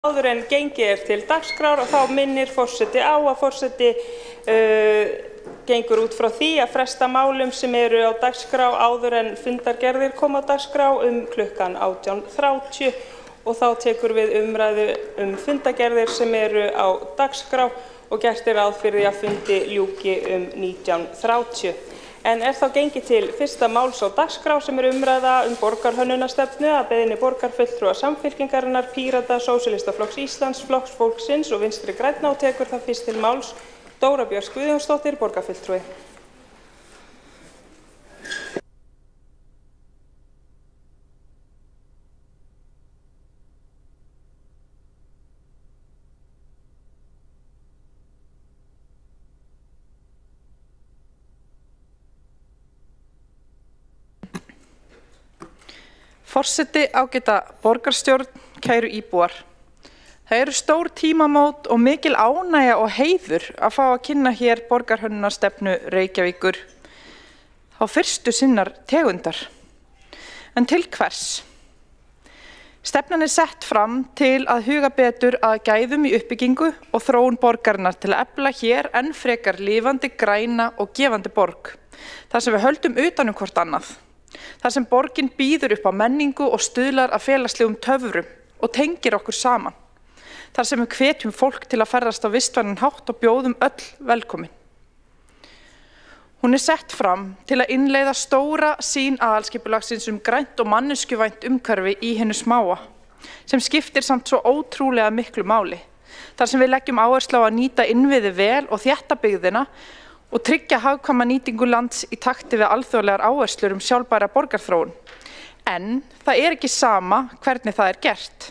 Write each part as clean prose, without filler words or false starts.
Áður en gengið til dagskrár og þá minnir forseti á að forseti gengur út frá því að fresta málum sem eru á dagskrá áður en fundargerðir koma á dagskrá klukkan 18:30 og þá tekur við umræðu fundargerðir sem eru á dagskrá og gert ráð fyrir því að fundi ljúki 19:30. En þá gengið til fyrsta máls á dagskrá sem umræða borgarhönnunarstefnu að beiðni borgarfulltrúa Samfylkingarinnar, Pírata, Sósíalistaflokks Íslands, Flokks fólksins og Vinstri grænna og tekur það fyrst til máls Dóra Björk Guðjónsdóttir, borgarfulltrúi. Forseti, ágæta borgarstjórn, kæru íbúar. Það eru stór tímamót og mikil ánægja og heiður að fá að kynna hér borgarhönnunarstefnu Reykjavíkur á fyrstu sinnar tegundar. En til hvers? Stefnan sett fram til að huga betur að gæðum í uppbyggingu og þróun borgarinnar til að efla hér enn frekar lifandi, græna og gefandi borg. Þar sem við höldum utan hvort annað. Þar sem borgin býður upp á menningu og stuðlar að félagslegum töfrum og tengir okkur saman. Þar sem við hvetjum fólk til að ferðast á vistvænan hátt og bjóðum öll velkomin. Hún sett fram til að innleiða stóra sýn aðalskipulagsins grænt og manneskjuvænt umhverfi í hinu smáa, sem skiptir samt svo ótrúlega miklu máli. Þar sem við leggjum áherslu á að nýta innviði vel og þétta byggðina og tryggja hagkvæma nýtingu lands í takti við alþjóðlegar áherslur sjálfbæra borgarþróun. En það ekki sama hvernig það gert.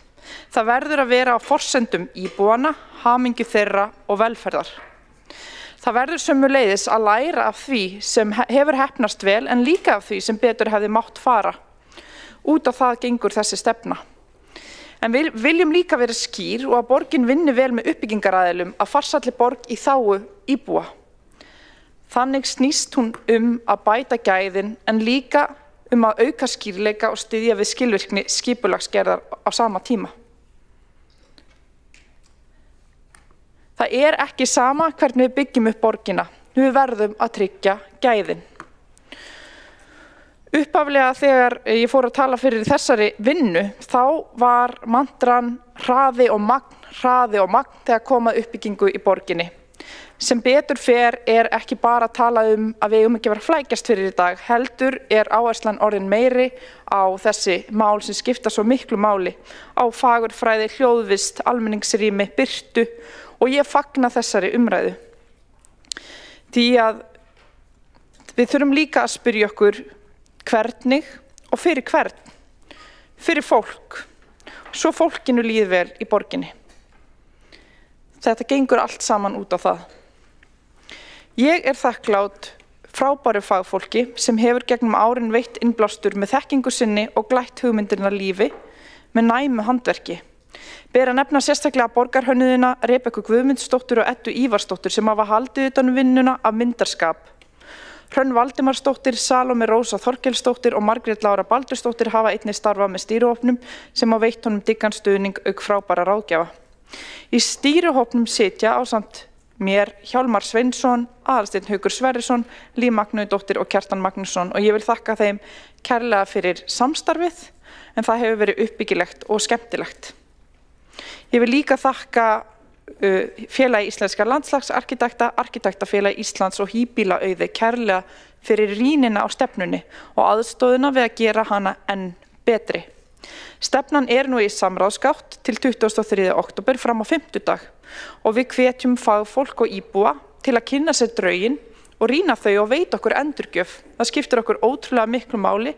Það verður að vera á forsendum íbúana, hamingju þeirra og velferðar. Það verður sömuleiðis að læra af því sem hefur heppnast vel en líka af því sem betur hefði mátt fara. Út á það gengur þessi stefna. En við viljum líka vera skýr og að borgin vinni vel með uppbyggingaraðilum að farsælli borg í þágu íbúa. Þannig snýst hún að bæta gæðin en líka að auka skýrleika og styðja við skilvirkni skipulagsgerðar á sama tíma. Það ekki sama hvernig við byggjum upp borgina. Við verðum að tryggja gæðin. Upphaflega þegar ég fór að tala fyrir þessari vinnu, þá var mantran hraði og magn þegar komað uppbyggingu í borginni. Sem betur fer ekki bara að tala að við eigum ekki að vera flækjast fyrir í dag, heldur áherslan orðin meiri á þessi mál sem skipta svo miklu máli, á fagurfræði, hljóðvist, almenningsrými, birtu og ég fagna þessari umræðu. Því að við þurfum líka að spyrja okkur hvernig og fyrir hvern, fyrir fólk, svo fólkinu líði vel í borginni. Þetta gengur allt saman út á það. Ég þakklát frábæru fagfólki sem hefur gegnum árin veitt innblástur með þekkingu sinni og glætt hugmyndirnar lífi með næmu handverki. Ber að nefna sérstaklega borgarhönnuðina Rebekku Guðmundsdóttur og Eddu Ívarsdóttur sem hafa haldið utan vinnuna af myndarskap. Hrönn Valdimarsdóttir, Salome Rósa Þorkelsdóttir og Margrét Lára Baldursdóttir hafa einnig starfað með stýrihópnum sem veitt honum dyggan stuðning auk frábæra ráðgjafa. Í stýrihópnum sitja ásamt mér Hjálmar Sveinsson, Aðalsteinn Haukur Sverrisson, Líf Magnúðardóttir og Kjartan Magnússon og ég vil þakka þeim kærlega fyrir samstarfið en það hefur verið uppbyggilegt og skemmtilegt. Ég vil líka þakka Félagi íslenskra landslagsarkitekta, Arkitektafélagi Íslands og Híbýlaauði kærlega fyrir rýnina á stefnunni og aðstoðina við að gera hana enn betri. Stefnan nú í samráðsgátt til 23. október fram á fimmtudag og við hvetjum fagfólk og íbúa til að kynna sér drögin og rýna þau og veita okkur endurgjöf. Það skiptir okkur ótrúlega miklu máli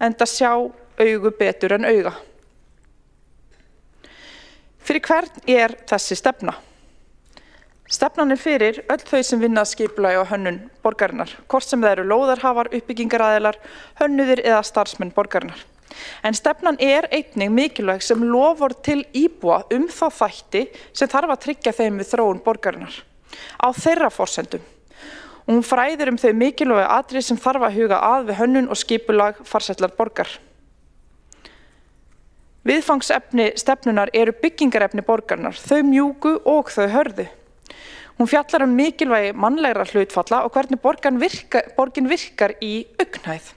enda sjá augu betur en auga. Fyrir hvern þessi stefna? Stefnan fyrir öll þau sem vinna að skipulagi og hönnun borgarinnar, hvort sem það eru lóðarhafar, uppbyggingaraðilar, hönnuðir eða starfsmenn borgarinnar. En stefnan einnig mikilvæg sem lofar til íbúa þá þætti sem þarf að tryggja þeim við þróun borgarinnar, á þeirra forsendum. Og hún fræðir þau mikilvægu atriði sem þarf að huga að við hönnun og skipulag farsællar borgar. Viðfangsefni stefnunar eru byggingarefni borgarinnar, þau mjúku og þau hörðu. Hún fjallar mikilvægi mannlegra hlutfalla og hvernig borgin virkar í augnhæð.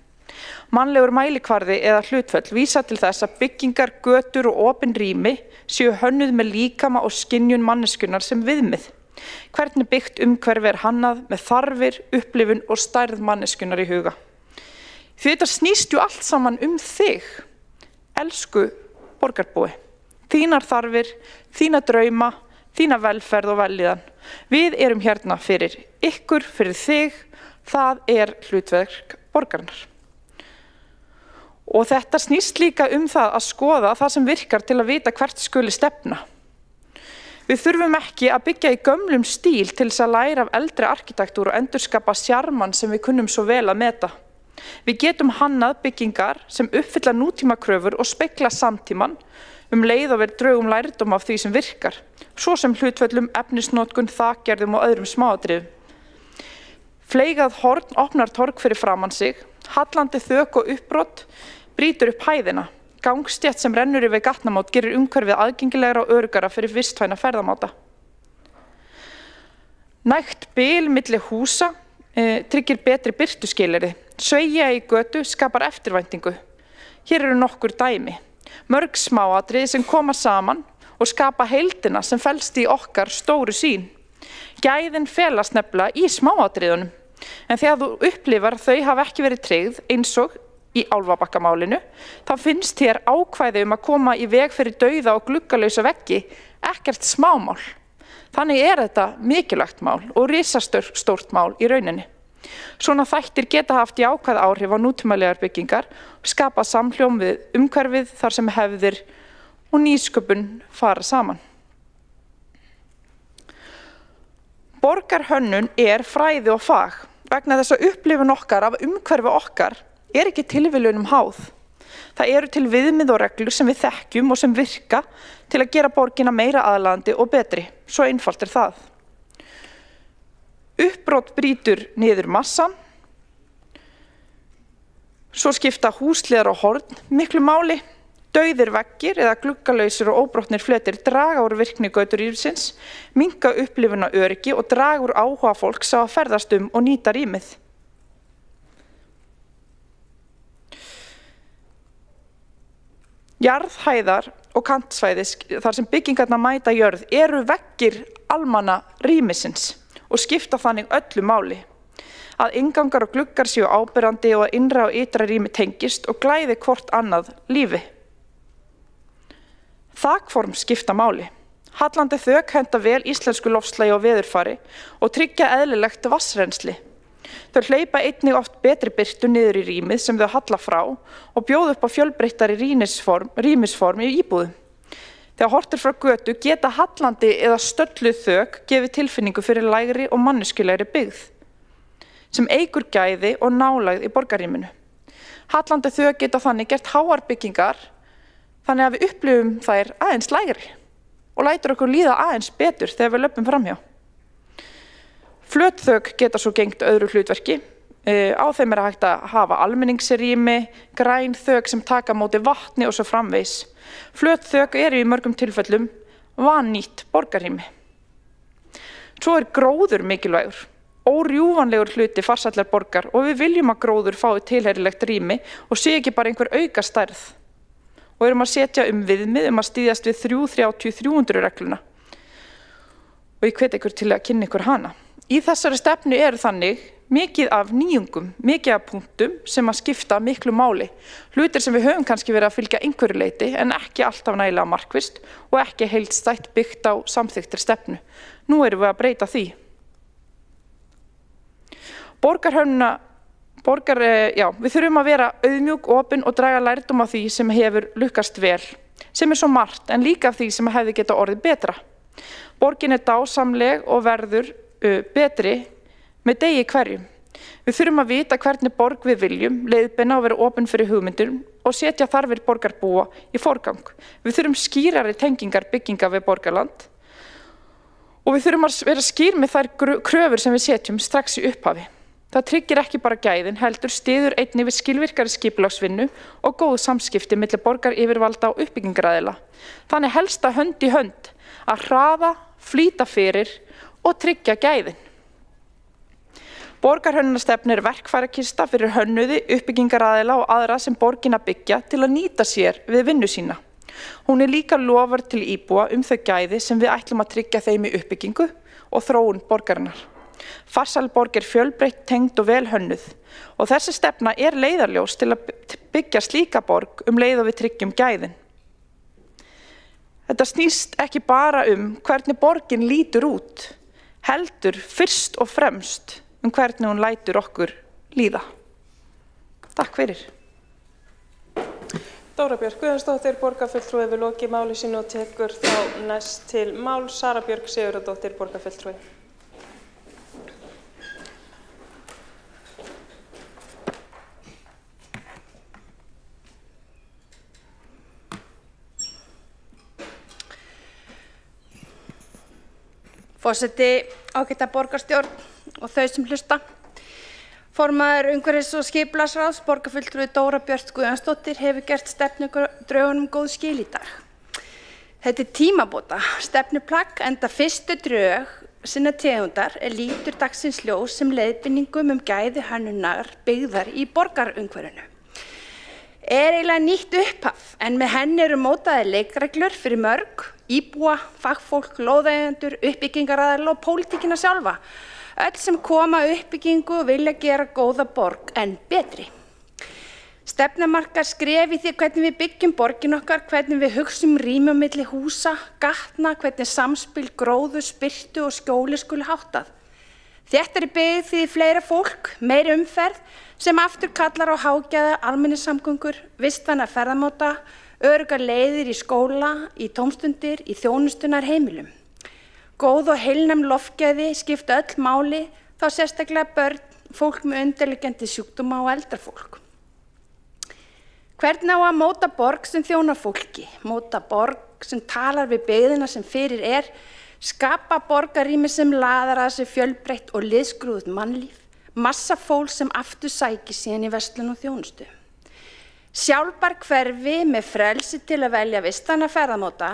Mannlegur mælikvarði eða hlutföll vísa til þess að byggingar, götur og opin rými séu hönnuð með líkama og skynjun manneskjunnar sem viðmið. Hvernig byggt umhverfi hannað með þarfir, upplifun og stærð manneskjunnar í huga. Því þetta snýst allt saman þig, elsku borgarbúi. Þínar þarfir, þína drauma, þína velferð og vellíðan. Við erum hérna fyrir ykkur, fyrir þig, það hlutverk borgarinnar. Og þetta snýst líka það að skoða það sem virkar til að vita hvert skuli stefna. Við þurfum ekki að byggja í gömlum stíl til þess að læra af eldri arkitektúr og endurskapa sjarman sem við kunnum svo vel að meta. Við getum hannað byggingar sem uppfylla nútímakröfur og spegla samtíman leið og við draugum lærdóm af því sem virkar, svo sem hlutföllum, efnisnotkun, þakgerðum og öðrum smáatriðum. Fleygað horn opnar torg fyrir framan sig, hallandi þök og uppbrot brýtur upp hæðina. Gangstétt sem rennur yfir gatnamót gerir umhverfið aðgengilegra og öruggara fyrir vistvæna ferðamáta. Nægt bil milli húsa tryggir betri birtuskilyrði. Sveigja í götu skapar eftirvæntingu. Hér eru nokkur dæmi. Mörg smáatriði sem koma saman og skapa heildina sem felst í okkar stóru sýn. Gæðin felast nefnilega í smáatriðunum, en þegar þú upplifar þau hafa ekki verið tryggð eins og í Álfabakkamálinu, þá finnst þér ákvæði að koma í veg fyrir dauða og gluggalausa veggi ekkert smámál. Þannig þetta mikilvægt mál og risastórt mál í rauninni. Svona þættir geta haft jákvæð áhrif á nútímalegar byggingar og skapa samhljóm við umhverfið þar sem hefðir og nýsköpun fara saman. Borgarhönnun fræði og fag vegna þess að upplifun okkar af umhverfi okkar ekki tilviljunum háð. Það eru til viðmið og reglur sem við þekkjum og sem virka til að gera borgina meira aðlaðandi og betri. Svo einfalt það. Uppbrot brýtur niður massan. Svo skipta húsliðar og horn miklu máli. Dauðir veggir eða gluggalausir og óbrotnir fletir draga úr virkni göturlífsins, minnka upplifuna öryggi og draga úr áhuga fólks á að ferðast og nýta rýmið. Jarðhæðar og kantsvæðis þar sem byggingarnar mæta jörð eru veggir almanna rýmisins og skipta þannig öllu máli. Að inngangar og gluggar séu áberandi og að innra og ytra rými tengist og glæði hvort annað lífi. Þakform skipta máli. Hallandi þök henta vel íslensku loftslagi og veðurfari og tryggja eðlilegt vatnsrennsli. Þau hleypa einnig oft betri birtu niður í rýmið sem þau halla frá og bjóða upp á fjölbreyttari rýmisform í íbúðum. Þegar horft frá götu geta hallandi eða stölluð þök gefið tilfinningu fyrir lægri og manneskjulegri byggð, sem eykur gæði og nálægð í borgarrýminu. Hallandi þök geta þannig gert háar byggingar, þannig að við upplifum þær aðeins lægri og lætur okkur líða aðeins betur þegar við löpum framhjá. Flöt þök geta svo gegnt öðru hlutverki. Á þeim hægt að hafa almenningsrými, græn þök sem taka á móti vatni og svo framvegis. Flöt þök í mörgum tilfellum vannýtt borgarrými. Svo gróður mikilvægur, órjúfanlegur hluti farsællar borgar og við viljum að gróður fái tilheyrilegt rými og sé ekki bara einhver auka stærð. Og erum að setja viðmið að styðjast við 3-30-300 regluna. Og ég hvet ykkur til að kynna ykkur hana. Í þessari stefnu þannig mikið af nýjungum, mikið af punktum sem að skipta miklu máli. Hlutir sem við höfum kannski verið að fylgja einhverju leyti en ekki alltaf nægilega markvisst og ekki heildstætt byggt á samþykktri stefnu. Nú erum við að breyta því. Við þurfum að vera auðmjúk, opin og draga lærdóm af því sem hefur lukkast vel, sem svo margt en líka af því sem hefði geta orðið betra. Borgin dásamleg og verður betri með degi hverjum. Við þurfum að vita hvernig borg við viljum, leiðbeina og vera opin fyrir hugmyndir og setja þarfir borgarbúa í forgang. Við þurfum skýrari tengingar bygginga við borgarland og við þurfum að vera skýr með þær kröfur sem við setjum strax í upphafi. Það tryggir ekki bara gæðin, heldur styður einnig við skilvirkari skipulagsvinnu og góð samskipti milli borgaryfirvalda og uppbyggingaraðila. Þannig helst það hönd í hönd að hraða, flýta fyrir og tryggja gæðin. Borgarhönnunarstefna verkfærakista fyrir hönnuði, uppbyggingaraðila og aðra sem borgina byggja til að nýta sér við vinnu sína. Hún líka loforð til íbúa þau gæði sem við ætlum að tryggja þeim í uppbyggingu og þróun borgarinnar. Farsælborg fjölbreytt, tengd og vel hönnuð og þessi stefna leiðarljós til að byggja slíka borg leið og við tryggjum gæðin. Þetta snýst ekki bara hvernig borgin lítur út, heldur fyrst og fremst hvernig hún lætur okkur líða. Takk fyrir. Dóra Björk Guðjónsdóttir, borgarfulltrúi við lokið máli sínu og tekur þá næst til máls Sara Björk Sigurðardóttir, borgarfulltrúi. Forseti, ágæta borgarstjórn og þau sem hlusta. Formaður umhverfis- og skipulagsráðs, borgarfulltrúi Dóra Björk Guðjónsdóttir hefur gert stefnudraugunum góð skil í dag. Þetta tímabóta stefnuplagg enda fyrstu drög sinna tegundar lítur dagsins ljós sem leiðbeiningum gæði hönnunar byggðar í borgarumhverfinu. Eiginlega nýtt upphaf en með henni eru mótaðar leikreglur fyrir mörg, íbúa, fagfólk, lóðeigendur, uppbyggingaraðila og pólitíkina sjálfa. Öll sem koma uppbyggingu og vilja gera góða borg en betri. Stefna markar skref í því hvernig við byggjum borgin okkar, hvernig við hugsum rými á milli húsa, gatna, hvernig samspil, gróðu, spirtu og skjóli skuli háttað. Þéttari byggð því fleira fólk, meiri umferð sem aftur kallar á hágæða almenningssamgöngur, vistvæna ferðamáta, öruggar leiðir í skóla, í tómstundir, í þjónustunar heimilum. Góð og heilnæm loftgæði skipta öll máli, þá sérstaklega börn, fólk með undirliggjandi sjúkdóma og eldra fólk. Hvernig á að móta borg sem þjónar fólki, móta borg sem talar við byggðina sem fyrir skapa borgarrými sem laðar að sér fjölbreytt og liðskrúðugt mannlíf, massa fólk sem aftur sækir síðan í verslun og þjónustu. Sjálfbær hverfi með frelsi til að velja vistvæna ferðamáta,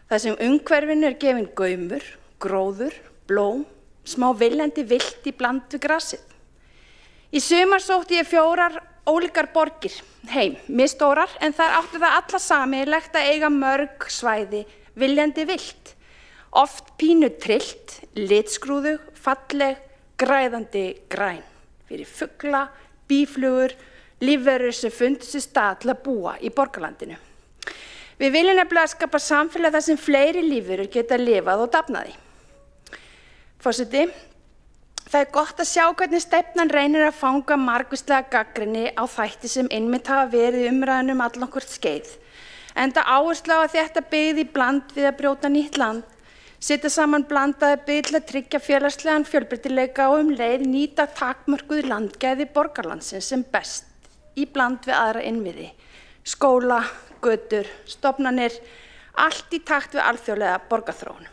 þar sem umhverfinu gefinn gaumur, gróður, blóm, smá viljandi villt í bland við grasið. Í sumar sótti ég 4 ólíkar borgir heim, misstórar, en þar áttu það alla sameiginlegt að eiga mörg svæði viljandi villt. Oft pínu trillt, litskrúðug, falleg, græðandi græn. Fyrir fugla, býflugur, lífverur sem fundu sér stað til að búa í borgarlandinu. Við viljum nefnilega skapa samfélag þar sem fleiri lífverur geta lifað og dafnaði. Forseti, það gott að sjá hvernig stefnan reynir að fanga margvíslega gagnrýni á þætti sem einmitt hafa verið umræðan allanhvert skeið. Enda áherslu á að þetta byggði í bland við að brjóta nýtt land, setja saman blandaði byggð til að tryggja félagslegan fjölbreytileika og leið nýta takmörkuð landgæði borgarlandsins sem best í bland við aðra innviði, skóla, götur, stofnanir, allt í takt við alþjóðlega borgarþróun.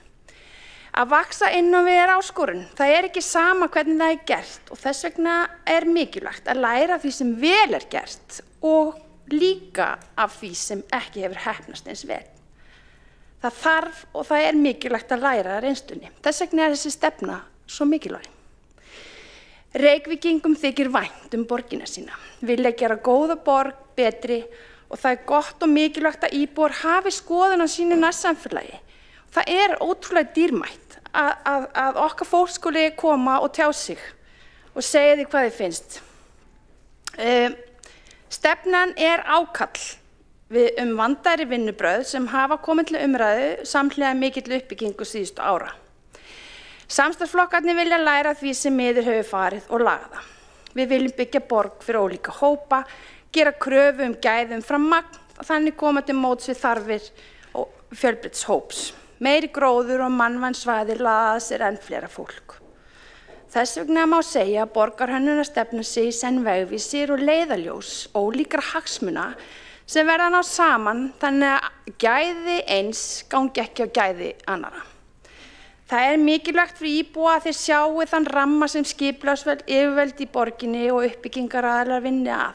Að vaksa inn og við áskorun, það ekki sama hvernig það gert og þess vegna mikilvægt að læra af því sem vel gert og líka af því sem ekki hefur heppnast eins vel. Það þarf og það mikilvægt að læra af reynslunni. Þess vegna þessi stefna svo mikilvæg. Reykvíkingum þykir vænt borgina sína, vilja gera góða borg betri og það gott og mikilvægt að íbúar hafi skoðun á sínu nærsamfélagi. Það ótrúlega dýrmætt að okkar fólk skuli koma og tjá sig og segja því hvað þið finnst. Stefnan ákall við vandaðri vinnubrögð sem hafa komið til umræðu samhliða mikilli uppbyggingu síðustu ára. Samstarfsflokkarnir vilja læra því sem miður hefur farið og laga það. Við viljum byggja borg fyrir ólíka hópa, gera kröfu gæði umfram magn og þannig koma til móts við þarfir og fjölbreytts hóps. Meiri gróður og mannvæn svæði laða að sér enn fleira fólk. Þess vegna má segja að borgarhönnunarstefnan sé í senn vegvísir og leiðarljós ólíkra hagsmuna sem verða að ná saman þannig að gæði eins gangi ekki á gæði annarra. Það mikilvægt fyrir íbúa að þeir sjáu þann ramma sem skipulagsyfirvöld í borginni og uppbyggingaraðilar vinni að.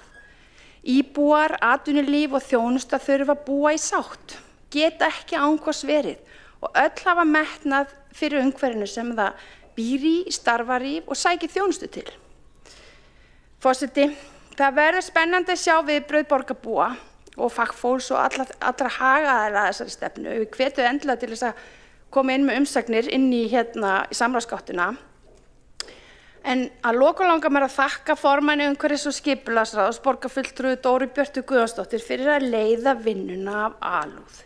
Íbúar, atvinnulíf og þjónusta þurfa að búa í sátt, geta ekki án hvors verið og öll hafa metnað fyrir umhverfinu sem það býr í, starfar í og sækir þjónustu til. Forseti, það verður spennandi að sjá viðbrögð borgarbúa og fagfólks og allra hagaðila þessari stefnu. Við hvetjum endilega til þess að koma inn með umsagnir inn í samráðsgáttina. En að lokum langar mér að þakka formanni umhverfis- og skipulagsráðs borgarfulltrúi Dóru Björtu Guðjónsdóttur fyrir að leiða vinnuna af alúð.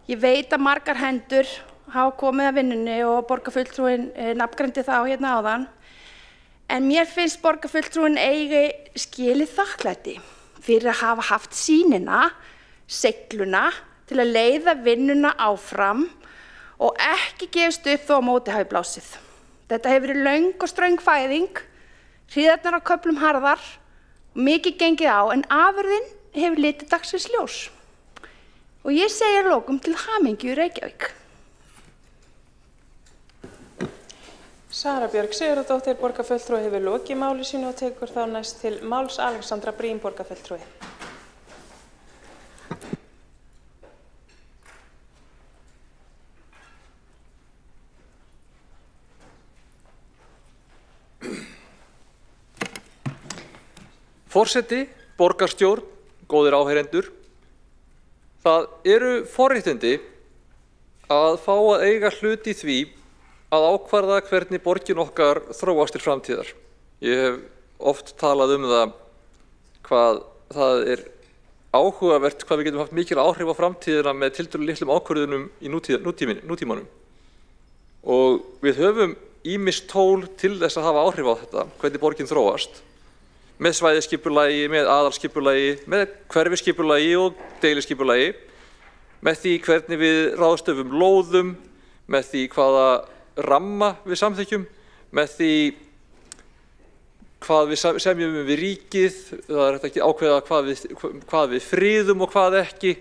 Ég veit að margar hendur hafa komið að vinnunni og borgarfulltrúin nafngreindi það áðan. En mér finnst borgarfulltrúin eigi skilið þakklæti fyrir að hafa haft sýnina, segluna til að leiða vinnuna áfram og ekki gefist upp þó á móti hafi blásið. Þetta hefur verið löng og ströng fæðing, hríðarnar á köflum harðar, mikið gengið á en afurðin hefur litið dagsins ljós. Og ég segi að lokum til hamingju í Reykjavík. Sara Björg Sigurðardóttir, borgarfulltrúi, hefur lokið máli sínu og tekur þá næst til máls Alexandra Brím, borgarfulltrúi. Forseti, borgarstjórn, góðir áheyrendur, það eru forréttindi að fá að eiga hlut í því að ákvarða hvernig borgin okkar þróast til framtíðar. Ég hef oft talað það hvað það áhugavert hvað við getum haft mikil áhrif á framtíðina með tiltölulega litlum ákvörðunum í nútímanum. Og við höfum ýmis tól til þess að hafa áhrif á þetta, hvernig borgin þróast. Með svæðisskipulagi, með aðalskipulagi, með hverfiskipulagi og deiliskipulagi, með því hvernig við ráðstöfum lóðum, með því hvaða ramma við samþykkjum, með því hvað við semjum við ríkið, það hægt ekki ákveða hvað við friðum og hvað ekki,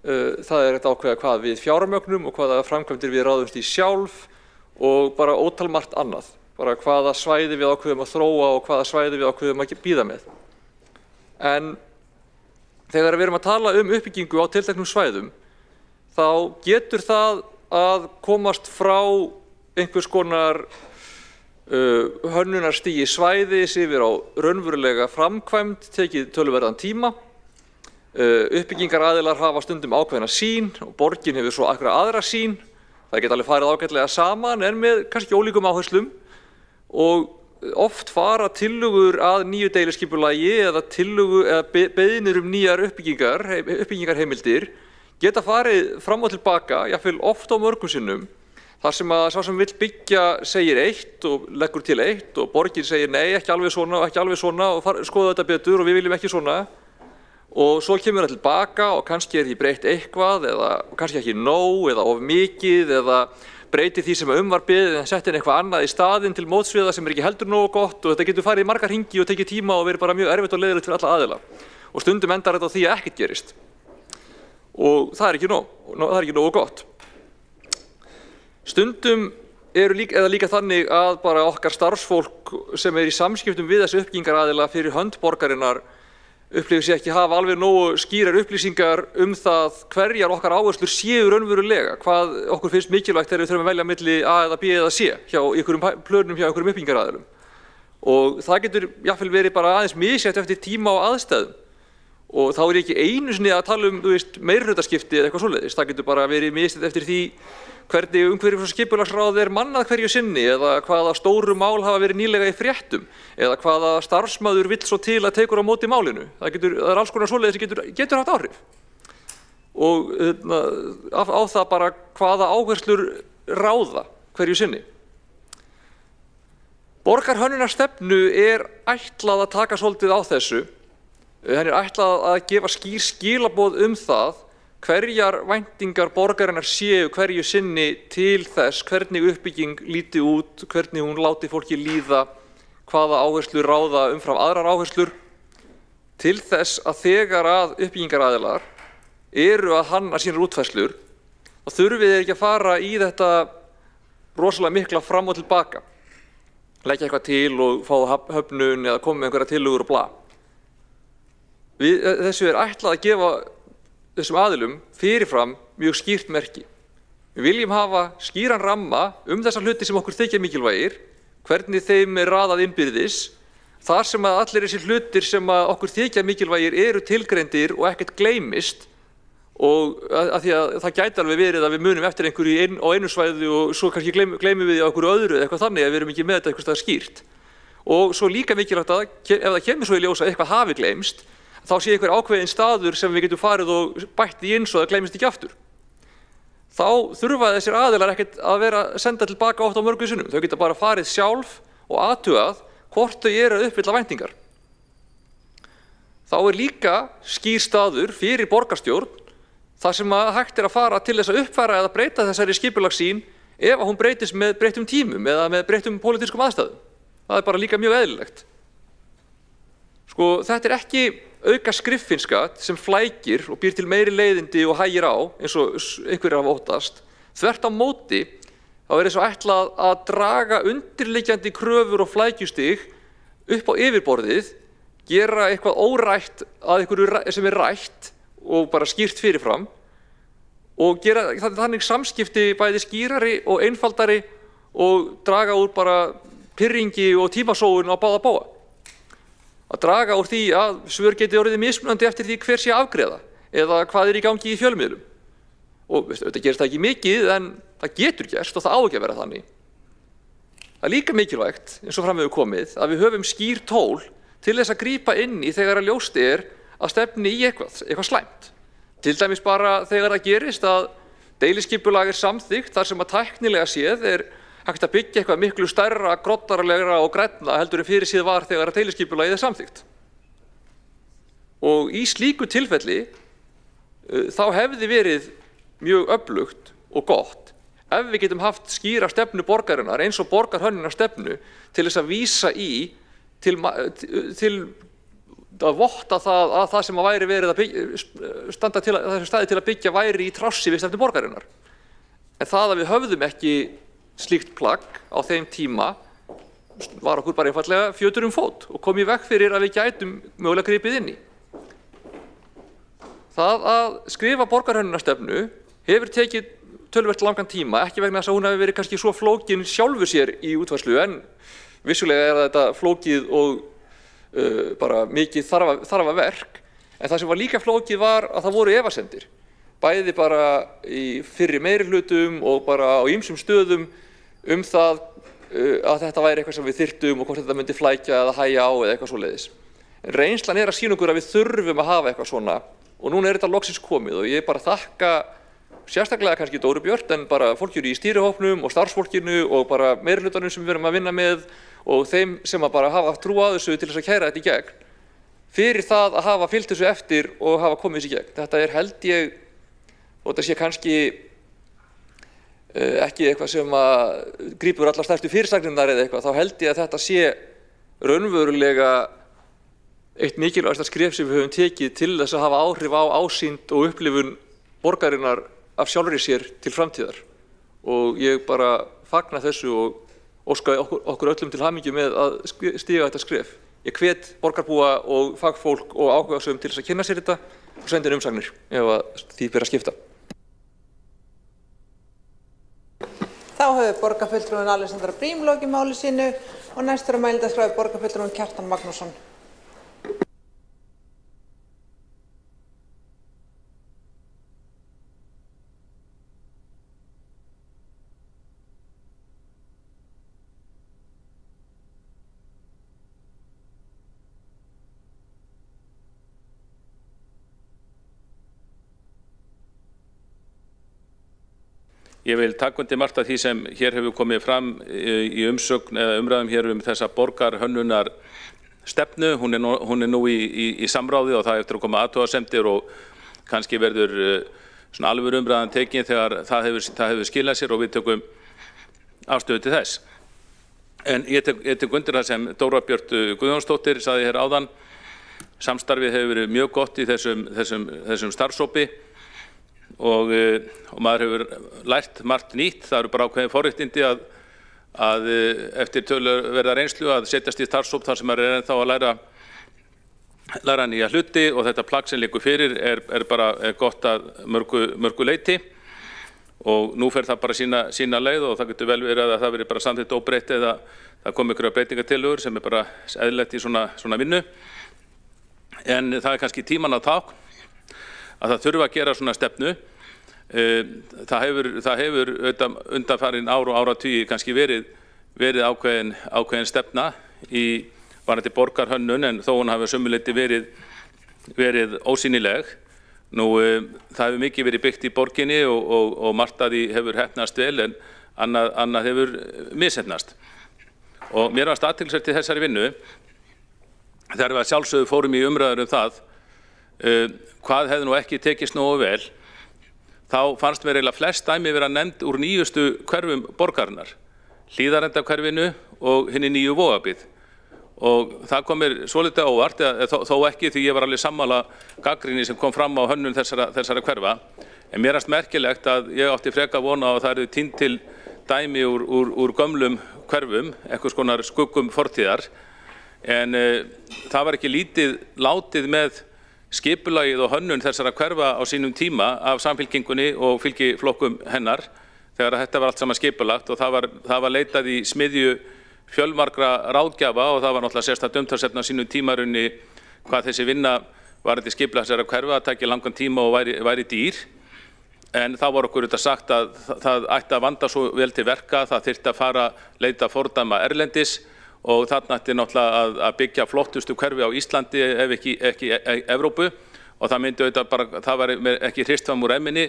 það hægt ákveða hvað við fjármögnum og hvaða framkvæmdir við ráðumst í sjálf og bara ótal margt annað. Bara hvaða svæði við ákveðum að þróa og hvaða svæði við ákveðum að bíða með. En þegar við erum að tala uppbyggingu á tilteknum svæðum, þá getur það að komast frá einhvers konar hönnunarstigi svæðis yfir á raunverulega framkvæmd, tekið töluverðan tíma. Uppbyggingaraðilar hafa stundum ákveðna sýn og borgin hefur svo aðra sýn. Það geta alveg farið ágætlega saman en með kannski ólíkum áherslum. Og oft fara tillögur að nýju deiliskipulagi eða beiðnir nýjar uppbyggingarheimildir geta farið fram og tilbaka, jafnvel oft á mörgum sinnum, þar sem að sá sem vill byggja segir eitt og leggur til eitt og borgin segir nei, ekki alveg svona og ekki alveg svona og skoða þetta betur og við viljum ekki svona. Og svo kemur það tilbaka og kannski því breytt eitthvað eða kannski ekki nóg eða of mikið eða breyti því sem var beðið en sett inn eitthvað annað í staðinn til mótsviða sem ekki heldur nógu gott og þetta getur farið í margar hringi og tekið tíma og verið bara mjög erfitt og leiðilegt fyrir alla aðila. Og stundum endar þetta á því að ekkert gerist. Og það ekki nógu gott. Stundum líka þannig að bara okkar starfsfólk sem í samskiptum við þessu uppbyggingaraðila fyrir hönd borgarinnar upplifir sig ekki hafa alveg nógu skýrar upplýsingar það hverjar okkar áherslur séu raunverulega, hvað okkur finnst mikilvægt þegar við þurfum að velja milli A eða B eða C hjá einhverjum plönum hjá einhverjum uppbyggingaraðilum. Og það getur jafnvel verið bara aðeins misjætt eftir tíma og aðstæðum. Og þá ég ekki einu sinni að tala meirihlutaskipti eða eitthvað svoleiðis. Það getur bara verið misjætt eftir því hvernig umhverfis- og skipulagsráð mannað hverju sinni eða hvaða stóru mál hafa verið nýlega í fréttum eða hvaða starfsmaður vill svo til að tekur á móti málinu. Það alls konar svoleiðis sem getur haft áhrif. Og á það bara hvaða áherslur ráða hverju sinni. Borgarhönnunarstefnu ætlað að taka svolítið á þessu. Henni ætlað að gefa skýr skilaboð það hverjar væntingar borgarinnar séu hverju sinni til þess hvernig uppbygging líti út, hvernig hún láti fólki líða, hvaða áherslur ráða umfram aðrar áherslur, til þess að þegar að uppbyggingaraðilar eru að hanna sínar útfærslur, þá þurfum við ekki að fara í þetta rosalega mikla fram og tilbaka, leggja eitthvað til og fá höfnun eða koma með einhverja tillögur og bla. Þessu ætlað að gefa þessum aðilum fyrirfram mjög skýrt merki. Við viljum hafa skýran ramma þessa hluti sem okkur þykja mikilvægir, hvernig þeim raðað innbyrðis, þar sem að allir þessi hlutir sem að okkur þykja mikilvægir eru tilgreindir og ekkert gleymist, og að því að það gæti alveg verið að við munum eftir einhverju á einu svæði og svo kannski gleymum við á einhverju öðru eða eitthvað þannig að við erum ekki með þetta eitthvað skýrt. Og svo líka mikilvægt að ef það kemur svo í ljós að eitthvað hafi gleymst, þá sé einhver ákveðin staður sem við getum farið og bætt í inn svo það gleymist ekki aftur. Þá þurfa þessir aðilar ekkert að vera að senda tilbaka oft á mörgum sinnum. Þau geta bara farið sjálf og athugað hvort þau eru að uppfylla væntingar. Þá líka skýr staður fyrir borgarstjórn þar sem að hægt að fara til þess að uppfæra eða breyta þessari skipulagssýn ef hún breytist með breyttum tímum eða með breyttum pólitískum aðstæðum. Það bara líka mjög eðlilegt. Sko, þetta ekki auka skriffinnska sem flækir og býr til meiri leiðindi og hægir á eins og einhverjir hafa óttast. Þvert á móti þá eins og ætlað að draga undirliggjandi kröfur og flækjustig upp á yfirborðið, gera eitthvað órætt að einhverju sem rætt og bara skýrt fyrirfram og gera þannig samskipti bæði skýrari og einfaldari og draga úr bara pirringi og tímasóun á báða bóga. Að draga úr því að svör geti orðið mismunandi eftir því hver sé að afgreiða eða hvað í gangi í fjölmiðlum. Og þetta gerist það ekki mikið en það getur gerst og það á ekki að vera þannig. Það líka mikilvægt, eins og fram hefur komið, að við höfum skýr tól til þess að grípa inn í þegar að ljóst að stefni í eitthvað slæmt. Til dæmis bara þegar það gerist að deiliskipulag samþykkt þar sem að tæknilega séð hægt að byggja eitthvað miklu stærra, groddaralegra og grænna heldur en fyrir séð var þegar að deiliskipulagið samþykkt. Og í slíku tilfelli þá hefði verið mjög öflugt og gott ef við getum haft skýra stefnu borgarinnar eins og borgarhönnunar stefnu til þess að vísa í til að votta það að það sem væri verið að standa til þessu staði til að byggja væri í trássi við stefnu borgarinnar. En það að við höfðum ekki slíkt plagg á þeim tíma var okkur bara einfaldlega fjötur fót og kom í veg fyrir að við gætum mögulega gripið inn í. Það að skrifa borgarhönnunarstefnu hefur tekið töluvert langan tíma, ekki vegna þess að hún hafi verið kannski svo flókin sjálfu sér í útfærslu, en vissulega þetta flókið og bara mikið þarfa verk, en það sem var líka flókið var að það voru efasemdir, bæði bara í fyrri meirihlutum og bara á ýmsum stöðum það að þetta væri eitthvað sem við þyrftum og hvort þetta myndi flækja eða hægja á eða eitthvað svoleiðis. En reynslan að sýna okkur að við þurfum að hafa eitthvað svona og núna þetta loksins komið og ég bara þakka sérstaklega kannski Dóru Björt en bara fólkjur í stýrihópnum og starfsfólkinu og bara meirihlutanum sem við erum að vinna með og þeim sem að bara hafa trú á þessu til þess að kæra þetta í gegn fyrir það að hafa fylgt þessu eftir og hafa komið þessu í gegn. Þetta held ég, og þetta sé kannski ekki eitthvað sem að grípur allar stærstu fyrirsagnirnar eða eitthvað, þá held ég að þetta sé raunverulega eitt mikilvægasta skref sem við höfum tekið til þess að hafa áhrif á ásýnd og upplifun borgarinnar af sjálfri sér til framtíðar. Og ég bara fagna þessu og óska okkur öllum til hamingju með að stíga þetta skref. Ég hvet borgarbúa og fagfólk og áhugasöfum til þess að kynna sér þetta og senda inn umsagnir ef að því ber að skipta. Þá hefur borgarfulltrúinn Alexandra Briem lokið máli sínu og næstur á mælendaskrá borgarfulltrúinn Kjartan Magnússon. Ég vil taka undir margt af því sem hér hefur komið fram í umsögn eða umræðum hér þessa borgarhönnunar stefnu. Hún nú í samráði og það eftir að koma athugasemdir og kannski verður svona alvöru umræðan tekin þegar það hefur skilað sér og við tökum afstöðu til þess. En ég tek undir það sem Dóra Björt Guðjónsdóttir sagði hér áðan. Samstarfið hefur verið mjög gott í þessum starfshópi og maður hefur lært margt nýtt. Það eru bara ákveðin forréttindi að eftir töluverða reynslu að setjast í starfshóp þar sem maður er ennþá að læra nýja hluti, og þetta plagg sem liggur fyrir er bara gott að mörgu leyti, og nú fer það bara sína leið, og það getur vel verið að það verið bara samþykkt óbreytt eða það komi ykkur breytingartillögur sem er bara eðlilegt í svona vinnu. En það er kannski tímanna tákn að það þurfa að gera svona stefnu. Það hefur undanfarin ár og áratugi kannski verið ákveðin stefna í varðandi borgarhönnun, en þó hún hafi sömuleyti verið ósýnileg. Nú, það hefur mikið verið byggt í borginni og margt af því hefur heppnast vel, en annað hefur misheppnast. Og mér varst athyglisvert í þessari vinnu, þegar við að sjálfsögðu fórum í umræður það, hvað hefði nú ekki tekist nógu vel, þá fannst mér eiginlega flest dæmi vera nefnd úr nýjustu hverfum borgarinnar, Hlíðarendahverfinu og hinni nýju Vogabyggð. Og það kom mér svolítið óvart, þó ekki því ég var alveg sammála gagnrýni sem kom fram á hönnun þessara hverfa. En mér fannst merkilegt að ég átti freka vona að það eru tínt til dæmi úr gömlum hverfum, einhvers konar skuggum fortíðar. En það var ekki lítið látið með skipulagið og hönnun þessara hverfa á sínum tíma af Samfylkingunni og fylgiflokkum hennar, þegar þetta var allt saman skipulagt, og það var leitað í smiðju fjölmargra ráðgjafa, og það var náttúrulega sérstakt umtalsefni á sínum tímarunni hvað þessi vinna varðandi skipulags þessara hverfa að taki langan tíma og væri dýr. En þá var okkur sagt að það ætti að vanda svo vel til verka, það þyrfti að leita fordæma erlendis, og þarna ætti náttúrulega að byggja flottustu hverfi á Íslandi ef ekki Evrópu, og það myndi auðvitað bara, það var ekki hrist fram úr emminni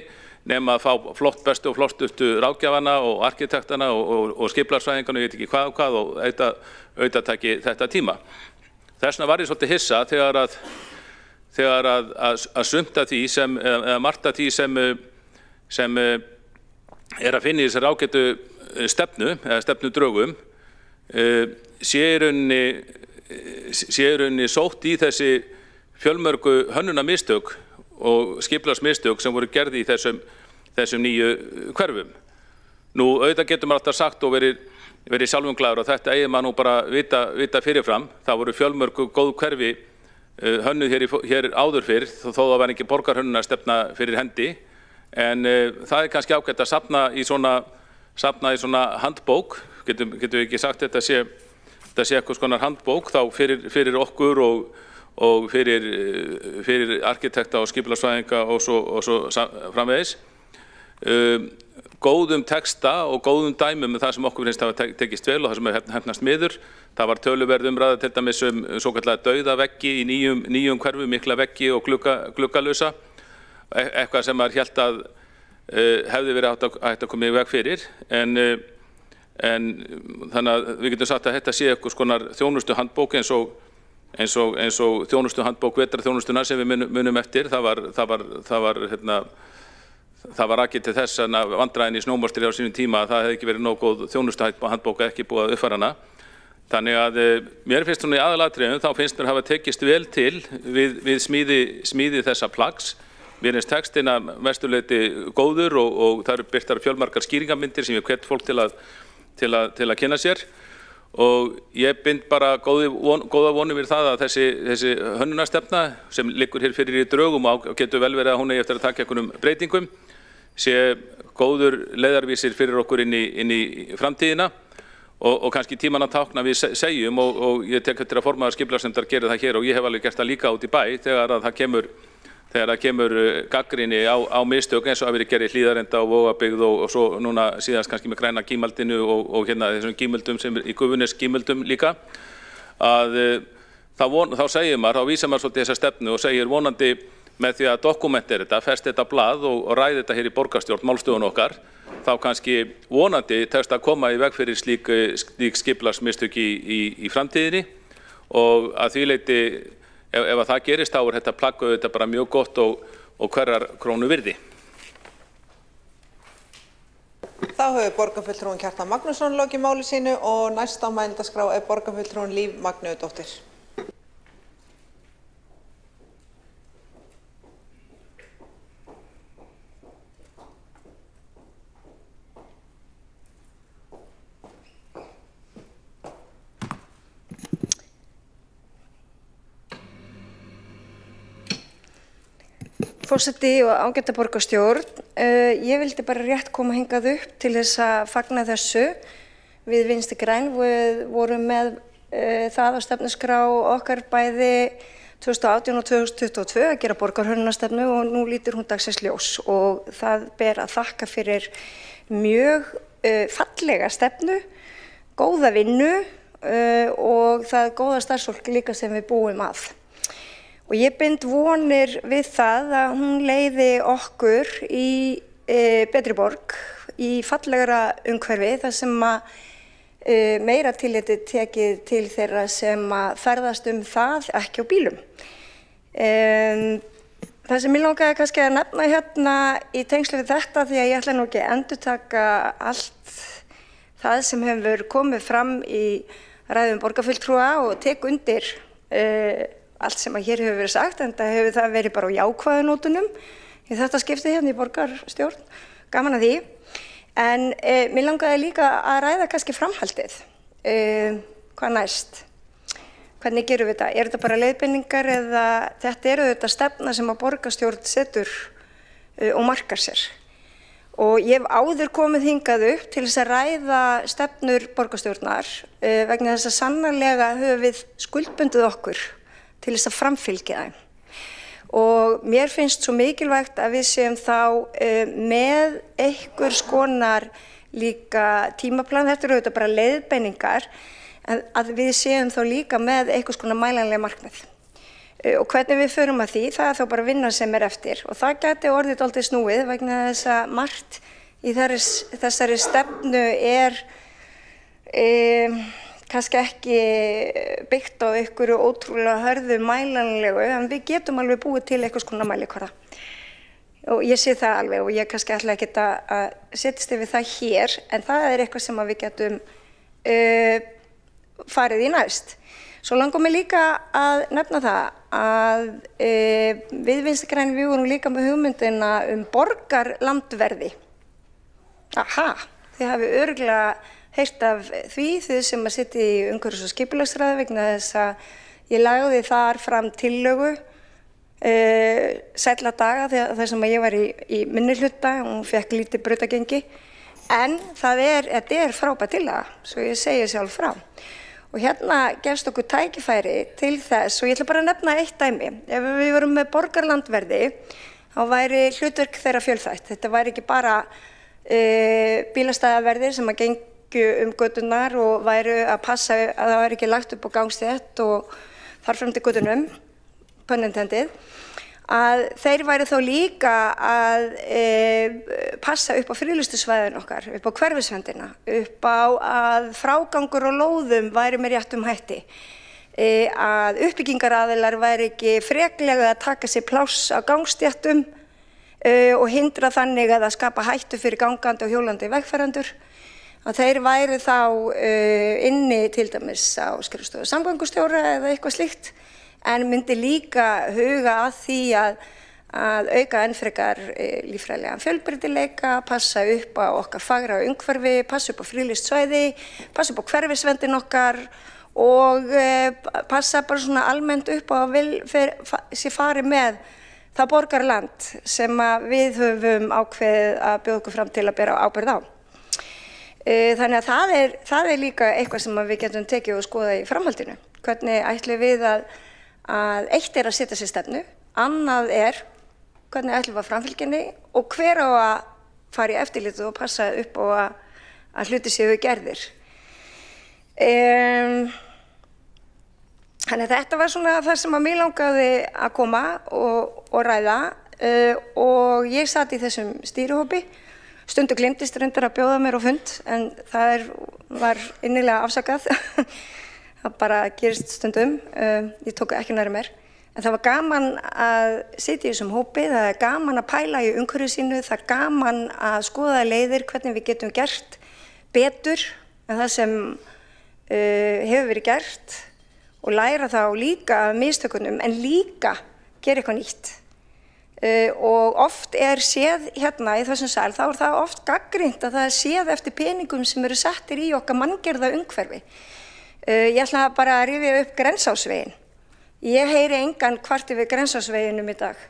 nema að fá bestu og flottustu ráðgjafana og arkitektana og skipulagsfræðingana og ég veit ekki hvað og auðvitað taki þetta tíma. Þess vegna var ég svolítið hissa þegar að sumt af því eða margt af því sem er að finna í þessari ágætu stefnu eða stefnudrögum sé í rauninni sótt í þessi fjölmörgu hönnunarmistök og skipulagsmistök sem voru gerði í þessum nýju hverfum. Nú, auðvitað getur maður alltaf sagt og verið sjálfumglæður, og þetta eigi maður nú bara vita fyrirfram. Það voru fjölmörgu góð hverfi hönnuð hér áður fyrr, þó það var ekki borgarhönnunarstefna fyrir hendi. En það er kannski ágætt að safna í svona handbók. Getum við ekki sagt þetta sé eitthvað konar handbók þá fyrir okkur og fyrir arkitekta og skipulagsfræðinga og svo framvegis. Góðum texta og góðum dæmum með það sem okkur finnst hafa tekist vel og það sem hefnast miður. Það var töluverð umræða til dæmis svokallega dauðaveggi í nýjum hverfum, mikla veggi og gluggalausa. Eitthvað sem maður hélt að hefði verið hægt að koma í veg fyrir. En þannig að við getum sagt að þetta sé eitthvað skonar þjónustu handbók eins og þjónustu handbók vetrarþjónustuna sem við munum eftir. Það var rakið til þess að vandræðin í snjómokstri á sínum tíma að það hefði ekki verið nógu góð þjónustu handbók ekki búið að uppfæra hana. Þannig að mér finnst svona í aðalatriðum þá finnst mér hafa tekist vel til við smíði þessa plaggs. Mér finnst textin að mestuleyti góður og það eru birtar fjölmargar skýringarmyndir sem ég hvet fólk til að kynna sér. Og ég bind bara góða vonum við það að þessi hönnunarstefna sem liggur hér fyrir í drögum og getur vel verið að hún eigi eftir að taka einhverjum breytingum sé góður leiðarvísir fyrir okkur inn í framtíðina og kannski tímann að tákna við segjum og ég tek eftir að formaður skipulagsnefndar gerir það hér og ég hef alveg gert það líka út í bæ þegar það kemur gagnrýni á mistök eins og að verið gerði Hlíðarenda og Vogabyggð og svo núna síðast kannski með græna gímaldinu og hérna þessum gímöldum sem í Gufunes gímöldum líka að þá segir maður, þá vísar maður svolítið þessa stefnu og segir vonandi með því að dokumentera þetta, festa þetta blað og ræða þetta hér í borgarstjórn, málstofunum okkar, þá kannski vonandi tekst að koma í veg fyrir slík skipulagsmistök í framtíðinni og að því leyti ef að það gerist þá þetta plagg þetta bara mjög gott og hverrar krónu virði. Þá hefur borgarfulltrúinn Kjartan Magnússon lokið máli sínu og næst á mælendaskrá er borgarfulltrúinn Líf Magnúsdóttir. Forseti og ágæta borgarstjórn. Ég vildi bara rétt koma hingað upp til þess að fagna þessu. Við Vinstri græn vorum með það á stefnuskrá okkar bæði 2018 og 2022 að gera borgarhönnunarstefnu og nú lítur hún dagsins ljós og það ber að þakka fyrir mjög fallega stefnu, góða vinnu og það góða starfsfólk líka sem við búum að. Og ég bind vonir við það að hún leiði okkur í betri borg, í fallegra umhverfi þar sem að meira tilliti tekið til þeirra sem að ferðast það ekki á bílum. Það sem ég langaði kannski að nefna hérna í tengslu við þetta því að ég ætla nú ekki að endurtaka allt það sem hefur komið fram í ræðum borgarfulltrúa og tek undir allt sem að hér hefur verið sagt, en það hefur það verið bara á jákvæðu nótunum í þetta skipti hérna í borgarstjórn, gaman að því. En mér langaði líka að ræða kannski framhaldið, hvað næst, hvernig gerum við þetta? Er þetta bara leiðbeiningar eða þetta eru þetta stefna sem að borgarstjórn setur og markar sér? Og ég hef áður komið hingað upp til þess að ræða stefnur borgarstjórnar vegna þess að sannarlega höfum við skuldbundið okkur til þess að framfylgja þeim. Og mér finnst svo mikilvægt að við séum þá með einhvers konar líka tímaplan, þetta eru auðvitað bara leiðbeiningar, en að við séum þá líka með einhvers konar mælanlega markmið. Og hvernig við förum að því, það er þá bara vinna sem eftir. Og það gæti orðið dálítið snúið vegna þess að margt í þessari stefnu kannski ekki byggt á einhverju ótrúlega hörðu mælanlegu, en við getum alveg búið til einhvers konar mælikvarða. Og ég sé það alveg og ég kannski ætla ekki að setjast yfir það hér, en það er eitthvað sem við getum farið í næst. Svo langar mig líka að nefna það að við Vinstri græn við vorum líka með hugmyndina borgarlandverði. Aha, þið hafið örugglega heyrt af því þið sem að sitja í umhverfis- og skipulagsráði vegna þess að ég lagði þar fram tillögu sælla daga þar sem að ég var í minnihluta og hún fékk lítið brautagengi, en þetta er frábær tillaga, svo ég segi sjálf frá. Og hérna gefst okkur tækifæri til þess og ég ætla bara að nefna eitt dæmi. Ef við vorum með borgarlandverði þá væri hlutverk þeirra fjölþætt. Þetta væri ekki bara bílastæðaverðir sem að gengju göturnar og væru að passa að það væri ekki lagt upp á gangstétt og þar fram til götunum, pun intended, að þeir væri þá líka að passa upp á friðlýstusvæðin okkar, upp á hverfisverndina, upp á að frágangur og lóðum væri með réttum hætti, að uppbyggingaraðilar væri ekki freklega að taka sér pláss á gangstéttum og hindra þannig að skapa hættu fyrir gangandi og hjólandi vegfarendur, að þeir væri þá inni til dæmis á skrifstofu samgöngustjóra eða eitthvað slíkt, en myndi líka huga að því að auka enn frekar líffræðilegan fjölbreytileika, passa upp á okkar fagra umhverfi, passa upp á friðlýst svæði, passa upp á hverfisverndin okkar og passa bara svona almennt upp á að sé farið með það borgarland sem við höfum ákveðið að bjóða okkur fram til að bera ábyrgð á. Þannig að það er líka eitthvað sem við getum tekið og skoða í framhaldinu. Hvernig ætlum við að eitt er að setja sér stefnu, annað er hvernig ætlum við að framfylgja og hver á að fara í eftirlit og passa upp á að hluti séu gerðir. Þannig að þetta var svona það sem að mig langaði að koma og ræða og ég sat í þessum stýrihópi. Stundu gleymdist reyndar að bjóða mér á fund, en það var innilega afsakað. Það bara gerist stundum, ég tók ekki nærri mér. En það var gaman að sitja í þessum hópi, það er gaman að pæla í umhverfi sínu, það er gaman að skoða leiðir hvernig við getum gert betur en það sem hefur verið gert og læra þá líka af mistökunum, en líka gera eitthvað nýtt. Og oft séð hérna í þessum sal, þá það oft gagnrýnt að það séð eftir peningum sem eru settir í okkar manngerða umhverfi. Ég ætla bara að rifja upp Grensásveginn. Ég heyri engan kvart yfir Grensásveginum í dag.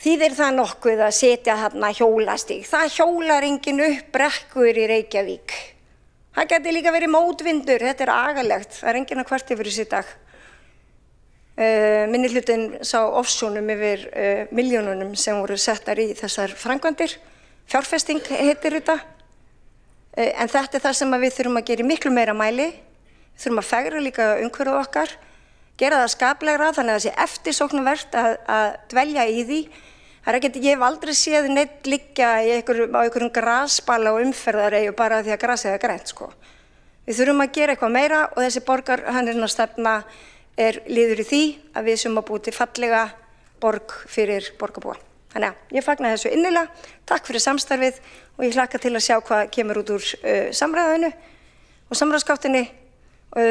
þýðir það nokkuð að setja þarna hjólastíg. Það hjólar enginn upp brekkur í Reykjavík. Það geti líka verið mótvindur, þetta agalegt, það enginn að kvarta yfir þessi dag. Minnihlutinn sá ofsjónum yfir milljónunum sem voru settar í þessar framkvæmdir. Fjárfesting heitir þetta. En þetta það sem við þurfum að gera í miklu meira mæli. Við þurfum að fegra líka umhverfið okkar, gera það skaplegra þannig að það sé eftirsóknarvert að dvelja í því. Ég hef aldrei séð neitt liggja á einhverjum grasbala og umferðareyju bara því að grasið grænt, sko. Við þurfum að gera eitthvað meira og þessi borgarhönnunarstefna liður í því að við séum að búa til fallega borg fyrir borgarbúa. Þannig að ég fagna þessu innilega, takk fyrir samstarfið og ég hlakka til að sjá hvað kemur út úr samræðinu og samráðsgáttinni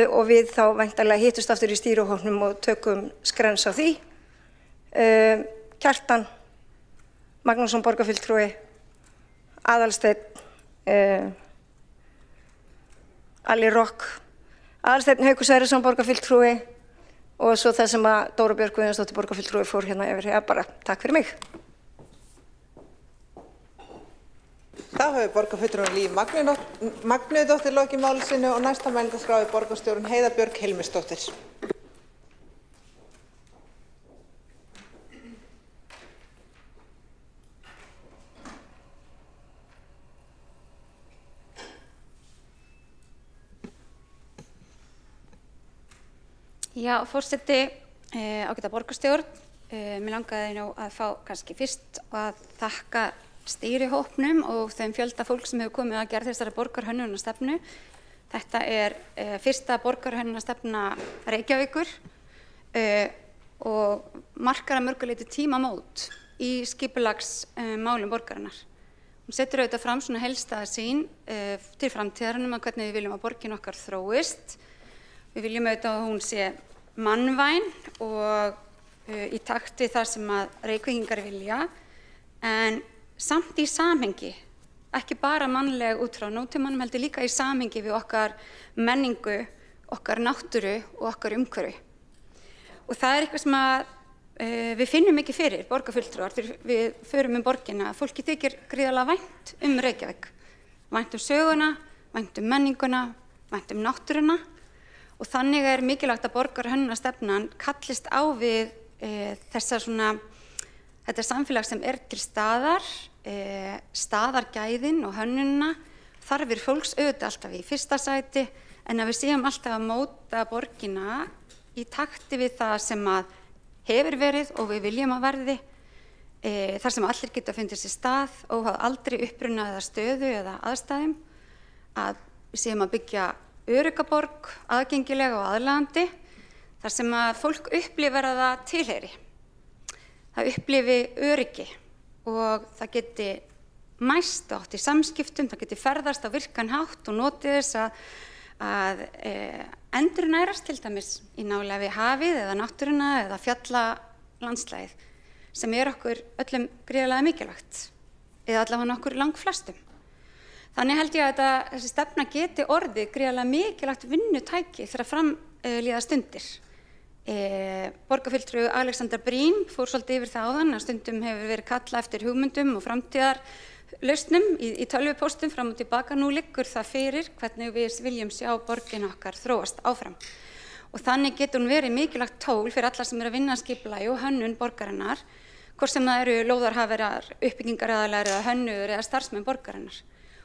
og við þá væntanlega hittust aftur í stýrihópnum og tökum skrens á því. Kjartan Magnússon borgarfulltrúi, Aðalsteinn Ali Rock, Aðalsteinn Haukur Sverrisson borgarfulltrúi og svo það sem að Dóra Björk Guðjónsdóttir borgarfulltrúi fór hérna yfir. Bara takk fyrir mig. Þá hefur borgarfulltrúin Líf Magnúsdóttir lokið máli sínu og næsta mælendaskrá borgarstjórinn Heiða Björg Hilmisdóttir. Já, forseti, ágæta borgarstjórn, mér langaði nú að fá kannski fyrst að þakka stýrihópnum og þeim fjölda fólk sem hefur komið að gera þessari borgarhönnunarstefnu. Þetta fyrsta borgarhönnunarstefna Reykjavíkur og markar að mörgu leyti tímamót í skipulagsmálum borgarinnar. Hún setur auðvitað fram svona heildstæða sýn til framtíðarinnar að hvernig við viljum að borgin okkar þróist. Við viljum auðvitað að hún sé mannvæn og í takt við það sem að Reykvíkingar vilja, en samt í samhengi, ekki bara mannleg út frá nútímanum, heldur líka í samhengi við okkar menningu, okkar náttúru og okkar umhverfi. Og það eitthvað sem að við finnum ekki fyrir, borgarfulltrúar, þegar við förum borgina, að fólki þykir gríðarlega vænt Reykjavík. Vænt söguna, vænt menninguna, vænt náttúruna. Og þannig mikilvægt að borgarhönnunarstefnan kallist á við þetta samfélag sem til staðar, staðargæðin og hönnunina, þarfir fólks auðvitað alltaf í fyrsta sæti, en að við séum alltaf að móta borgina í takti við það sem að hefur verið og við viljum að verði, þar sem allir geta að finna sér stað, óháð aldrei uppruna eða stöðu eða aðstæðum, að við séum að byggja örugga borg, aðgengilega og aðlaðandi, þar sem að fólk upplifir að það tilheyri. Það upplifi öryggi og það geti mæst átt í samskiptum, það geti ferðast á virkan hátt og notið þess að endurnærast til dæmis í nálægð við hafið eða náttúruna eða fjallalandslægið sem okkur öllum gríðarlega mikilvægt eða allavega okkur langflestum. Þannig held ég að þessi stefna geti orðið gríðarlega mikilvægt vinnutæki þegar fram líða stundir. Borgarfulltrúi Alexander Briem fór svolítið yfir það áðan að stundum hefur verið kallað eftir hugmyndum og framtíðarlausnum í tölvupóstum fram og tilbaka. Nú liggur það fyrir hvernig við viljum sjá borgin okkar þróast áfram. Og þannig getur hún verið mikilvægt tól fyrir alla sem að vinna að skipulagi og hönnun borgarinnar, hvort sem það lóðarhafarar, uppbyggingaraðilar eða hönnuðir eða starfsmenn borgarinnar.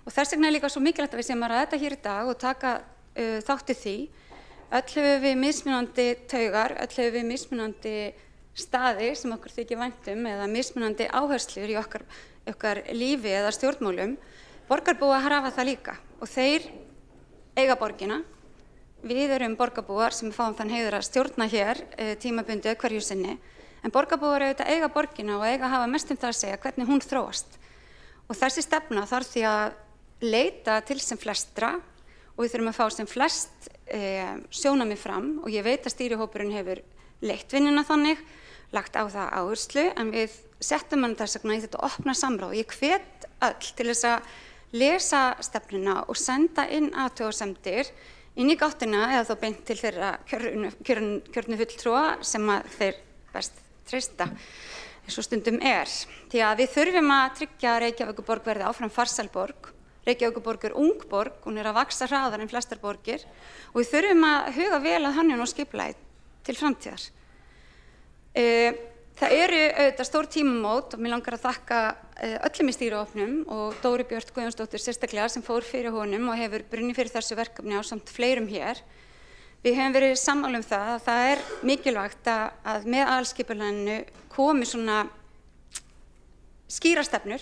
Og þess vegna líka svo mikilvægt að við séum að ræða þetta hér í dag og taka þátt í því. Öll höfum við mismunandi taugar, öll höfum við mismunandi staði sem okkur þykir vænt eða mismunandi áherslur í okkar lífi eða stjórnmálum. Borgarbúar hafa það líka og þeir eiga borgina. Við erum borgarbúar sem fáum þann heiður að stjórna hér tímabundið hverju sinni. En borgarbúar auðvitað eiga borgina og eiga að hafa mest það að segja hvernig hún þróast. Og þessi stefna þarf því að leita til sem flestra og við þurfum að fá sem flest sjónarmið fram og ég veit að stýrihópurinn hefur leitt vinnuna þannig, lagt á það áherslu, en við settum hann þess vegna í þetta opna samráð. Ég hvet öll til þess að lesa stefnuna og senda inn athugasemdir inn í gáttina eða þá beint til þeirra kjörnu fulltrúa sem að þeir best treysta. eins og stundum því að við þurfum að tryggja að Reykjavíkurborg verði áfram farsæl borg. Reykjavíkurborg ung borg, hún að vaxa hraðar en flestar borgir og við þurfum að huga vel að hönnun og skipulagi til framtíðar. Það eru auðvitað stór tímamót og mér langar að þakka öllum í stýrihópnum og Dóru Björt Guðjónsdóttir sérstaklega sem fór fyrir honum og hefur brunnið fyrir þessu verkefni ásamt fleirum hér. Við höfum verið sammála það að það mikilvægt að með aðalskipulaginu komi svona skýrar stefnur.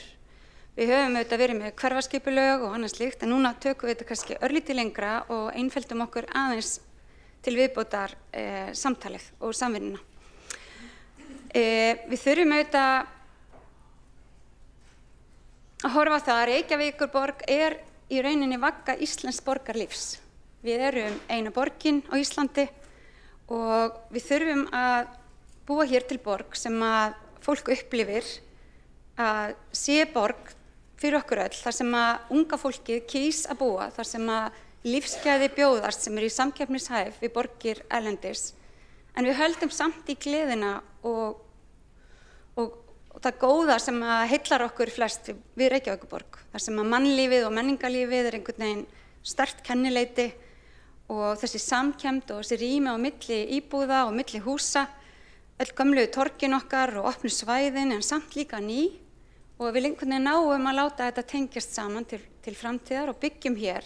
Við höfum auðvitað verið með hverfaskipulög og annað slíkt en núna tökum við þetta kannski örlítið lengra og einfeldum okkur aðeins til viðbótar samtalið og samvinnuna. Við þurfum auðvitað að horfa á það að Reykjavíkurborg í rauninni vagga íslensks borgarlífs. Við erum eina borgin á Íslandi og við þurfum að búa hér til borg sem að fólk upplifir að sé borg fyrir okkur öll, þar sem að unga fólkið kýs að búa, þar sem að lífsgæði bjóðast sem í samkeppnishæf við borgir erlendis. En við höldum samt í gleðina og það góða sem að heillar okkur flest við Reykjavíkurborg. Þar sem að mannlífið og menningarlífið einhvern veginn sterkt kennileiti og þessi samkennd og þessi rými á milli íbúða og milli húsa, öll gömlu torgin okkar og opnu svæðin en samt líka ný og við einhvern veginn náum að láta þetta tengjast saman til framtíðar og byggjum hér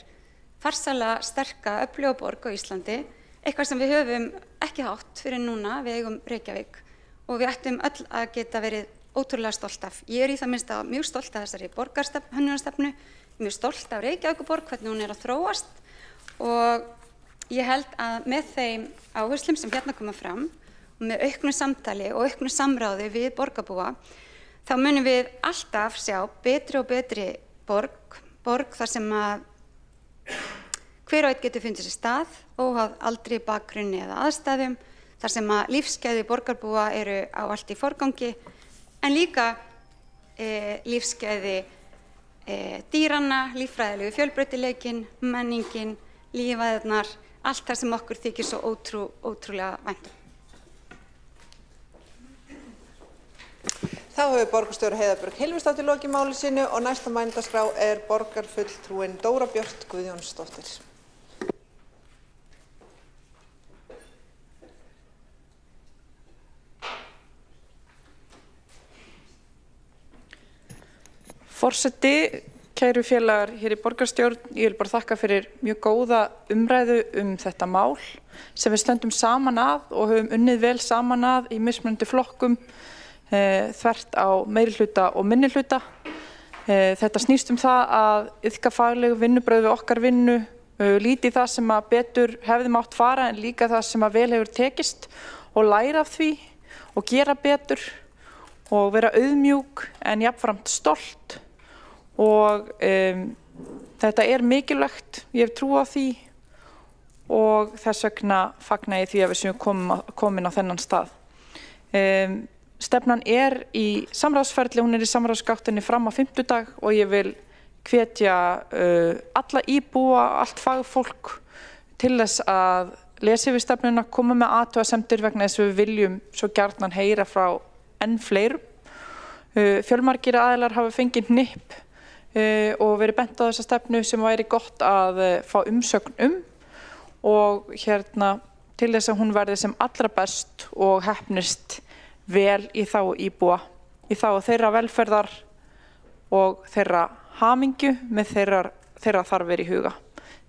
farsæla, sterka, öfluga borg á Íslandi. Eitthvað sem við höfum ekki hátt fyrir núna, við eigum Reykjavík og við ættum öll að geta verið ótrúlega stolt af. Ég í það minnsta mjög stolt af þessari borgarhönnunarstefnu, mjög stolt af Reykjavíkurborg, hvernig hún að þróast og ég held að með þeim áherslum sem hérna koma fram og með auknu samtali og auknu samráði við borgarbúa, þá munum við alltaf sjá betri og betri borg þar sem að hver og einn getur fundið sér stað, óháð aldri, bakgrunni eða aðstæðum, þar sem að lífsgæði borgarbúa eru á allt í forgangi, en líka lífsgæði dýranna, líffræðilegu fjölbreytileikinn, menningin, lífæðarnar, allt það sem okkur þykir svo ótrúlega vænt um. Þá hefur borgarstjóri Heiða Björg Hilmisdóttir lokið máli sínu og næsta mælendaskrá borgarfulltrúinn Dóra Björt Guðjónsdóttir. Forseti, kæru félagar hér í borgarstjórn, ég vil bara þakka fyrir mjög góða umræðu þetta mál sem við stöndum saman að og höfum unnið vel saman að í mismunandi flokkum þvert á meirihluta og minnihluta. Þetta snýst það að iðka faglegu vinnubrögð við okkar vinnu, líti það sem að betur hefði mátt fara en líka það sem að vel hefur tekist og læra af því og gera betur og vera auðmjúk en jafnframt stolt. Og þetta mikilvægt, ég hef trú á því og þess vegna fagna ég því að við séum komin á þennan stað. Stefnan í samráðsferli, hún í samráðsgáttinni fram á fimmtudag og ég vil hvetja alla íbúa, allt fagfólk til þess að lesa yfir stefnuna, koma með athugasemdir vegna þess að við viljum svo gjarnan heyra frá enn fleirum. Fjölmargir aðilar hafa fengið hnipp og verið bent á þessa stefnu sem væri gott að fá umsögn og til þess að hún verði sem allra best og heppnist vel í þágu íbúa, í þágu þeirra velferðar og þeirra hamingju með þeirra þarfir í huga.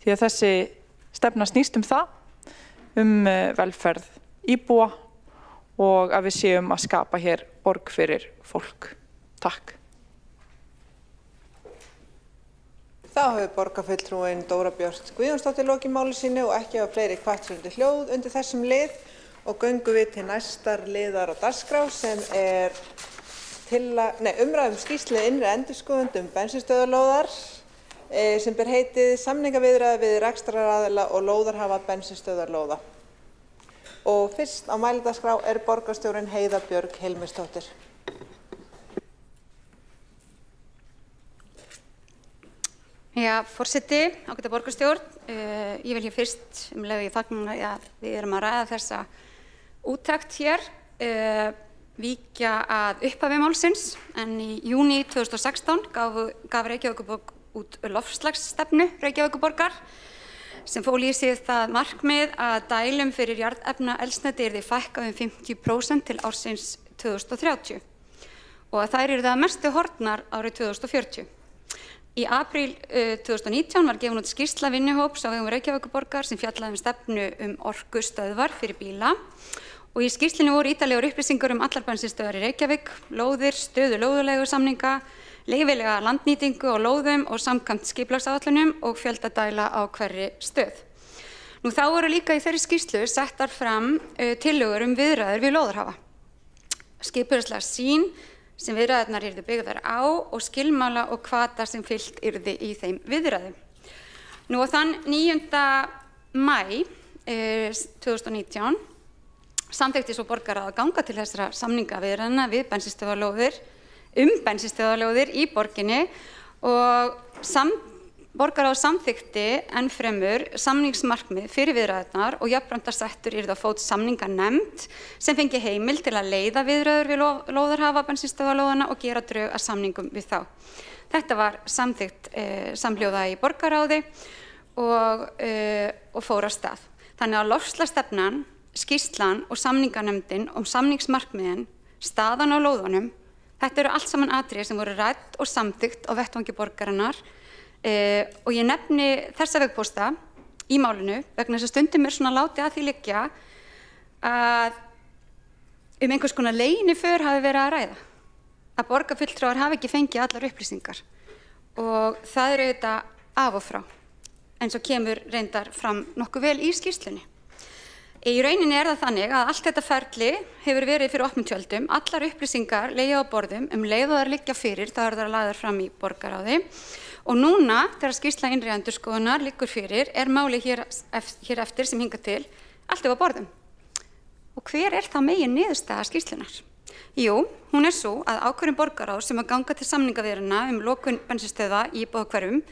Því að þessi stefna snýst það, velferð íbúa og að við séum að skapa hér borg fyrir fólk. Takk. Þá hefur borgarfulltrúinn Dóra Björt Guðjónsdóttir lokið máli sínu og ekki hafa fleiri hvattvörundi hljóð undir þessum lið og göngum við til næstar liðar á dagskrá sem umræða skýrslu innri endurskoðun bensínstöðvarlóðar sem ber heitið samningaviðræður við rekstraraðila og lóðarhafa bensínstöðvarlóða. Og fyrst á mælendaskrá borgarstjórinn Heiða Björg Hilmisdóttir. Já, forseti, ágæta borgarstjórn, ég vil hér fyrst leið ég fagna að við erum að ræða þessa úttekt hér. víkja að upphafi málsins, en í júní 2016 gaf Reykjavíkurborg út loftslagsstefnu Reykjavíkurborgar sem fól í sig það markmið að dælum fyrir jarðefnaeldsneyti yrði fækkað 50% til ársins 2030 og að þær yrðu að mestu horfnar árið 2040. Í apríl 2019 var gefin út skýrsla vinnuhóps á vegum Reykjavíkurborgar sem fjallaði stefnu orkustöðvar fyrir bíla og í skýrslunni voru ítarlegar upplýsingar allar bensínstöðvar í Reykjavík, lóðir, stöðu lóðuleigusamninga, leyfilega landnýtingu á lóðum og samkvæmt skipulagsáætlunum og fjölda dæla á hverri stöð. Nú þá voru líka í þeirri skýrslu settar fram tillögur viðræður við lóðarhafa, skipulagslega sýn sem viðræðurnar yrðu byggðar á og skilmála og hvata sem fylgt yrði í þeim viðræðum. Nú og þann 9. maí 2019 samþykkti svo borgarráð að ganga til þessara samningaviðræðna við bensínstöðvarlóðir í borginni og borgarráð samþykkti enn fremur samningsmarkmið fyrir viðræðurnar og jafnframt að settur yrði á fót samninganefnd sem fengi heimild til að leiða viðræður við lóðarhafa bensínstöðvarlóðanna og gera drög að samningum við þá. Þetta var samþykkt samhljóða í borgarráði og fór af stað. Þannig að loftslagsstefnan, skýrslan og samninganefndin samningsmarkmiðin, staðan á lóðunum, þetta eru allt saman atriði sem voru rædd og samþykkt á vettvangi borgarinnar og ég nefni þessa vegpósta í málinu vegna þess að stundum svona látið að því liggja að einhvers konar leyniför hafi verið að ræða, að borgarfulltrúar hafi ekki fengið allar upplýsingar og það eru auðvitað af og frá eins og kemur reyndar fram nokkuð vel í skýrslunni. Í rauninni það þannig að allt þetta ferli hefur verið fyrir opnum tjöldum, allar upplýsingar leigja á borðum leið og þær liggja fyrir, það eru þær lagðar fram í borgarráði og núna þegar skýrsla innri endurskoðunar liggur fyrir málið hér eftir sem hingað til allt á borðum. Og hver það megin niðurstaða skýrslunar? Jú, hún sú að ákvörðun borgarráðs sem að ganga til samningaviðræðna lokun bensínstöðva í íbúðahverfum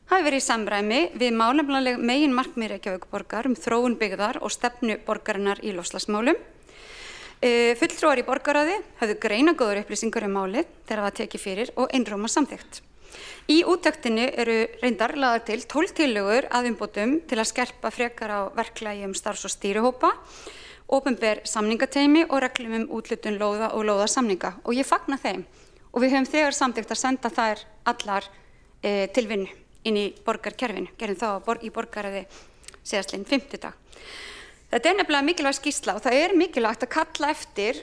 hafi verið í samræmi við málefnaleg megin markmið Reykjavíkurborgar þróun byggðar og stefnu borgarinnar í loftslagsmálum. Fulltrúar í borgarráði höfðu greinagóðar upplýsingar málið þegar það var tekið fyrir og einróma samþykkt. Í úttektinni eru reyndar lagðar til 12 tillögur að umbótum til að skerpa frekar á verklagi starfs- og stýrihópa, opinber samningateymi og reglum úthlutun lóða og lóðasamninga og ég fagna þeim og við höfum þegar samþykkt að senda þær allar til vinnu inn í borgarkerfinu, gerum þá í borgarráði síðastliðinn 5. dag. Þetta nefnilega mikilvæg skýrsla og það mikilvægt að kalla eftir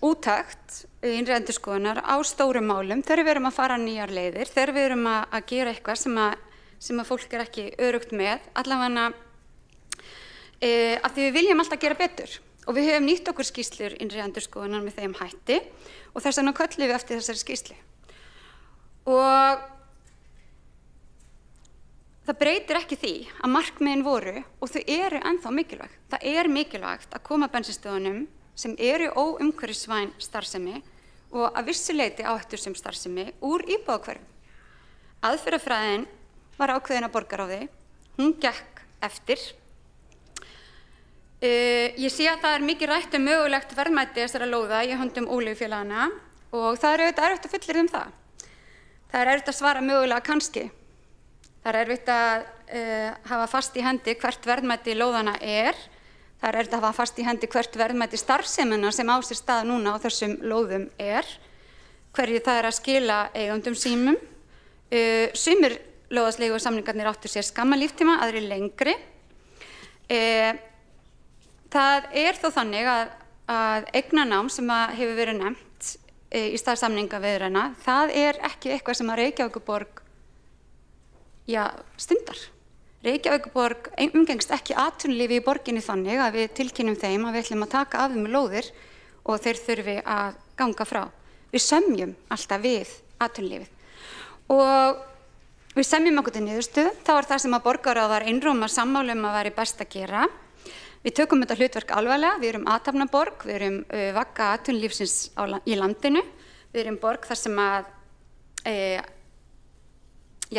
úttekt innri endurskoðunar á stórum málum þegar við erum að fara nýjar leiðir, þegar við erum að gera eitthvað sem að fólk ekki öruggt með, allavega af því við viljum alltaf gera betur og við höfum nýtt okkur skýrslur innri endurskoðunar með þeim hætti og þess vegna köllum við eftir þessari skýrslu. Og það breytir ekki því að markmiðin voru og þau eru ennþá mikilvæg. Það mikilvægt að koma bensínstöðvunum sem eru óumhverfisvæn starfsemi og að vissu leyti áhættusöm starfsemi úr íbúðahverfum. Aðferðafræðin var ákveðin af borgarráði, hún gekk eftir. Ég sé að það mikið rætt mögulegt verðmæti þessara lóða í höndum olíufélaganna og það auðvitað erfitt að fullyrða það. Það erfitt að svara mögulega kannski. Það erfitt að hafa fast í hendi hvert verðmæti lóðana Það erfitt að hafa fast í hendi hvert verðmæti starfsemina sem á sér stað núna á þessum lóðum hverju það að skila eigendum sínum. Sumir lóðasleigusamningarnir áttu sér skamma líftíma, aðrir lengri. Það þó þannig að eignarnám sem hefur verið nefnt í stað samningaviðræðna, það ekki eitthvað sem að Reykjavíkurborg stundar. Reykjavíkurborg umgengst ekki atvinnulífi í borginni þannig að við tilkynnum þeim að við ætlum að taka af þeim lóðir og þeir þurfi að ganga frá. Við semjum alltaf við atvinnulífið. Og við semjum okkur til niðurstöðu, þá það sem að borgarráð var einróma sammála að væri best að gera. Við tökum þetta hlutverk alvarlega, við erum athafnaborg, við erum vagga atvinnulífsins í landinu, við erum borg þar sem að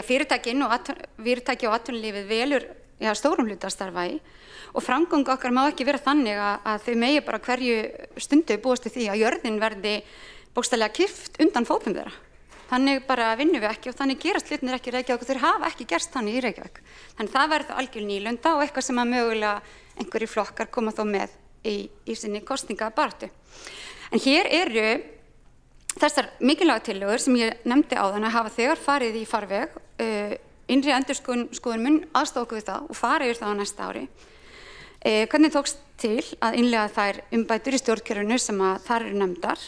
fyrirtæki og atvinnulífið velur stórum hluta að starfa í og framgang okkar má ekki vera þannig að þau megi bara hverju stundu búast við því að jörðin verði bókstaflega kippt undan fótum þeirra. Þannig bara vinnum við ekki og þannig gerast hlutirnir ekki í Reykjavík og þeir hafa ekki gerst þannig í Reykjavík. Þannig það verður þá algjör nýlunda og eitthvað sem að mögulega einhverjir flokkar koma þó með í sinni kosningabaráttu. En hér eru þessar mikilvægu tillögur sem ég nefndi áðan að hafa þegar farið í farveg. Innri endurskoðun mun aðstoða okkur við það og fara yfir það á næsta ári. Hvernig tókst til að innleiða þær umbætur í stjórnkerfinu sem að þar eru nefndar?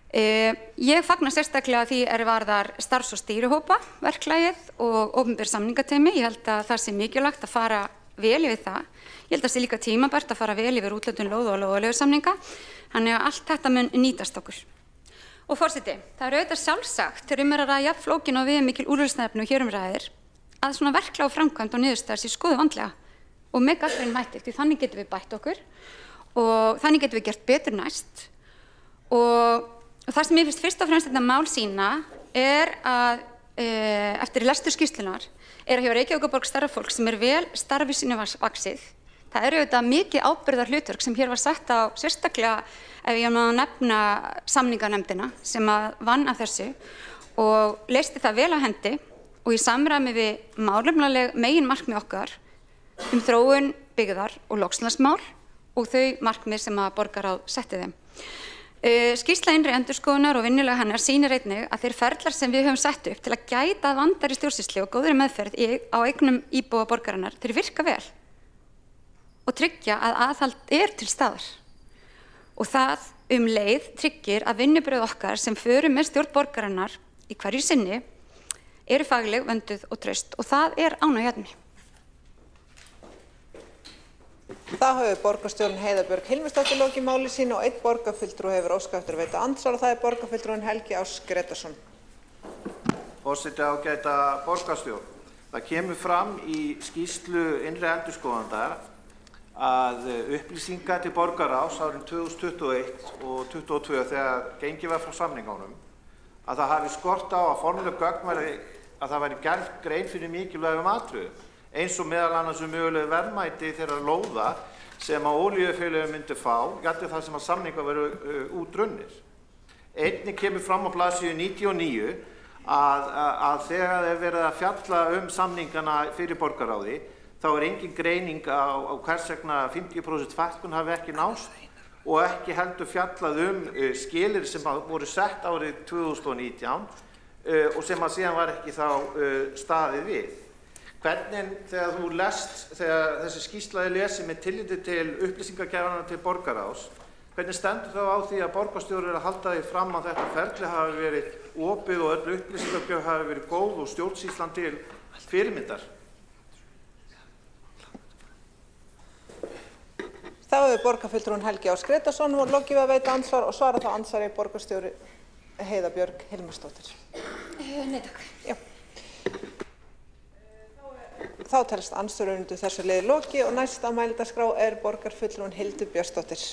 Ég fagna sérstaklega því varðar starfs- og stýrihópa verklagið og opinber samningateymi. Ég held að það sé mikilvægt að fara vel yfir það. Ég held að það sé líka tímabært að fara vel yfir úthlutun lóða og lóðaleigusamninga. Þannig að allt þetta mun nýtast okkur. Og forseti, það auðvitað sjálfsagt þegar að ræða jafn flókin og viðamikil úrlausnarefni og hér ræðir að svona verklag og framkvæmd og niðurstaðar sé skoðuð vandlega og með gagnrýnum hætti, því þannig getum við bætt okkur og þannig getum við gert betur næst. Og það sem ég finnst fyrst og fremst þetta mál sýna að eftir lestur skýrslunnar að hjá Reykjavíkurborg starfa fólk sem vel starfi sínu vaxið. Það auðvitað mikið ábyrgðar hlutverk sem hér var sett á sérstaklega ef ég má nefna samninganefndina sem vann að þessu og leysti það vel á hendi og í samræmi við málefnaleg meginmarkmið okkar þróun byggðar og loftslagsmál og þau markmið sem að borgarráð setti þeim. Skýrsla innri endurskoðunar og vinnulag hennar sýnir einnig að þeir ferlar sem við höfum sett upp til að gæta vandari stjórnsýslu og góðri meðferð á eignum íbúa borgarinnar, þeir virka vel og tryggja að aðhald til staðar. Og það leið tryggir að vinnubrögð okkar sem förum með stjórn borgarinnar í hverju sinni eru fagleg, vönduð og traust og það ánægjuefni. Þá hefur borgarstjórinn Heiða Björg Hilmarsdóttir lokið máli sínu og einn borgarfulltrúi hefur óskað eftir að veita andsvar og það borgarfulltrúinn Helgi Áss Gretarsson. Forseti, ágæta borgarstjórn. Það kemur fram í skýrslu innri endurskoðanda að upplýsingar til borgarráðs árin 2021 og 2022 þegar gengið var frá samningunum að það hafi skort á að formuleg gögn að það væri gerð grein fyrir mikilvægum atriðum eins og meðal annars mögulegu verðmæti þeirra lóða sem að olíufélögin myndu fá, jafnvel þar sem að samningar veru útrunnir. Einnig kemur fram á blaðsíðu 99 að þegar þeir verið að fjalla samningana fyrir borgarráði, þá engin greining á hvers vegna 50% fækkun hafi ekki nást og ekki heldur fjallað skilyrði sem voru sett árið 2019 og sem að síðan var ekki þá staðið við. Hvernig þegar þessi skýrsla lesið með tilliti til upplýsingagjafana til borgarráðs, hvernig stendur þá á því að borgarstjóri að halda því fram að þetta ferli hafi verið opið og öll upplýsingagjöf hafi verið góð og stjórnsýslan til fyrirmyndar? Þá hefur borgarfulltrúinn Helgi Áss Gretarsson lokið við að veita ansvar og svara þá ansvari borgarstjóri Heiða Björg Hilmarsdóttir. Nei, takk. Já. Þá telst andsvörin undir þessu liði lokið og næst á mælendaskrá borgarfulltrúinn Hildur Björnsdóttir.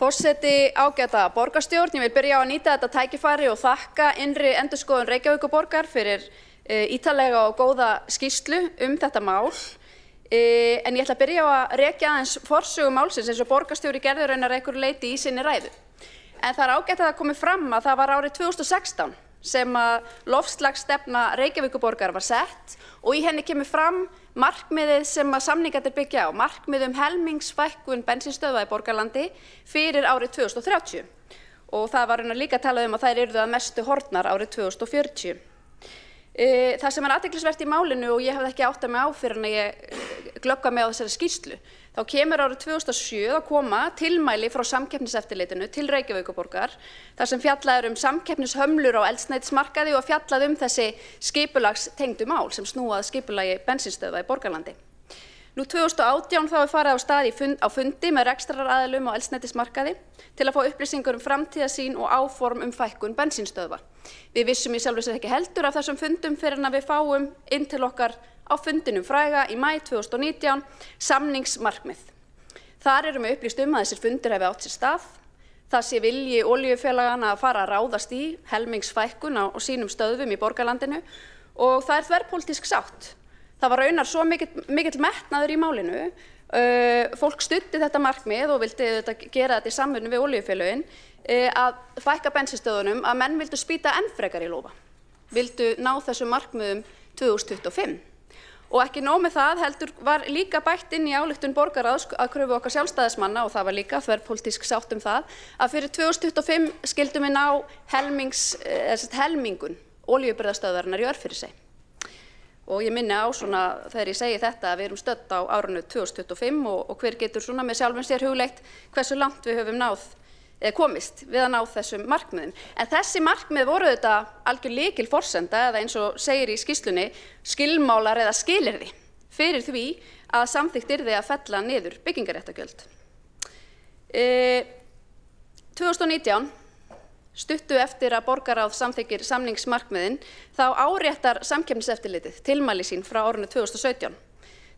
Forseti, ágæta borgarstjórn, ég vil byrja á að nýta þetta tækifæri og þakka innri endurskoðun Reykjavíkurborgar fyrir ítarlega og góða skýrslu þetta mál. En ég ætla að byrja á að rekja aðeins forsögu málsins eins og borgarstjóri gerði raunar einhverju leyti í sinni ræðu. En það ágætt að það komi fram að það var árið 2016 sem að loftslagsstefna Reykjavíkurborgar var sett og í henni kemur fram markmiðið sem að samningarnir byggja á, markmið helmingsfækkun bensínstöðva í borgarlandi fyrir árið 2030. Og það var líka talað að þær yrðu að mestu horfnar árið 2040. Það sem athyglisvert í málinu og ég hafði ekki áttað mig á fyrir en ég glögga mig á þessari skýrslu, þá kemur árið 2007 að koma tilmæli frá Samkeppniseftirlitinu til Reykjavíkurborgar þar sem fjallað samkeppnishömlur á eldsneytismarkaði og fjallað þessi skipulagstengdu mál sem snúa að skipulagi bensínstöðva í borgarlandi. Nú 2018 þá farið á stað á fundi með rekstraraðilum á eldsneytismarkaði til að fá upplýsingar framtíðarsýn og áform fækkun bensínstöðva. Við vissum í sjálfu sér ekki heldur af þessum fundum fyrir en að við fáum inn til okkar á fundinum fræga í maí 2019 samningsmarkmið. Þar erum við upplýst að þessir fundir hafi átt sér stað. Það sé vilji olíufélagana að fara að ráðast í helmingsfækkun á sínum stöðvum í borgarlandinu og það þverpólitísk sátt. Það var raunar svo mikill metnaður í málinu. Fólk studdi þetta markmið og vildi gera þetta í samvinnu við olíufélögin að fækka bensínstöðvunum að menn vildu spýta enn frekar í lófa. Vildu ná þessum markmiðum 2025. Og ekki nóg með það heldur var líka bætt inn í ályktun borgarráðs að kröfu okkar sjálfstæðismanna og það var líka þverpólitísk sátt það að fyrir 2025 skildum við ná helmingun olíubirgðastöðvarinnar í Örfirisey. Og ég minni á svona þegar ég segi þetta að við erum stödd á árinu 2025 og hver getur svona með sjálfum sér hugleitt hversu langt við höfum komist við að ná þessum markmiðum. En þessi markmið voru þetta algjör lykilforsenda eða eins og segir í skýrslunni skilmálar eða skilyrði fyrir því að samþykkt yrði að fella niður byggingarréttargjöld. 2019 stuttu eftir að borgarráð samþykkir samningsmarkmiðin þá áréttar samkeppniseftirlitið tilmæli sín frá árinu 2017.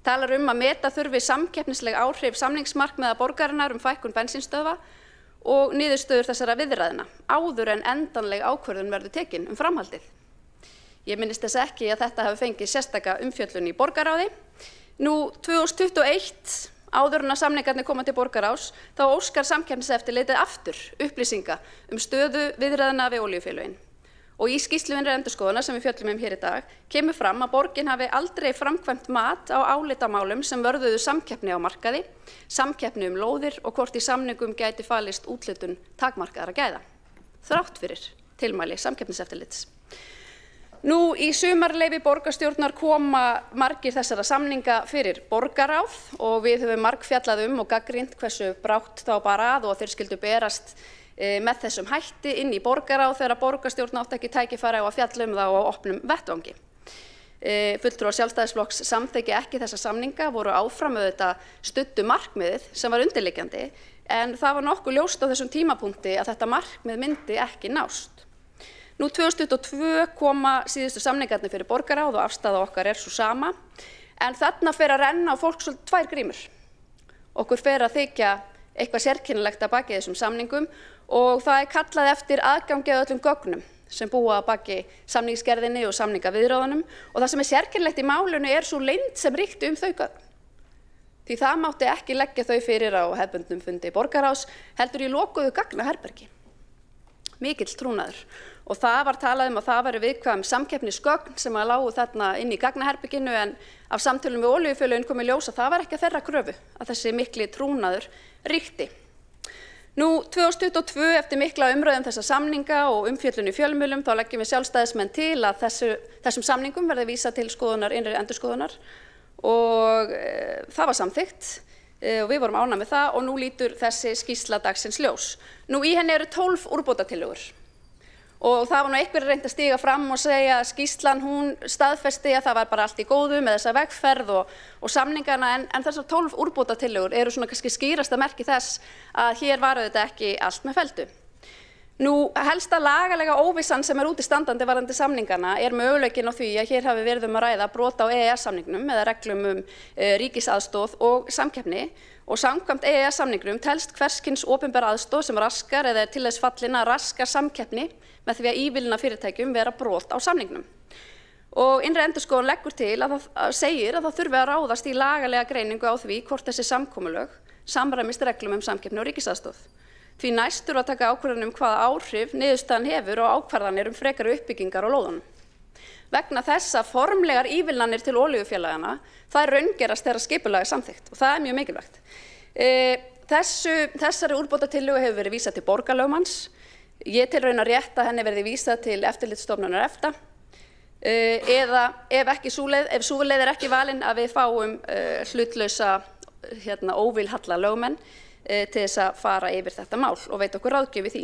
Talar að meta þurfi samkeppnisleg áhrif samningsmarkmiða borgarinnar fækkun bensínstöðva og niðurstöður þessara viðræðna áður en endanleg ákvörðun verður tekin framhaldið. Ég minnist þess ekki að þetta hafi fengið sérstaka umfjöllun í borgarráði. Nú 2021 áður en að samningarnir koma til borgarráðs, þá óskar samkeppniseftirlitið aftur upplýsinga stöðu viðræðna við olíufélögin. Og í skýrslu innri endurskoðunar sem við fjöllum hér í dag kemur fram að borgin hafi aldrei framkvæmt mat á álitamálum sem vörðuðu samkeppni á markaði, samkeppni lóðir og hvort í samningum gæti falist úthlutun takmarkaðra gæða. Þrátt fyrir tilmæli samkeppniseftirlits. Nú í sumarleyfi borgarstjórnar koma margir þessara samninga fyrir borgarráð og við höfum margfjallað og gagnrýnt hversu brátt þá bara að og þeir skyldu berast með þessum hætti inn í borgarráð þegar borgarstjórn átti ekki tækifæri á að fjalla þá á opnum vettvangi. Fulltrúar Sjálfstæðisflokks samþykki ekki þessa samninga, voru áfram þetta studdu markmiðið sem var undirliggjandi en það var nokkuð ljóst á þessum tímapunkti að þetta markmið myndi ekki nást. Nú 2022 koma síðustu samningarnir fyrir borgarráð og afstaða okkar svo sama, en þarna fer að renna á fólk svolítið tvær grímur. Okkur fer að þykja eitthvað sérkennilegt að baki þessum samningum og það kallað eftir aðgangi að öllum gögnum sem búa að baki samningsgerðinni og samningaviðræðunum og það sem sérkennilegt í málinu svo leynd sem ríkti þau gögn. Því það mátti ekki leggja þau fyrir á hefðbundnum fundi borgarráðs heldur í lokuðu gagnaherbergi. Mikill trúnaður. Og það var talað að það væru viðkvæm samkeppnisgögn sem lágu þarna inn í gagnaherberginu en af samtölum við olíufélögin kom í ljós að það var ekki að þeirra kröfu að þessi mikli trúnaður ríkti. Nú 2022 eftir mikla umræðu þessa samninga og umfjöllun í fjölmiðlum þá leggjum við sjálfstæðismenn til að þessum samningum verði vísað til skoðunar, innri endurskoðunar og það var samþykkt og við vorum ánægð með það og nú lítur þessi skýrsla dagsins ljós. Nú í henni eru 12 úrbótatillögur. Og það var einhverjir reynt að stíga fram og segja að skýrslan hún staðfesti að það var bara allt í góðu með þessa vegferð og samningana en þessar 12 úrbótatillögur eru svona kannski skýrasta merki þess að hér var þetta ekki allt með felldu. Nú helsta lagalega óvissan sem úti standandi varðandi samningana möguleikinn á því að hér hafi verið að ræða brot á EES-samningnum eða reglum ríkisaðstoð og samkeppni og samkvæmt EES-samningnum telst hvers kyns opinber aðstoð sem raskar eða til þess fallin að raska samkeppni með því að ívilna fyrirtækjum vera brot á samningnum. Og innri endurskoðun leggur til að það segir að það þurfi að ráðast í lagalega greiningu á því hvort þessi samkomulög samræmist reglum samkeppni og ríkisaðstoð. Því næst þurfa að taka ákvörðun hvaða áhrif niðurstaðan hefur og ákvarðanir frekari uppbyggingar á lóðunum. Vegna þess að formlegar ívilnanir til olíufélagana það raungerast þegar skipulagið samþykkt og það mjög mikilvægt. Þessari úrbótatillögu hefur verið vísað til borgarlögmanns. Ég tel raunar rétt að henni verði vísað til eftirlitsstofnunar EFTA eða ef sú leið ekki valin að við fáum hlutlausa óvilhalla lögmenn til þess að fara yfir þetta mál og veita okkur ráðgjöf í því.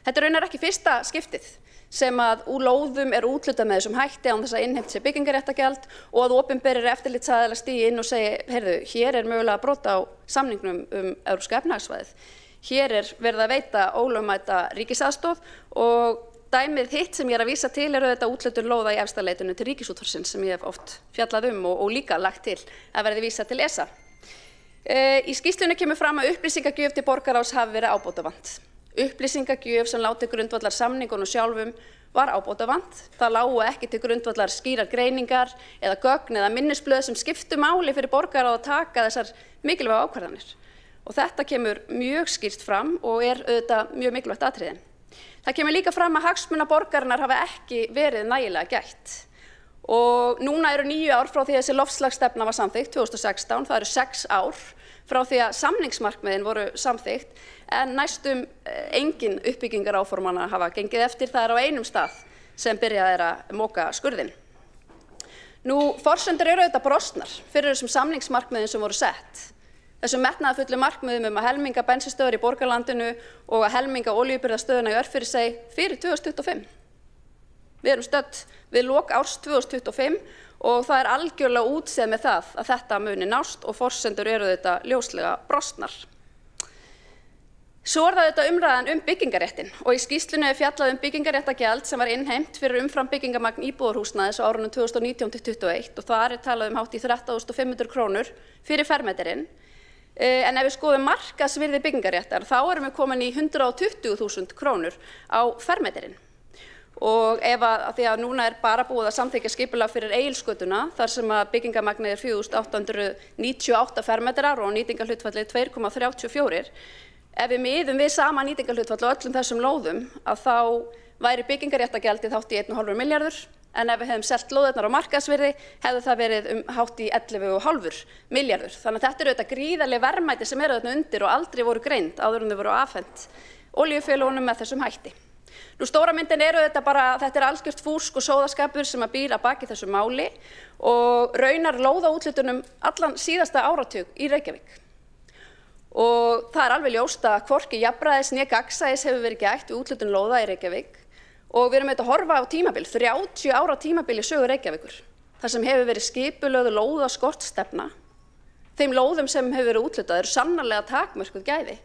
Þetta raunar ekki fyrsta skiptið sem að úr lóðum úthlutað með þessum hætti án þess að innheimt sé byggingarréttargjald og að opinberir eftirlitsaðilar stígi inn og segi, heyrðu, hér mögulega brot á samningnum Evrópska efnahagssvæðið. Hér verið að veita ólögmæta ríkisaðstoð og dæmið hitt sem ég að vísa til þetta úthlutun lóða í efstaleitinu til Ríkisútvarpsins sem ég hef oft fjallað og líka lagt til að verði vísa til ESA. Í skýrslunni kemur fram að upplýsingagjöf til borgaráðs hafi verið ábótavant. Upplýsingagjöf sem lá til grundvallar samningunum sjálfum var ábótavant. Það lágu ekki til grundvallar skýrar greiningar eða gögn eða minnisblöð sem skiptu máli fyrir borgaráð að taka þessar mikilvægu ákvarðanir. Og þetta kemur mjög skýrt fram og auðvitað mjög mikilvægt atriði. Það kemur líka fram að hagsmuna borgarinnar hafa ekki verið nægilega gætt. Og núna eru 9 ár frá því að þessi loftslagsstefna var samþykkt 2016, það eru 6 ár frá því að samningsmarkmiðin voru samþykkt en næstum engin uppbyggingaráformana hafa gengið eftir, það á einum stað sem byrjað að moka skurðinn. Nú, forsendur eru auðvitað brostnar fyrir þessum samningsmarkmiðin sem voru sett. Þessum metnaðarfullu markmiðum að helminga bensínstöðvar í borgarlandinu og að helminga olíubirgðastöðuna í Örfirisey fyrir 2025. Við erum stödd við lok árs 2025 og það er algjörlega útséð með það að þetta muni nást og forsendur eru þetta ljóslega brostnar. Svo það þetta umræðan byggingaréttin og í skýrslunni fjallað byggingaréttagjald sem var innheimt fyrir umfram byggingamagn íbúðarhúsnæðis á árunum 2019–2021 og þar talað hátt í 13.500 krónur fyrir fermetrinn. En ef við skoðum markaðsvirði byggingaréttar þá erum við komin í 120.000 krónur á fermetrinn. Og því að núna bara búið að samþykkja skipulag fyrir Egilsgötuna þar sem að byggingarmagnið 4.898 fermetrar og nýtingarhlutfallið 2,34. Ef við miðum við sama nýtingarhlutfall á öllum þessum lóðum að þá væri byggingaréttagjaldið hátt í 1,5 milljarður en ef við hefðum selt lóðirnar á markaðsvirði hefði það verið hátt í 11,5 milljarður. Þannig að þetta eru auðvitað gríðarleg verðmæti sem eru þarna undir og aldrei voru greind áður en þau voru afhent olíufélögunum með þessum hætti. Nú stóra myndin eru þetta algjört fúsk og sóðaskapur sem að býr að baki þessu máli og raunar lóðaúthlutunum allan síðasta áratug í Reykjavík. Og það alveg ljóst að hvorki jafnræðis né gagnsæis hefur verið gætt við úthlutun lóða í Reykjavík og við erum að horfa á tímabil, 30 ára tímabil í sögu Reykjavíkur, þar sem hefur verið skipulögð lóðaskortstefna. Þeim lóðum sem hefur verið úthlutað eru sannarlega takmörkuð gæði,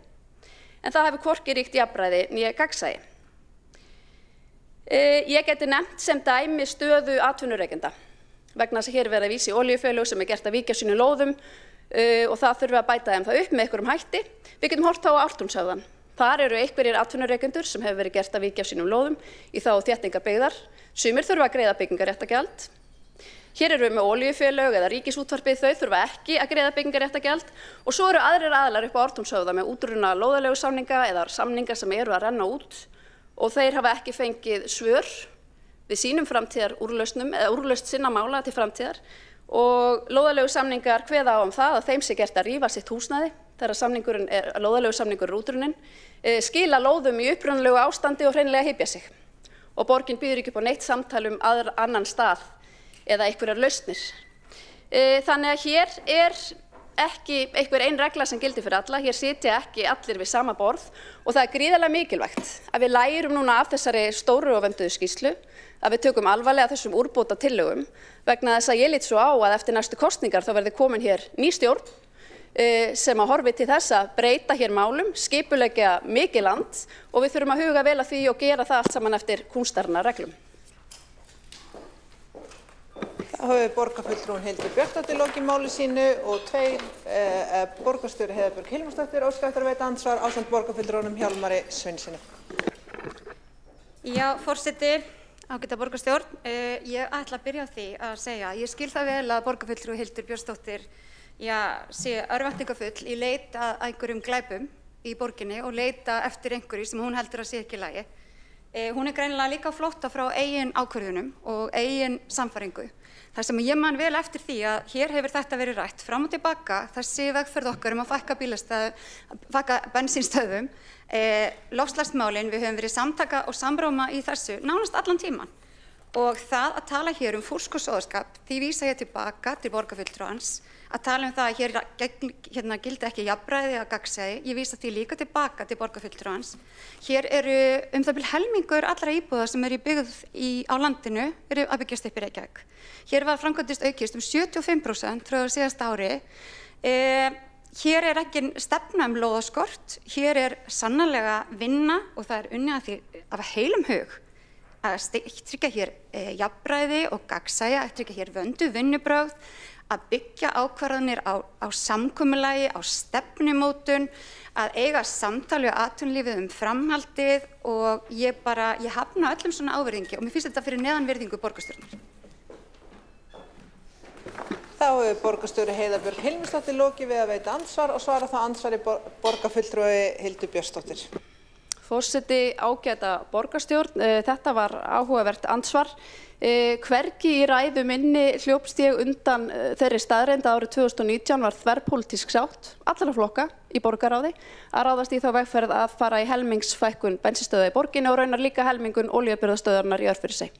en það hefur hvorki ríkt jafnræði né gagnsæi. Ég geti nefnt sem dæmi stöðu atvinnurekenda vegna þess að hér verið að vísa í olíufélög sem gert að víkja sínum lóðum og það þurfi að bæta þeim það upp með einhverjum hætti. Við getum horft á Ártúnshöfðann. Þar eru einhverjir atvinnurekendur sem hefur verið gert að víkja sínum lóðum í þá þéttingar byggðar. Sumir þurfa að greiða byggingaréttagjald. Hér eru við með olíufélög eða Ríkisútvarpið, þau þurfa ekki að greiða byggingaréttagjald og svo eru aðrir aðilar upp á Ártúnshöfða með útrunna lóðaleigusamninga eða samninga sem eru að renna út og þeir hafa ekki fengið svör við sínum framtíðarúrlausnum eða úrlausn sinna mála til framtíðar og lóðaleigusamningar kveða á það að þeim sé gert að rífa sitt húsnæði þegar lóðaleigusamningur er útrunnin, skila lóðum í upprunalegu ástandi og hreinlega hypja sig. Og borgin býður ekki upp á neitt samtal annan stað eða einhverjar lausnir. Þannig að hér ekki einhver ein regla sem gildir fyrir alla, hér sitja ekki allir við sama borð og það er gríðarlega mikilvægt að við lærum núna af þessari stóru og vönduðu skýrslu, að við tökum alvarlega þessum úrbóta tillögum vegna þess að ég lít svo á að eftir næstu kosningar þá verði komin hér ný stjórn sem að horfi til þess að breyta hér málum, skipuleggja mikið land og við þurfum að huga vel að því og gera það allt saman eftir kúnstarna reglum. Þá hefur borgarfulltrúinn Hildur Björnsdóttir lokið máli sínu og borgarstjóri Heiðbjörg Hilmarsdóttir óskar eftir að veita andsvar ásamt borgarfulltrúnum Hjálmari Sveinssyni. Já, forseti, ágæta borgarstjórn, ég ætla að byrja á því að segja, ég skil það vel að borgarfulltrúi Hildur Björnsdóttir sé örvæntingafull í leit að einhverjum glæpum í borginni og leita eftir einhverju sem hún heldur að sé ekki í lagi. Hún er greinilega líka á flótta frá eigin ákvörðunum og eigin samfæringu. Það sem ég man vel eftir því að hér hefur þetta verið rætt fram og tilbaka, þessi vegferð okkar að fækka bensínstöðvum, loftslagsmálin, við höfum verið samtaka og samráma í þessu nánast allan tíman. Og það að tala hér fúsk og sóðaskap, því vísa ég tilbaka til borgarfulltrúans, að tala það að hér gildi ekki jafnræði að gagnsæi, ég vísa því líka tilbaka til borgarfulltrúans. Hér eru það bil helmingur allra íbúða sem eru í byggð á landinu eru að byggjast upp í Reykjavík. Hér var framkvæmdist aukist 75% frá síðasta ári. Hér er ekki stefna lóðaskort, hér er sannarlega vinna og það unnið að því af heilum hug að tryggja hér jafnræði og gagnsæi, að tryggja hér vönduð vinnubrögð, að byggja ákvarðanir á samkomulagi, á stefnumótun, að eiga samtal við atvinnulífið framhaldið og ég hafna öllum svona ávirðingi og mér finnst þetta fyrir neðan virðingu borgarstjórnar. Þá hefur borgarstjóri Heiða Björg Hilmisdóttir lokið við að veita andsvar og svara þá andsvari borgarfulltrúi Hildur Björnsdóttir. Forseti, ágæta borgarstjórn, þetta var áhugavert andsvar. Hvergi í ræðu minni hljópst ég undan þeirri staðreynd að árið 2019 var þverpólitísk sátt allra flokka í borgarráði að ráðast í þá vegferð að fara í helmingsfækkun bensínstöðva í borginni og raunar líka helmingun olíubirgðastöðvarinnar í Örfirisey.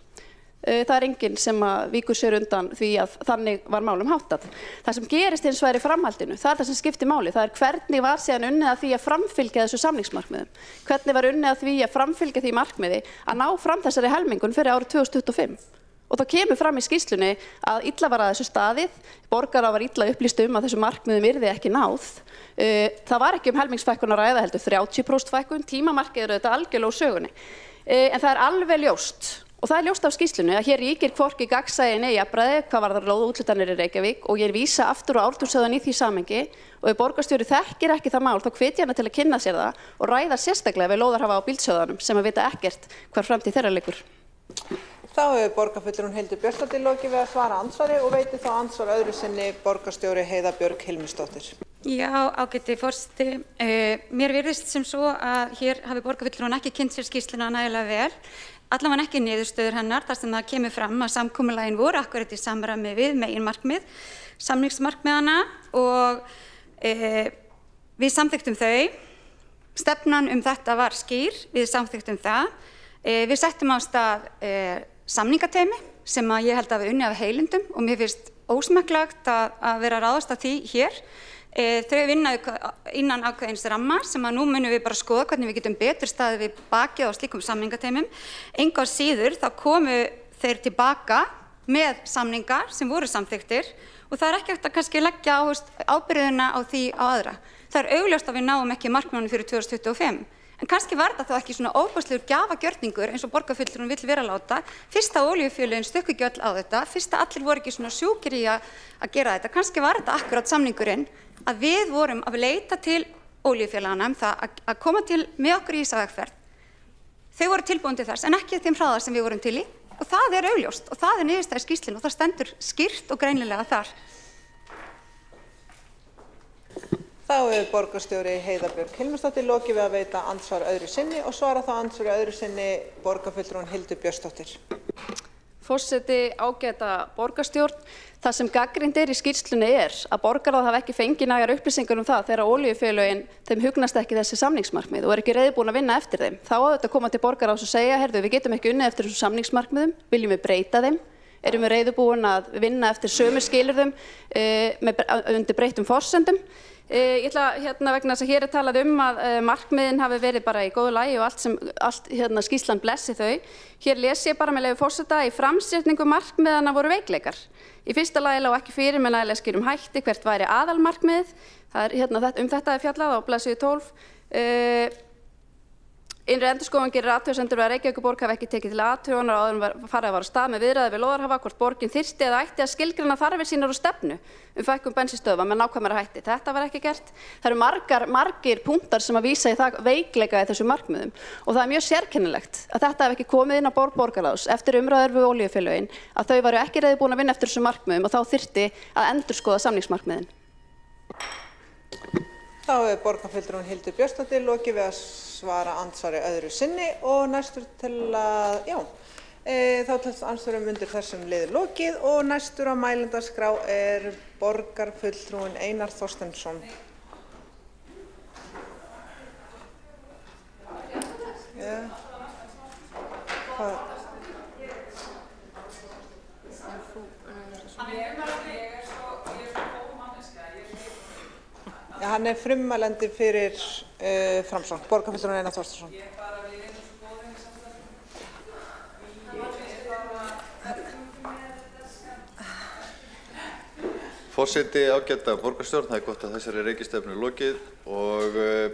Það er enginn sem víkur sér undan því að þannig var málum háttað. Það sem gerist hins vegar í framhaldinu, það er það sem skiptir máli. Það er hvernig var síðan unnið að því að framfylgja þessu samningsmarkmiðum. Hvernig var unnið að því að framfylgja því markmiði að ná fram þessari helmingun fyrir árið 2025. Og það kemur fram í skýrslunni að illa var að þessu staðið, borgarar var illa upplýst að þessu markmiðum yrði ekki náð. Það var ekki helmingsfækkun að ræða heldur 30% fækkun, tímamarkið eru þetta algjörlega úr sögunni. En það er alveg ljóst. Og það er ljóst af skýrslunni að hér ríkir hvorki gagnsæi né jafnræði hvað varðar lóðaúthlutanir í Reykjavík og ég vísa aftur á ártúnshöfðan í því samhengi og ef borgarstjóri þekkir ekki það mál þá hvet ég hana til að kynna sér það og ræða sérstaklega við lóðarhafa á Bíldshöfðanum sem að vita ekkert hvar framtíð þeirra liggur. Þá hefur borgarfulltrúin Hildur Björnsdóttir lokið við að svara andsvari og veitir þá andsvar öðru sinni borgarstjóri Heiða Björg Hilmisdóttir. Já, ágæti forseti. Mér virðist sem svo að hér hafi borgarfulltrúin ekki kynnt sér skýrsluna nægilega vel. Allavega ekki niðurstöður hennar þar sem það kemur fram að samkomulagin voru akkurat í samræmi við meginmarkmið, samningsmarkmiðana og við samþykktum þau. Stefnan þetta var skýr, við samþykktum það. Við settum á stað samningateymi sem að ég held að við unnið af heilindum og mér finnst ósmekklegt að vera að ráðast að því hér. Þau vinna innan ákveðins ramma sem að nú munum við bara skoða hvernig við getum betur staðið við bakið á slíkum samningateymum. Engu að síður þá komu þeir tilbaka með samningar sem voru samþykktir og það er ekki hægt að kannski leggja ábyrgðina á því á aðra. Það er augljóst að við náum ekki markmiðunum fyrir 2025. En kannski var þetta þá ekki svona óbærslegur gjafagjörningur eins og borgarfulltrúin vill vera láta. Fyrsta olíufélögin stukku ekki öll á þetta, fyrsta allir voru ekki svona sjúkir í að gera þetta. Kannski var þetta akkurat samningurinn að við vorum að leita til olíufélagana það að koma til með okkur í þessa vegferð. Þau voru tilbúin til þess en ekki þeim hraða sem við vorum til í og það er augljóst og það er niðurstaða í skýrslunni og það stendur skýrt og greinilega þar. Þá hefur borgarstjóri Heiða Björg Hilmisdóttir lokið við að veita andsvar öðru sinni og svara þá andsvari öðru sinni borgarfulltrúin Hildur Björnsdóttir. Forseti, ágæta borgarstjórn, það sem gagnrýnt í skýrslunni að borgarar hafa ekki fengið nægar upplýsingar það þegar olíufélögin þeim hugnast ekki þessi samningsmarkmið og ekki reiðubúin að vinna eftir þeim. Þá á þetta að koma til borgarráðs og segja, heyrðu, við getum ekki unnið eftir þessum samningsmarkmiðum, viljum við breyta þeim? Erum við reiðubúin að vinna eftir sömu skilyrðum undir breyttum forsendum? Ég ætla vegna þess að hér talað að markmiðin hafi verið bara í góðu lagi og allt skýrslan blessi þau. Hér les ég bara með leyfi forseta í framsetningu markmiðana voru veikleikar. Í fyrsta lagi lá ekki fyrir með nægilega skýrum hætti hvert væri aðalmarkmiðið. Það er þetta er fjallað á blaðsíðu 12. Innri endurskoðun gerir athugasemdir við að Reykjavíkurborg hafi ekki tekið til athugunar áður en farið var af stað með viðræður við lóðarhafa hvort borgin þyrfti eða ætti að skilgreina þarfir sínar og stefnu fækkun bensínstöðva með nákvæmari hætti. Þetta var ekki gert. Það eru margir punktar sem að vísa í það veikleika í þessum markmiðum og það er mjög sérkennilegt að þetta hafi ekki komið inn á borð borgarráðs eftir umræður við olíufélögin að þau væru ekki reiðubúin að vinna eftir þessum markmiðum og þá þyrfti að endurskoða samningsmarkmiðin. Þá hefur borgarfulltrúin Hildur Björnsdóttir lokið við að svara andsvari öðru sinni og næstur þá telst andsvörum undir þessum liði lokið og næstur á mælendaskrá borgarfulltrúin Einar Þorsteinsson. Hann er frummælandi fyrir Framsókn, borgarfulltrúin Einar Þorsteinsson. Forseti, ágæta borgarstjórn, það er gott að þessari reikistefnu lokið og við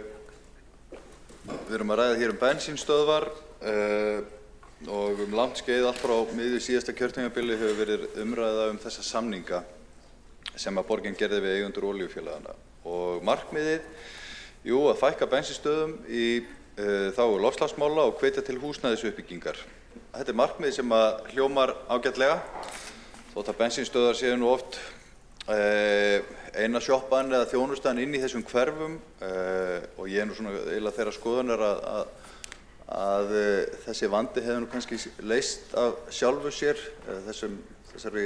erum að ræða hér bensínstöðvar. og langt skeið allt frá miðju síðasta kjörtímabili hefur verið umræða þessa samninga sem að borgin gerði við eigendur olíufélagana. Og markmiðið, að fækka bensínstöðvum í þágu loftslagsmála og hvetja til húsnæðisuppbyggingar. Þetta markmið sem að hljómar ágætlega, þótt að bensínstöðvar séu nú oft eina sjoppan eða þjónustan inn í þessum hverfum og ég nú svona eiginlega þeirra skoðunar að þessi vandi hefði nú kannski leyst af sjálfu sér. Þessari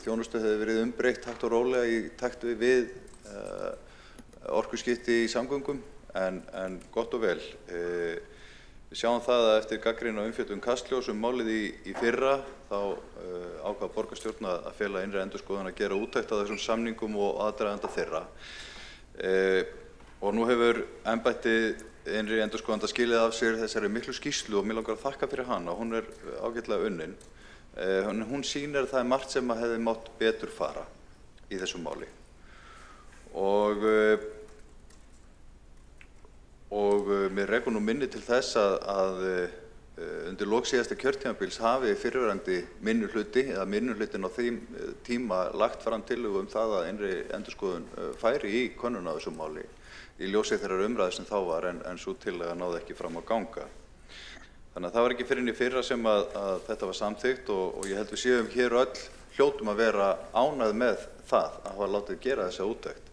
þjónustu hefði verið umbreytt hægt og rólega í takt við orkuskipti í samgöngum, en gott og vel. Við sjáum það að eftir gagnrýna umfjöllun Kastljós málið í fyrra, þá ákvað borgarstjórn að fela innri endurskoðun að gera úttekt á þessum samningum og aðdraganda þeirra. Og nú hefur embætti innri endurskoðanda skilið af sér þessari miklu skýrslu og mér langar að þakka fyrir hana. Hún er ágætlega unnin. Hún sýnir að það margt sem að hefði mátt betur fara í þessu máli. Og mér rekur nú minni til þess að undir lok síðasta kjörtímabils hafi fyrrverandi minnihluti eða minnihlutin á þeim tíma lagt fram tillögu það að innri endurskoðun færi í könnun á þessu máli í ljósi þeirrar umræðu sem þá var, en sú tillaga náði ekki fram að ganga. Þannig að það var ekki fyrr en í fyrra sem að þetta var samþykkt og ég held við séum hér öll hljótum að vera ánægð með það að hafa látið gera þessa úttekt.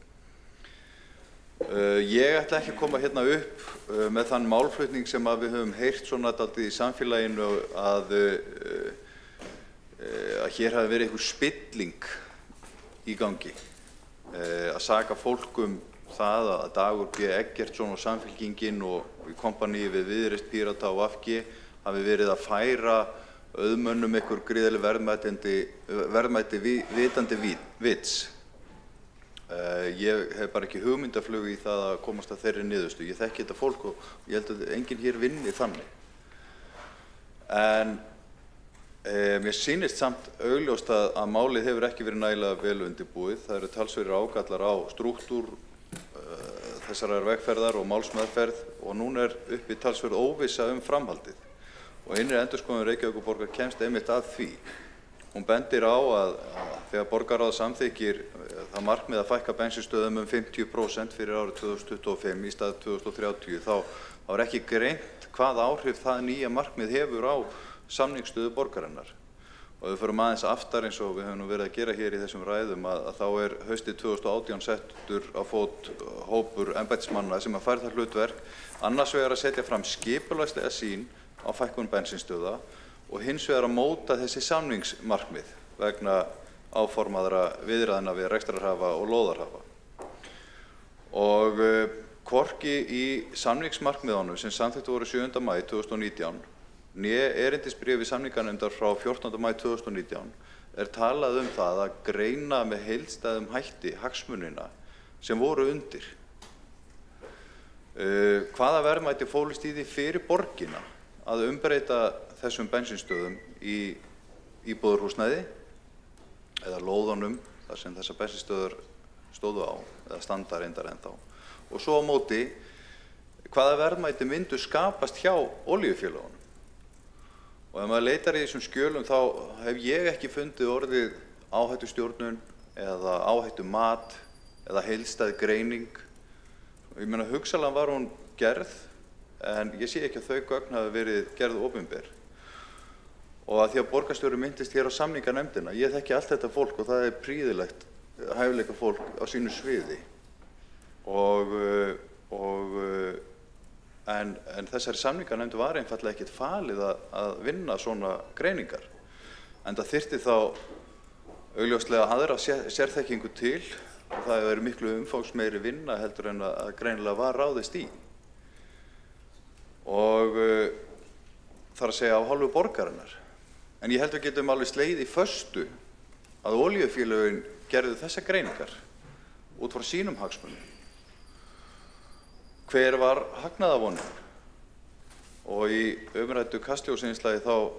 Ég ætla ekki að koma hérna upp með þann málflutning sem að við höfum heyrt svona dálítið í samfélaginu að hér hafi verið einhver spilling í gangi, að saka fólk það að Dagur B. Eggertsson og Samfylkingin og í kompaníi við Viðreisn, Pírata og VG hafi verið að færa auðmönnum einhver gríðarleg verðmæti vitandi vits. Ég hef bara ekki hugmyndaflug í það að komast að þeirri niðurstöðu. Ég þekki þetta fólk og ég held að enginn hér vinni þannig. En mér sýnist samt augljóst að málið hefur ekki verið nægilega vel undirbúið. Það eru talsverðir ágallar á strúktúr þessarar vegferðar og málsmeðferð og núna uppi talsverð óvissa framhaldið. Og innri endurskoðun Reykjavíkurborgar kemst einmitt að því. Hún bendir á að þegar borgarráð samþykkir það markmið að fækka bensínstöðvum 50% fyrir árið 2025 í stað 2030, þá er ekki greint hvað áhrif það nýja markmið hefur á samningsstöðu borgarinnar. Og við förum aðeins aftar eins og við höfum nú verið að gera hér í þessum ræðum að þá haustið 2018 settur á fót hópur embættismanna sem að færa það hlutverk annars vegar að setja fram skipulagslega sýn á fækkun bensínstöðva og hins vegar að móta þessi samningsmarkmið vegna áformaðra viðræðna við rekstrarhafa og lóðarhafa. Og hvorki í samningsmarkmiðunum sem samþykkt voru 7. maí 2019 né erindisbréfi samninganefndar frá 14. maí 2019 talað það að greina með heildstæðum hætti hagsmunina sem voru undir. Hvaða verðmæti fólust í því fyrir borgina að umbreyta þessum bensínstöðum í íbúðarhúsnæði eða lóðunum þar sem þessar bensínstöðvar stóðu á eða standa reyndar ennþá. Og svo á móti, hvaða verðmæti myndu skapast hjá olíufélögunum? Og ef maður leitar í þessum skjölum þá hef ég ekki fundið orðið áhættustjórnun eða áhættumat eða heildstæð greining. Ég meina hugsanlega var hún gerð en ég sé ekki að þau gögn hafi verið gerð opinber. Og að því að borgarstjóri minntist hér á samninganefndina, ég þekki allt þetta fólk og það prýðilegt hæfileika fólk á sínu sviði. En þessari samninganefnd var einfaldlega ekkert falið að vinna svona greiningar. En það þyrfti þá augljóslega aðra sérþekkingu til og það hefur verið miklu umfangsmeiri vinna heldur en að greinilega var ráðist í. Og þar að segja á hálfu borgarinnar. En ég held við getum alveg slegið í föstu að olíufélögin gerðu þessa greiningar út frá sínum hagsmunum. Hver var hagnaðarvonin? Og í umræddu Kastljósinslagi þá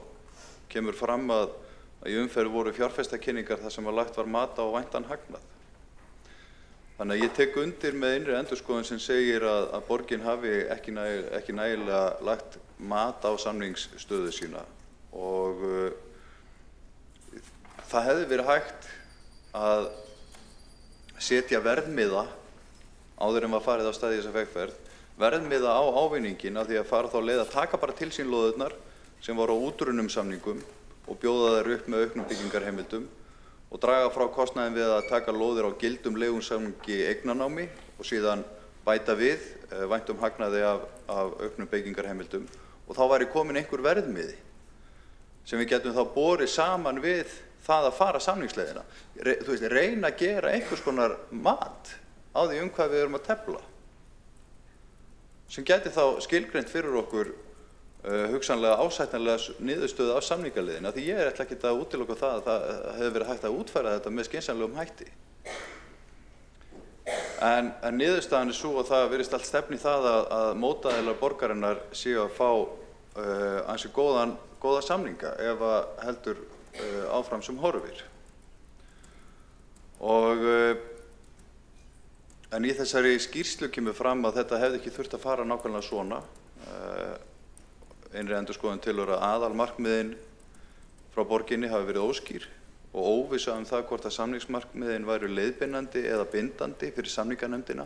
kemur fram að í umferð voru fjárfestakynningar þar sem lagt var mat á væntan hagnað. Þannig að ég tek undir með innri endurskoðun sem segir að borgin hafi ekki nægilega lagt mat á samningsstöðu sína og það hefði verið hægt að setja verðmiða áður en var farið á stað í þessa vegferð, verðmiða á ávinningin af því að fara þá leið að taka bara til sín lóðirnar sem voru á útrunnum samningum og bjóða þær upp með auknum byggingarheimildum og draga frá kostnaðin við að taka lóðir á gildum leigusamningi eignanámi og síðan bæta við væntum hagnaði af auknum byggingarheimildum og þá væri komin einhver verðmiði sem við getum þá borið saman við það að fara samningsleiðina. Þú veist, reyna að gera einhvers konar mat á því hvað við erum að tefla sem geti þá skilgreint fyrir okkur hugsanlega ásættanlega niðurstöðu af samningaleiðina því ég ætla ekki að útiloka það að það hefði verið hægt að útfæra þetta með skynsamlegum hætti. En niðurstaðan svo að það virðist allt stefni það að mótaðilar borgarinnar séu að fá ansi góða samninga ef að heldur áfram sem horfir. En í þessari skýrslu kemur fram að þetta hefði ekki þurft að fara nákvæmlega svona. Innri endurskoðun telur að aðalmarkmiðin frá borginni hafi verið óskýr og óvissa það hvort að samningsmarkmiðin væru leiðbeinandi eða bindandi fyrir samninganefndina.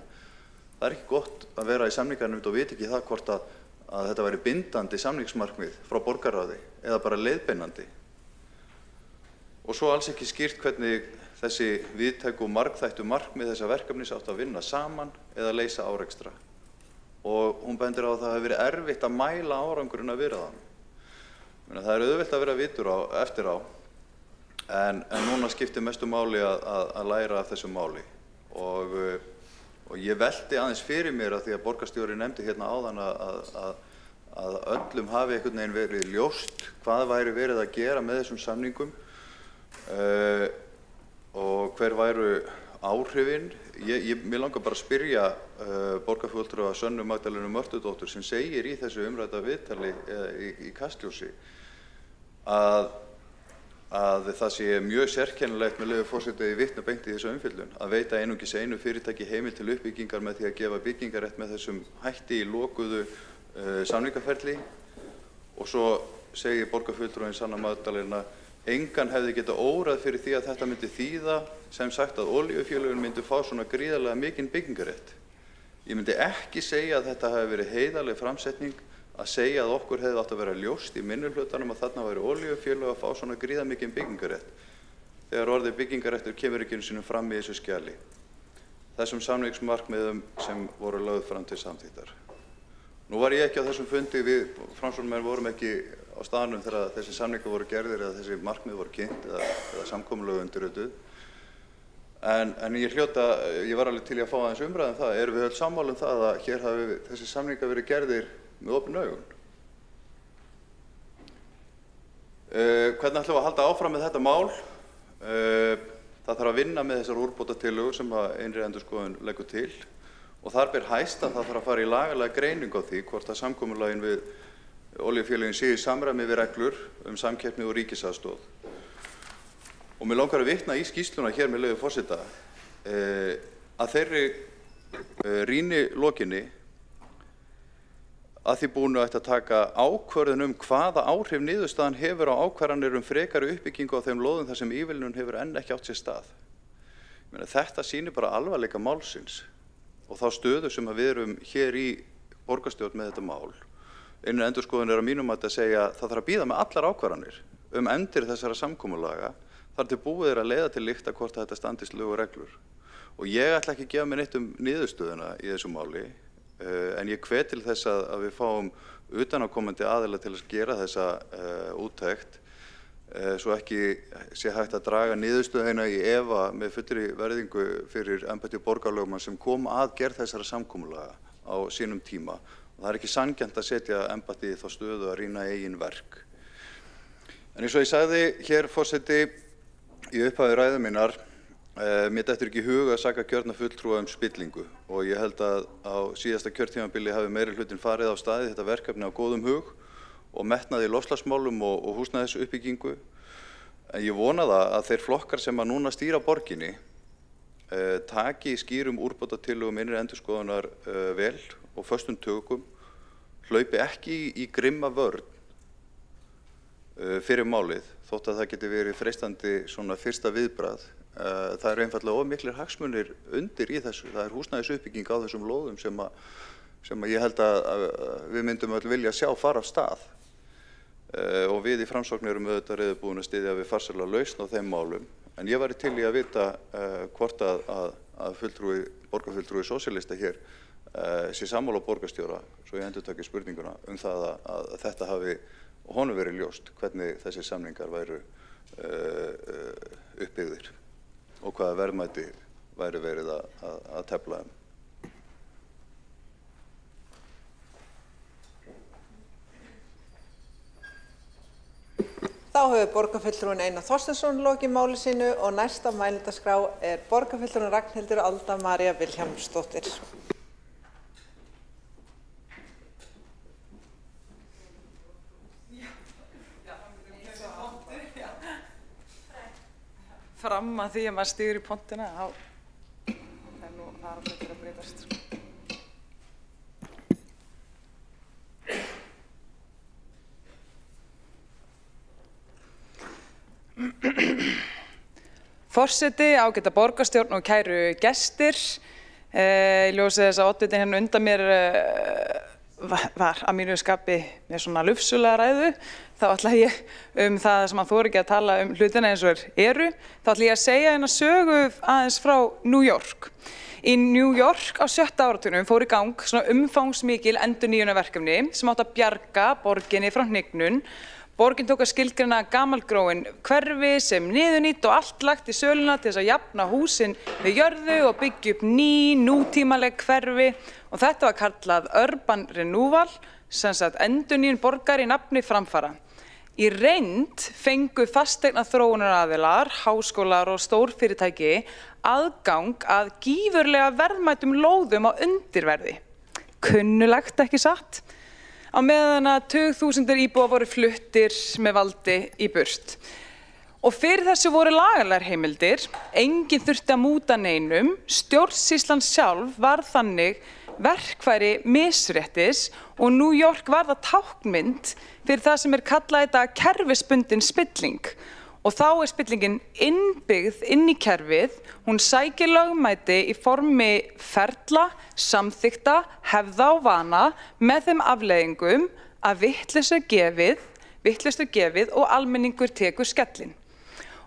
Það ekki gott að vera í samninganefnd og vita ekki það hvort að þetta væri bindandi samningsmarkmið frá borgarráði eða bara leiðbeinandi. Og svo alls ekki skýrt hvernig þessi víðtæku og margþættu markmið þessa verkefnis átt að vinna saman eða leysa árekstra. Og hún bendir á að það hefur verið erfitt að mæla árangurinn að vera það. Það er auðvelt að vera vitur eftir á, en núna skiptir mestu máli að læra af þessu máli. Og ég velti aðeins fyrir mér að því að borgarstjóri nefndi hérna áðan að öllum hafi einhvern veginn verið ljóst hvað væri verið að gera með þessum samningum og hver væru áhrifin. Mér langar bara að spyrja borgarfulltrúa Sönnu Magdalenu Mörtudóttur sem segir í þessu umrædda viðtali í Kastljósi að það sé mjög sérkennilegt með leyfi forseta í vitna beint í þessu umfjöllun að veita einungis einu fyrirtæki heimild til uppbyggingar með því að gefa byggingarrétt með þessum hætti í lokuðu samningaferli og svo segir borgarfulltrúin Sanna Magdalena engan hefði getað órað fyrir því að þetta myndi þýða sem sagt að olíufélögin myndi fá svona gríðarlega mikinn byggingarrétt. Ég myndi ekki segja að þetta hefði verið heiðarleg framsetning að segja að okkur hefði átt að vera ljóst í minnihlutanum að þarna væri olíufélög að fá svona gríðarmikinn byggingarrétt þegar orðið byggingarréttur kemur ekki einu sinni fram í þessu skjali. Þessum samningsmarkmiðum sem voru lögð fram til samþykktar. Nú var ég ekki á þessum fundi, við Framsóknarmenn vorum ekki á staðnum þegar þessi samningar voru gerðir eða þessi markmið voru kynnt eða samkomulög undirrituð. En ég var alveg til í að fá aðeins umræðu það. Erum við öll sammála það að hér hafi þessi samningar verið gerðir með opin augun? Hvernig ætlum við að halda áfram með þetta mál? Það þarf að vinna með þessar úrbótatillögur sem innri endurskoðun leggur til og þar ber hæst að það þarf að fara í lagalega greiningu á því hvort að samkomulagin við olíufélögin séu í samræmi við reglur samkeppni og ríkisaðstoð. Og mér langar að vitna í skýrsluna hér með leyfi forseta að þeirri rýni lokinni að því búnu ætti að taka ákvörðun hvaða áhrif niðurstaðan hefur á ákvarðanir frekari uppbyggingu á þeim lóðum þar sem ívilnun hefur enn ekki átt sér stað. Þetta sýnir bara alvarleika málsins og þá stöðu sem við erum hér í borgarstjórn með þetta mál. Innri endurskoðun að mínum að segja að það þarf að bíða með allar ákvarðanir endir þessara samkomulaga þar til búið að leiða til lykta hvort þetta standist lög og reglur. Og ég ætla ekki að gefa mér neitt niðurstöðuna í þessu máli, en ég hvet til þess að við fáum utanaðkomandi aðila til að gera þessa úttekt, svo ekki sé hægt að draga niðurstöðuna í efa með fullri verðingu fyrir embætti borgarlögmann sem kom að gerð þessara samkomulaga á sínum tíma. Og það ekki sanngjarnt að setja embættið í þá stöðu að rýna eigin verk. En eins og ég sagði hér, forseti, í upphafi ræðu minnar, mér dettur ekki í hug að saka kjörna fulltrúa spillingu og ég held að á síðasta kjörtímabili hafi meiri hlutin farið á staði þetta verkefni á góðum hug og metnaði í loftslagsmálum og húsnæðisuppbyggingu. En ég vona það að þeir flokkar sem að núna stýra borginni taki skýrum úrbótatillögum innri endurskoðunar vel og föstum tökum, hlaupi ekki í grimma vörn fyrir málið, þótt að það geti verið freistandi svona fyrsta viðbragð. Það eru einfaldlega of miklir hagsmunir undir í þessu. Það húsnæðisuppbygging á þessum lóðum sem ég held að við myndum öll vilja sjá fara af stað. Og við í Framsókn erum auðvitað reiðubúin að styðja við farsæla lausn á þeim málum. En ég væri til í að vita hvort að borgarfulltrúi sósíalista hér sé sammála borgarstjóra, svo ég endurtaki spurninguna, það að þetta hafi honum verið ljóst hvernig þessir samningar væru uppbyggðir og hvaða verðmæti væri verið að tefla Þá hefur borgarfulltrúinn Einar Þorsteinsson lokið máli sínu og næst á mælendaskrá borgarfulltrúinn Ragnhildur Alda María Vilhjálmsdóttir. Fram að því að maður stígur í pontina, það er alveg til að breytast. Forseti, ágæta borgarstjórn og kæru gestir. Ég ljósi þess að oddvitinn hérna undan mér var að mínu skapi með svona lufsulega ræðu. Þá ætla ég það sem að þori ekki að tala hlutina eins og eru. Þá ætla ég að segja hérna sögu aðeins frá New York. Í New York á 7. áratugnum fór í gang svona umfangsmikil endurnýjunarverkefni sem átti að bjarga borginni frá hnignun. Borgin tók að skilgreina gamalgróin hverfi sem niðurnýtt og allt lagt í söluna til þess að jafna húsin við jörðu og byggja upp nútímaleg hverfi og þetta var kallað Urban Renewal, sem sagt endurnýjun borgar í nafni framfara. Í reynd fengu fasteignaþróunaraðilar, háskólar og stórfyrirtæki aðgang að gífurlega verðmætum lóðum á undirverði. Kunnulegt, ekki satt? Á meðan að 20.000 íbúar voru fluttir með valdi í burt. Og fyrir þessu voru lagalegar heimildir, enginn þurfti að múta neinum, stjórnsýslan sjálf var þannig verkfæri misréttis og New York var það táknmynd fyrir það sem kallað þetta kerfisbundin spilling. Og þá spillingin innbyggð inn í kerfið, hún sækir lögmæti í formi ferla, samþykta, hefða og vana með þeim afleiðingum að vitleysu gefið og almenningur tekur skellinn.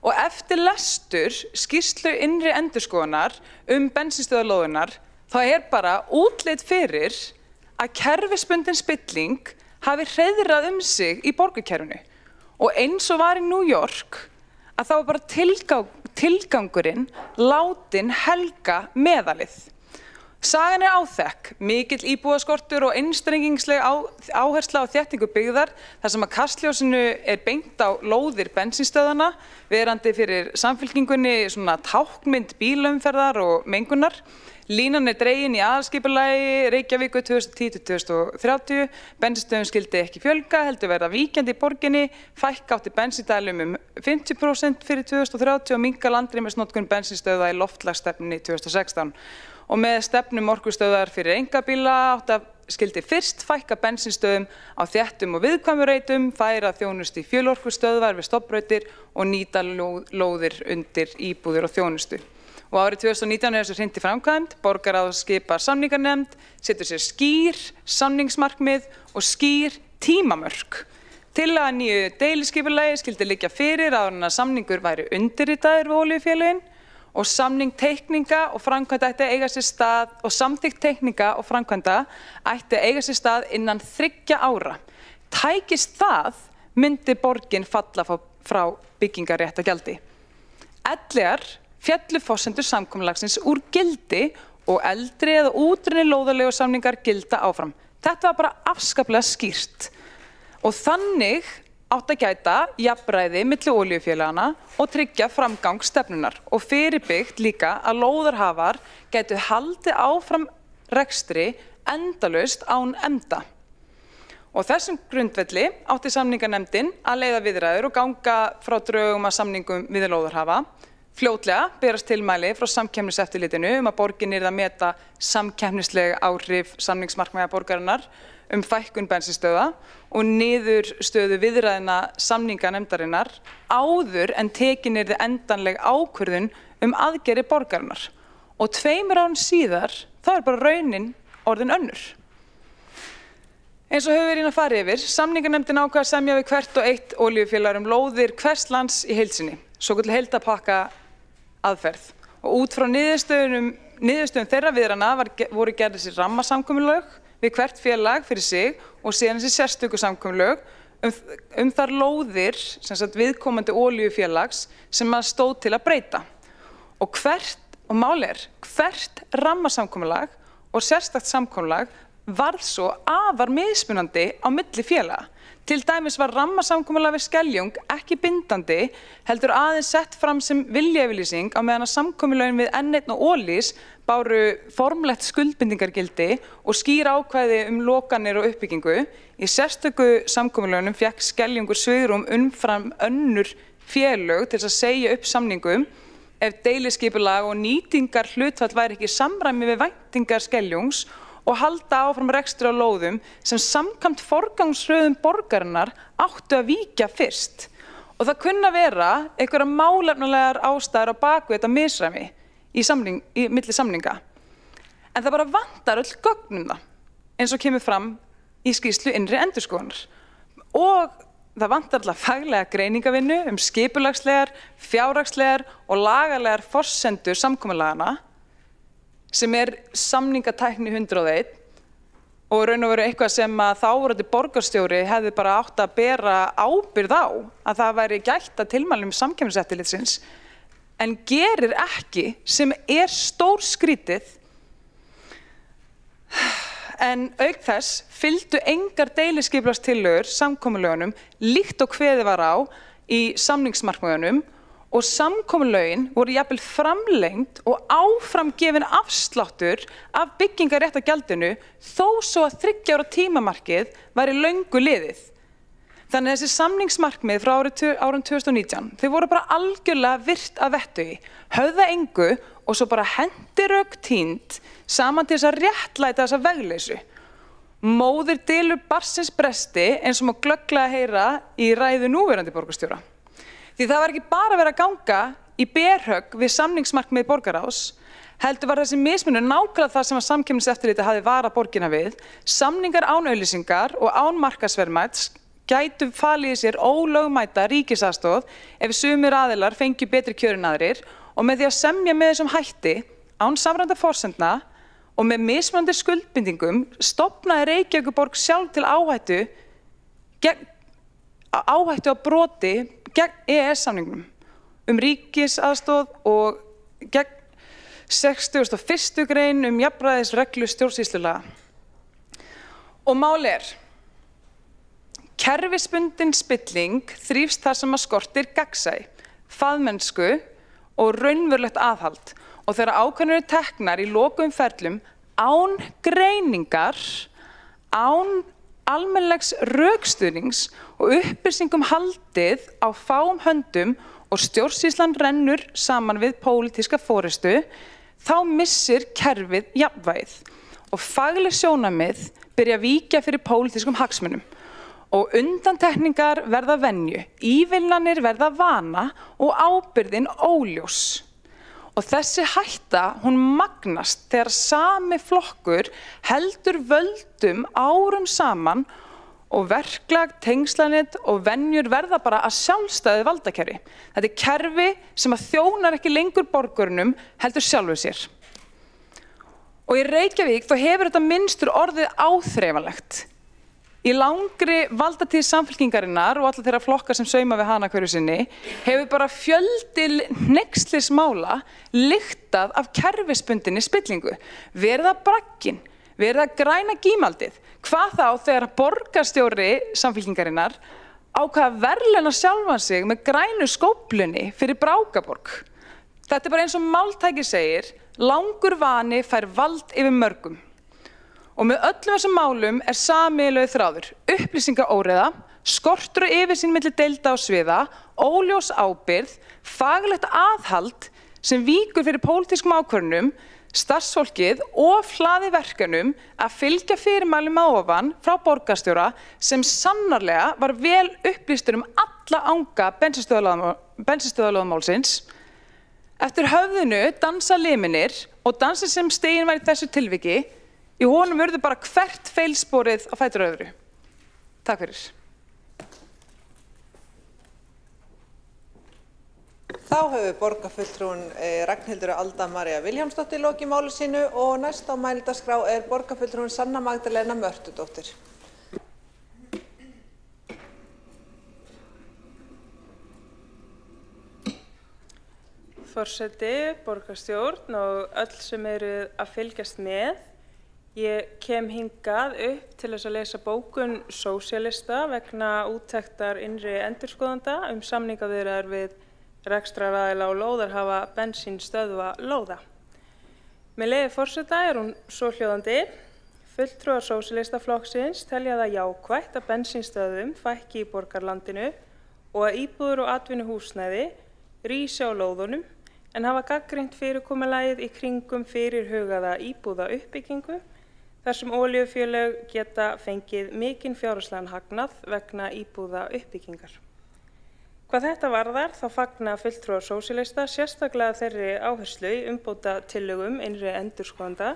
Og eftir lestur skýrslu innri endurskoðunar bensínstöðvarlóðirnar, þá bara útlit fyrir að kerfisbundin spilling hafi hreiðrað sig í borgarkerfinu. Og eins og var í New York, að það var bara tilgangurinn látin helga meðalið. Sagan áþekk, mikill íbúðaskortur og einstrengingsleg áhersla á þéttingu byggðar, þar sem að kastljósinu beint á lóðir bensínstöðvanna, verandi fyrir samfylkingunni svona táknmynd bílaumferðar og mengunar. Línan dregin í aðalskipulagi Reykjavíkur 2010-2030, bensínstöðvum skyldi ekki fjölga, heldur verða víkjandi í borginni, fækka átti bensíndælum 50% fyrir 2030 og minnka landrýmisnotkun bensínstöðva í loftslagsstefnunni 2016. Og með stefnum orkustöðvar fyrir einkabíla skyldi fyrst fækka bensínstöðum á þéttum og viðkvæmureitum, færa þjónustu í fjölorkustöðvar við stofnbrautir og nýta lóðir undir íbúðir og þjónustu. Og árið 2019 þessu hreint í framkvæmd, borgarráð skipar samninganefnd, setur sér skýr samningsmarkmið og skýr tímamörk. Tillaga nýju deiliskipulagi skyldi liggja fyrir áður en að samningur væri undirritaður við olíufélögin og samningsteikninga og framkvæmda ætti eiga sér stað og samþykkt teikninga og framkvæmda ætti eiga sér stað innan 3 ára. Tækist það myndi borgin falla frá byggingarréttargjaldi. Ellegar féllu forsendur samkomulagsins úr gildi og eldri eða útrunni lóðarleigusamningar gilda áfram. Þetta var bara afskaplega skýrt. Og þannig átti að gæta jafnræði milli olíufélagana og tryggja framgang stefnunar og fyrirbyggt líka að lóðarhafar gætu haldið áfram rekstri endalaust án enda. Og þessum grundvelli átti samninganefndin að leiða viðræður og ganga frá drögum að samningum við lóðarhafa. Fljótlega berast tilmæli frá Samkeppniseftirlitinu að borgin yrði að meta samkeppnisleg áhrif samningsmarkmiða borgarinnar fækkun bensínstöðva og niðurstöðu viðræðna samninganefndarinnar áður en tekin yrði endanleg ákvörðun aðgerðir borgarinnar. Og 2 árum síðar, þá bara raunin orðin önnur. Eins og hefur verið að fara yfir, samninganefndin ákvað að semja við hvert og eitt olíufélag lóðir hvers lands í heild sinni, svokölluð heildarpakka aðferð. Og út frá niðurstöðum þeirra viðræðna voru gerðir sér rammasamkomulög við hvert félag fyrir sig og síðan þessi sérstöku samkomulög þar lóðir viðkomandi olíufélags sem stóð til að breyta. Og málið hvert rammasamkomulag og sérstakt samkomulag varð svo afar mismunandi á milli félaga. Til dæmis var rammasamkomulag við Skeljung ekki bindandi, heldur aðeins sett fram sem viljayfirlýsing á meðan að samkomulögin við N1 og Olís báru formlegt skuldbindingargildi og skýr ákvæði lokanir og uppbyggingu. Í sérstöku samkomulögunum fékk Skeljungur svigrúm umfram önnur félög til að segja upp samningum ef deiliskipulag og nýtingar hlutfall væri ekki í samræmi við væntingar Skeljungs og halda áfram rekstur á lóðum sem samkvæmt forgangsröðum borgarinnar áttu að víkja fyrst. Og það kunna vera einhverjar málefnalegar ástæður á baku þetta misræmi milli samninga. En það bara vantar öll gögn það, eins og kemur fram í skýrslu innri endurskoðunar. Og það vantar alltaf faglega greiningavinnu skipulagslegar, fjárhagslegar og lagalegar forsendur samkomulagana sem samningatækni 101 og raun og veru eitthvað sem að þáverandi borgarstjóri hefði bara átt að bera ábyrgð á að það væri gætt að tilmælum Samkeppniseftirlitsins en gerir ekki sem stórskrítið en auk þess fylgdu engar deiliskipulagstillögur samkomulögunum líkt og kveðið var á í samningsmarkmiðunum og samkomulögin voru jafnvel framlengd og áframgefin afsláttur af byggingarréttargjaldinu þó svo að 3 ára tímamarkið væri löngu liðið. Þannig að þessi samningsmarkmið frá árum 2019, þau voru bara algjörlega virt að vettugi, höfða engu og svo bara hendirök tínd saman til þess að réttlæta þessa vegleysu. Móðir dylur barnsins bresti eins og má glögglega heyra í ræðu núverandi borgarstjóra. Því það var ekki bara verið að ganga í berhögg við samningsmarkmið borgarráðs, heldur var þessi mismunur nákvæmlega það sem að Samkeppniseftirlitið hafði varað borgina við. Samningar án auglýsingar og án markaðsverðmæts gætu falið í sér ólögmæta ríkisaðstoð ef sumir aðilar fengju betri kjör en aðrir og með því að semja með þessum hætti án samræmdra forsendna og með mismunandi skuldbindingum stofnaði Reykjavíkurborg sjálf til áhættu á broti gegn EES-samningnum ríkisaðstoð og gegn 61. grein jafnræðisreglu stjórnsýslulaga. Og málið kerfisbundin spilling þrífst þar sem að skortir gagnsæi, faðmennsku og raunverulegt aðhald og þegar ákvarðanir teknar í lokuðum ferlum án greiningar, án almennlegs rökstuðnings og upplýsingum haldið á fáum höndum og stjórnsýslan rennur saman við pólitíska forystu, þá missir kerfið jafnvægið og fagleg sjónarmið byrja að víkja fyrir pólitískum hagsmunum og undantekningar verða venju, ívilnanir verða vana og ábyrgðin óljós. Og þessi hætta, hún magnast þegar sami flokkur heldur völdum árum saman og verklag, tengslanit og venjur verða bara að sjálfstæðu valdakerfi. Þetta kerfi sem að þjónar ekki lengur borgurunum heldur sjálfu sér. Og í Reykjavík þá hefur þetta mynstur orðið áþreifanlegt. Í langri valdatíð Samfylkingarinnar og alla þeirra flokkar sem sauma við hana hverju sinni hefur bara fjöldi hneykslismála lyktað af kerfisbundinni spillingu. Verið að bragginn, verið að græna gímaldið. Hvað þá þegar borgarstjóri Samfylkingarinnar ákvað verðlauna sjálfan sig með grænu skóflunni fyrir Brákaborg. Þetta bara eins og máltæki segir, langur vani fær vald yfir mörgum. Og með öllum þessum málum sameiginlegur þráður, upplýsingaóreiða, skortur og yfirsýn milli deilda og sviða óljós ábyrgð, faglegt aðhald sem víkur fyrir pólitískum ákvörðunum, starfsfólkið og hlaði verkanum að fylgja fyrirmælum að ofan frá borgarstjóra sem sannarlega var vel upplýstur alla anga bensínstöðvalögmálsins. Eftir höfðinu dansa liminir og dansinn sem stegin var í þessu tilviki, í honum urðu bara hvert feilsporið á fætur öðru. Takk fyrir. Þá hefur borgarfulltrúin Ragnhildur Alda María Vilhjálmsdóttir lokið máli sínu og næst á mælendaskrá borgarfulltrúin Sanna Magdalena Mörtudóttir. Forseti, borgarstjórn og öll sem eru að fylgjast með. Ég kem hingað upp til þess að lesa bókun sósíalista vegna úttektar innri endurskoðanda samningaviðræður við rekstraraðila og lóðarhafa bensínstöðva lóða. Með leyfi forseta hún svohljóðandi: Fulltrúar sósíalistaflokksins telja það jákvætt að bensínstöðvum fækki í borgarlandinu og að íbúðir og atvinnuhúsnæði rísi á lóðunum, en hafa gagnrýnt fyrirkomulagið í kringum fyrirhugaða íbúðauppbyggingu þar sem olíufélög geta fengið mikinn fjárhagslegan hagnað vegna íbúðauppbyggingar. Hvað þetta varðar þá fagna fulltrúar sósíalista sérstaklega þeirri áherslu í umbótatillögum innri endurskoðanda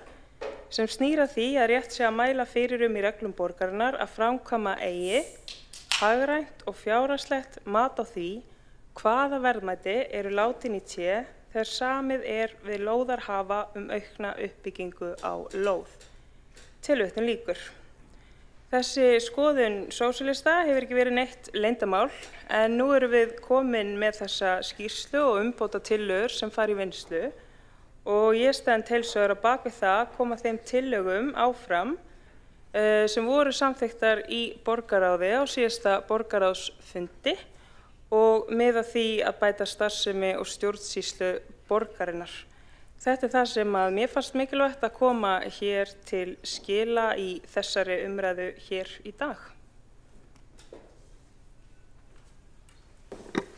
sem snýr að því að rétt sé að mæla fyrir í reglum borgarinnar að framkvæma eigi hagrænt og fjárhagslegt mat á því hvaða verðmæti eru látin í té þegar samið við lóðarhafa aukna uppbyggingu á lóð. Tilvitnun lýkur. Þessi skoðun sósíalista hefur ekki verið neitt leyndarmál, en nú erum við komin með þessa skýrslu og umbótatillögur sem fara í vinnslu og ég stend heils hugar á bak við það að koma þeim tillögum áfram sem voru samþykktar í borgarráði á síðasta borgarráðsfundi og miða því að bæta starfsemi og stjórnsýslu borgarinnar. Þetta það sem að mér fannst mikilvægt að koma hér til skila í þessari umræðu hér í dag.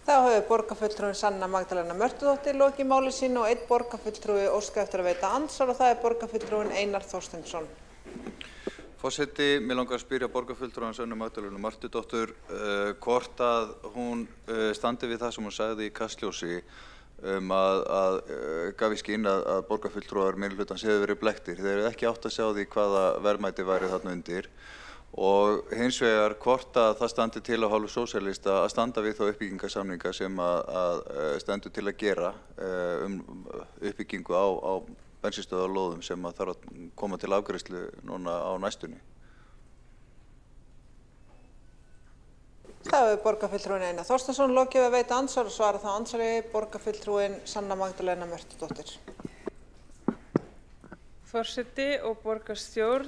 Þá hefur borgarfulltrúin Sanna Magdalena Mörtudóttir lokið máli sínu og einn borgarfulltrúi óskað eftir að veita andsvar og það borgarfulltrúin Einar Þorsteinsson. Forseti, mér langar að spyrja borgarfulltrúan Sannu Magdalenu Mörtudóttur hvort að hún standi við það sem hún sagði í Kastljósi að gaf í skyn að borgarfulltrúar meirihlutans hefur verið blekktir. Þeir eru ekki átt að sjá því hvaða verðmæti væri þarna undir og hins vegar hvort að það standi til af hálfu sósíalista að standa við þá uppbyggingarsamninga sem að stendur til að gera uppbyggingu á bensínstöðvalóðum sem að þarf að koma til afgreiðslu núna á næstunni. Það hefur borgarfulltrúin Einar Þorsteinsson lokið að veita andsvar og svara þá andsvari borgarfulltrúin Sanna Magdalena Mörtudóttir. Forseti og borgarstjórn,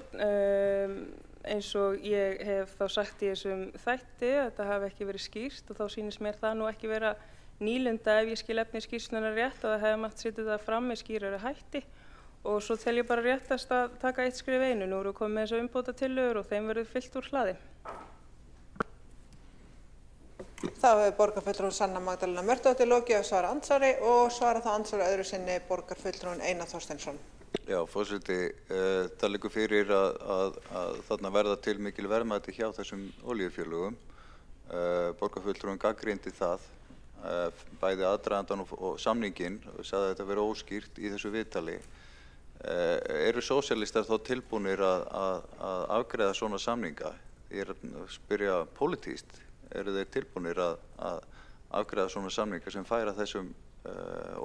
eins og ég hef þá sagt í þessum þætti að þetta hafi ekki verið skýrt og þá sýnist mér það nú ekki vera nýlunda ef ég skil efni skýrslunnar rétt að það hefði mátt setja það fram með skýrari hætti og svo tel ég bara réttast að taka eitt skref einu. Nú erum við komið með þessa umbótatillögur og þeim verður fyllt úr hlaði. Þá hefur borgarfulltrúin Sanna Magdalena Mörtudóttir lokið að svara andsvari og svara þá andsvari öðru sinni borgarfulltrúin Einar Þorsteinsson. Já, forseti, það liggur fyrir að þarna verða til mikil verðmæti hjá þessum olíufélögum. Borgarfulltrúin gagnrýndi það, bæði aðdragandann og samninginn, og sagði að þetta vera óskýrt í þessu viðtali. Eru sósíalistar þá tilbúnir að afgreiða svona samninga? Ég að spyrja pólitískt, eru þeir tilbúnir að afgreiða svona samninga sem færa þessum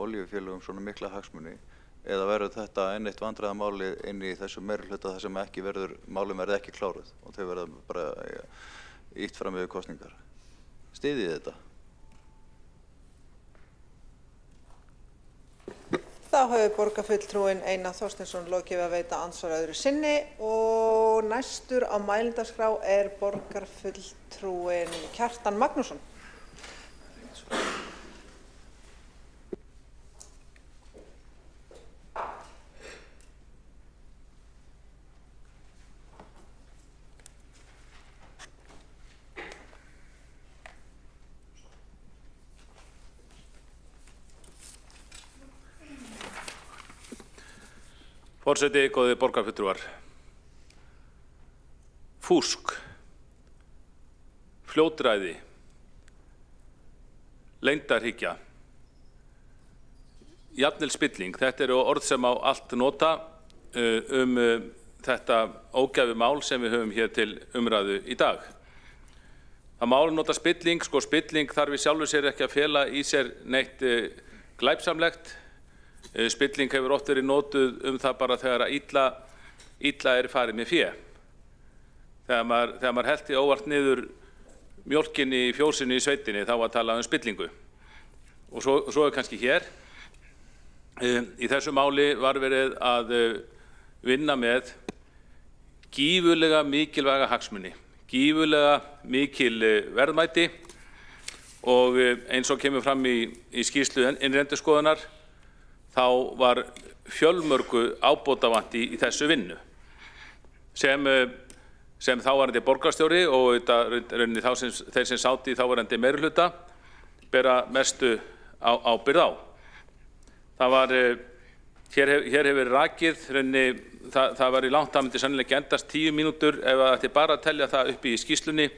olíufélögum svona mikla hagsmuni? Eða verður þetta enn eitt vandræðamáli inn í þessum meirihluta þar sem málin verði ekki kláruð og þau verða bara ýtt fram yfir kosningar? Styðjið þið þetta? Þá hefur borgarfulltrúin Einar Þorsteinsson lokið að veita andsvar öðru sinni og næstur á mælendaskrá borgarfulltrúin Kjartan Magnússon. Forseti, góðir borgarfulltrúar. Fúsk, fljótræði, leyndarhyggja, jafnvel spilling. Þetta eru orð sem á allt nota þetta ógæfu mál sem við höfum hér til umræðu í dag. Það má nota spilling, spilling þarf í sjálfu sér ekki að fela í sér neitt glæpsamlegt. Spilling hefur oft verið notuð það bara þegar að illa er farið með fé. Þegar maður hellti óvart niður mjólkinni í fjósinu í sveitinni, þá var talað spillingu. Og svo er kannski hér. Í þessu máli var verið að vinna með gífurlega mikilvæga hagsmuni, gífurlega mikil verðmæti og eins og kemur fram í skýrslu innri endurskoðunar, þá var fjölmörgu ábótavant í þessu vinnu sem þáverandi borgarstjóri og þeir sem sátu í þáverandi meirihluta bera mestu ábyrgð á. Það var, hér hefur rakið, það var í langt, það myndi sennilega ekki endast 10 mínútur ef það ætti bara að telja það upp í skýrslunni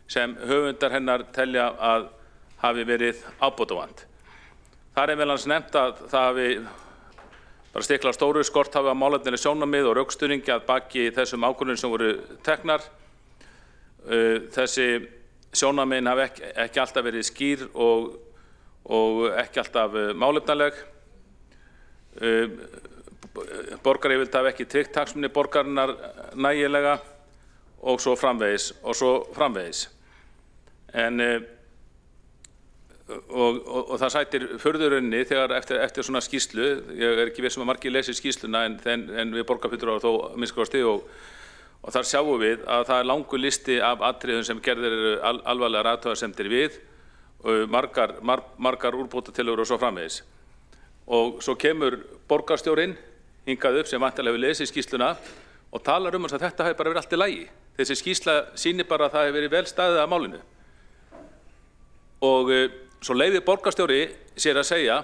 sem höfundar hennar telja að hafi verið ábótavant. Það er vel hans nefnt að það hafi bara stiklað stóru skort hafi á málefnileg sjónarmið og rökstuðningi að baki þessum ákvörðunum sem voru teknar. Þessi sjónarmiðin hafi ekki alltaf verið skýr og ekki alltaf málefnaleg. Borgaryfirvöld hafi ekki tryggt hagsmuni borgarinnar nægilega og svo framvegis. Og það sætir furðurunni þegar eftir svona skýrslu, ég er ekki viss að margir lesi skýrsluna en við borgarfulltrúar þó minnst kosti og þar sjáum við að það er langur listi af atriðum sem gerðir eru alvarlegar athugasemdir við, margar úrbótatillögur og svo framvegis. Og svo kemur borgarstjórinn hingað upp sem væntanlega hefur lesið skýrsluna og talar að þetta hefur bara verið allt í lagi. Þessi skýrsla sýnir bara að það hefur verið vel staðið að málinu. Og svo leyfir borgarstjóri sér að segja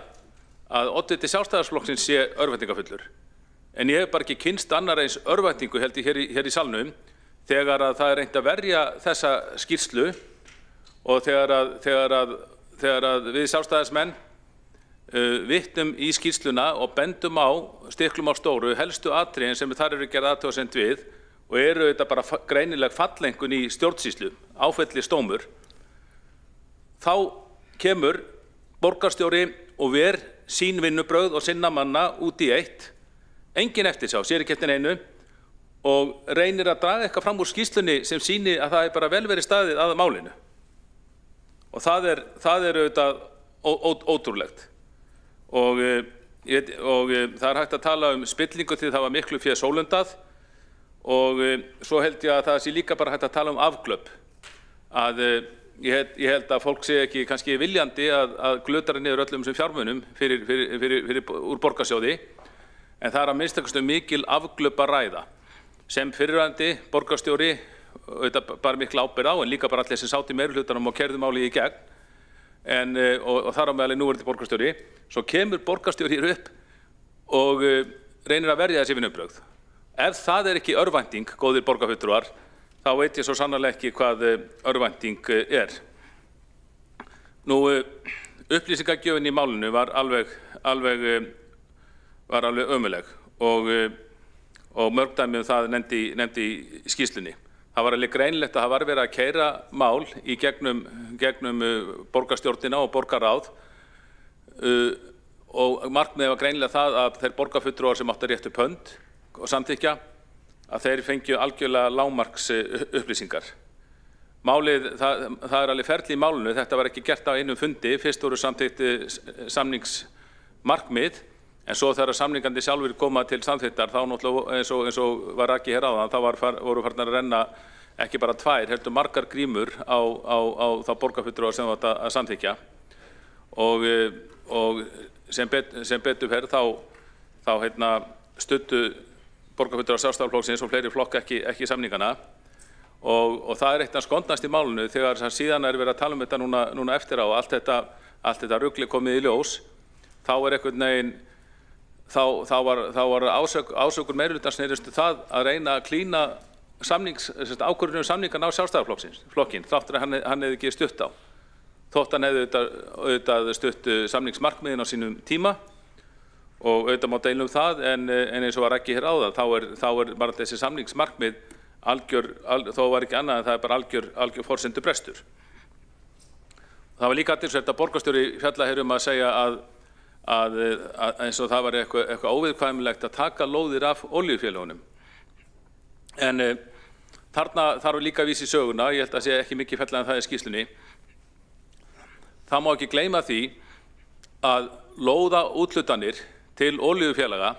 að oddviti Sjálfstæðisflokksins sé örvæntingafullur. En ég hef bara ekki kynnst annar eins örvæntingu held ég hér í salnum þegar að það er reynt að verja þessa skýrslu og þegar að við Sjálfstæðismenn vitnum í skýrsluna og bendum á, stiklum á stóru, helstu atriðin sem þar eru gerð athugasemd við og eru þetta bara greinileg fallengun í stjórnsýslu, áfellisdómur. Þá kemur borgarstjóri og ver sín vinnubrögð og sinna manna út í eitt, engin eftirsjá, sér ekki eftir neinu og reynir að draga eitthvað fram úr skýrslunni sem sýni að það er bara vel verið staðið að málinu. Og það er auðvitað ótrúlegt. Og það er hægt að tala spillingu því það var miklu fé sólundað og svo held ég að það sé líka bara hægt að tala afglöp. Ég held að fólk sé ekki kannski viljandi að glutara niður öllum sem fjármunum úr borgarsjóði en það er að minnstakosti mikil afglöp að ræða sem fyrrverandi borgarstjóri bara mikla ábyrgð á en líka bara allir sem sátu í meirihlutanum og keyrðu málið í gegn og þar á meðal núverandi borgarstjóri. Svo kemur borgarstjóri hér upp og reynir að verja þessi vinnubrögð. Ef það er ekki örvænting, góðir borgarfulltrúar, þá veit ég svo sannarlega ekki hvað örvænting er. Nú, upplýsingagjöfin í málinu var alveg ömurleg og mörg dæmi það nefndi í skýrslunni. Það var alveg greinilegt að það var verið að keyra mál í gegnum borgarstjórnina og borgarráð og markmiðið var greinilega það að þeir borgarfulltrúar sem áttu rétt upp hönd og samþykkja að þeir fengju algjörlega lágmarks upplýsingar. Málið, það er alveg ferli í málinu, þetta var ekki gert á einum fundi, fyrst voru samþykkt samningsmarkmið en svo þegar samningandi sjálfur koma til samþykktar þá náttúrulega eins og var ekki hér áðan þá voru farnar að renna ekki bara tvær, heldur margar grímur á þá borgarfulltrúa sem þetta að samþykkja og sem betur fer þá studdu borgarfulltrúar Sjálfstæðisflokksins og fleiri flokk ekki samningana og það er eitt af skondnast í málinu þegar síðan er verið að tala þetta núna eftir á og allt þetta rugli komið í ljós þá er einhvern veginn þá var ásökun meirihlutans snerist það að reyna að klína ákvörðun samningan á Sjálfstæðisflokkinn þáttur að hann hefði ekki stutt á. Þótt hann hefði auðvitað stutt samningsmarkmiðin á sínum tíma og auðvitað má deila það en eins og var ekki hér áðan þá er bara þessi samningsmarkmið þó var ekki annað en það er bara algjör forsendubrestur. Það var líka athyglisvert að borgarstjóri fjalla hér að segja að eins og það var eitthvað óviðkvæmilegt að taka lóðir af olíufélögunum. En þarna þarf líka að vísa í söguna, ég held að sé ekki mikið fjallað en það í skýrslunni. Það má ekki gleyma því að lóðaúthlutanir til olíufélaga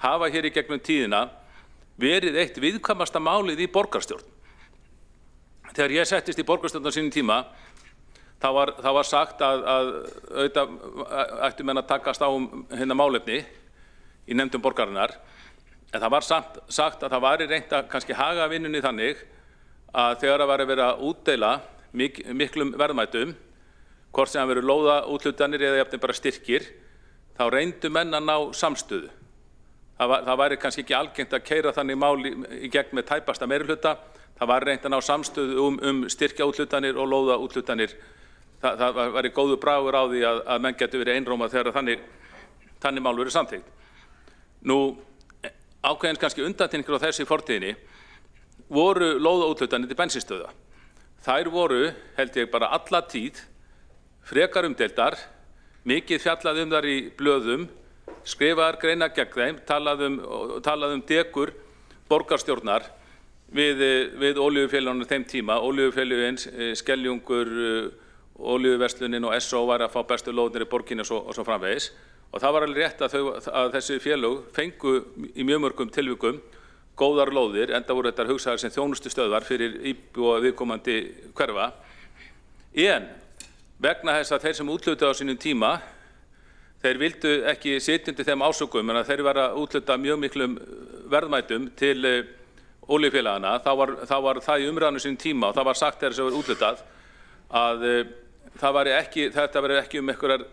hafa hér í gegnum tíðina verið eitt viðkvæmasta málið í borgarstjórn. Þegar ég settist í borgarstjórn á sínum tíma, það var sagt að auðvitað ættu menn að takast á hérna málefni í nefndum borgarinnar, en það var sagt að það væri reynt að kannski haga vinnunni þannig að þegar það væri verið að útdeila miklum verðmætum, hvort sem það verið lóðaúthlutanir eða jafnvel bara styrkir, þá reyndu menn að ná samstöðu. Það væri kannski ekki algengt að keyra þannig mál í gegn með tæpasta meirihluta, það væri reynt að ná samstöðu styrkjaúthlutanir og lóðaúthlutanir. Það væri góður bragur á því að menn getur verið einróma þegar þannig mál verið samþykkt. Nú, ákveðins kannski undantekningar á þessi fortíðinni voru lóðaúthlutanir til bensínstöðva. Þær voru, held ég bara alla tíð, frekar umdeildar, mikið fjallað þar í blöðum, skrifaðar greinar gegn þeim, talað dekur borgarstjórnar við olíufélögunum þeim tíma, olíufélögin, Skeljungur, olíuverslunin og SO var að fá bestu lóðnir í borginni og svo framvegis. Og það var alveg rétt að þessi félög fengu í mjög mörgum tilvikum góðar lóðir, enda voru þetta hugsaðar sem þjónustustöðvar fyrir íbúa viðkomandi hverfa. En vegna þess að þeir sem úthlutuðu á sínum tíma, þeir vildu ekki sitja undir þeim ásökum, en að þeir var að úthluta mjög miklum verðmætum til olíufélagana, þá var það í umræðinu sínum tíma og það var sagt þegar sem var úthlutað að þetta væri ekki einhverjar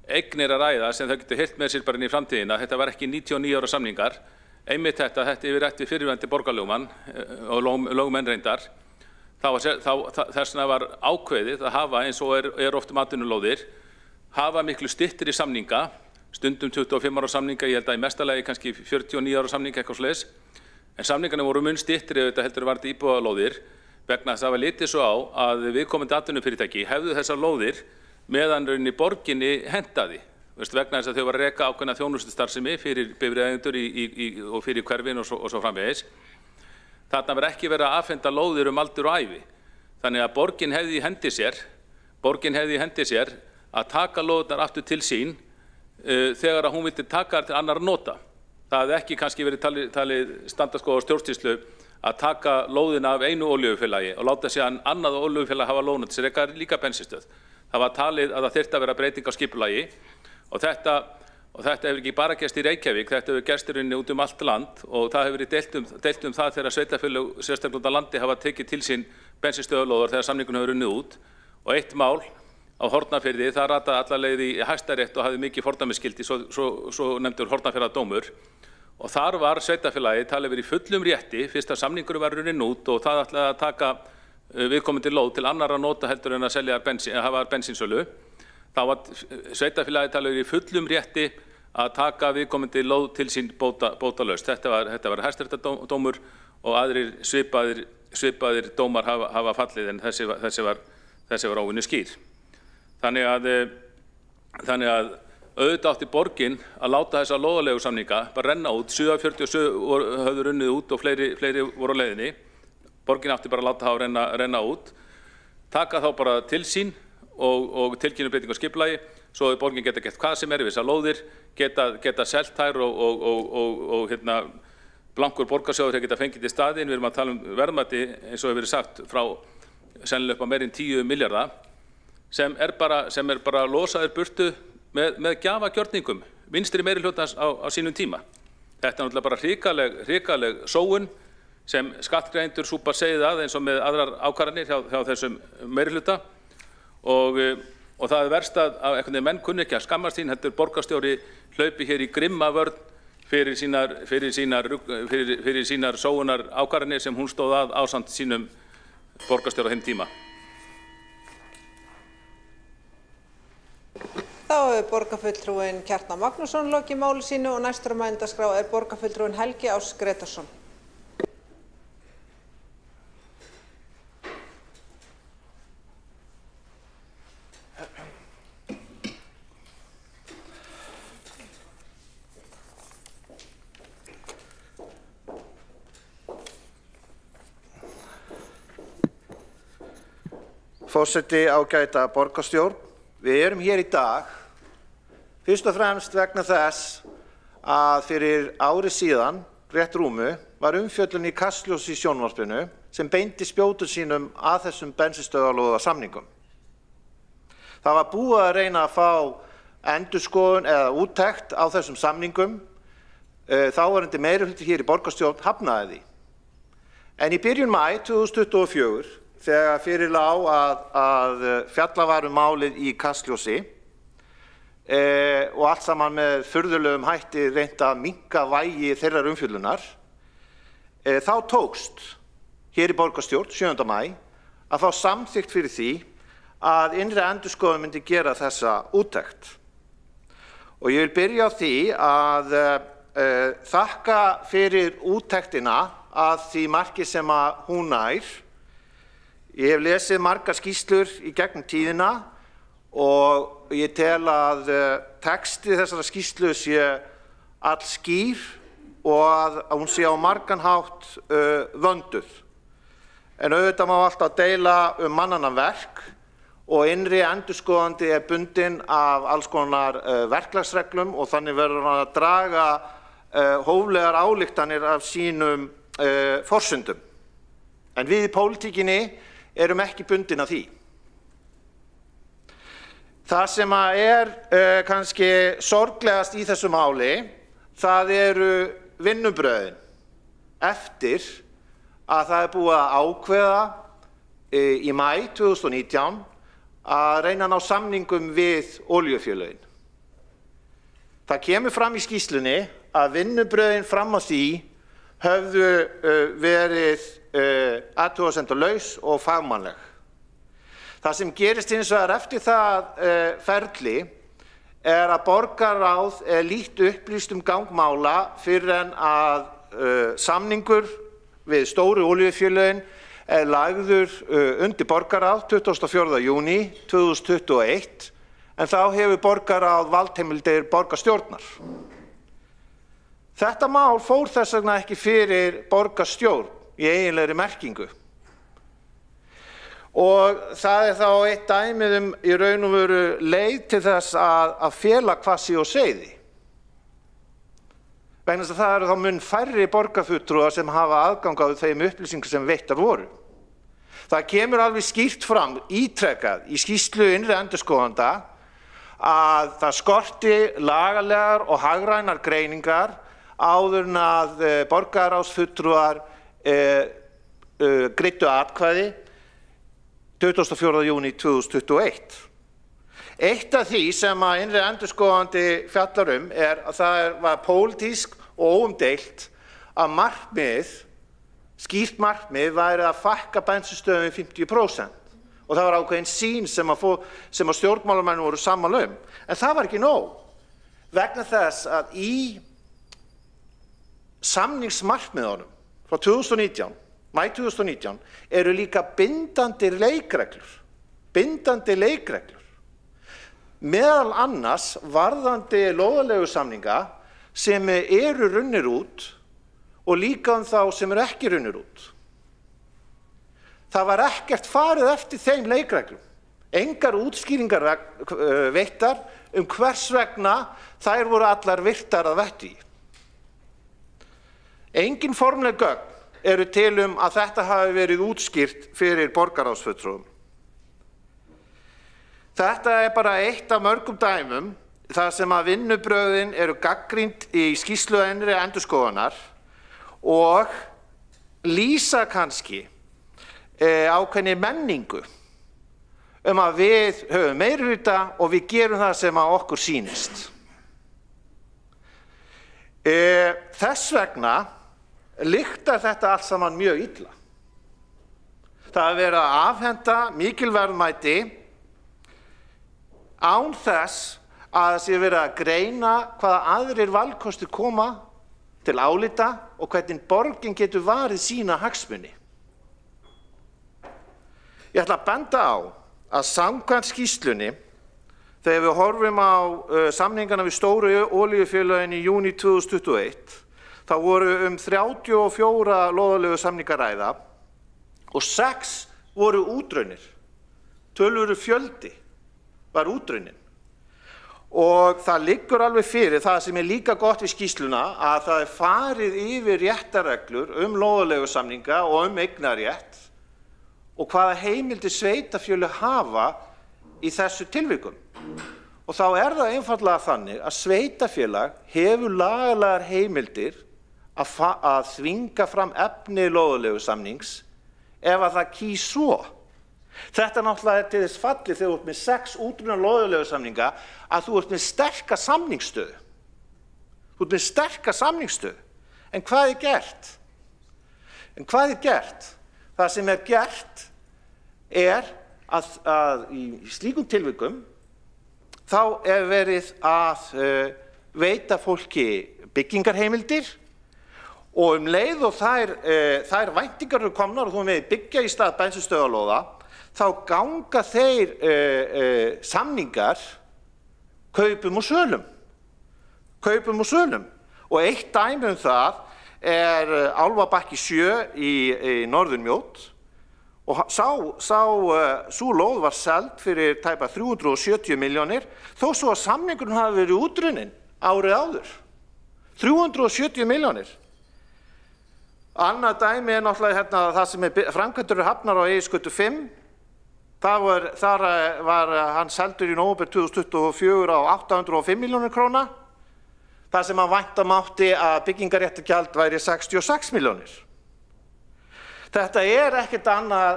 eignir að ræða sem þau getur hirt með sér bara inn í framtíðina. Þetta var ekki 99 ára samningar. Einmitt þetta yfir rætt við fyrirverandi borgarlögmann og lögmenn reyndar. Þess vegna var ákveðið að hafa, eins og er oft atvinnulóðir, hafa miklu styttri samninga, stundum 25 ára samninga, ég held að í mestalagi kannski 49 ára samninga eitthvað svoleiðis. En samningarnir voru mun styttri auðvitað heldur varðandi íbúðalóðir vegna þess að það var litið svo á að viðkomandi atvinnufyrirtæki hefðu þessar lóðir meðan rauninni borginni hentaði. Vegna þess að þau var að reka ákveðna þjónustustarfsemi fyrir bifreiðaeigendur og fyrir hverfin og svo framvegis. Þarna var ekki verið að afhenda lóðir aldur og ævi. Þannig að borgin hefði í hendi sér að taka lóðirnar aftur til sín þegar að hún vildi taka þær til annarra nota. Það hefði ekki kannski verið talið standardskoða stjórnsýslu að taka lóðina af einu olíufélagi og láta síðan annað olíufélag hafa lóðina til þess að líka bensínstöð. Það var talið að það þyrfti að vera breyting á skipulagi og þetta hefur ekki bara gerst í Reykjavík, þetta hefur gerst í rauninni út allt land og það hefur verið deilt það þegar sveitarfélög sérstaklega út á landi hafa tekið til sín bensínstöðvalóðar þegar samningunum hefur runnið út og eitt mál á Hornafirði, það rataði alla leið í Hæstarétt og hafði mikið fordæmisgildi, svo nefndur Hornafjarðardómur og þar var sveitarfélagið talið verið í fullum rétti fyrst að samningurum var runnin út og það ætlaði að taka viðkomandi lóð til annarra nota heldur en að hafa bensínsölu. Þá var sveitarfélagið talið verið í fullum rétti að taka viðkomandi lóð til sín bótalaust. Þetta var Hæstaréttardómur og aðrir svipaðir dómar hafa fallið en þessi var óvinni skýr. Þannig að auðvitað átti borgin að láta þessa lóðaleigusamninga bara renna út, 747 höfðu runnið út og fleiri voru á leiðinni. Borgin átti bara að láta það renna út, taka þá bara til sín og tilkynna breytingu á skipulagi, svo að borgin geta gert hvað sem við þessar lóðir, geta selt þær og blankur borgarsjóður geta fengið til staðinn. Við erum að tala verðmæti, eins og hefur verið sagt, frá sennilega upp á meira en 10 milljarða, sem er bara losaðir burtu með gjafagjörningum vinstri meirihlutans á sínum tíma. Þetta er náttúrulega bara hrikaleg sóun sem skattgreiðendur súpa segið að eins og með aðrar ákvarðanir hjá þessum meirihluta og og það verst að einhvern veginn menn kunni ekki að skammast sín, heldur borgarstjóri hlaupi hér í grimma vörn fyrir sínar sóunar ákvarðanir sem hún stóð að ásamt sínum borgarstjóra á þeim tíma. Þá hefur borgarfulltrúinn Kjartan Magnússon lokið máli sínu og næstur á mælendaskrá borgarfulltrúinn Helgi Áss Grétarsson. Forseti, ágæta borgarstjórn, við erum hér í dag fyrst og fremst vegna þess að fyrir ári síðan, rétt rúmu, var umfjöllun í Kastljósi í sjónvarpinu sem beindi spjótum sínum að þessum bensínstöðvalóðasamningum. Það var búið að reyna að fá endurskoðun eða úttekt á þessum samningum, þáverandi meirihluti hér í borgarstjórn hafnaði því. En í byrjun maí 2024, þegar fyrir lá að fjalla var málið í Kastljósi og allt saman með furðulegum hætti reynt að minnka vægi þeirrar umfjöllunar, þá tókst hér í borgarstjórn 7. maí að fá samþykkt fyrir því að innri endurskoðun myndi gera þessa úttekt. Og ég vil byrja á því að þakka fyrir úttektina að því marki sem að hún nær. Ég hef lesið margar skýrslur í gegnum tíðina og ég tel að texti þessara skýrslu sé allskýr og að hún sé á margan hátt vönduð. En auðvitað má alltaf deila mannanna verk og innri endurskoðandi bundinn af alls konar verklagsreglum og þannig verður hann að draga hóflegar ályktanir af sínum forsendum. En við í pólitíkinni erum ekki bundin af því. Það sem kannski sorglegast í þessu máli, það eru vinnubrögðin eftir að það búið að ákveða í maí 2019 að reyna að ná samningum við olíufélögin. Það kemur fram í skýrslunni að vinnubrögðin fram á því höfðu verið athugasemdalaus og fagmannleg. Það sem gerist hins vegar eftir það ferli að borgarráð lítt upplýst gang mála fyrr en að samningur við stóru olíufélögin lagður undir borgarráð 24. júní 2021 en þá hefur borgarráð valdheimildir borgarstjórnar. Þetta mál fór þess vegna ekki fyrir borgarstjórn í eiginlegri merkingu. Og það þá eitt dæmið í raun og veru leið til þess að fela hvað sé á seiði. Vegna þess að það eru þá mun færri borgarfulltrúar sem hafa aðgang á þeim upplýsingum sem veittar voru. Það kemur alveg skýrt fram ítrekað í skýrslu innri endurskoðanda að það skorti lagalegar og hagrænar greiningar áður en að borgarráðsfulltrúar greiddu atkvæði 24. júní 2021. Eitt af því sem að innri endurskoðandi fjallar að það var pólitísk og óumdeilt að skýrt markmið væri að fækka bensínstöðvum 50%. Og það var ákveðin sýn sem að stjórnmálamenn voru sammála En það var ekki nóg. Vegna þess að í samningsmarkmiðunum frá 2019, maí 2019, eru líka bindandi leikreglur. Meðal annars varðandi lóðaleigusamninga sem eru runnir út og líka þá sem eru ekki runnir út. Það var ekkert farið eftir þeim leikreglum. Engar útskýringar veittar hvers vegna þær voru allar virtar að vettugi. Engin formleg gögn eru til að þetta hafi verið útskýrt fyrir borgarráðsfulltrúum. Þetta bara eitt af mörgum dæmum þar sem að vinnubrögðin eru gagnrýnd í skýrslu innri endurskoðunar og lýsa kannski ákveðinni menningu að við höfum meirihluta og við gerum það sem að okkur sýnist. Þess vegna lyktar þetta allt saman mjög illa. Það er verið að afhenda mikil verðmæti án þess að það sé verið að greina hvaða aðrir valkostir koma til álita og hvernig borgin getur varið sína hagsmuni. Ég ætla að benda á að samkvæmt skýrslunni, þegar við horfum á samningana við stóru olíufélögin í júní 2021, þá voru 34 lóðarlegu samningar ræða og 6 voru útrunnir. Töluverður fjöldi var útrunnin. Og það liggur alveg fyrir, það sem er líka gott við skýrsluna, að það er farið yfir réttarreglur lóðarlegu samninga og eignarrétt og hvaða heimildir sveitarfélög hafa í þessu tilvikum. Og þá er það einfaldlega þannig að sveitarfélag hefur lagalegar heimildir að þvinga fram efni lóðarlegu samnings ef að það kýs svo. Þetta náttúrulega er til þess fallið þegar þú ert með 6 útrunna lóðarlegu samninga að þú ert með sterka samningsstöðu. Þú ert með sterka samningsstöðu. En hvað er gert? Það sem er gert er að í slíkum tilvikum þá er verið að veita fólki byggingarheimildir og leið og þær væntingar eru komnar og þú með byggja í stað bensínstöðvarlóða, þá ganga þeir samningar kaupum og sölum. Og eitt dæmi það er Álfabakki 7 í Norðurmjót og sú lóð var seld fyrir tæpa 370 milljónir þó svo að samningurinn hafi verið útrunnin árið áður. 370 milljónir. Annað dæmi er náttúrulega það sem framkvæmdur hafnar á Eiðisgötu 5. Þar var hann seldur í nóvember 2024 á 805 milljónir króna. Það sem hann vænta mátti að byggingarréttargjald væri 66 milljónir. Þetta er ekkert annað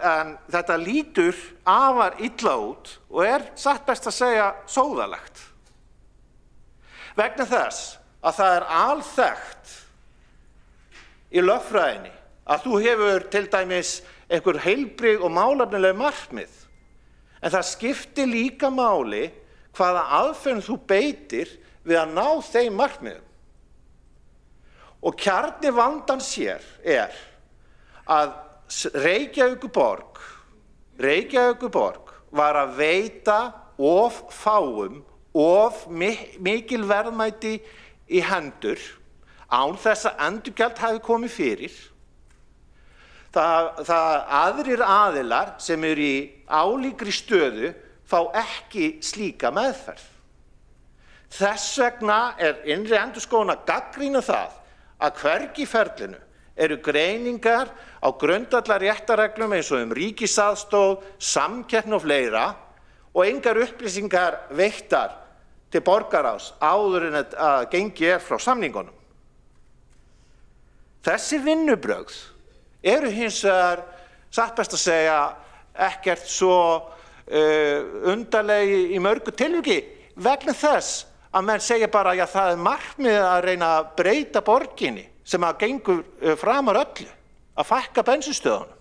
en þetta lítur afar illa út og er satt best að segja sóðalegt. Vegna þess að það er alþekkt í lögfræðinni að þú hefur til dæmis einhver heilbrigð og málefnaleg markmið, en það skiptir líka máli hvaða aðferðum þú beitir við að ná þeim markmiðum. Og kjarni vandans hér er að Reykjavíkurborg var að veita of fáum, of mikil verðmæti í hendur án þess að endurgjald hafi komið fyrir. Það aðrir aðilar sem eru í álíkri stöðu fá ekki slíka meðferð. Þess vegna er innri endurskoðun að gagnrýna það að hvergi í ferlinu eru greiningar á grundvallarréttarreglum eins og ríkisaðstoð, samkeppni og fleira og engar upplýsingar veittar til borgarráðs áður en að gengi er frá samningunum. Þessi vinnubrögð eru hins vegar, satt best að segja, ekkert svo undarlegi í mörgu tilviki vegna þess að menn segja bara að það er markmið að reyna að breyta borginni sem að gengur framar öllu, að fækka bensínstöðunum.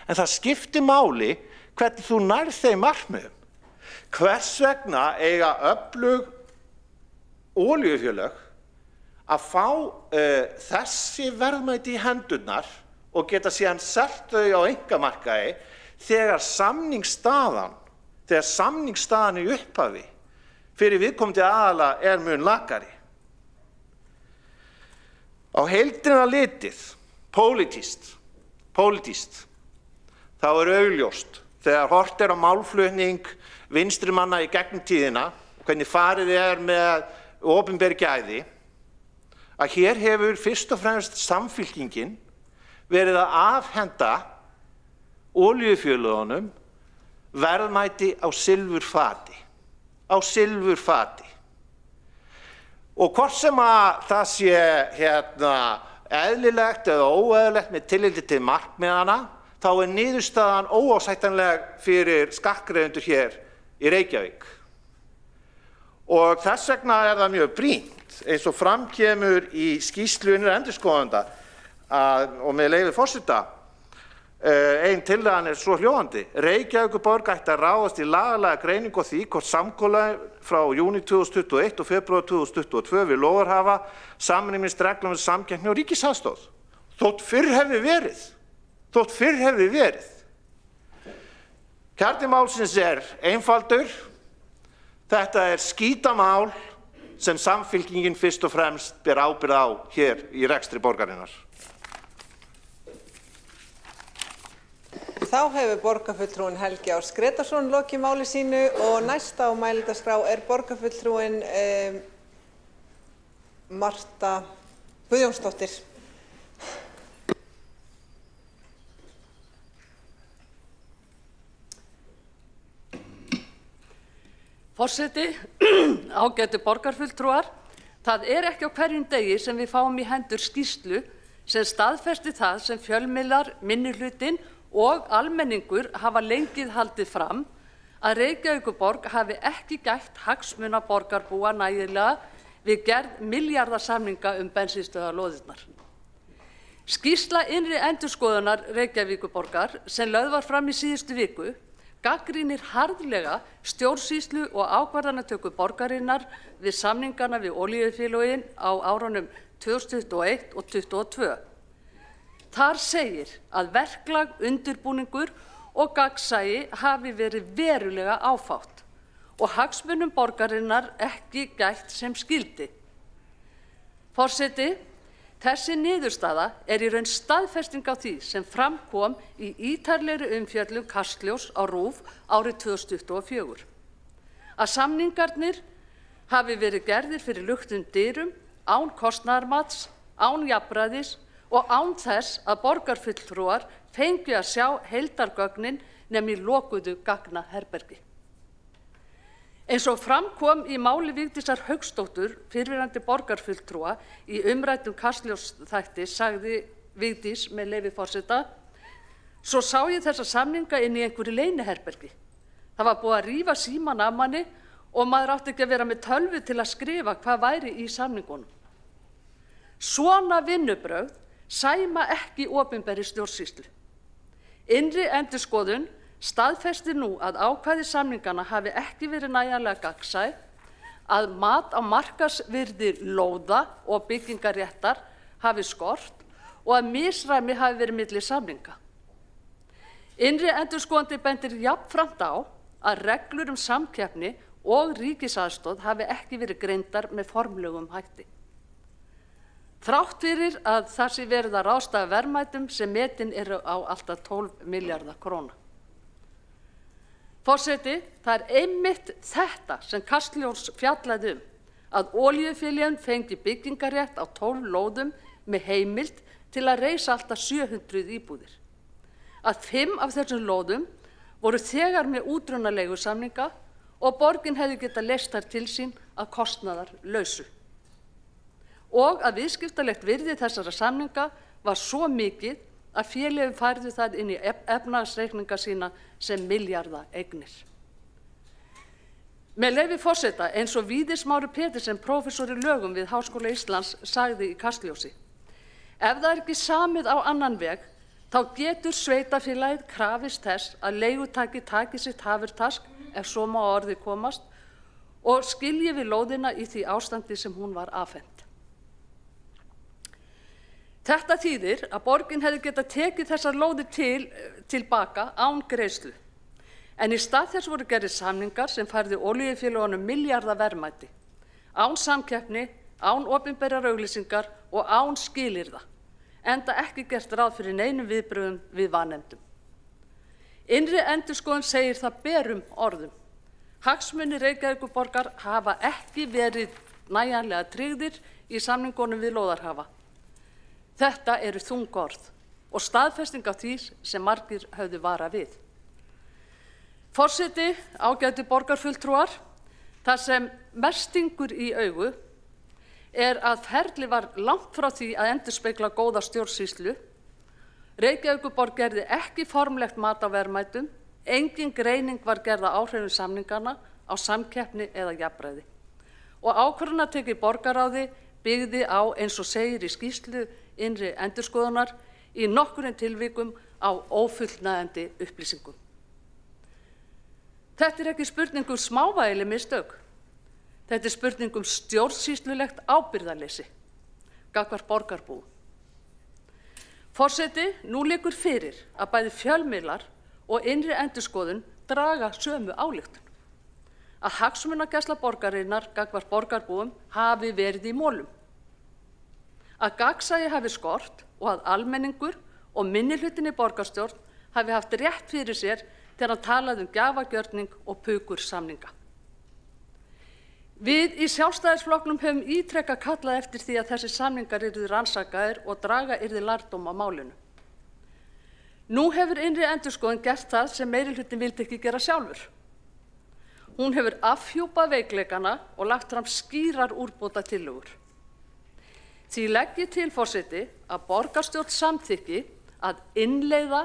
En það skiptir máli hvernig þú nærð þeim markmiðum. Hvers vegna eiga öflug olíufélög að fá þessi verðmæti í hendurnar og geta síðan selt þau á einkamarkaði þegar samningsstaðan í upphafi fyrir viðkomandi aðala er mun lakari. Á heildina litið, pólitískt, þá er augljóst þegar horft er á málflutning vinstrimanna í gegnum tíðina og hvernig farið er með opinber gæði, að hér hefur fyrst og fremst Samfylkingin verið að afhenda olíufélögunum verðmæti á silfurfati. Og hvort sem að það sé eðlilegt eða óeðlilegt með tilliti til markmiðana, þá niðurstaðan óásættanleg fyrir skattgreiðendur hér í Reykjavík. Og þess vegna það mjög brýnt, eins og fram kemur í skýrslu innri endurskoðanda, og með leyfi forseta, ein tillagan svo hljóðandi: Reykjavíkurborg ætti að ráðast í lagalega greiningu á því hvort samkomulag frá júní 2021 og febrúar 2022 við Lóðarhafa samrýmist reglum um samkeppni og ríkisaðstoð. Þótt fyrr hefði verið. Kjarni málsins einfaldur. Þetta skítamál sem Samfylkingin fyrst og fremst ber ábyrgð á hér í rekstri borgarinnar. Þá hefur borgarfulltrúinn Helgi Ás Grétarsson lokið máli sínu og næsta á mælendaskrá borgarfulltrúinn Marta Guðjónsdóttir. Forseti, ágætu borgarfulltrúar, það ekki á hverjum degi sem við fáum í hendur skýrslu sem staðfesti það sem fjölmiðlar, minnihlutinn og almenningur hafa lengi haldið fram, að Reykjavíkurborg hafi ekki gætt hagsmuna borgarbúa nægilega við gerð milljarðasamninga bensínstöðvarlóðirnar. Skýrsla innri endurskoðunar Reykjavíkurborgar sem lögð var fram í síðustu viku gagnrýnir harðlega stjórnsýslu og ákvarðanatöku borgarinnar við samningana við olíufélögin á árunum 2021 og 2022. Þar segir að verklag, undirbúningur og gagnsæi hafi verið verulega áfátt og hagsmunum borgarinnar ekki gætt sem skyldi. Forseti, þessi niðurstaða í raun staðfesting á því sem fram kom í ítarlegri umfjöllun Kastljós á RÚV árið 2024. Að samningarnir hafi verið gerðir fyrir luktum dyrum, án kostnaðarmats, án jafnræðis og án þess að borgarfulltrúar fengju að sjá heildargögnin nema í lokuðu gagnaherbergi. Eins og fram kom í máli Vigdísar Hauksdóttur, fyrrverandi borgarfulltrúa, í umræddum Kastljósþætti sagði Vigdís með leyfi forseta: Svo sá ég þessa samninga inn í einhverju leyniherbergi. Það var búið að rífa símann af manni og maður átti ekki að vera með tölvu til að skrifa hvað væri í samningunum. Svona vinnubrögð sæma ekki opinberri stjórnsýslu. Innri endurskoðun staðfestir nú að ákvæði samningana hafi ekki verið nægjanlega gagnsæ, að mat á markaðsvirði lóða og byggingarréttar hafi skort og að misræmi hafi verið milli samninga. Innri endurskoðandi bendir jafnframt á að reglur samkeppni og ríkisaðstoð hafi ekki verið greindar með formlegum hætti. Þrátt fyrir að það sé verið að ráðstafa verðmætum sem metin eru á allt að 12 milljarða króna. Forseti, það einmitt þetta sem Kastljós fjallaði að olíufélögin fengi byggingarrétt á 12 lóðum með heimild til að reisa allt að 700 íbúðir. Að 5 af þessum lóðum voru þegar með útrunarleigusamninga og borgin hefði getað leyst þær til sín að kostnaðarlausu. Og að viðskiptalegt virði þessara samninga var svo mikið að félögin færðu það inn í efnahagsreikninga sína sem milljarða eignir. Með leyfi forseta, eins og Víðir Smári Petersen, prófessor í lögum við Háskóla Íslands, sagði í Kastljósi: Ef það ekki samið á annan veg, þá getur sveitarfélagið krafist þess að leigutaki taki sitt hafurtask, ef svo má orði komast, og skilji við lóðina í því ástandi sem hún var afhent. Þetta þýðir að borgin hefði getað tekið þessar lóðir tilbaka án greiðslu. En í stað þess voru gerðir samningar sem færðu olíufélögunum milljarða verðmæti, án samkeppni, án opinberrar auglýsingar og án skilyrða, enda ekki gert ráð fyrir neinum viðbrögðum við vanefndum. Innri endurskoðun segir það berum orðum: hagsmunir Reykjavíkurborgar hafa ekki verið nægjanlega tryggðir í samningunum við Lóðarhafa. Þetta eru þung orð og staðfesting á því sem margir höfðu varað við. Forseti, ágætu borgarfulltrúar, það sem mest stingur í augu að ferli var langt frá því að endurspegla góða stjórnsýslu. Reykjavíkurborg gerði ekki formlegt mat á verðmætum, engin greining var gerð á áhrifum samningana á samkeppni eða jafnræði. Og ákvörðunartaka í borgarráði byggði á, eins og segir í skýrslu innri endurskoðunar, í nokkrum tilvikum á ófullnægjandi upplýsingum. Þetta er ekki spurning um smávægileg mistök. Þetta er spurning um stjórnsýslulegt ábyrgðarleysi gagnvart borgarbúum. Forseti, nú liggur fyrir að bæði fjölmiðlar og innri endurskoðun draga sömu ályktun, að hagsmunagæsla borgarinnar gagnvart borgarbúum hafi verið í molum, að gagnsæi hafi skort og að almenningur og minnihlutin í borgarstjórn hafi haft rétt fyrir sér þegar hann talaði gjafagjörning og pukursamninga. Við í Sjálfstæðisflokknum höfum ítrekað kallað eftir því að þessi samningar yrðu rannsakaðir og draga yrði lærdóm á málinu. Nú hefur innri endurskoðun gert það sem meirihlutin vildi ekki gera sjálfur. Hún hefur afhjúpað veikleikana og lagt fram skýrar úrbótatillögur. Því legg ég til, forseti, að borgarstjórn samþykki að innleiða,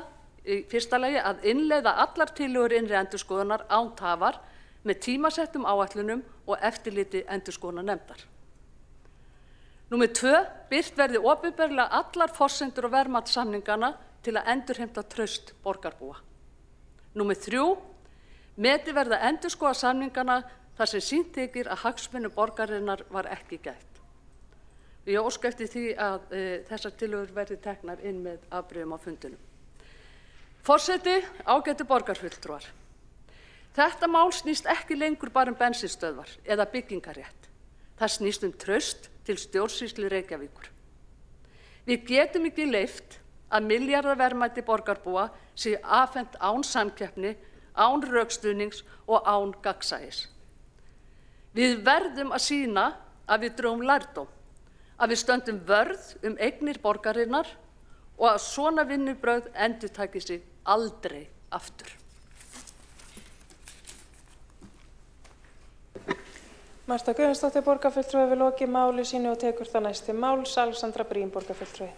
í fyrsta lagi að innleiða allar tillögur innri endurskoðunar án tafar með tímasettum áætlunum og eftirliti endurskoðunarnefndar. Númer 2, birt verði opinberlega allar forsendur og verðmatssamningana til að endurheimta traust borgarbúa. Númer 3, meti verða endurskoða samningana þar sem sýnt þykir að hagsmuni borgarinnar var ekki gætt. Ég óska eftir því að þessar tillögur verði teknar inn með afbrigðum á fundinum. Forseti, ágætu borgarfulltrúar. Þetta mál snýst ekki lengur bara um bensínstöðvar eða byggingarétt. Það snýst um traust til stjórnsýslu Reykjavíkur. Við getum ekki leyft að milljarðaverðmæti borgarbúa séu afhent án samkeppni, án rökstuðnings og án gagnsæis. Við verðum að sýna að við drögum lærdóm, að við stöndum vörð eignir borgarinnar og að svona vinnubrögð endurtaki sig aldrei aftur. Marta Guðjónsdóttir borgarfulltrúi hefur lokið máli sínu og tekur það næst til máls. Alexandra Brím borgarfulltrúi.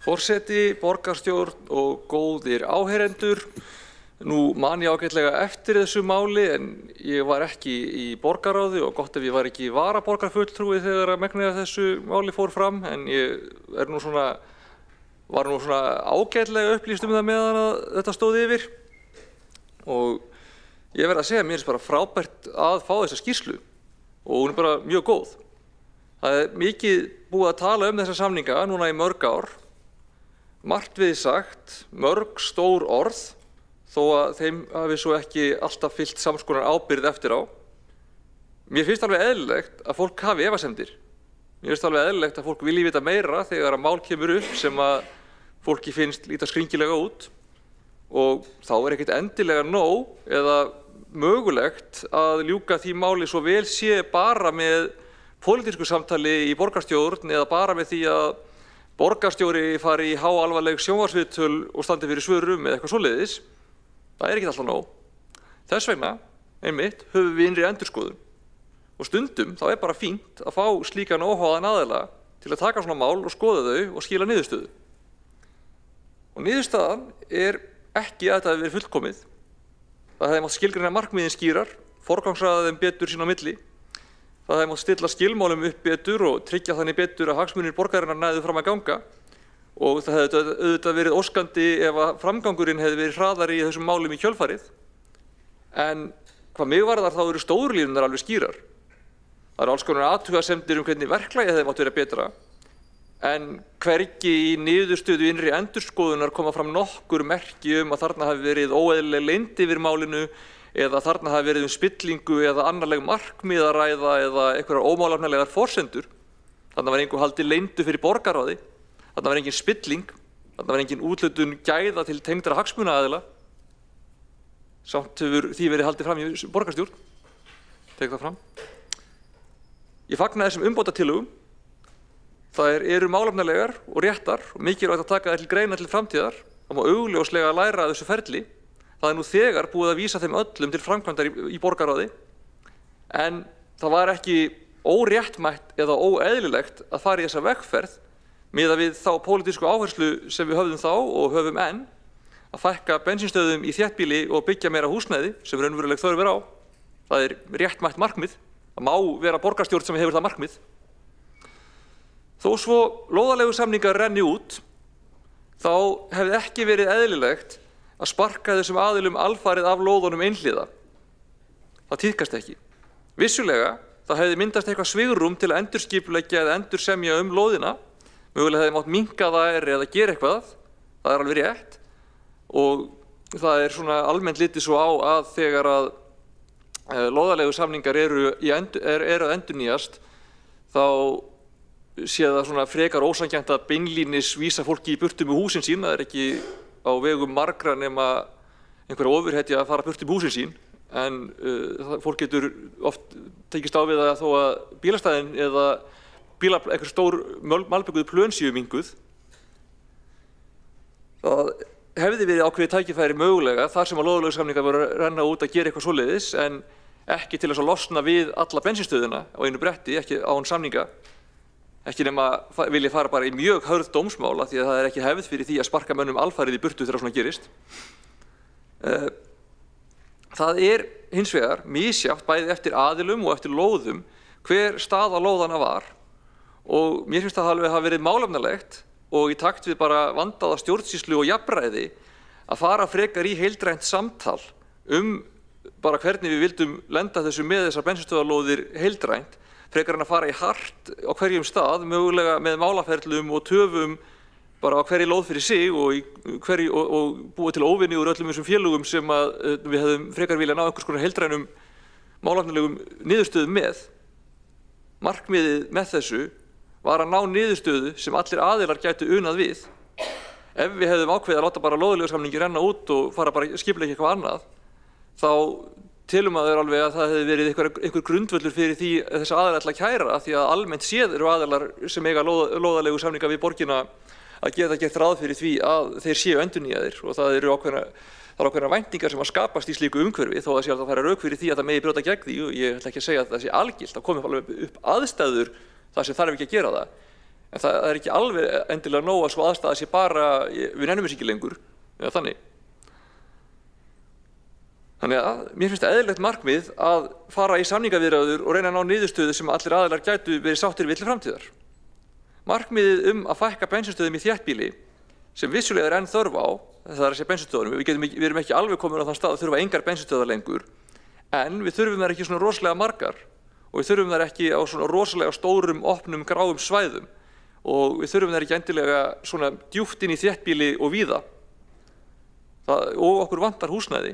Forseti, borgarstjórn og góðir áheyrendur. Nú man ég ágætlega eftir þessu máli en ég var ekki í borgarráði og gott ef ég var ekki varaborgarfulltrúi þegar að megnið af þessu máli fór fram, en ég var nú svona ágætlega upplýst það meðan að þetta stóð yfir. Og ég verð að segja, mér finnst bara frábært að fá þessa skýrslu og hún er bara mjög góð. Það er mikið búið að tala um þessa samninga núna í mörg ár, margt við sagt, mörg stór orð, þó að þeim hafi svo ekki alltaf fylgt sams konar ábyrgð eftir á. Mér finnst alveg eðlilegt að fólk hafi efasemdir. Mér finnst alveg eðlilegt að fólk vilji vita meira þegar að mál kemur upp sem að fólki finnst líta skringilega út. Og þá er ekkert endilega nóg eða mögulegt að ljúka því máli svo vel sé bara með pólitísku samtali í borgarstjórn eða bara með því að borgarstjóri fari í háalvarleg sjónvarpsviðtöl og standi fyrir svörum eða eitthvað svoleiðis. Það er ekki alltaf nóg. Þess vegna, einmitt, höfum við innri endurskoðun. Og stundum þá er bara fínt að fá slíkan óháðan aðila til að taka svona mál og skoða þau og skila niðurstöðu. Og niðurstaðan er ekki að þetta hefur verið fullkomið. Það hefði mátt skilgreina markmiðin skýrar, forgangsraða þeim betur sín á milli. Það hefði mátt stilla skilmálum upp betur og tryggja þannig betur að hagsmunir borgarinnar næðu fram að ganga. Og það hefði auðvitað verið óskandi ef að framgangurinn hefði verið hraðari í þessum málum í kjölfarið. En hvað mig varðar þá eru stóru línurnar alveg skýrar. Það eru alls konar athugasemdir hvernig verklagið hefði mátt vera betra. En hvergi í niðurstöðu innri endurskoðunar koma fram nokkur merki að þarna hafi verið óeðlileg leynd yfir málinu eða þarna hafi verið spillingu eða annarleg markmið að ræða eða einhverjar ómálefnalegar forsendur. Þarna var einhver haldið leyndu fyrir borgarráði. Þarna var engin spilling, þarna var engin úthlutun gæða til tengdra hagsmunaaðila. Samt hefur því verið haldið fram í borgarstjórn. Tek það fram. Ég fagna þessum umbótatillögum þær eru málefnalegar og réttar og mikilvægt að taka þær til greina til framtíðar. Það má augljóslega læra af þessu ferli. Það nú þegar búið að vísa þeim öllum til framkvæmdar í borgarráði, en það var ekki óréttmætt eða óeðlilegt að fara í þessa vegferð miðað við þá pólitísku áherslu sem við höfðum þá og höfum enn, að fækka bensínstöðvum í þéttbýli og byggja meira húsnæði sem raunveruleg þörf er á. Það er réttmætt markmið. Það má vera borgarstjórn sem hefur það markmið. Þó svo lóðaleigusamningar renni út, þá hefði ekki verið eðlilegt að sparka þessum aðilum alfarið af lóðunum einhliða. Það tíðkast ekki. Vissulega, það hefði myndast eitthvað svigrúm til að endurskipuleggja eða endursemja lóðina. Mögulega hefði mátt minnka þær eða gera eitthvað. Það er alveg rétt. Og það er svona almennt litið svo á að þegar að lóðaleigusamningar eru að endurnýjast, þá sé það svona frekar ósanngjarnt að beinlínis vísa fólki í burtu með húsin sín. Það er ekki á vegum margra nema einhverja ofurhetja að fara burtu með húsin sín, en fólk getur oft tekist á við það þó að bílastæðin eða einhver stór malbikuð plön séu minnkuð. Það hefði verið ákveðið tækifæri mögulega þar sem að lóðaleigusamningar voru að renna út að gera eitthvað svoleiðis, en ekki til þess að losna við alla bensínstöðina á einu bretti, ekki án samninga. Ekki nema vilja fara bara í mjög hörð dómsmála því að það er ekki hefð fyrir því að sparka mönnum alfarið í burtu þegar svona gerist. Það er hins vegar misjafnt bæði eftir aðilum og eftir lóðum hver staða lóðana var, og mér finnst það alveg hafa verið málefnalegt og í takt við bara vandaða stjórnsýslu og jafnræði að fara frekar í heildrænt samtal bara hvernig við vildum lenda þessu með þessar bensínstöðvarlóðir heildrænt, frekar en að fara í hart á hverjum stað, mögulega með málaferlum og töfum bara á hverju lóð fyrir sig og búa til óvinni úr öllum þessum félögum sem við hefðum frekar vilja ná einhvers konar heildrænum málefnalegum niðurstöðum með. Markmiðið með þessu var að ná niðurstöðu sem allir aðilar gætu unað við. Ef við hefðum ákveðið að láta bara lóðaleigusamningi renna út og fara bara skipuleggja eitthvað annað, þá telum að alveg að það hefði verið einhver grundvöllur fyrir því að þess aðilar ætla að kæra, því að almennt séð eru aðilar sem eiga lóðaleigusamninga við borgina að geta gert ráð fyrir því að þeir séu endurnýjaðir, og það eru ákveðnar væntingar sem að skapast í slíku umhverfi, þó að það sé að fara rök fyrir því að það megi brjóta gegn því, og ég ætla ekki að segja að það sé algilt, það komi alveg upp aðstæður þar sem þarf ekki að gera það, en það er ekki alveg endilega nóg að svo aðstæða sé bara við nennum þess ekki lengur, eða þannig. Þannig að mér finnst það eðlilegt markmið að fara í samningaviðræður og reyna að ná niðurstöðu sem allir aðilar gætu verið sáttir við til framtíðar. Markmiðið að fækka bensínstöðum í þéttbýli, sem vissulega er enn þörf á, það er að segja bensínstöðunum, við erum ekki alveg komin á þann stað að þurfa engar bensínstöðar lengur, en við þurfum þær ekki svona rosalega margar og við þurfum þær ekki á svona rosalega stórum, opnum, gráum svæðum og við þurfum þær ekki endilega svona djúpt inn í þéttbýli og víða. Og okkur vantar húsnæði.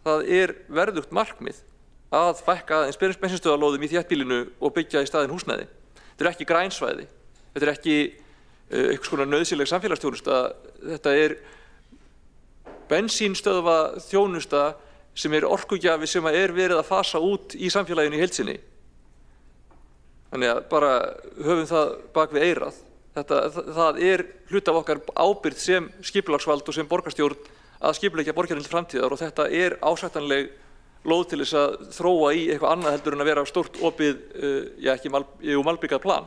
Það er verðugt markmið að fækka aðeins bensínstöðvarlóðum í þéttbýlinu og byggja í staðinn húsnæði. Þetta er ekki grænsvæði, þetta er ekki einhvers konar nauðsynleg samfélagsþjónusta, þetta er bensínstöðvaþjónusta sem er orkugjafi sem er verið að fasa út í samfélaginu í heild sinni. Þannig að bara höfum það bak við eyrað. Það er hluti af okkar ábyrgð sem skipulagsvald og sem borgarstjórn að skipuleggja borgarinn til framtíðar, og þetta er ásættanleg lóð til þess að þróa í eitthvað annað heldur en að vera stórt opið, malbikað plan.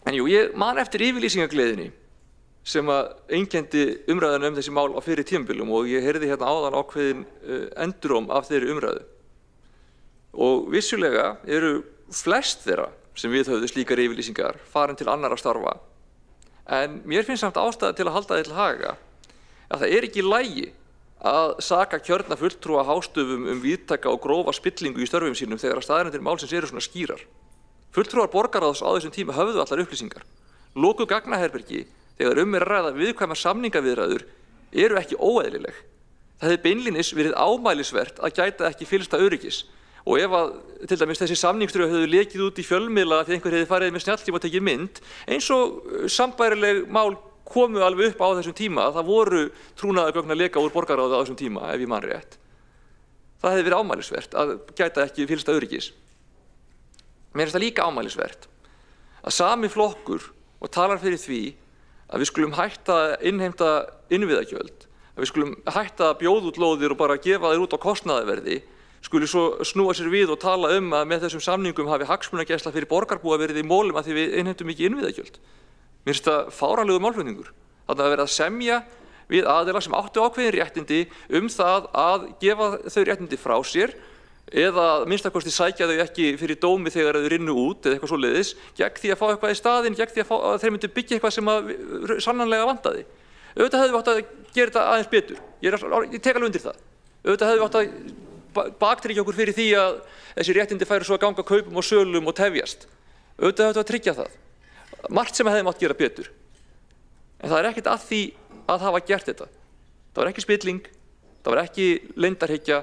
En jú, ég man eftir yfirlýsingagleðinni sem að einkenndi umræðuna þessi mál á fyrri tímabilum, og ég heyrði hérna áðan ákveðin enduróm af þeirri umræðu. Og vissulega eru flest þeirra sem viðhöfðu slíkar yfirlýsingar farin til annarra starfa. En mér finnst samt ástæða til að halda því til haga að það er ekki í lagi að saka kjörna fulltrúa hástöfum víðtæka og grófa spillingu í störfum sínum þegar staðreyndir málsins eru svona skýrar. Fulltrúar borgarráðs á þessum tíma höfðu allar upplýsingar. Lokuð gagnaherbergi þegar er að ræða viðkvæmar samningaviðræður eru ekki óeðlileg. Það hefði beinlínis verið ámælisvert að gæta ekki fyllsta öryggis. Og ef að til dæmis þessi samningsdrög hefðu lekið út í fjölmiðla því einhver hefði farið með snjalltíma og tekið mynd, eins og sambærileg mál komu alveg upp á þessum tíma, að það voru trúnaðargögn að leka úr borgarráði á þessum tíma, ef ég man rétt. Það hefði verið ámælisvert að gæta ekki fyllsta öryggis. mér finnst það líka ámælisvert að sami flokkur og talar fyrir því að við skulum hætta að innheimta innviðagjöld, að við skulum hætta að bjóða út lóðir og bara gefa þeir út á kostnaðarverði, skuli svo snúa sér við og tala að með þessum samningum hafi hagsmunagæsla fyrir borgarbúa verið í mólum að því við innheimtum ekki innviðagjöld. Mér finnst það fáránlegur málflutningur. Þarna er verið að semja við aðila sem áttu ákveðin réttindi það að gefa þau réttindi frá sér eða minnstakosti sækja þau ekki fyrir dómi þegar þau rynnu út eða eitthvað svoleiðis, gegn því að fá eitthvað í staðinn, gegn því að þeir myndu byggja eitthvað sem sannanlega vantaði. Auðvitað hefðu átt að gera þetta aðeins betur. Ég tek alveg undir það. Auðvitað hefðu átt að baktryggja okkur fyrir því að þessi réttindi færu svo að ganga kaupum og sölum og tefjast. Auðvitað hefðu að tryggja það. Margt sem hefði mátt gera betur. En það er ekkert að því að hafa gert þetta. Það var ekki spilling, það var ekki leyndarhyggja,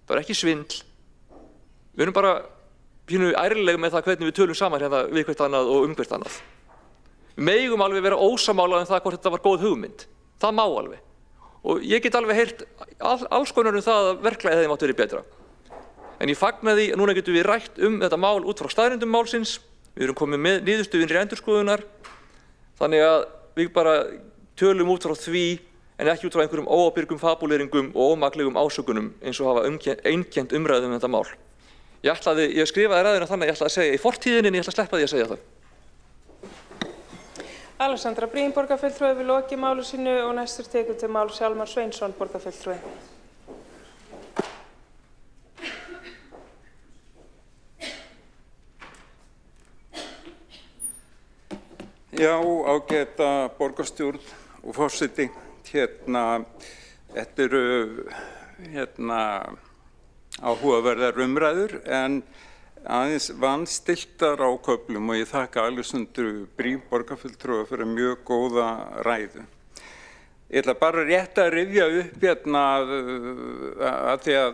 það var ekki svindl. Við erum bara pínu ærlega með það hvernig við tölum saman hérna við hvert annað og hvert annað. Við megum alveg vera ósamála það hvort þetta var góð hugmynd. Það má alveg. Og ég get alveg heyrt alls konar það að verklagið hefði mátt verið betra. En ég fagna því að núna getum við rætt þetta mál út frá staðreyndum málsins. Við erum komið með niðurstöðu innri endurskoðunar. Þannig að við bara tölum út frá því en ekki út frá einhverjum óábyrgum fabuleringum og ómaklegum ásökunum eins og hafa einkennt umræðum þetta mál. Ég skrifaði ræðuna þannig að ég ætlaði að segja í fortíðinni en ég ætla að sleppa því að segja það. Alexandra Briem, borgarfulltrúi, við lokið málu sínu og næstur tekur til máls Hjálmar Sveinsson, borgarfulltrúi. Já, ágæta borgarstjórn og forseti. Þetta eru áhugaverðar umræður en aðeins vanstilltar á köflum og ég þakka Alexandru Briem borgarfulltrúa fyrir mjög góða ræðu. Ég ætla bara rétt að rifja upp að því að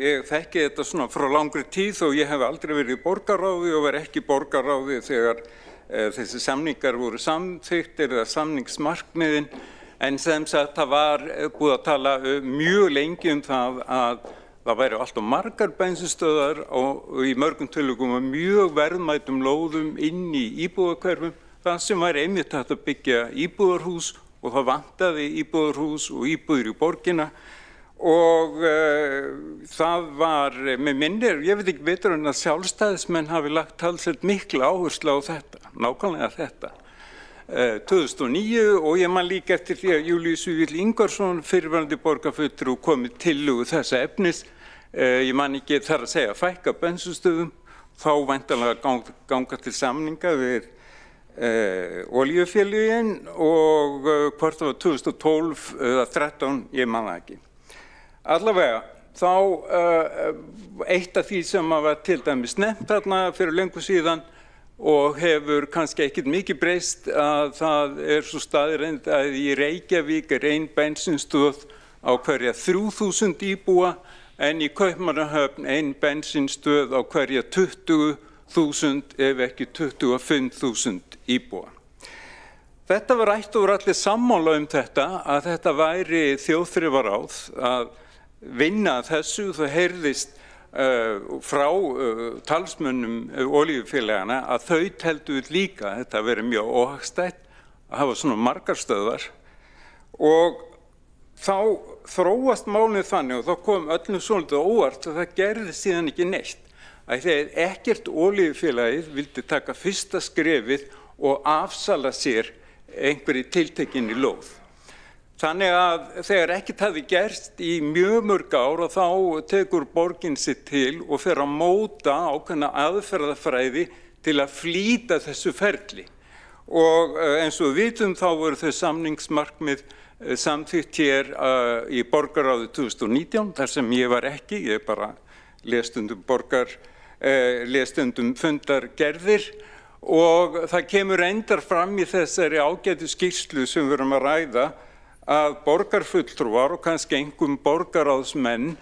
ég þekki þetta frá langri tíð og ég hef aldrei verið í borgarráði og var ekki í borgarráði þegar þessi samningar voru samþykktir eða samningsmarkmiðin. En sem sagt, það var búið að tala mjög lengi það að það væri alltaf margar bensínstöðvar og í mörgum tilvikum mjög verðmætum lóðum inn í íbúðahverfum. Það sem væri einmitt hægt að byggja íbúðarhús og það vantaði íbúðarhús og íbúðir í borgina. Og það var með minnir, ég veit ekki betur en að sjálfstæðismenn hafi lagt talsvert mikla áherslu á þetta, nákvæmlega þetta. 2009 og ég man líka eftir því að Júlíus Vífill Ingvarsson, fyrrverandi borgarfulltrúi, komið tillögu þessa efnis. Ég man ekki þar að segja fækka bensínstöðvum, þá væntanlega ganga til samninga við olíufélögin og hvort það var 2012 eða 2013, ég man það ekki. Allavega, þá eitt af því sem var til dæmis nefnt þarna fyrir löngu síðan og hefur kannski ekkert mikið breyst að það svo staðreynd að í Reykjavík ein bensínstöð á hverja 3000 íbúa en í Kaupmannahöfn ein bensínstöð á hverja 20.000 ef ekki 25.000 íbúa. Þetta var rætt og voru allir sammála þetta að þetta væri þjóðþrifaráð að vinna þessu. Það heyrðist frá talsmönnum olíufélagana að þau teldu líka að þetta veri mjög óhagstætt að hafa svona margar stöðvar og þá þróast málið þannig og þá kom öllum svolítið óvart og það gerði síðan ekki neitt. Þegar ekkert olíufélagið vildi taka fyrsta skrefið og afsala sér einhverju tiltekinni lóð. Þannig að þegar ekkert hafi gerst í mjög mörg ár og þá tekur borgin sig til og fer að móta ákveðna aðferðafræði til að flýta þessu ferli. Og eins og við vitum þá voru þau samningsmarkmið samþykkt hér í borgarráði 2019, þar sem ég var ekki, ég bara les stundum fundargerðir og það kemur reyndar fram í þessari ágætu skýrslu sem við erum að ræða að borgarfulltrúar og kannski einhverjum borgarráðsmenn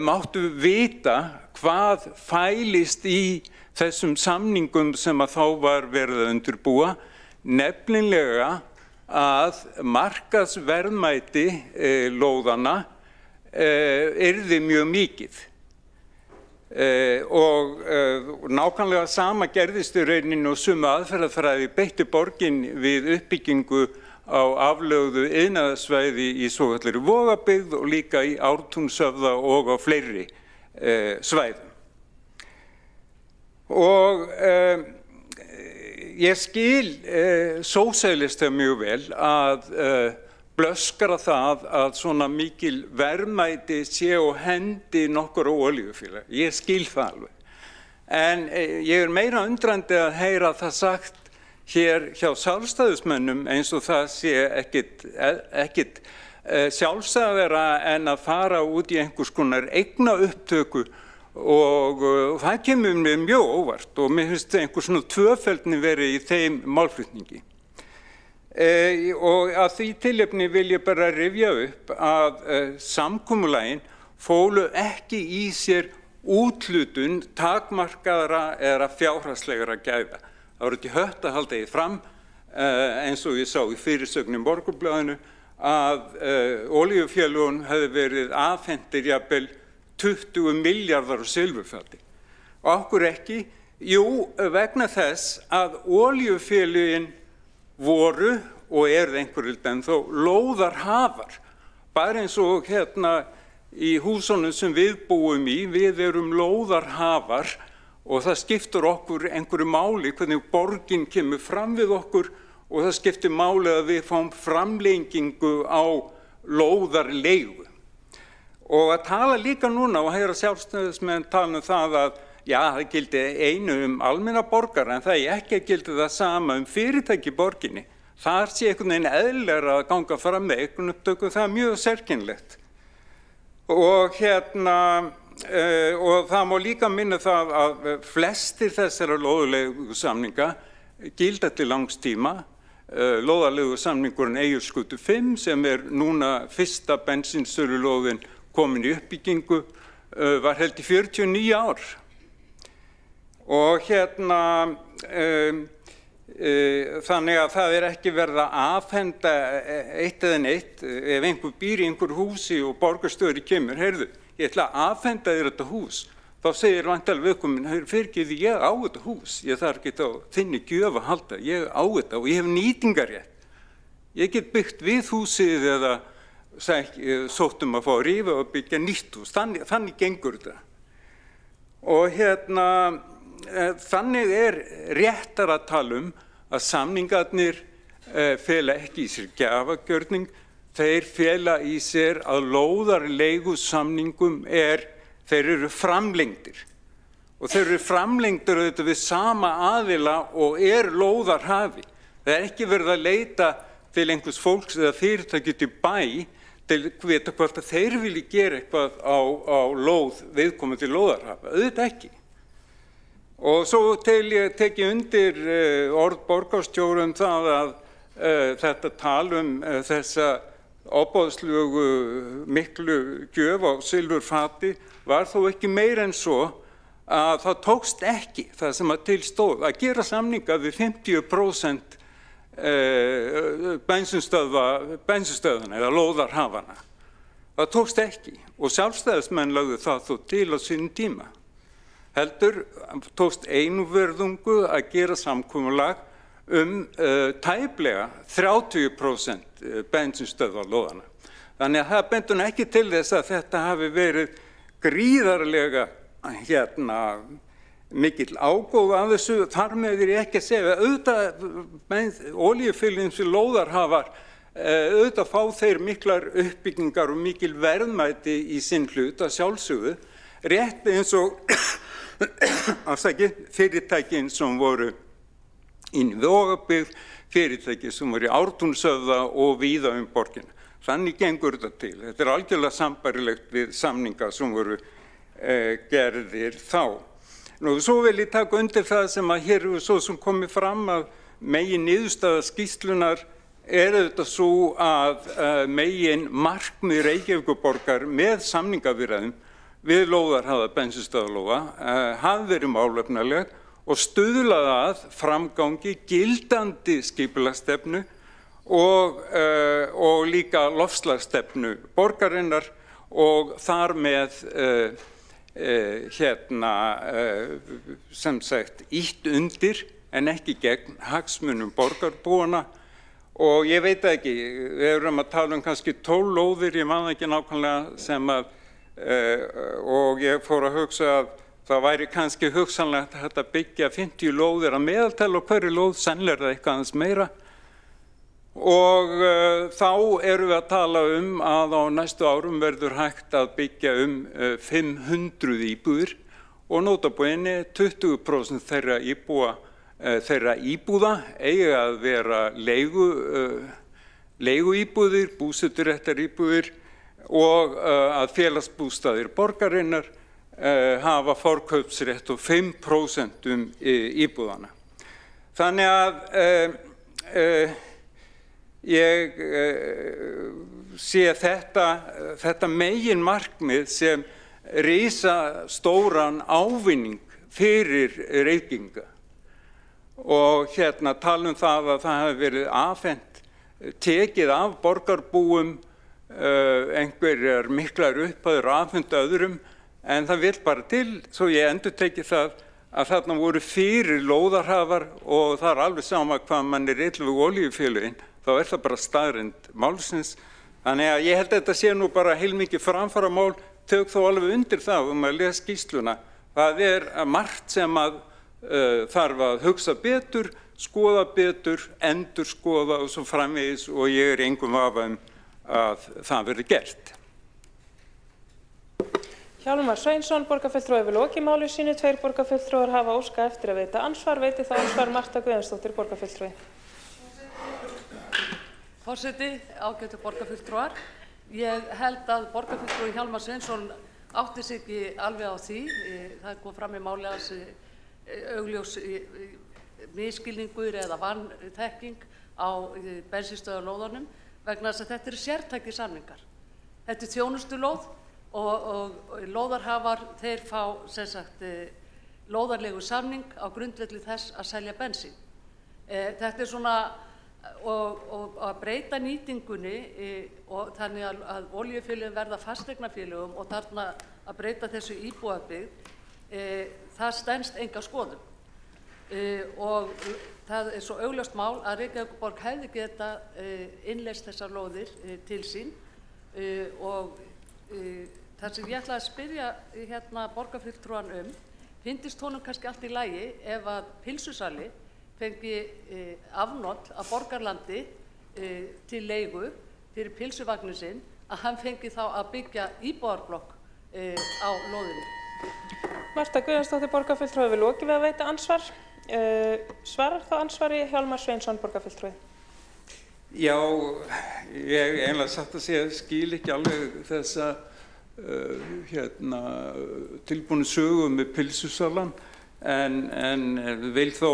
máttu vita hvað fælist í þessum samningum sem að þá var verið að undirbúa, nefnilega að markaðsverðmæti lóðana yrði mjög mikið. og nákvæmlega sama gerðist í rauninu og sömu aðferðafræði beitti borgin við uppbyggingu á aflögðu iðnaðarsvæði í svokallari Vogabyggð og líka í Ártúnshöfða og á fleiri svæðum. Og ég skil sósíalista mjög vel að blöskra það að svona mikil verðmæti sé á hendi nokkur olíufélaga. Ég skil það alveg. En ég meira undrandi að heyra það sagt hér hjá sjálfstæðismönnum eins og það sé ekkit sjálfstæðara en að fara út í einhvers konar eigna upptöku og það kemur mér mjög óvart og mér finnst einhvers svona tvöfeldni verið í þeim málflutningi. Og að því tilefni vil ég bara rifja upp að samkomulagin fólu ekki í sér úthlutun takmarkaðra eða fjárhagslegra gæða. Það voru ekki hött að halda því fram eins og ég sá í fyrirsögn í Morgunblaðinu að olíufélögum hefði verið afhentir jafnvel 20 milljarðar á silfurfati. Og af hverju ekki? Jú, vegna þess að olíufélögin voru og eru einhverjum ennþá lóðarhafar. Bara eins og hérna í húsunum sem við búum í, við erum lóðarhafar og það skiptur okkur einhverju máli hvernig borgin kemur fram við okkur og það skiptir máli að við fáum framlengingu á lóðarleigu. Og að tala líka núna og heyra sjálfstæðismenn tala það að já, það gildi einu almenna borgara en það ekki að gildi það sama fyrirtæki í borginni. Þar sé einhvern veginn eðlilegra að ganga fram með einhvern upptöku, það mjög sérkennilegt. Og og það má líka minna það að flestir þessara lóðarleigusamninga gilda til langs tíma. Lóðarleigusamningurinn Egilsgötu 5 sem núna fyrsta bensínsölulóðin komin í uppbyggingu var held í 49 ár. Og þannig að það ekki verið að afhenda eitt eða neitt. Ef einhver býr í einhver húsi og borgarstjóri kemur, heyrðu, ég ætla að afhenda þér þetta hús, þá segir væntanlega viðkominn, fyrirgefðu, ég á þetta hús, ég þarf ekki á þinni gjöf að halda, ég á þetta og ég hef nýtingarrétt. Ég get byggt við húsið eða sóttum að fá að rífa og byggja nýtt hús, þannig gengur þetta. Og þannig réttar að tala að samningarnir fela ekki í sér gjafagjörning, þeir fela í sér að lóðarleigusamningum þeir eru framlengdir. Og þeir eru framlengdir auðvitað við sama aðila og lóðarhafi. Það ekki verið að leita til einhvers fólks eða fyrirtæki til bæ til að vita hvort að þeir vilji gera eitthvað á lóð viðkomandi lóðarhafa. Auðvitað ekki. Og svo tek ég undir orð borgarstjóra það að þetta tala þessa ofboðslegu miklu gjöf á silfurfati var þó ekki meira en svo að það tókst ekki það sem að til stóð að gera samninga við 50% bensinstöðvana eða lóðarhafana. Það tókst ekki og sjálfstæðismenn lögðu það þó til á sínum tíma. Heldur tókst einverðungu að gera samkomulag tæplega 30% bensinstöðvalóðana. Þannig að það bendur ekki til þess að þetta hafi verið gríðarlega mikill ágóð af þessu. Þar með ég ekki að segja auðvitað olíufélögin sem lóðarhafar auðvitað fá þeir miklar uppbyggingar og mikil verðmæti í sinn hlut að sjálfsögðu, rétt eins og fyrirtækin sem voru inn í Vogabyggð, fyrirtæki sem voru í Ártúnshöfða og víða borgina. Þannig gengur þetta til. Þetta algjörlega sambarilegt við samninga sem voru gerðir þá. Nú, svo vil ég taka undir það sem að hér hefur svo sem komið fram að megin niðurstaða skýrslunar auðvitað svo að megin markmið Reykjavíkurborgar með samningaviðræðum við lóðarhafa bensinstöðvalóða hafi verið málefnaleg og stuðlaði að framgangi gildandi skipulagsstefnu og líka loftslagsstefnu borgarinnar og þar með sem sagt ítt undir en ekki gegn hagsmunum borgarbúana. Og ég veit ekki, við erum að tala kannski 12 lóðir, ég man ekki nákvæmlega sem og ég fór að hugsa að það væri kannski hugsanlegt að byggja 50 lóðir að meðaltali og hverju lóð, sennilega er það eitthvað aðeins meira. Og þá erum við að tala að á næstu árum verður hægt að byggja 500 íbúðir og nota bene 20% þeirra íbúða eiga að vera leiguíbúðir, búseturéttar íbúðir og að félagsbústaðir borgarinnar hafa forkaupsrétt og 5% íbúðana. Þannig að ég sé þetta megin markmið sem risastóran ávinning fyrir Reykvíkinga. Og tala það að það hafi verið afhent, tekið af borgarbúum einhverjar miklar upphæðir afhent öðrum, en það vill bara til, svo ég endurteki það, að þarna voru fyrir lóðarhafar og það er alveg sama hvað mann illa við olíufélögin, þá er það bara staðreynd málsins. Þannig að ég held að þetta sé nú bara heilmikið framfaramál, tök þó alveg undir það að lesa skýrsluna. Það er margt sem þarf að hugsa betur, skoða betur, endurskoða og svo framvegis og ég er engum vafa að það verði gert. Hjálmar Sveinsson, borgarfulltrúi hefur lokið máli sínu. 2 borgarfulltrúar hafa óskað eftir að veita ansvar. Veiti þá ansvar Marta Guðjónsdóttir, borgarfulltrúi. Forseti, ágætu borgarfulltrúar. Ég held að borgarfulltrúi Hjálmar Sveinsson átti sig ekki alveg á því. Það kom fram í máli hans augljós misskilningur eða vanþekking á bensínstöðvarlóðunum vegna þess að þetta eru sértækir samningar. Þetta er þjónustulóð og lóðarhafar þeir fá sem sagt lóðarlegu samning á grundvelli þess að selja bensín. Þetta er svona og að breyta nýtingunni og þannig að olíufélögin verða fasteignafélögum og þarna að breyta þessu íbúabyggð, það stenst enga skoðun. Og það er svo augljóst mál að Reykjavíkurborg hefði geta innleyst þessar lóðir til sín og það sem ég ætla að spyrja borgarfulltrúan finnst honum kannski allt í lagi ef að pylsusali fengi afnot af borgarlandi til leigu fyrir pylsuvagnin sinn, að hann fengi þá að byggja íbúðarblokk á lóðinni. Marta Guðjónsdóttir, borgarfulltrúi hefur lokið við að veita ansvar. Svarar þá ansvari Hjálmar Sveinsson, borgarfulltrúi? Já, ég einlega satt að segja skil ekki alveg þessa tilbúnu sögu með pylsusalan en vil þó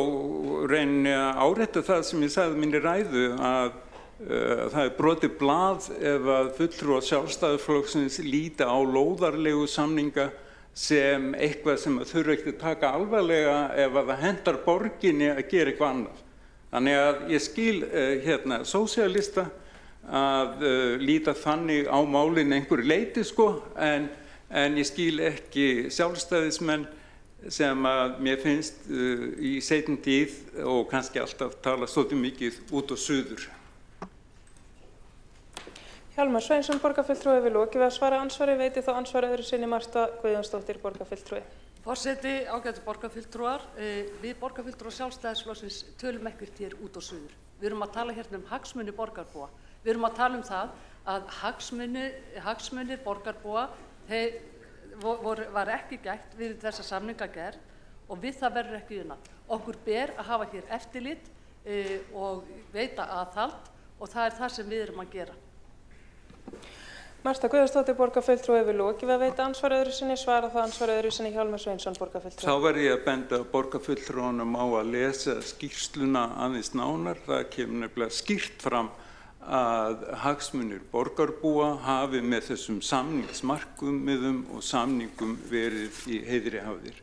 reyna að árétta það sem ég sagði minni ræðu að það er brotið blað ef að fulltrúar Sjálfstæðisflokksins líta á lóðarlegu samninga sem eitthvað sem þurfa ekki að taka alvarlega ef að það hentar borginni að gera eitthvað annað. Þannig að ég skil sósíalista að líta þannig á málin einhverju leyti en ég skil ekki sjálfstæðismenn sem að mér finnst í seinni tíð og kannski alltaf tala svolítið mikið út og suður. Hjálmar Sveinsson, borgarfulltrúi hefur lokið við að svara ansvari. Veiti þá ansvar öðru sinni Marta Guðjónsdóttir, borgarfulltrúi. Forseti, ágætu borgarfulltrúar, við borgarfulltrúar Sjálfstæðisflokksins tölum ekkert hér út og suður. Við erum að tala hérna hagsmuni borgarbúa. Við erum að tala það að hagsmunir borgarbúa var ekki gætt við þessa samningagerð og við það verður ekki unað. Okkur ber að hafa hér eftirlit og veita aðhald og það er það sem við erum að gera. Marta Guðjónsdóttir, borgarfulltrúi hefur lokið við að veita ansvar öðru sinni. Svara það ansvar öðru sinni Hjálmar Sveinsson, borgarfulltrúi. Þá verð ég að benda borgarfulltrúanum á að lesa skýrsluna aðeins nánar. Það kemur nefnilega skýrt fram að hagsmunir borgarbúa hafi með þessum samningsmarkmiðum og samningum verið í heiðri hafðir.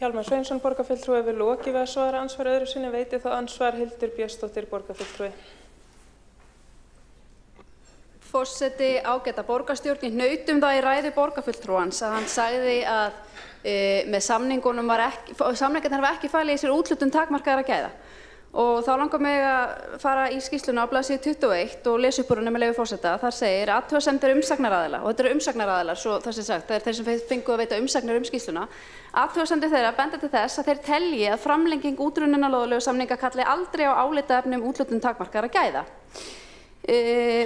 Hjálmar Sveinsson, borgarfulltrúi hefur lokið við að svara ansvar öðru sinni. Veiti þá ansvar Hildur Björnsdóttir, borgarfulltrúi. Forseti, ágæta borgarstjórn, ég hnautum það í ræðu borgarfulltrúans að hann sagði að með samningarnir hafa ekki falið í sér úthlutun takmarkaðra gæða. Og þá langar mig að fara í skýrsluna á blaðsíðu 21 og lesa upp úr henni með leyfi forseta. Þar segir athugasemdir umsagnaraðila, og þetta eru umsagnaraðilar, svo það sé sagt, það er þeir sem fengu að veita umsagnir skýrsluna. Athugasemdir þeirra benda til þess að þeir telji að framlenging útrunninna lóðarleigusamninga kalli aldrei á álitaefni úthlutun takmarkaðra gæða.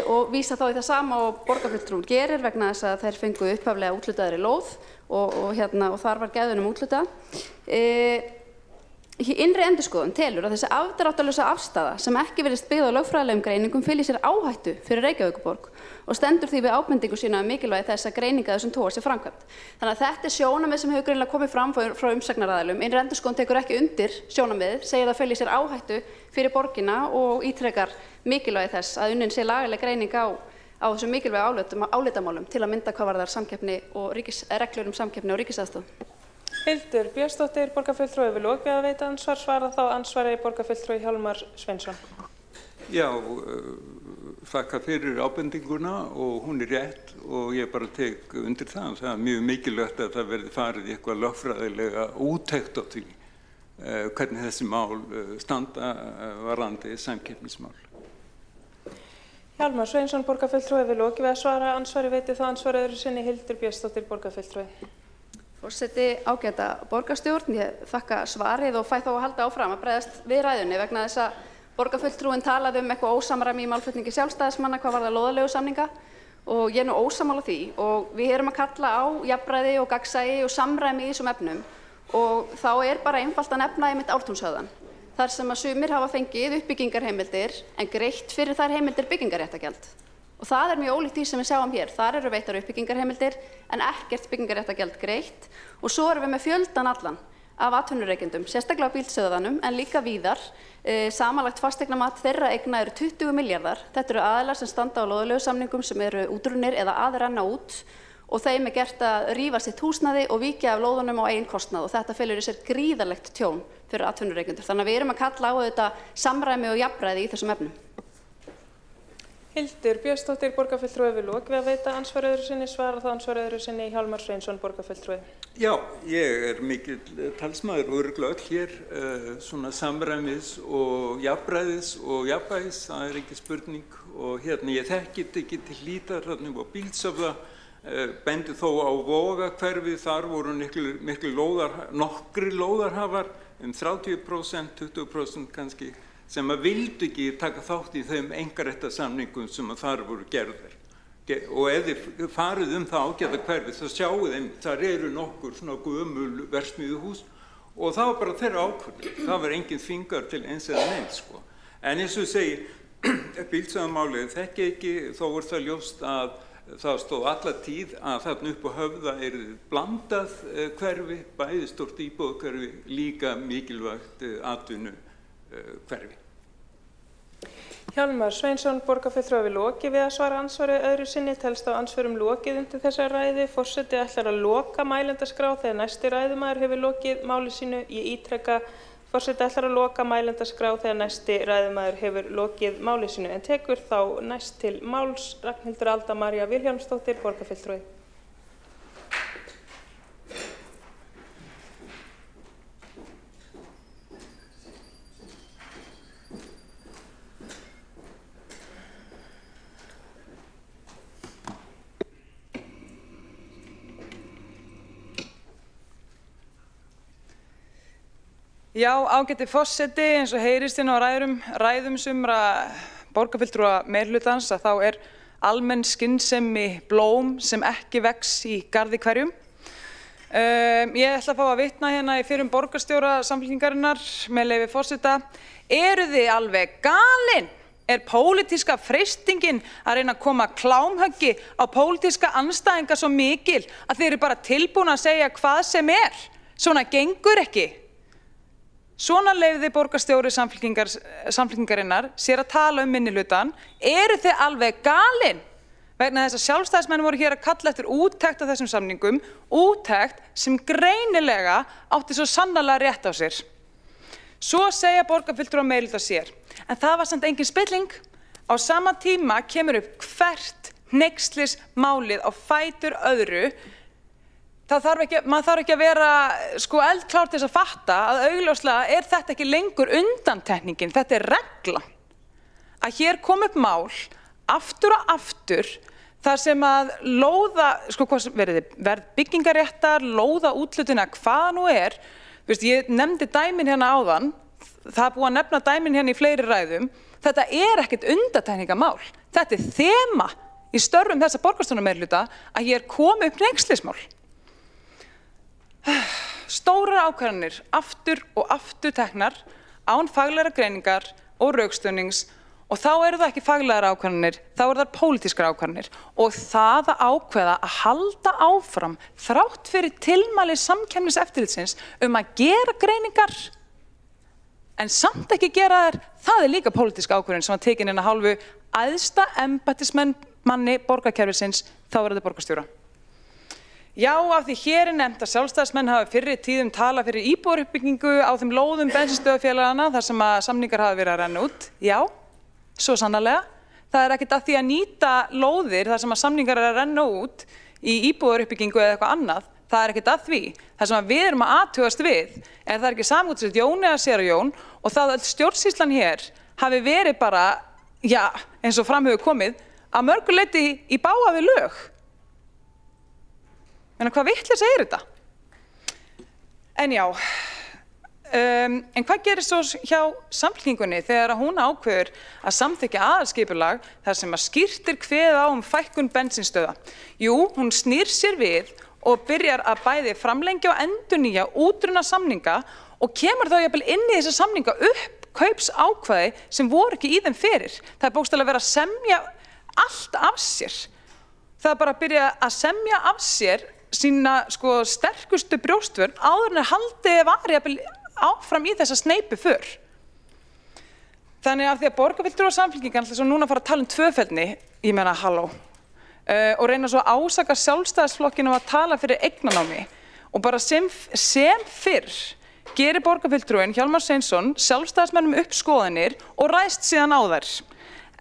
Og vísa þá í það sama og borgarfulltrúin gerir vegna þess að þeir fengu upphaflega úthlutaðri lóð og þar var gæðunum úthlutað. Innri endurskoðun telur að þessi afdráttarlausa afstaða sem ekki virðist byggð á lögfræðilegum greiningum feli sér áhættu fyrir Reykjavíkurborg og stendur því við ábendingu sína mikilvægi þess að greininga þessum toga sé framkvæmt. Þannig að þetta er sjónarmið sem hefur greinilega komið fram frá umsagnaraðilum. Innri endurskoðun tekur ekki undir sjónarmiðið, segir að feli sér áhættu fyrir borgina og ítrekar mikilvægi þess að unnin sé lagaleg greining á þessum mikilvægu álitamálum til að mynda hvað varðar samkeppni og reglur samkeppni og ríkisaðstoð. Hildur Björnsdóttir, borgarfulltrúi við lok við að veita ansvar, svara þá ansvari borgarfulltrúi Hjálmar Sveinsson. Já, þakka fyrir ábendinguna og hún er rétt og ég bara tek undir það. Það er mjög mikilvægt að það verði farið í eitthvað lögfræðilega úttekt á því hvernig þessi mál standa varðandi samkeppnismál. Hjálmar Sveinsson, borgarfulltrúi við lok við að svara ansvari, veiti þá ansvari öðru sinni Hildur Björnsdóttir, borgarfulltrúi. Forseti, ágæta borgarstjórn, ég þakka svarið og fæ þá að halda áfram að bregðast við ræðunni vegna þess að borgarfulltrúin talaði eitthvað ósamræmi í málflutningi sjálfstæðismanna hvað varðar lóðarleigusamninga og ég er nú ósammála því og við erum að kalla á jafnræði og gagnsæi og samræmi í þessum efnum og þá er bara einfalt að nefna einmitt Ártúnshöfðann þar sem að sumir hafa fengið uppbyggingarheimildir en greitt fyrir þær heimildir byggingarréttargjald. Og það mjög ólíkt því sem við sjáum hér. Þar eru veittar uppbyggingarheimildir en ekkert byggingarréttargjald greitt og svo erum við með fjöldan allan af atvinnureikendum, sérstaklega á bílstöðvanum en líka víðar. Samanlagt fasteignamat þeirra eigna eru 20 milljarðar. Þetta eru aðilar sem standa á lóðarleigusamningum sem eru útrunnir eða að renna út og þeim er gert að rífa sitt húsnæði og víkja af lóðunum á eigin kostnað og þetta felur í sér gríðarlegt tjón fyrir atvinnureikendur. Þannig að við erum að kalla á þetta samræmi og jafnræði í þessum efnum. Hildur Björnsdóttir, borgarfulltrúi við lok við að veita ansvar öðru sinni, svara þá ansvar öðru sinni Hjálmar Sveinsson, borgarfulltrúi. Já, ég er mikill talsmaður og örugglega öll hér svona samræmis og jafnræðis og jafnvægis, það er ekki spurning og ég þekki ekki til hlítar þarna á Bíldsöfða, bendi þó á Vogahverfi, þar voru nokkrir lóðarhafar 30%, 20% kannski, sem að vildu ekki taka þátt í þeim einkaréttarsamningum sem að þar voru gerðir. Og ef þið farið það ágæta hverfi, þá sjáu þeim, þar eru nokkur svona gömul verksmiðjuhús og það var bara þeirra ákvörðun. Það var engin þvingar til eins eða neins, sko. En eins og ég segi, Bíldsöfðamálið þekki ekki, þó er það ljóst að það stóð alla tíð að þarna upp á Höfða blandað hverfi, bæði stórt íbúðahverfi, líka mikilvægt atvinnuhverfi. Hjálmar Sveinsson, borgarfulltrúi við lokið við að svara ansvari öðru sinni, telst á ansvörum lokið undir þessa ræðu. Forseti ætlar að loka mælendaskrá þegar næsti ræðumaður hefur lokið máli sínu. Ég ítreka, forseti ætlar að loka mælendaskrá þegar næsti ræðumaður hefur lokið máli sínu. En tekur þá næst til máls Ragnhildur Alda María Vilhjálmsdóttir, borgarfulltrúi. Já, ágæti forseti, eins og heyrist inn á ræðum sumra borgarfulltrúa meirhlutans að þá er almenn skynsemi blóm sem ekki vex í garði hverjum. Ég ætla að fá að vitna hérna í fyrrum borgarstjóra Samfylkingarinnar með leyfi forseta. Eru þið alveg galin? Er pólitíska freistingin að reyna að koma klámhöggi á pólitíska andstæðinga svo mikil að þið eru bara tilbúin að segja hvað sem er? Svona gengur ekki. Svona leyfði borgarstjóri Samfylkingarinnar sér að tala minnihlutann. Eru þið alveg galin? Vegna þess að sjálfstæðismenn voru hér að kalla eftir úttekt á þessum samningum, úttekt sem greinilega átti svo sannarlega rétt á sér. Svo segja borgarfulltrúar meirihluta sér. En það var samt engin spilling. Á sama tíma kemur upp hvert hneykslismálið á fætur öðru. Maður þarf ekki að vera eldklár til þess að fatta að augljóslega er þetta ekki lengur undantekningin, þetta er reglan. Að hér kom upp mál aftur og aftur þar sem að verð byggingaréttar, lóða úthlutuna, hvað nú er. Ég nefndi dæmin hérna áðan, það er búið að nefna dæmin hérna í fleiri ræðum. Þetta er ekkert undantekningamál. Þetta er þema í störfum þessa borgarstjórnarmeirihluta að hér komi upp hneykslismál. Stórar ákvarðanir aftur og aftur teknar án faglegra greiningar og rökstuðnings og þá eru það ekki faglegar ákvarðanir, þá eru það pólitískar ákvarðanir og það að ákveða að halda áfram þrátt fyrir tilmæli samkeppniseftirlitsins að gera greiningar en samt ekki gera þær, það er líka pólitísk ákvörðun sem var tekin inn að hálfu æðsta embættismanni borgarkerfisins, þáverandi borgarstjóra. Já, af því hér er nefnt að sjálfstæðismenn hafa fyrri tíðum talað fyrir íbúðaruppbyggingu á þeim lóðum bensínstöðvarfélaganna þar sem að samningar hafa verið að renna út. Já, svo sannarlega. Það er ekkert að því að nýta lóðir þar sem að samningar eru að renna út í íbúðaruppbyggingu eða eitthvað annað. Það er ekkert að því. Það sem að við erum að athugast við er það ekki samútsett Jón eða séra Jón og það að stjórnsýslan hér hafi verið bara, já, eins og fram hefur komið, að mörgu leyti í bága við lög. En hvað vitleysa er þetta? En já, en hvað gerist svo hjá Samfylkingunni þegar hún ákveður að samþykkja aðalskipulag þar sem að skýrt er kveðið á fækkun bensínstöðva? Jú, hún snýr sér við og byrjar að bæði framlengja og endurnýja útrunna samninga og kemur þá jafnvel inn í þessa samninga upp kaupsákvæði sem voru ekki í þeim fyrir. Það er bókstaflega verið að semja allt af sér. Það er bara að byrja að semja af sér sína sterkustu brjóstvörn áður en haldið var áfram í þessa sneipu för. Þannig að því að borgarfulltrúar Samfylkingar ætla svo núna að fara að tala tvöfeldni, ég meina halló, og reyna svo að ásaka sjálfstæðisflokkinn að tala fyrir eignanámi og bara sem fyrr gerir borgarfulltrúinn Hjálmar Sveinsson sjálfstæðismönnum upp skoðanir og ræðst síðan á þær.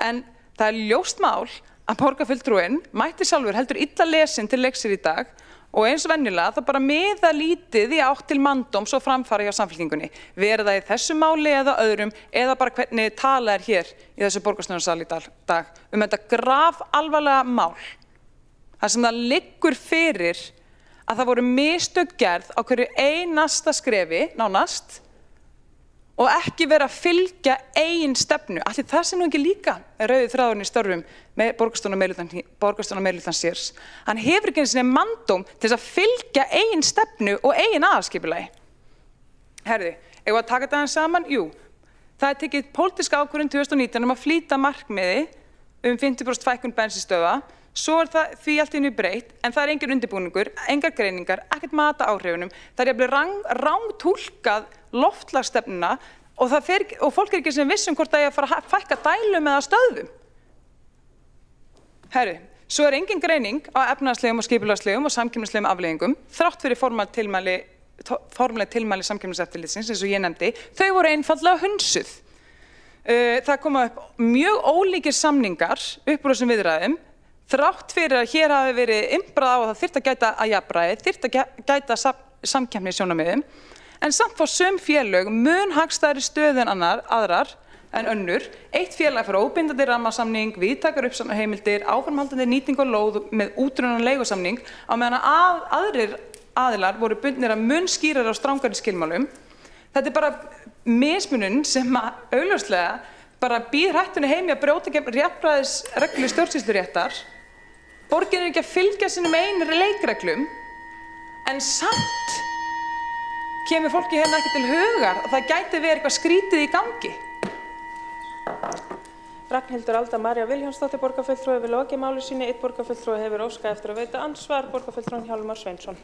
En það er ljóst mál að borgarfulltrúinn mætti sjálfur heldur illa lesinn til leiksir í dag og eins og venjulega það bara miða lítið í átt til manndóms og framfara hjá Samfylkingunni. Verið það í þessu máli eða öðrum eða bara hvernig talað er hér í þessu borgarstjórnarsal í dag þetta grafalvarlega mál. Það sem það liggur fyrir að það voru mistök gerð á hverju einasta skrefi, nánast, og ekki vera að fylgja eigin stefnu. Allir það sem nú ekki líka er rauði þráðurinn í störfum með borgarstjórnarmeirihlutan sérs. Hann hefur ekki einu sinni manndóm til þess að fylgja eigin stefnu og eigin aðalskipulagi. Herði, eigum við að taka þetta saman? Jú, það er tekið pólitíska ákvörðun 2019 að flýta markmiði 50% fækkun bensínstöðva. Svo er það því allt í einu breytt, en það er engin undirbúningur, engar greiningar, ekkert mat á áhrifunum. Það er jafnvel rangtúlkað loftslagsstefnuna og fólk er ekki sem vissum hvort það er að fara að fækka dælum eða stöðvum. Herru, svo er engin greining á efnahagslegum og skipulagslegum og samkeppnislegum afleiðingum, þrátt fyrir formuleg tilmæli samkeppniseftirlitsins, eins og ég nefndi, þau voru einfaldlega hunsuð. Það koma upp mjög ólíkir samningar upp úr þessum viðræðum, þrátt fyrir að hér hafi verið imbrað á að það þyrfti að gæta að jafnræði, þyrfti að gæta samkeppnissjónarmiðum, en samt fá sum félög mun hagstæðari stöðu en aðrar en önnur. Eitt félag fyrir óbindandi rammasamning, víðtækar uppsafnarheimildir, áframhaldandi nýting og lóð með útrunnan leigusamning, á meðan aðrir aðilar voru bundnir að mun skýrar á strangari skilmálum. Þetta er bara mismunun sem augljóslega bara býr hættunni heimi að brjóta gegn jafnræðisreglu stjórnsýsluréttar. Borgin er ekki að fylgja sínum einri leikreglum, en samt kemur fólki hérna ekki til hugar að það gæti verið eitthvað skrítið í gangi. Ragnhildur Alda María Vilhjálmsdóttir borgarfulltrúi hefur lokið máli sínu, einn borgarfulltrúi hefur óskað eftir að veita ansvar, borgarfulltrúinn Hjálmar Sveinsson.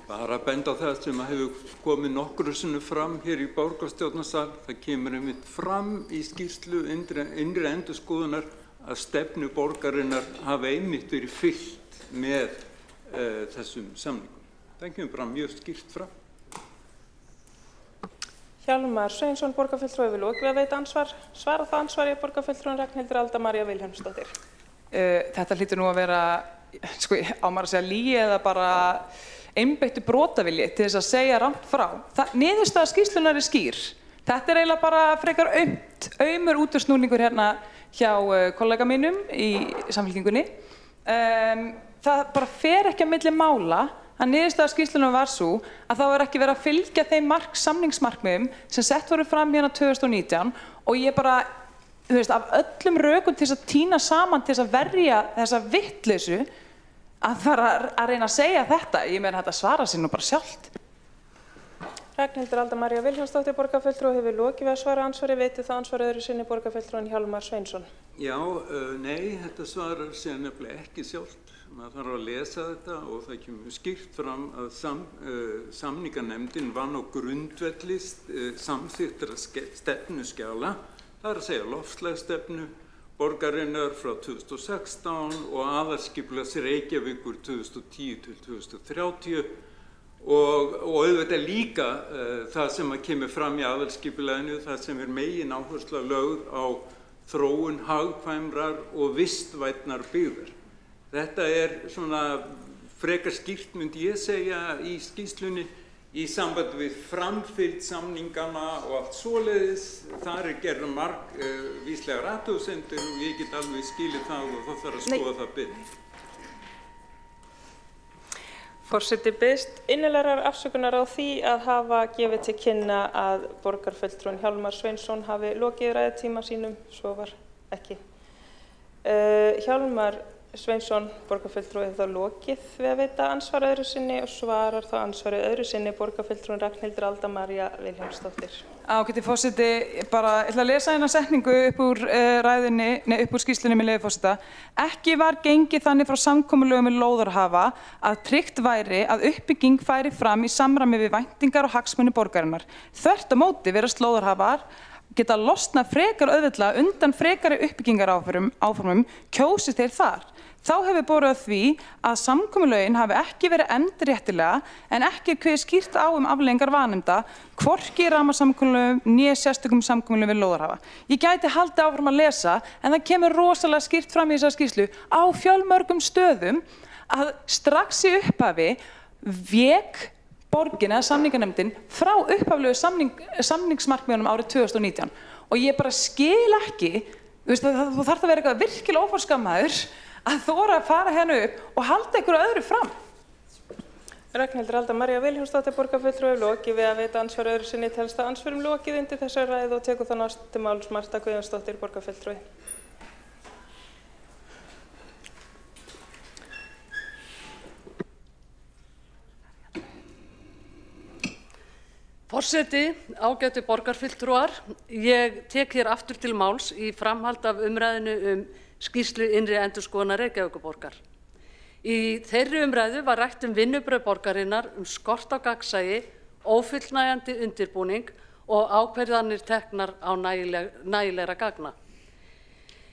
Bara að benda á það sem hefur komið nokkru sinni fram hér í borgarstjórnarsal, það kemur einmitt fram í skýrslu innri endurskoðunar að stefnu borgarinnar hafa einmitt verið fylgt með þessum samningum. Það kemur bara mjög skýrt fram. Hjálmar Sveinsson, borgarfulltrúi hefur lokið að veita ansvar. Svara það ansvari borgarfulltrúinn Ragnhildur Alda María Vilhjálmsdóttir. þetta hlýtur nú að vera, sko, á maður að segja lygi eða bara einbeittur brotavilji til þess að segja rangt frá. Niðurstaða skýrslunnar er skýr. Þetta er eiginlega bara frekar aumur útúrsnúningur hérna hjá kollega mínum í Samfylkingunni. Það bara fer ekki á milli mála að niðurstaða skýrslunnar var svo að þá er ekki verið að fylgja þeim samningsmarkmiðum sem sett voru fram hérna 2019 og ég bara, þú veist, af öllum rökum til þess að tína saman til þess að verja þessa vitleysu að fara að reyna að segja þetta. Ég meina þetta svara sér nú bara sjálft. Ragnhildur Alda María Vilhjálmsdóttir borgarfulltrúi hefur lokið við að svara andsvari, veitir það ansvar öðru sinni borgarfulltrúin Hjálmar Sveinsson. Já, nei, þetta svarar sér nefnilega ekki sjálft. Maður þarf að lesa þetta og það kemur skýrt fram að samninganefndin vann á grundvelli samþykktra stefnuskjala, það er að segja loftslagsstefnu borgarinnar frá 2016 og aðalskipulags Reykjavíkur 2010 til 2030 og auðvitað líka það sem kemur fram í aðalskipulaginu, það sem er megin áhersla lögð á þróun hagkvæmrar og vistvænnar byggðar. Þetta er svona frekar skýrt, myndi ég segja, í skýrslunni í sambandi við framfylgd samningana og allt svoleiðis. Þar er gerð margvíslegar athugasemdir og ég get alveg skilið það og þá þarf að skoða það betur. Forseti biðst innilegrar afsökunar á því að hafa gefið til kynna að borgarfulltrúin Hjálmar Sveinsson hafi lokið ræðutíma sínum, svo var ekki. Hjálmar Sveinsson, borgarfulltrúi, hefur þá lokið við að veita ansvar öðru sinni og svarar þá ansvarið öðru sinni borgarfulltrúin Ragnhildur Alda María Vilhjálmsdóttir. Ágæti forseti, bara ég ætla að lesa hérna setningu upp úr upp úr skýrslunni með leyfi forseta. Ekki var gengið þannig frá samkomulögum við lóðarhafa að tryggt væri að uppbygging færi fram í samræmi við væntingar og hagsmuni borgarinnar. Þvert á móti virðast lóðarhafar geta losnað frekar auðveldlega undan frekari uppbyggingaráformum kjósi þeir þar. Þá hefur borið að því að samkomulögin hafi ekki verið endurréttilega en ekki kveðið skýrt á afleiðingar vanefnda, hvorki í rammasamkomulögum né sérstökum samkomulögum við lóðarhafa. Ég gæti haldið áfram að lesa en það kemur rosalega skýrt fram í þessari skýrslu á fjölmörgum stöðum að strax í upphafi vék borgin eða samninganefndin frá upphaflegu samningsmarkmiðunum árið 2019 og ég bara skil ekki, þú þarf að vera eitthvað virkilega óforskammaður að þora að fara hérna upp og halda einhverju öðru fram. Ragnhildur Alda María Vilhjálmsdóttir borgarfulltrúi lokið við að veita ansvar öðru sinni telst að ansvörum lokið undir þessari ræðu og tekur þá næst til máls Marta Guðjónsdóttir borgarfulltrúi. Forseti, ágætu borgarfulltrúar, ég tek hér aftur til máls í framhald af umræðinu skýrslu innri endurskoðunar Reykjavíkurborgar. Í þeirri umræðu var rætt vinnubrögð borgarinnar skort á gagnsæi, ófullnægjandi undirbúning og ákvarðanir teknar á nægilegra gagna.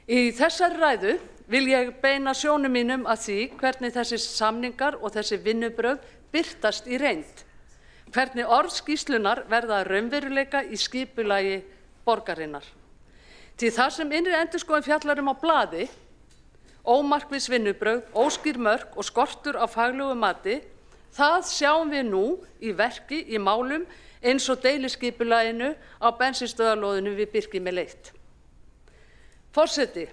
Í þessari ræðu vil ég beina sjónum mínum að því hvernig þessi samningar og þessi vinnubrögð birtast í reynd. Hvernig orð skýrslunnar verða að raunveruleika í skipulagi borgarinnar. Því það sem innri endurskoðun fjallar á blaði, ómarkviss vinnubrögð, óskýr mörk og skortur á faglegu mati, það sjáum við nú í verki í málum eins og deiliskipulaginu á bensínstöðvarlóðinu við Birkimel 1. Forseti,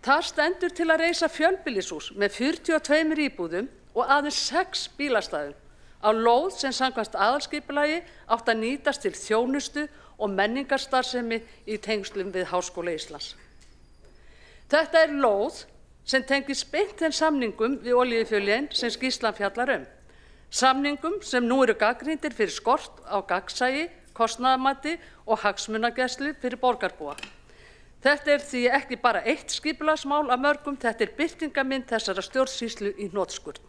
það stendur til að reisa fjölbýlishús með 42 íbúðum og aðeins 6 bílastæðum á lóð sem samkvæmt aðalskipulagi átt að nýtast til þjónustu og menningarstarfsemi í tengslum við Háskóla Íslands. Þetta er lóð sem tengist beint þeim samningum við olíufélögin sem skýrslan fjallar Samningum sem nú eru gagnrýndir fyrir skort á gagnsæi, kostnaðarmati og hagsmunagæslu fyrir borgarbúa. Þetta er því ekki bara eitt skipulagsmál af mörgum, þetta er birtingarmynd þessara stjórnsýslu í hnotskurn.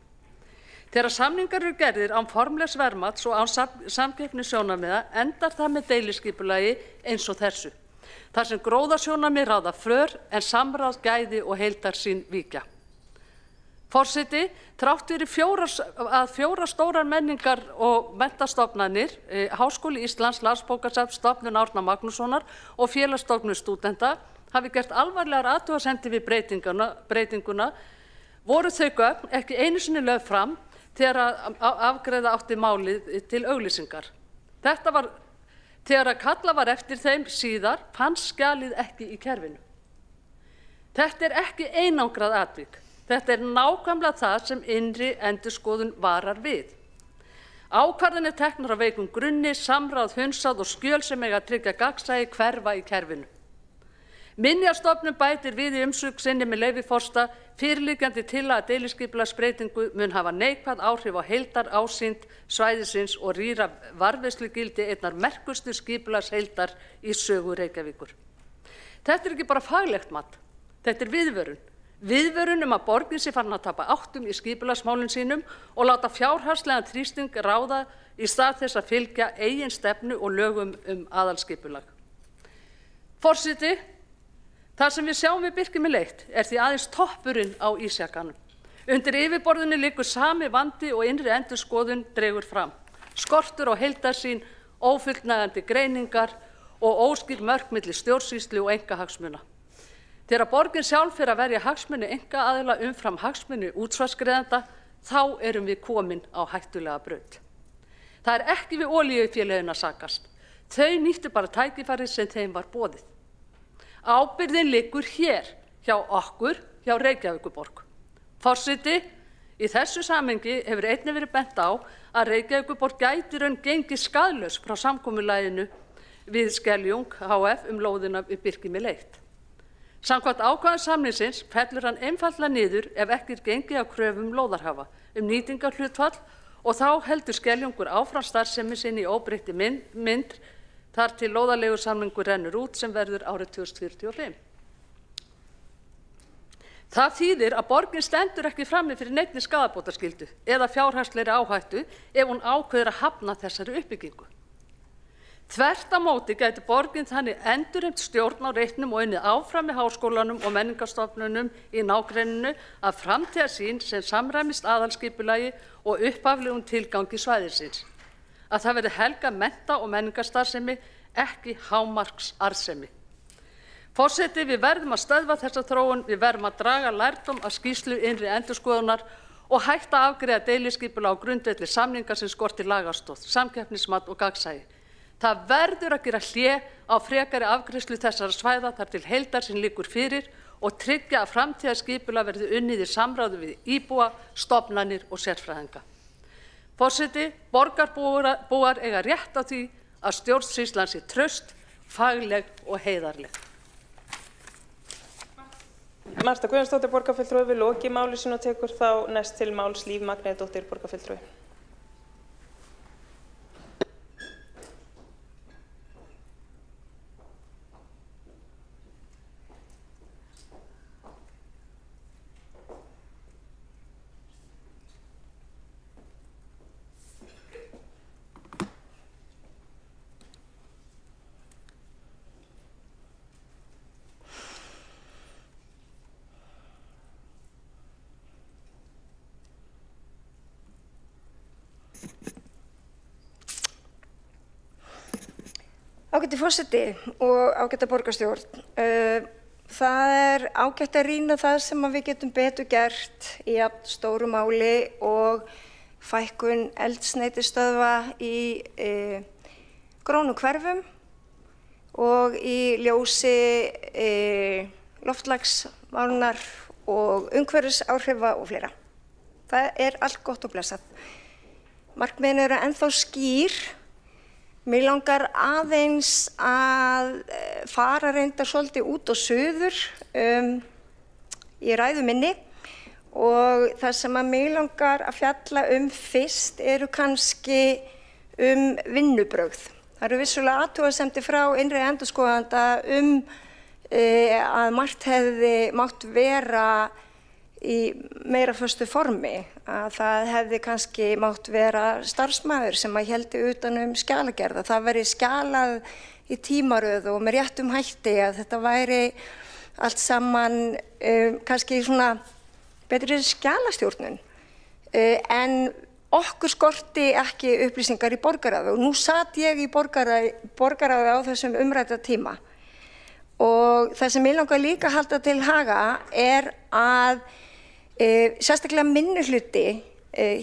Þegar samningar eru gerðir án formlegs verðmats og án samkeppnissjónarmiða endar það með deiliskipulagi eins og þessu, þar sem gróðasjónarmið ráða för en samráð, gæði og heildarsýn víkja. Forseti, þrátt fyrir fjórar stórar menningar- og menntastofnanir, Háskóli Íslands, Landsbókasafn, Stofnun Árna Magnússonar og Félagsstofnun stúdenta, hafi gert alvarlegar athugasemdir við breytinguna, voru þau gögn ekki einu sinni lögð fram þegar að afgreiða átti málið til auglýsingar. Þetta var þegar að kalla var eftir þeim síðar, fannst skjalið ekki í kerfinu. Þetta ekki einangrað atvik. Þetta nákvæmlega það sem innri endurskoðun varar við. Ákvarðanir teknar á veikum grunni, samráð, hunsað og skjöl sem eiga að tryggja gagnsæi hverfa í kerfinu. Minjastofnun bætir við í umsögn sinni með leyfi forseta fyrirliggjandi tillaga að deiliskipulagsbreytingu mun hafa neikvæð áhrif á heildarásýnd svæðisins og rýra varðveislugildi einnar merkustu skipulagsheildar í sögu Reykjavíkur. Þetta ekki bara faglegt mat, þetta viðvörun. Viðvörun að borgin sé farin að tapa áttum í skipulagsmálum sínum og láta fjárhagslegan þrýsting ráða í stað þess að fylgja eigin stefnu og lögum aðalskipulag. Forseti, það sem við sjáum við Birkimi leitt því aðeins toppurinn á ísjakanum. Undir yfirborðinu liggur sami vandi og innri endurskoðun dregur fram. Skortur á heildarsýn, ófullnægjandi greiningar og óskýr mörk milli stjórnsýslu og einkahagsmuna. Þegar borgin sjálf fer að verja hagsmuni einkaaðila umfram hagsmuni útsvarsgreiðenda, þá erum við komin á hættulega braut. Það ekki við olíufélögin að sakast. Þau nýttu bara tækifærið sem þeim var boðið. Ábyrgðin liggur hér, hjá okkur, hjá Reykjavíkurborg. Forseti, í þessu samhengi hefur einnig verið bent á að Reykjavíkurborg gæti raun gengið skaðlaus frá samkomulaginu við Skeljung HF lóðina við Birkimi leitt. Samkvæmt ákvæðum samningsins fellur hann einfaldlega niður ef ekki gengið á kröfum lóðarhafa nýtingarhlutfall og þá heldur Skeljungur áfram starfsemi sinni í óbreyttri mynd þar til lóðarleigusamningur rennur út sem verður árið 2045. Það þýðir að borgin stendur ekki frammi fyrir neinni skaðabótaskyldu eða fjárhagslegri áhættu ef hún ákveður að hafna þessari uppbyggingu. Þvert á móti gæti borgin þannig endurheimt stjórn á reitnum og unnið áfram með háskólanum og menningarstofnunum í nágrenninu að framtíðarsýn sem samræmist aðalskipulagi og upphaflegum tilgangi svæðisins. Að það verði helga mennta- og menningarstarfsemi, ekki hámarksarðsemi. Forseti, við verðum að stöðva þessa þróun, við verðum að draga lærdóm af skýrslu innri endurskoðunar og hætta að afgreiða deiliskipulag á grundvelli samninga sem skortir lagastoð, samkeppnismat og gagnsæi. Það verður að gera hlé á frekari afgreiðslu þessara svæða þar til heildarsýn liggur fyrir og tryggja að framtíðarskipulag verði unnið í samráði við íbúa, stofnanir og sérfræðinga. Forseti, borgarbúar eiga rétt á því að stjórnsýslan sé traust, fagleg og heiðarleg. Marta Guðjónsdóttir borgarfulltrúi við lokið máli sínu og tekur þá næst til máls Líf Magneiðardóttir borgarfulltrúi. Ágæti forseti og ágæta borgarstjórn. Það ágætt að rýna það sem við getum betur gert í stóru máli og fækkun eldsneytistöðva í grónum hverfum og í ljósi loftslagsvárinnar og umhverfisáhrifa og fleira. Það allt gott og blessað. Markmiðin eru ennþá skýr. Mig langar aðeins að fara reyndar svolítið út og suður í ræðu minni og það sem að mig langar að fjalla fyrst eru kannski vinnubrögð. Það eru vissulega athugasemdir frá innri endurskoðanda að margt hefði mátt vera í meira föstu formi, að það hefði kannski mátt vera starfsmaður sem að héldi utan skjalagerð, að það veri skjalað í tímaröð og með réttum hætti, að þetta væri allt saman kannski svona betri skjalastjórnun, en okkur skorti ekki upplýsingar í borgarráði og nú satt ég í borgarráði á þessum umrædda tíma og það sem ég langar líka að halda til haga að sérstaklega minnihluti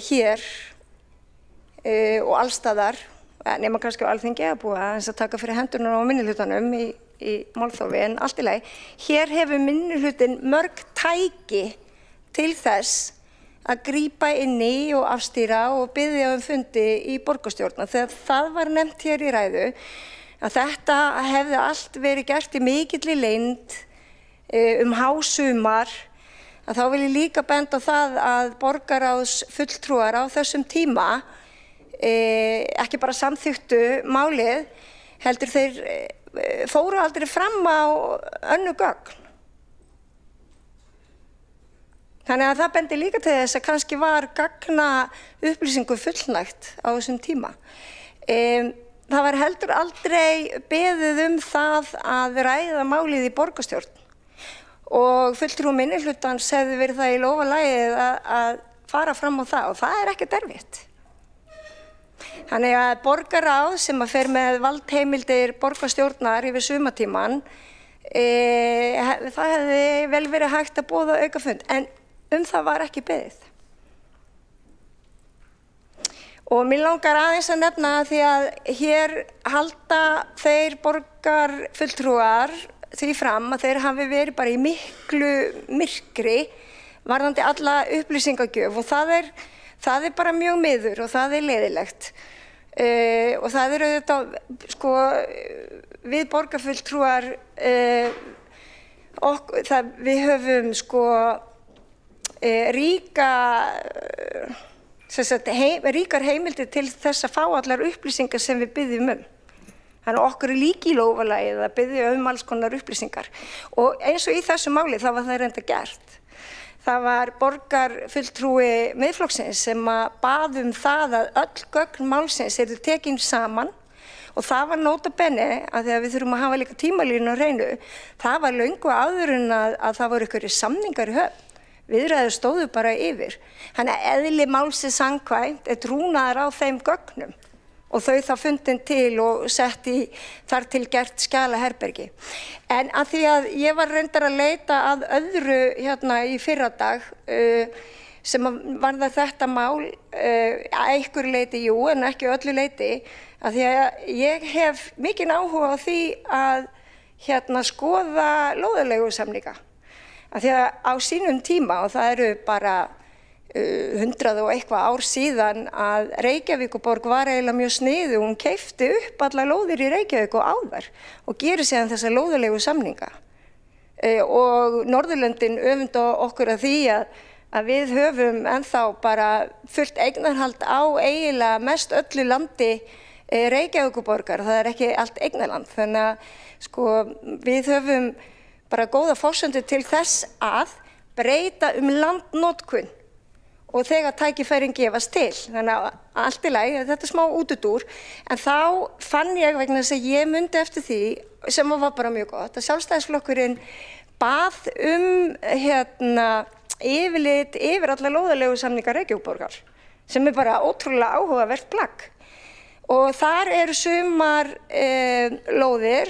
hér og allstaðar, nema kannski á Alþingi að búa að taka fyrir hendurnar á minnihlutanum í málþófi, en allt í lagi. Hér hefur minnihlutin mörg tæki til þess að grípa inn í og afstýra og biðja fundi í borgarstjórn. Þegar það var nefnt hér í ræðu að þetta hefði allt verið gert í mikilli leynd hásumar, að þá vil ég líka benda á það að borgarráðsfulltrúar á þessum tíma ekki bara samþykktu málið, heldur þeir fóru aldrei fram á önnur gögn. Þannig að það bendi líka til þess að kannski var gagna upplýsingu fullnægt á þessum tíma. Það var heldur aldrei beðið það að ræða málið í borgarstjórn og fulltrúi minnihlutans hefði verið það í lófalagið að fara fram á það og það er ekkert erfitt. Þannig að borgarráð sem að fer með valdheimildir borgarstjórnar yfir sumartíman, það hefði vel verið hægt að boða aukafund, en það var ekki beðið. Og mér langar aðeins að nefna því að hér halda þeir borgarfulltrúar því fram að þeir hafi verið bara í miklu myrkri varðandi alla upplýsingagjöf og það er bara mjög miður og það er leiðilegt. Og það er auðvitað, við borgarfulltrúar, við höfum ríkar heimildir til þess að fá allar upplýsingar sem við biðjum Þannig að okkur er líka í lófalagið að biðja alls konar upplýsingar. Og eins og í þessu máli þá var það reynda gert. Það var borgarfulltrúi Miðflokksins sem bað það að öll gögn málsins yrðu tekin saman og það var nota bene að því að við þurfum að hafa líka tímalínu á hreinu. Það var löngu áður en að það voru einhverjir samningar í höfn. Viðræður stóðu bara yfir. Þannig að eðli málsins samkvæmt trúnaður á þeim gögnum og þau það fundin til og sett í þar til gert skjalaherbergi. En að því að ég var reyndar að leita að öðru hérna í fyrradag sem varðar þetta mál að einhverju leiti, jú, en ekki öllu leiti, að því að ég hef mikinn áhuga á því að hérna skoða lóðarleigusamninga. Að því að á sínum tíma, og það eru bara 100 og eitthvað ár síðan að Reykjavíkurborg var eiginlega mjög sniðug, hún keypti upp alla lóðir í Reykjavík og áðar og gerir síðan þessa lóðarlegu samninga. Og Norðurlöndin öfunda okkur að því að við höfum ennþá bara fullt eignarhald á eiginlega mest öllu landi Reykjavíkurborgar, það er ekki allt eignarland, þannig að við höfum bara góða forsendur til þess að breyta landnotkun og þegar tækifærin gefast til. Þannig að allt í lagi, þetta er smá útúrdúr, en þá fann ég vegna þess að ég mundi eftir því, sem var bara mjög gott, að Sjálfstæðisflokkurinn bað yfirlit yfir alla lóðarleigusamninga Reykjavíkurborgar, sem er bara ótrúlega áhugavert plagg. Og þar eru sumar lóðir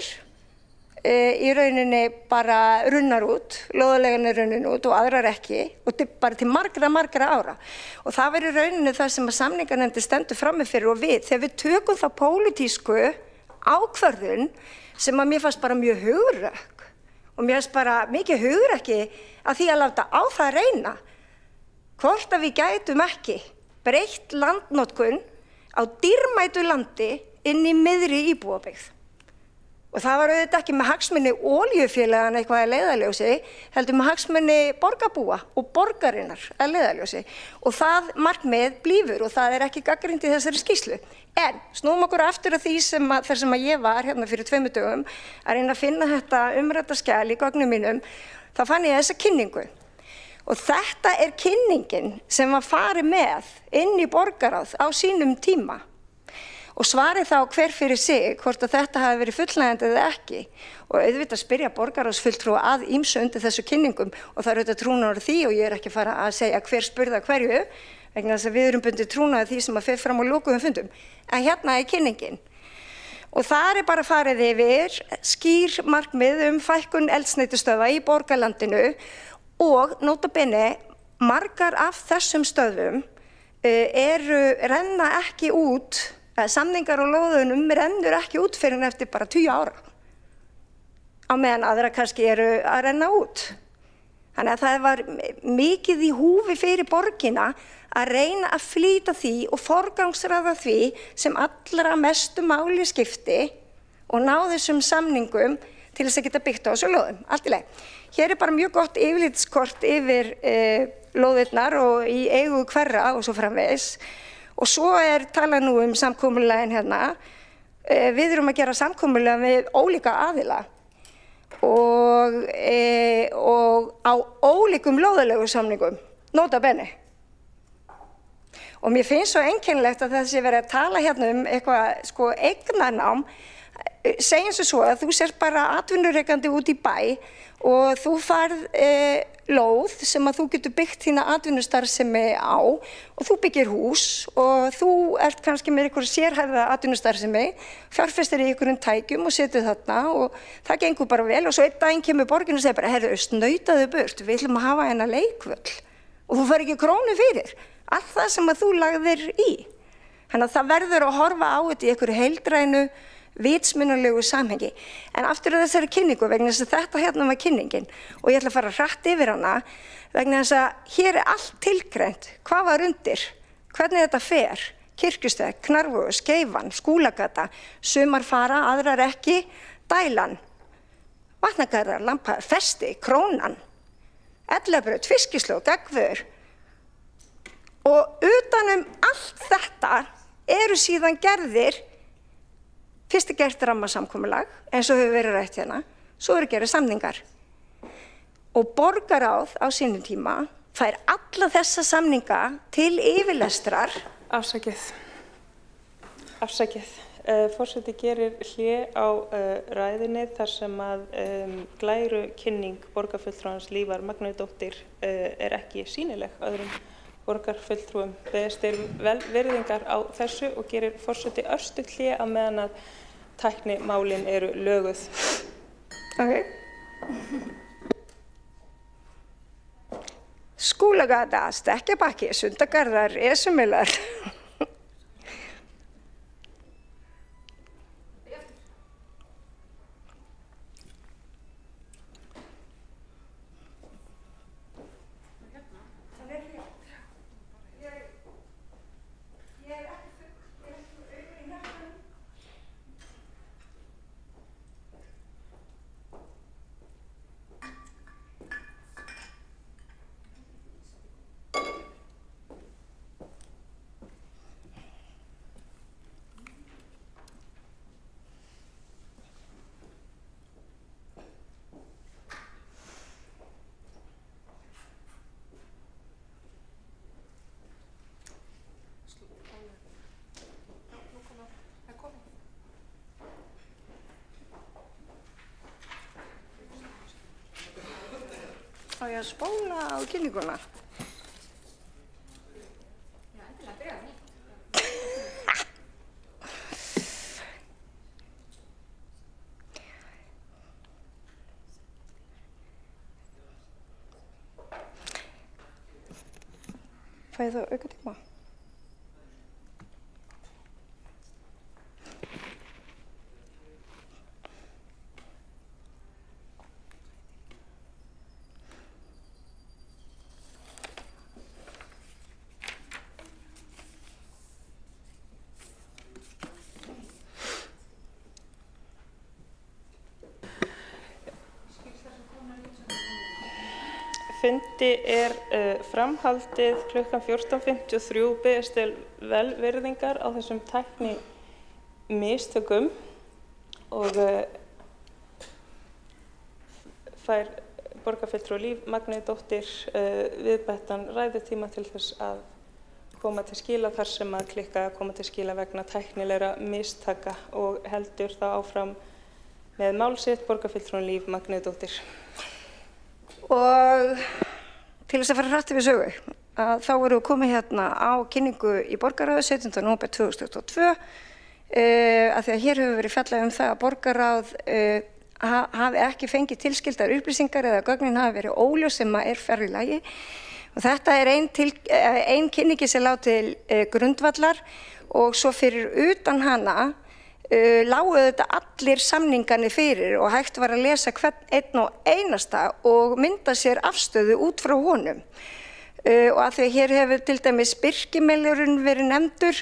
í rauninni bara runnar út, lóðarlegan er runnin út og aðrar ekki og bara til margra ára. Og það var í rauninni það sem að samninganefndin stendur frammi fyrir og þegar við tökum þá pólitísku ákvörðun sem að mér fannst bara mjög hugrekk og mér fannst bara mikið hugrekki að því að láta á það reyna hvort að við gætum ekki breytt landnotkun á dýrmætu landi inn í miðri íbúabyggð. Og það var auðvitað ekki með hagsmuni olíufélaganna eitthvað að leiðarljósi, heldur með hagsmuni borgarbúa og borgarinnar að leiðarljósi. Og það markmið blífur og það er ekki gagnrýnt í þessari skýrslu. En snúum okkur aftur að því þar sem ég var hérna fyrir 2 dögum að reyna að finna þetta umrædda skjal í gögnum mínum, þá fann ég þessa kynningu. Og þetta er kynningin sem var farið með inn í borgarráð á sínum tíma. og svarið þá hver fyrir sig hvort að þetta hafi verið fullnægjandi eða ekki og auðvitað spyrja borgarráðsfulltrúa að ýmsu undir þessu kynningum og það auðvitað trúnaður því og ég ekki að fara að segja hver spurða hverju vegna þess að við bundið trúnaður því sem að fer fram á lokuðum fundum en hérna kynningin og þar bara farið yfir skýr markmið fækkun eldsneytistöðva í borgarlandinu og nota bene margar af þessum stöðvum renna ekki út samningar á lóðunum rennur ekki út fyrir en eftir bara 20 ára á meðan aðra kannski að renna út. Þannig að það var mikið í húfi fyrir borgina að reyna að flýta því og forgangsraða því sem allra mestu máli skipti og ná þessum samningum til þess að geta byggt á þessu lóðum. Allt í lagi. Hér bara mjög gott yfirlitskort yfir lóðirnar og í eigu hverra og svo framvegis. Og svo talað nú samkomulagin hérna. Við að gera samkomulag við ólíka aðila og á ólíkum lóðalegu samningum, nota bene. Og mér finnst svo einkennilegt að þessi verið að tala hérna eitthvað eignarnám, segjum svo að þú sért bara atvinnurekandi út í bæ og þú færð lóð sem að þú getur byggt þína atvinnustarfsemi á og þú byggir hús og þú ert kannski með einhverja sérhæfða atvinnustarfsemi, fjárfestir í einhverjum tækjum og setur þarna og það gengur bara vel og svo einn daginn kemur borgin og segir bara, heyrðu, snautaðu burt, við ætlum að hafa hérna leikvöll og þú fær ekki krónu fyrir, allt það sem að þú lagðir í. Þannig að það verður að horfa á þetta í einhverju heildrænu vitsmunalegu samhengi. En aftur að þessari kynningu vegna þess að þetta hérna var kynningin og ég ætla að fara hratt yfir hana vegna þess að hér allt tilgreint, hvað var undir, hvernig þetta fer, Kirkjusteg, Knarrvogur, Skeifan, Skúlagata, sumar fara, aðrar ekki, Dælan, Vatnagarðar, Lampaðar, Festi, Krónan, Ellabraut, Fiskislóð, Gagnvör og utanum allt þetta síðan gerðir fyrst gert rammasamkomulag, eins og hefur verið rætt hérna, svo gerðir samningar. Og borgarráð á sínum tíma fær alla þessa samninga til yfirlestrar. Afsakið. Forseti gerir hlé á ræðinni þar sem að glæru kynning borgarfulltrúans Lífar Magnúsdóttur ekki sýnileg öðrum borgarfulltrúum. Beðist velvirðingar á þessu og gerir forseti örstutt hlé á meðan að tæknimálin löguð. Okay. Skúlagata, Stekkjabakki, Sundagarðar, Esjumelar. Á ég að spóla á kynninguna? Fæ ég þá aukatíma? Fundi framhaldið klukkan 14:53 beðist velvirðingar á þessum tæknimistökum og fær borgarfulltrúi Líf Magnúsdóttir viðbættan ræðutíma til þess að koma til skila þar sem að klikka koma til skila vegna tæknilegra mistaka og heldur þá áfram með mál sitt borgarfulltrúinn Líf Magnúsdóttir. Og til þess að fara hratt yfir sögu, þá vorum við komið hérna á kynningu í borgarráði 17. nóvember 2022 af því að hér hefur verið fjallað það að borgarráð hafi ekki fengið tilskildar upplýsingar eða gögnin hafi verið óljós sem er fjarri lagi. Og þetta er ein kynningi sem lá til grundvallar og svo fyrir utan hana lágu þetta allir samningarnir fyrir og hægt var að lesa hvern einn og einasta og mynda sér afstöðu út frá honum. Og að því hér hefur til dæmis Birkimeljurinn verið nefndur,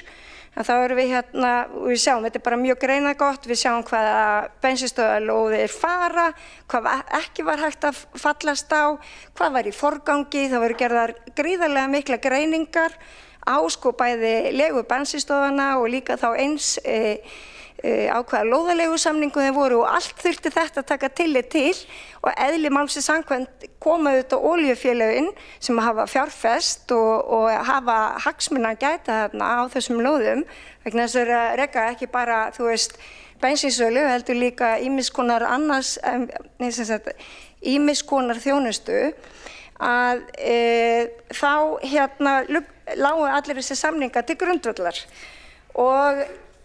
að þá erum við hérna, og við sjáum, þetta er bara mjög greinagott, við sjáum hvaða bensínstöðvarlóðir fara, hvað ekki var hægt að fallast á, hvað var í forgangi, það voru gerðar gríðarlega mikla greiningar á sko bæði legu bensínstöðvarna og líka þá eins á hvaða lóðaleigusamningu þeir voru og allt þurfti þetta að taka tillit til og eðli málsins samkvæmt koma auðvitað olíufélögin sem hafa fjárfest og hafa hagsmuna að gæta þarna á þessum lóðum vegna þess að reka ekki bara, þú veist, bensínsölu heldur líka ýmiss konar annars, ýmiss konar þjónustu að þá hérna lágu allir þessi samninga til grundvallar og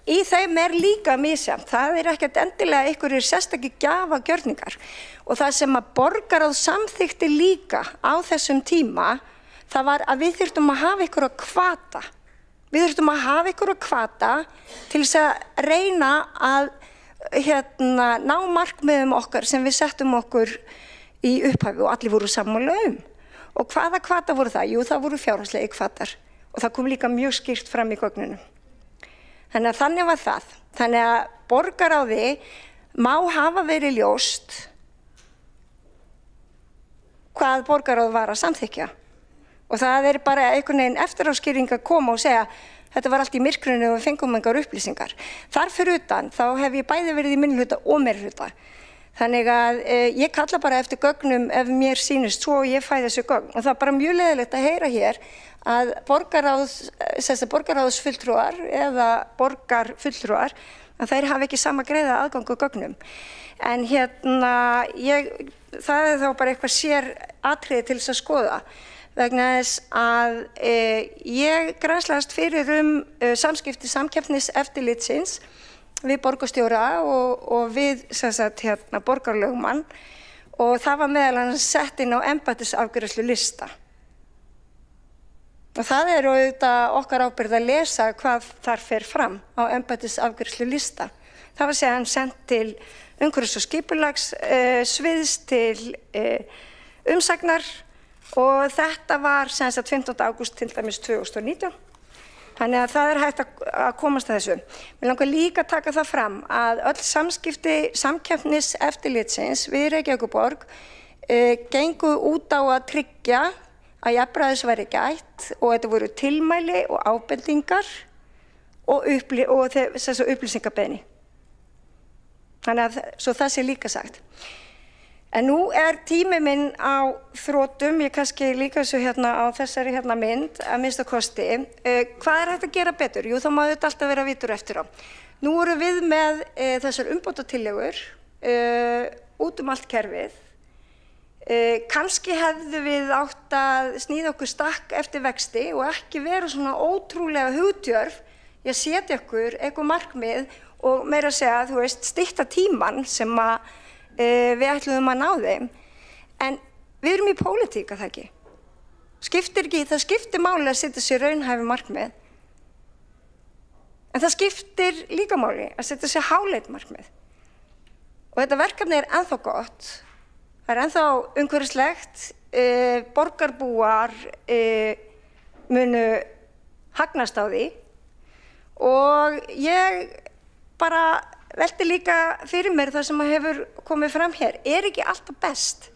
í þeim er líka misjafnt, það er ekkert endilega einhverjir sérstakir gjafagjörningar og það sem að borgarráð samþykkti líka á þessum tíma, það var að við þurftum að hafa einhverja hvata. Við þurftum að hafa einhverja hvata til þess að reyna að ná markmiðum okkar sem við settum okkur í upphafi og allir voru sammála Og hvaða hvata voru það? Jú, það voru fjárhagslegi hvatar og það kom líka mjög skýrt fram í gögnunum. Þannig var það. Þannig að borgarráði má hafa verið ljóst hvað borgarráð var að samþykkja. Og það er bara einhvern veginn eftiráskýring að koma og segja þetta var allt í myrkrinu og við fengum engar upplýsingar. Þar fyrir utan þá hef ég bæði verið í minnihluta og meirihluta. Þannig að ég kalla bara eftir gögnum ef mér sýnist svo og ég fæ þessu gögn. Og það er bara mjög leiðilegt að heyra hér að borgarráðsfulltrúar eða borgarfulltrúar að þeir hafa ekki sama greiða aðgang á gögnum. En það er þá bara eitthvað sér atriði til þess að skoða vegna þess að ég grænslaðist fyrir samskipti samkeppniseftirlitsins við borgarstjóra og við borgarlögmann og það var meðal annars sett inn á embættisafgreiðslu lista. Og það er auðvitað okkar ábyrgð að lesa hvað þar fer fram á embættisafgreiðslu lista. Það var síðan sendt til umhverfis- og skipulagssviðs til umsagnar og þetta var 15. ágúst til dæmis 2019. Þannig að það er hægt að komast að þessu. Mér langar líka að taka það fram að öll samskipti samkeppniseftirlitsins við Reykjavíkurborg gengu út á að tryggja að jafnræðis væri gætt og þetta voru tilmæli og ábendingar og þessu upplýsingabeiðni. Þannig að svo það sé líka sagt. En nú er tími minn á þrotum, ég kannski líka þessu á þessari mynd að minnsta kosti. Hvað er hægt að gera betur? Jú, þá má þetta alltaf vera vitur eftir á. Nú erum við með þessar umbótatillögur út allt kerfið. Kannski hefðu við átt að sníða okkur stakk eftir vexti og ekki vera svona ótrúlega hugtjörf í að setja okkur eitthvað markmið og meira að segja, þú veist, stytta tímann sem að við ætluðum að ná þeim. En við erum í pólitík, að það ekki. Það skiptir máli að setja sér raunhæfi markmið. En það skiptir líka máli að setja sér háleit markmið. Og þetta verkefni er ennþá gott. Það er ennþá umhverfislegt, borgarbúar munu hagnast á því og ég bara velti líka fyrir mér það sem hefur komið fram hér. Er ekki alltaf best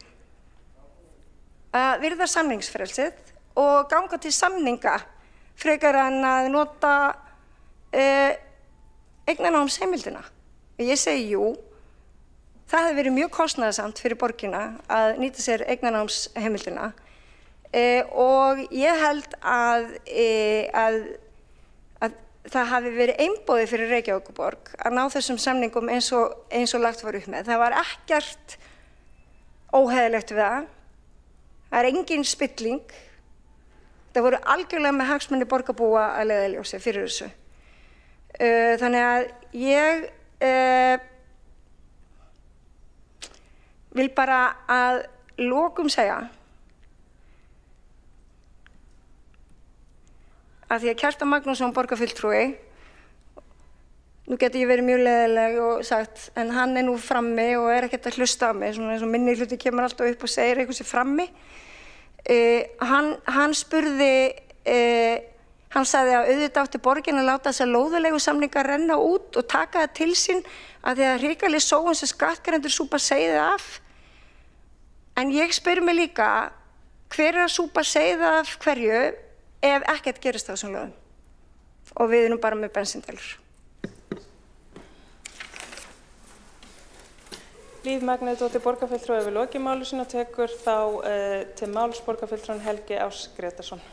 að virða samningsfrelsið og ganga til samninga frekar en að nota eignarnámsheimildina? Ég segi jú. Það hefði verið mjög kostnaðarsamt fyrir borgina að nýta sér eignarnámsheimildina og ég held að það hafi verið einboðið fyrir Reykjavíkurborg að ná þessum samningum eins og lagt var upp með. Það var ekkert óheiðilegt við það. Það er engin spilling. Það voru algjörlega með hagsmuni borgarbúa að leiðarljósi fyrir þessu. Þannig að ég vil bara að lokum segja að því að Kjartan Magnússon borgarfulltrúi, nú geti ég verið mjög leiðileg og sagt, en hann nú frammi og ekkert að hlusta á mig, svona eins og minni hluti kemur alltaf upp og segir eitthvað sem frammi. Hann spurði, hann sagði að auðvitað átti borgin að láta þessar lóðarleigusamningar renna út og taka það til sín að því að hrikaleg sóun sem skattgreiðendur súpa seyðið af. En ég spyr mig líka, hver að súpa seyðið af hverju ef ekkert gerist á þessum lögum? Og við erum bara með bensíndeilur. Líf Magnúsdóttir borgarfulltrúi við lokið máli sínu og tekur þá til máls borgarfulltrúinn Helgi Ás Grétarsson.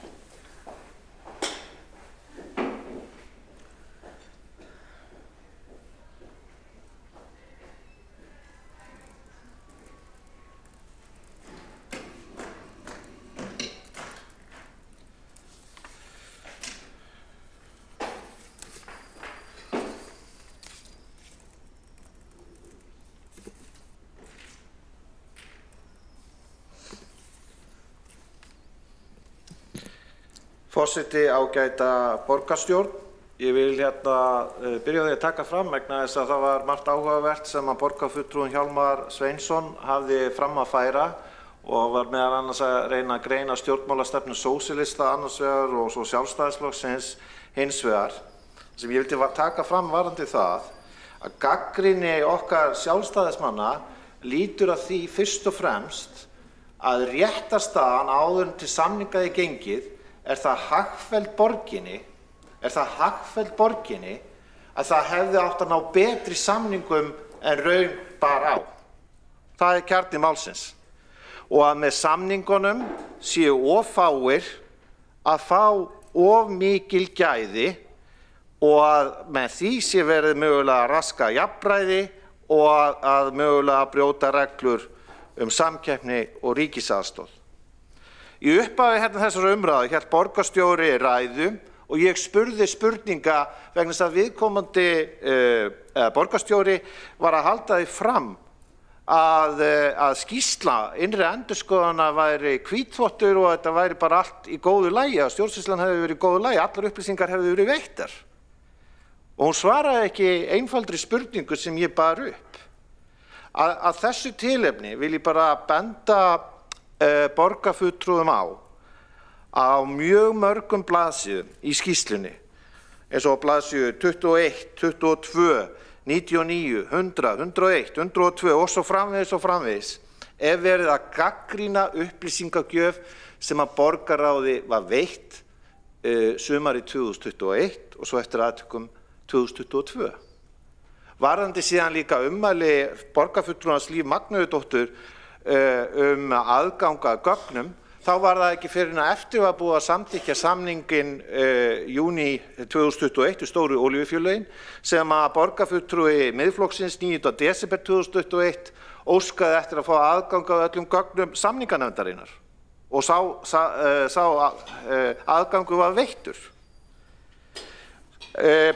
Forseti, ágæta borgarstjórn. Ég vil byrja á því að taka fram vegna þess að það var margt áhugavert sem að borgarfulltrúinn Hjálmar Sveinsson hafði fram að færa og var meðal annars að reyna að greina stjórnmálastefnu sósíalista annars vegar og svo Sjálfstæðisflokksins hins vegar. Sem ég vildi taka fram varðandi það að gagnrýni okkar sjálfstæðismanna lítur að því fyrst og fremst að réttarstaðan áður en til samninga gengið er það hagfelld borginni að það hefði átt að ná betri samningum en raun bar á. Það er kjarni málsins. Og að með samningunum séu of fáir að fá of mikil gæði og að með því sé verið mögulega að raska jafnræði og að mögulega að brjóta reglur samkeppni og ríkisaðstoð. Í upphafi þessar umræðu hélt borgarstjóri ræðu og ég spurði spurninga vegna þess að viðkomandi borgarstjóri var að halda því fram að skýrsla innri endurskoðunar væri hvítþvottur og þetta væri bara allt í góðu lagi, að stjórnsýslan hefði verið í góðu lagi, allar upplýsingar hefði verið veittar. Og hún svaraði ekki einfaldri spurningu sem ég bar upp. Að þessu tilefni vil ég bara benda borgarfulltrúum á mjög mörgum blaðsíðum í skýrslunni eins og blaðsíðu 21, 22, 99, 100, 101, 102 og svo framvegis er verið að gagnrýna upplýsingagjöf sem að borgarráði var veitt sumarið 2021 og svo eftir atvikum 2022. Varðandi síðan líka ummæli borgarfulltrúans Líf Magnúsdóttur aðgang að gögnum, þá var það ekki fyrir en eftir var búið að samþykkja samningin júní 2021 stóru olíufélögin sem að borgarfulltrúi Miðflokksins 9. desember 2021 óskaði eftir að fá aðgang að öllum gögnum samninganefndarinnar og sá aðgangur var veittur.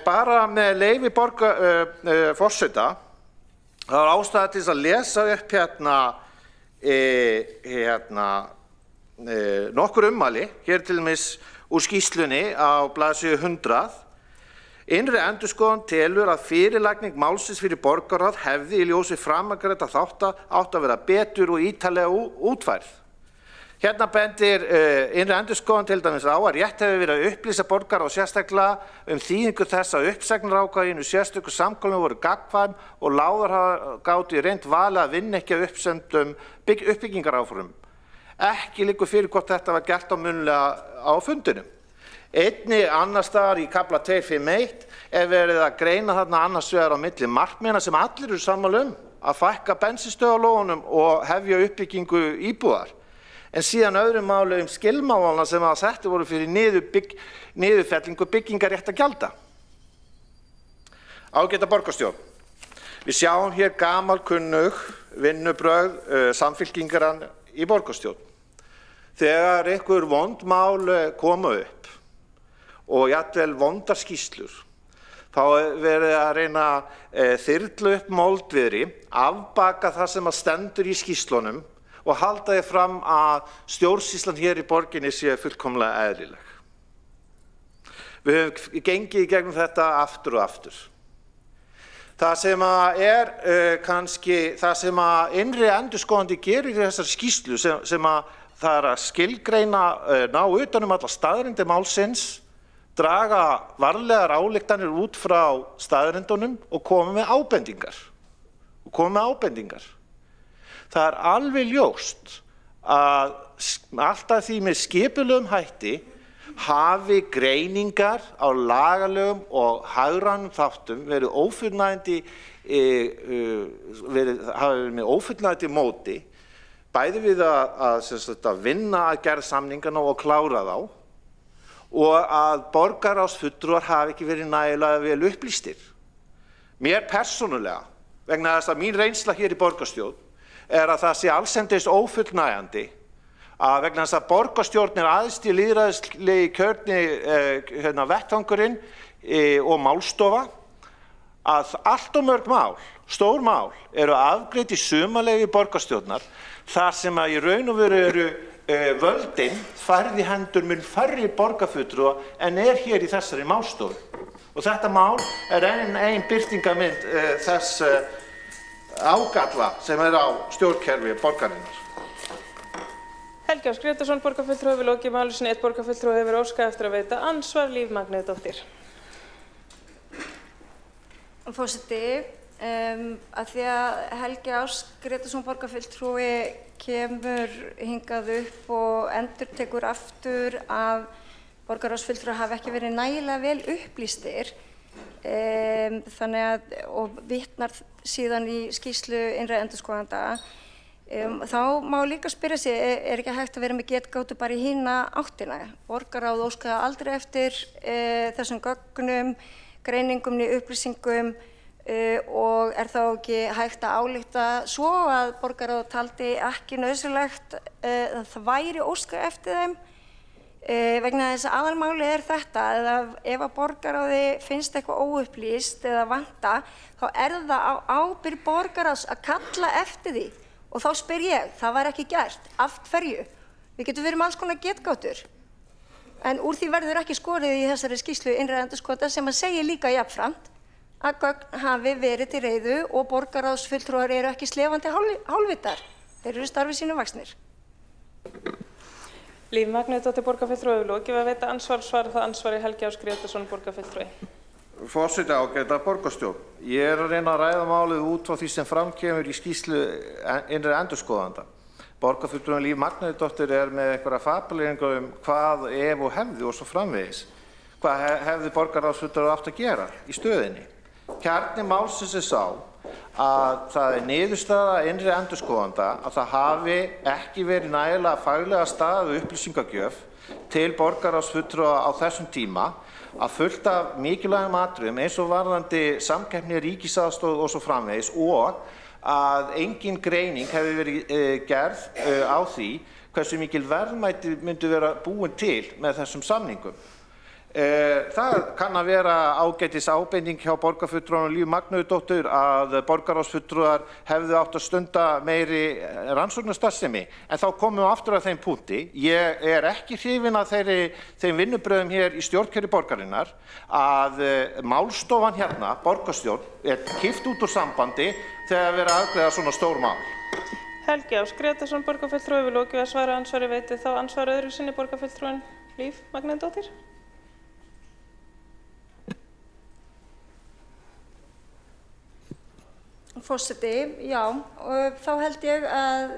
Bara með leyfi forseta, það var ástæða til að lesa upp nokkur ummæli, hér til dæmis úr skýrslunni á blaðsíðu 100. Innri endurskoðun telur að fyrirlagning málsins fyrir borgarráð hefði í ljósi framangreinda þátta átt að vera betur og ítarlega útfærð. Hérna bendir innri endurskoðun til dæmis á að rétt hefur verið að upplýsa borgarráð sérstaklega þýðingu þess að uppsagnarákvæðinu sérstöku samkomum voru gagnkvæm og láðar gátu í reynd valið að vinna ekki að uppsendum uppbyggingaráformum. Ekki liggur fyrir hvort þetta var gert á munnlega á fundinum. Einnig annars staðar í kafla 251 er verið að greina þarna annars vegar á milli markmiða sem allir eru sammála að fækka bensínstöðvalógunum og hefja uppbyggingu íbúðar. en síðan öðru máli skilmálana sem að settu voru fyrir niðurfellingu byggingaréttargjalda. Ágæta borgarstjórn, við sjáum hér gamalkunnug vinnubrögð Samfylkingarinnar í borgarstjórn. Þegar einhver vond mál koma upp og jafnvel vondar skýrslur, þá verið að reyna að þyrla upp moldviðri, afbaka það sem að stendur í skýrslunum og halda því fram að stjórnsýslan hér í borginni sé fullkomlega eðlileg. Við höfum gengið í gegnum þetta aftur og aftur. Það sem að kannski, það sem að innri endurskoðandi gerir í þessari skýrslu sem að það að skilgreina, ná utan alla staðreyndir málsins, draga varlegar ályktanir út frá staðreyndunum og koma með ábendingar. Það er alveg ljóst að alltaf því með skipulegum hætti hafi greiningar á lagalegum og hagrænum þáttum verið ófullnægjandi með ófullnægjandi móti, bæði við að vinna að gerð samningana og klára þá, og að borgarráðsfulltrúar hafi ekki verið nægilega vel upplýstir. Mér persónulega, vegna þess að mín reynsla hér í borgarstjórn, að það sé allsendis ófullnægjandi að vegna þess að borgarstjórn æðsti lýðræðislegi kjörni vettvangurinn og málstofa, að allt og mörg mál, stór mál, eru afgreidd í sumarleyfi borgarstjórnar þar sem að í raun og veru eru völdin færð í hendur mun færri borgarfulltrúa en hér í þessari málstofu. Og þetta mál ein birtingarmynd þess ágalla sem á stjórnkerfi borgarinnar. Helgi Áss Grétarsson, borgarfulltrúi, hefur lokið máli sinni. Einn borgarfulltrúi hefur óskað eftir að veita andsvar. Líf Magnúsdóttir. Forseti, að því að Helgi Áss Grétarsson, borgarfulltrúi, kemur hingað upp og endurtekur aftur að borgarráðsfulltrúar hafi ekki verið nægilega vel upplýstir, og vitnar síðan í skýrslu innri endurskoðanda, þá má líka spyrja sig, ekki hægt að vera með getgátu bara í hina áttina? Borgarráð óskaði aldrei eftir þessum gögnum, greiningum í upplýsingum, og þá ekki hægt að álykta svo að borgarráð taldi ekki nauðsynlegt að það væri óskað eftir þeim? Vegna þess að aðalmáli þetta, ef að borgarráði finnst eitthvað óupplýst eða vanta, þá það á ábyrgð borgarráðs að kalla eftir því. Og þá spyr ég, það var ekki gert, af hverju? Við getum verið með alls konar getgátur. En úr því verður ekki skorið í þessari skýrslu innri endurskoðanda sem að segja líka jafnframt að gögn hafi verið til reiðu og borgarráðsfulltrúar eru ekki slefandi hálfvitar. Þeir eru starfi sínu vaxnir. Líf Magnúsdóttir, borgarfulltrúi, hefur lokið að veita andsvar. Svarar það ansvari Helgi Áss Grétarsson, borgarfulltrúi. Forseti, ágæta borgarstjórn. Ég að reyna að ræða málið út frá því sem framkemur í skýrslu innri endurskoðanda. Borgarfulltrúin Líf Magnúsdóttir með einhverja fabuleringar hvað ef og hefði og svo framvegis. Hvað hefði borgarráðsfulltrúar átt að gera í stöðinni? Kjarni málsins sá að það niðurstaða innri endurskoðanda að það hafi ekki verið nægilega faglega staðið upplýsingagjöf til borgarráðsfulltrúa á þessum tíma, að fullt af mikilvægum atriðum eins og varðandi samkeppni, ríkisaðstoð og svo framvegis, og að engin greining hefði verið gerð á því hversu mikil verðmæti myndi vera búin til með þessum samningum. Það kann að vera ágætis ábending hjá borgarfulltrúanum Líf Magnúsdóttur að borgarráðsfulltrúar hefðu átt að stunda meiri rannsóknarstarfsemi, en þá komum við aftur að þeim punkti. Ég ekki hrifinn af þeim vinnubrögðum hér í stjórnkerfi borgarinnar að málstofan hérna, borgarstjórn, kippt út úr sambandi þegar verið að afgreiða svona stór mál. Helgi Áss Grétarsson, borgarfulltrúi, hefur lokið að svara ansvari. Veitir þá ansvar öðru sinni borgarfulltrúin Líf Magnúsdóttir? Forseti, já, og þá held ég að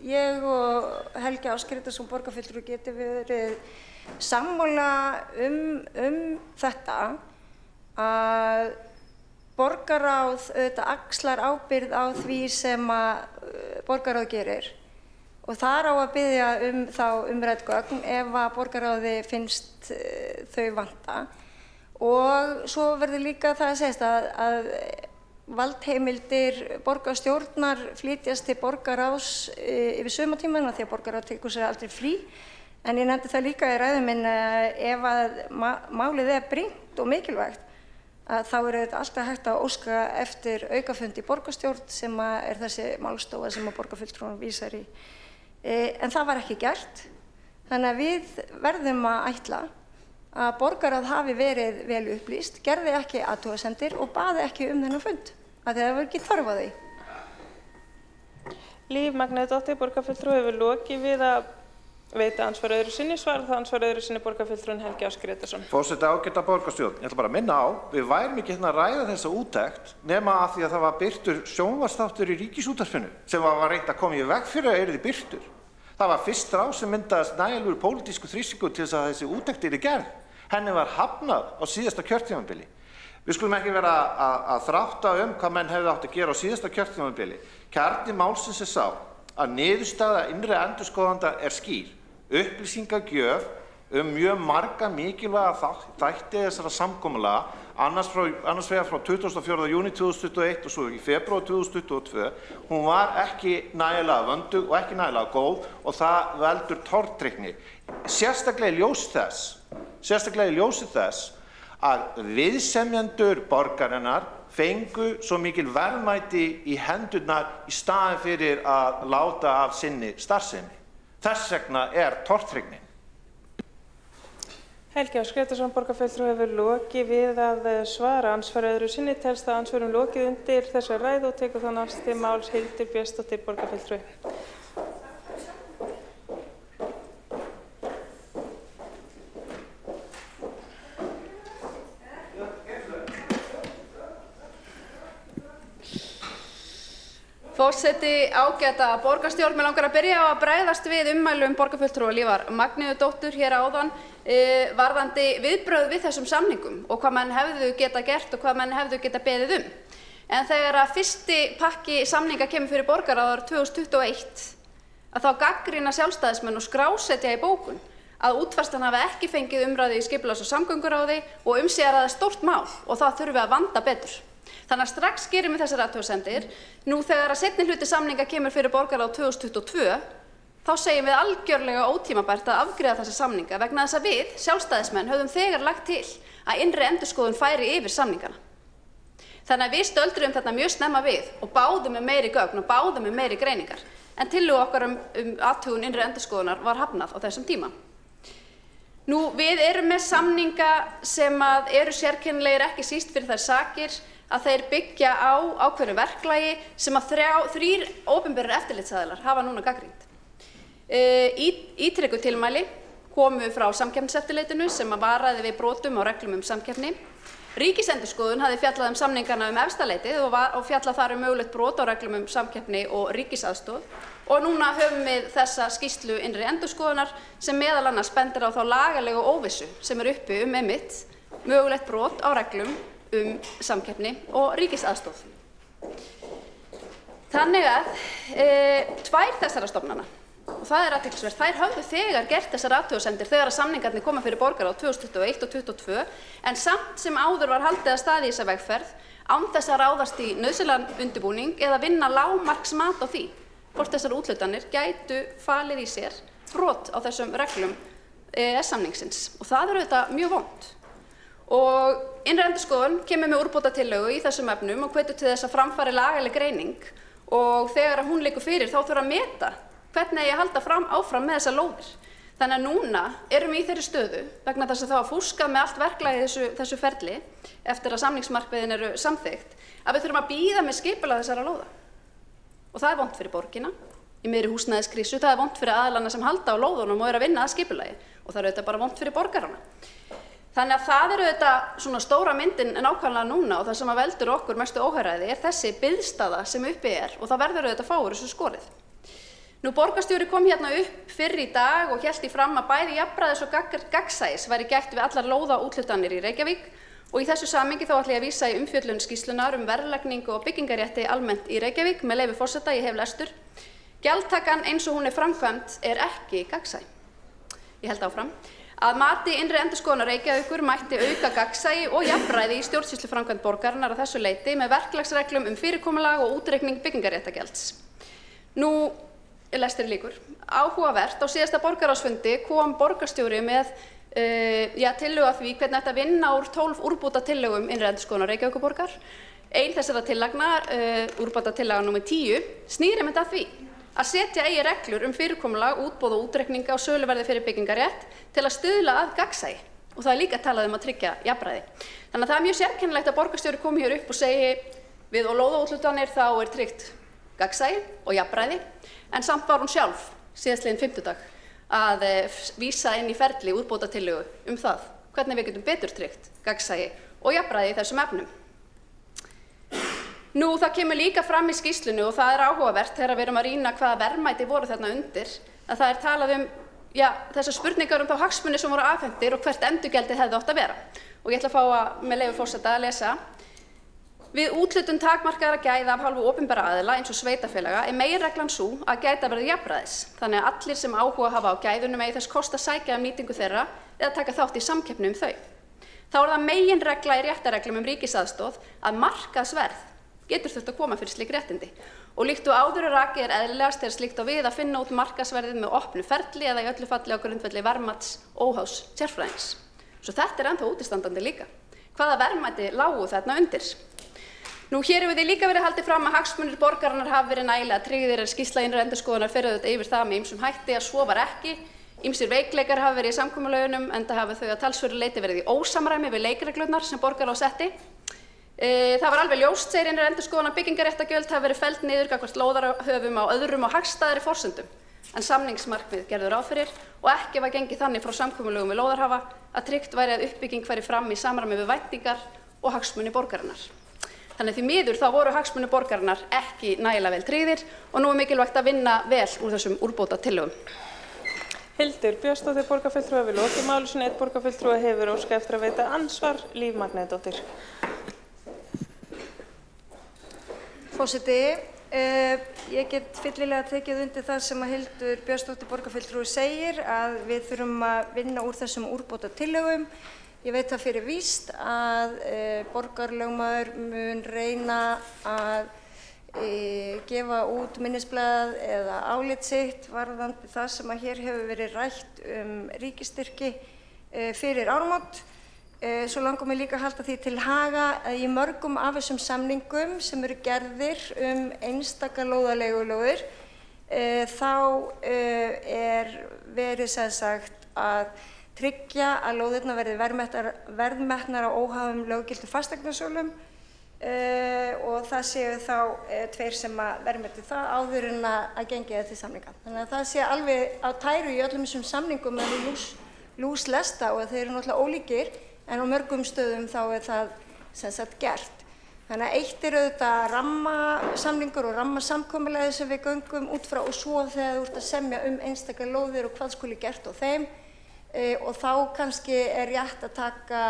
ég og Helgi Áss Grétarsson, borgarfulltrúi, geti verið sammála þetta, að borgarráð auðvitað axlar ábyrgð á því sem að borgarráð gerir, og þar á að biðja þá umrædd gögn ef að borgarráði finnst þau vanta. Og svo verður líka það að segjast að valdheimildir borgarstjórnar flytjast til borgarráðs yfir sumartímann því að borgarráð tekur sér aldrei frí. En ég nefndi það líka í ræðu minni að ef að málið brýnt og mikilvægt þá þetta alltaf hægt að óska eftir aukafund í borgarstjórn sem þessi málstofa sem að borgarfulltrúinn vísar í. En það var ekki gert. Þannig að við verðum að ætla að borgarráð hafi verið vel upplýst, gerði ekki athugasemdir og baði ekki þennan fund, af því að það var ekki þörf á því. Líf Magnúsdóttir, borgarfulltrúi, hefur lokið við að veita ansvar öðru sinni, svarar það ansvar öðru sinni borgarfulltrúinn Helgi Ásgeir Grétarsson. Forseti ágæta borgarstjórn, ég ætla bara að minna á, við værum ekki að ræða þessa úttekt nema af því að það var birtur sjónvarpsþáttur í Ríkisútvarpinu sem var reynt að koma í veg fyrir að yrði birtur. Það var fyrst rás sem myndaðist nægilegur pólitískur þrýstingur til þess að þessi úttekt yrði gerð. Henni var hafnað á síðasta kjörtímabili. Við skulum ekki vera að þrátta hvað menn hefði átt að gera á síðasta kjörtímabili. Kjarni málsins sá að niðurstaða innri endurskoðanda skýr. Upplýsingagjöf mjög marga mikilvæga þætti þessara samkomulaga, annars vegar frá 24. júní 2021 og svo í febrúar 2022, hún var ekki nægilega vöndug og ekki nægilega góð og það veldur tortryggni. Sérstaklega í ljósi þess að viðsemjendur borgarinnar fengu svo mikil verðmæti í hendurnar í staðinn fyrir að láta af sinni starfsemi. Þess vegna tortryggnin. Helgi Ásgeir Grétarsson, borgarfulltrúi, hefur lokið við að svara ansvar öðru sinni, telst að ansvarum lokið undir þessa ræðu og tekur þá næst til máls Hildur Björnsdóttir, borgarfulltrúi. Forseti ágæta borgarstjórn, mig langar að byrja á að bregðast við ummælum borgarfulltrúa Lífar Magnúsdóttur hér áðan varðandi viðbrögð við þessum samningum og hvað menn hefðu geta gert og hvað menn hefðu geta beðið En þegar að fyrsti pakki samninga kemur fyrir borgarráð árið 2021 að þá gagnrýna sjálfstæðismenn og skrásetja í bókun að útfærslan hafi ekki fengið umræðu í skipulags- og samgönguráði og sé að það stórt mál og það þurfi að vanda betur. Þannig að strax gerum við þessar athugasemdir. Nú þegar að seinni hluti samninga kemur fyrir borgarráð 2022, þá segjum við algjörlega ótímabært að afgreiða þessa samninga vegna þess að við, sjálfstæðismenn, höfum þegar lagt til að innri endurskoðun færi yfir samningana. Þannig að við stöldrum þarna mjög snemma við og báðum meiri gögn og báðum meiri greiningar. En tillögu okkar athugun innri endurskoðunar var hafnað á þessum tíma. Nú, við erum með samninga sem eru sérkennilegir ekki síst fyrir þær sakir að þeir byggja á ákveðnu verklagi sem að þrír opinberir eftirlitsaðilar hafa núna gagnrýnt. Ítrekuð tilmæli komu frá Samkeppniseftirlitinu sem að varaði við brotum á reglum samkeppni. Ríkisendurskoðun hafði fjallað samningana Efstaleitið og fjallað þar mögulegt brot á reglum samkeppni og ríkisaðstoð. Og núna höfum við þessa skýrslu innri endurskoðunar sem meðal annars bendir á þá lagalegu óvissu sem uppi einmitt mögulegt brot á reglum samkeppni og ríkisaðstoð. Þannig að tvær þessara stofnana, og það athyglisvert, þær höfðu þegar gert þessar athugasemdir þegar að samningarnir koma fyrir borgarráð 2021 og 2022, en samt sem áður var haldið að staði í þessa vegferð án þess að ráðast í nauðsynlegan undirbúning eða vinna lágmarksmat á því hvort þessar úthlutanir gætu falið í sér brot á þessum reglum EES-samningsins. Og það auðvitað mjög vont. Og innri endurskoðun kemur með úrbótatillögu í þessum efnum og hvetur til þess að framfari lagaleg greining og þegar að hún liggur fyrir þá þurfa að meta hvernig eigi að halda áfram með þessar lóðir. Þannig að núna erum við í þeirri stöðu vegna þess að það var fúskað með allt verklagi þessu ferli eftir að samningsmarkmiðin eru samþykkt að við þurfum að bíða með skipulag þessara lóða. Og það vont fyrir borgina í meiri húsnæðiskrísu, það vont fyrir aðilana sem halda á lóðunum og að vinna að skipulagi og það auðvitað bara vont fyrir borgarana. Þannig að það auðvitað svona stóra myndin nákvæmlega núna og það sem að veldur okkur mestu óhagræði þessi biðstaða sem uppi og það verður auðvitað að fá úr þessu skorið. Nú borgarstjóri kom hérna upp fyrr í dag og hélt í fram að bæði jafnræðis og gagnsæis væri gætt við allar lóðaúthlutanir í Reykjavík og í þessu samhengi þá ætla ég að vísa í umfjöllun skýrslunnar verðlagningu og byggingarétti almennt í Reykjavík með leyfi forseta, ég hef lestur. Gjaldtakan eins og hún framkvæmd ekki gagnsæ. Ég held áfram. Að mati innri endurskoðunar Reykjavíkur mætti auka gagnsæi og jafnræði í stjórnsýsluframkvæmd borgarinnar að þessu leyti með verklagsreglum fyrirkomulag og útreikning byggingarréttargjalds. Nú, lestir líkur. Áhugavert, á síðasta borgarráðsfundi kom borgarstjóri með tillögu að því hvernig þetta vinna úr 12 úrbóta tillögum innri endurskoðunar Reykjavíkurborgar. Ein þessara tillagna, úrbóta tillaga nr. 10, snýr einmitt að því að setja eigi reglur fyrirkomulag, útboð og útreikninga á söluverði fyrir byggingarrétt til að stuðla að gagnsæi. Og það líka talað að tryggja jafnræði. Þannig að það mjög sérkennilegt að borgarstjóri komi hér upp og segi við og lóðaúthlutanir þá tryggt gagnsæi og jafnræði, en samt var hún sjálf síðastliðinn fimmtudag að vísa inn í ferli útbótatillögu það hvernig við getum betur tryggt gagnsæi og jafnræði í þessum efnum. Nú, það kemur líka fram í skýrslunni og það áhugavert þegar við erum að rýna hvaða verðmæti voru þarna undir, að það talað þessar spurningar þá hagsmuni sem voru afhentir og hvert endurgjaldið hefði átt að vera. Og ég ætla að fá með leyfi forseta að lesa. Við úthlutun takmarkaðra gæða af hálfu opinberra aðila eins og sveitarfélaga meginreglan sú að gæta verði jafnræðis, þannig að allir sem áhuga hafa á gæðunum eigi þess kost að sækja nýtingu þeirra eða taka þátt í samkeppni þau. Þá það meginregla í réttarreglum ríkisaðstoð að markaðsverð getur þurft að koma fyrir slík réttindi. Og líkt og áður rakið eðlilegast þegar slíkt á við að finna út markaðsverðið með opnu ferli eða í öllu falli á grundvelli verðmats óháðs sérfræðings. Svo þetta ennþá útistandandi líka. Hvaða verðmæti lágu þarna undir? Nú, hér hefur því líka verið haldið fram að hagsmunir borgarinnar hafi verið nægilega tryggðir skýrsla innri endurskoðunar fer auðvitað yfir það með ýmsum hætti að svo var ekki. Ýmsir veikleikar hafa verið í samkomulögunum enda hafi þau að talsverðu leyti verið í ósamræmi við leikreglurnar sem borgarráð setti. Það var alveg ljóst, segir innri endurskoðunar, að byggingarréttargjöld hafi verið felld niður gagnvart lóðarhöfum á öðrum og hagstæðari forsendum en samningsmarkmið gerðu ráð fyrir og ekki var gengið þannig frá samkomulögum við lóðarhafa að tryggt væri að uppbygging færi fram í samræmi við væntingar og hagsmuni borgarinnar. Þannig því miður þá voru hagsmuni borgarinnar ekki nægilega vel tryggðir og nú mikilvægt að vinna vel úr þessum úrbótatillögum. Hildur Björnsdóttir, borgarfulltrúi við lokið máli sinni, einn borgarfulltrúi hefur óskað eftir að veita andsvar, Líf Magneiðardóttir. Forseti, ég get fyllilega tekið undir það sem að Hildur Björnsdóttir borgarfulltrúi segir að við þurfum að vinna úr þessum úrbótatillögum. Ég veit það fyrir víst að borgarlögmaður mun reyna að gefa út minnisblað eða álit sitt varðandi það sem að hér hefur verið rætt ríkisstyrki fyrir áramót. Svo langar mig líka að halda því til haga að í mörgum af þessum samningum sem eru gerðir einstaka lóðarleigulóðir þá verið sem sagt að tryggja að lóðirnar verði verðmetnar á óháðum löggiltum fasteignasölum og það séu þá tveir sem að verðmeti það áður en að gengi það til samninga. Þannig að það sé alveg á tæru í öllum þessum samningum að við lúslesta og þeir eru náttúrulega ólíkir en á mörgum stöðum þá það sem sagt gert. Þannig að eitt auðvitað rammasamningur og rammasamkomulagið sem við göngum út frá og svo þegar þú ert að semja einstakar lóðir og hvað skuli gert á þeim og þá kannski rétt að taka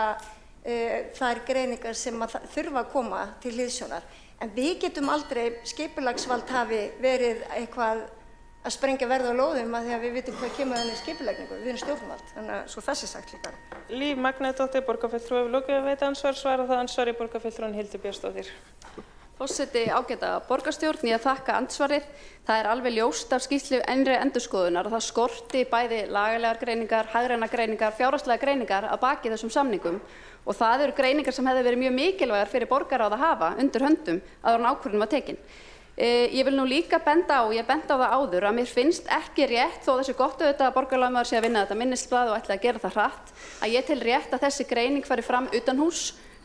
þær greiningar sem þurfa að koma til hliðsjónar. En við getum aldrei skipulagsvald hafi verið eitthvað að sprengja verð á lóðum að því að við vitum hvað kemur þannig skipulagningu. Við erum stjórnvald, þannig að svo þessi sagt líka. Líf Magneiðardóttir, borgarfulltrúi við lokið að veita andsvar, svara það ansvari borgarfulltrúin Hildur Björnsdóttir. Forseti ágæta borgarstjórn, ég þakka andsvarið. Það er alveg ljóst af skýrslu innri endurskoðunar og það skorti bæði lagalegar greiningar, hagrænar greiningar, fjárhagslegar greiningar að baki þessum samningum og það eru greiningar sem hefðu verið mjög mikilvægar fyrir borgarráð að hafa undir höndum áður en ákvörðun var tekin. Ég vil nú líka benda á, ég benda á það áður að mér finnst ekki rétt, þó þessi gott auðvitað að borgarlögmaður sé að vinna þetta minnisblað og ætla að gera það hratt, að ég tel rétt að þessi greining fari fram utanhús,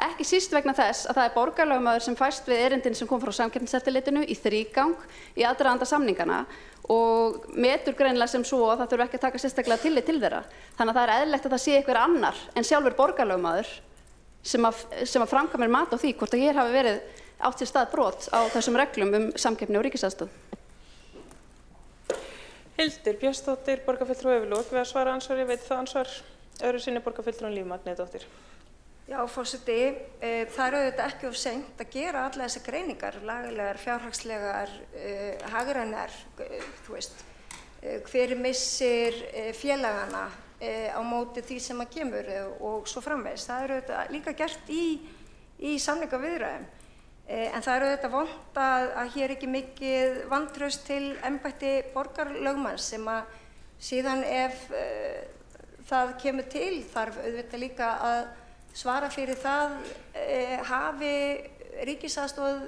ekki síst vegna þess að það er borgarlögmaður sem fæst við erindin sem kom frá Samkeppniseftirlitinu í þrígang í aðdraganda samningana og metur greinilega sem svo að það þurfi ekki að taka sérstaklega tillit til þeirra. Þannig að það er eðlilegt að það sé einhver annar en sjálfur borgarlögmaður sem að framkvæmir mat á því hvort að hér hafi verið átt sér stað brot á þessum reglum samkeppni og ríkisaðstoð. Hildur Björnsdóttir, borgarfulltrúi við lokið að svara ansvari, veit það ansvar, öðru sinni borgarfulltrúin Líf Magneiðardóttir. Já, forseti, það auðvitað ekki of seint að gera alla þessar greiningar, lagalegar, fjárhagslegar, hagrænar, þú veist, hver missir félagana á móti því sem að kemur og svo framvegis. Það auðvitað líka gert í samningaviðræðum. En það auðvitað vont að hér ekki mikið vantraust til embætti borgarlögmanns sem að síðan ef það kemur til þarf auðvitað líka að svara fyrir það hafi ríkisaðstoð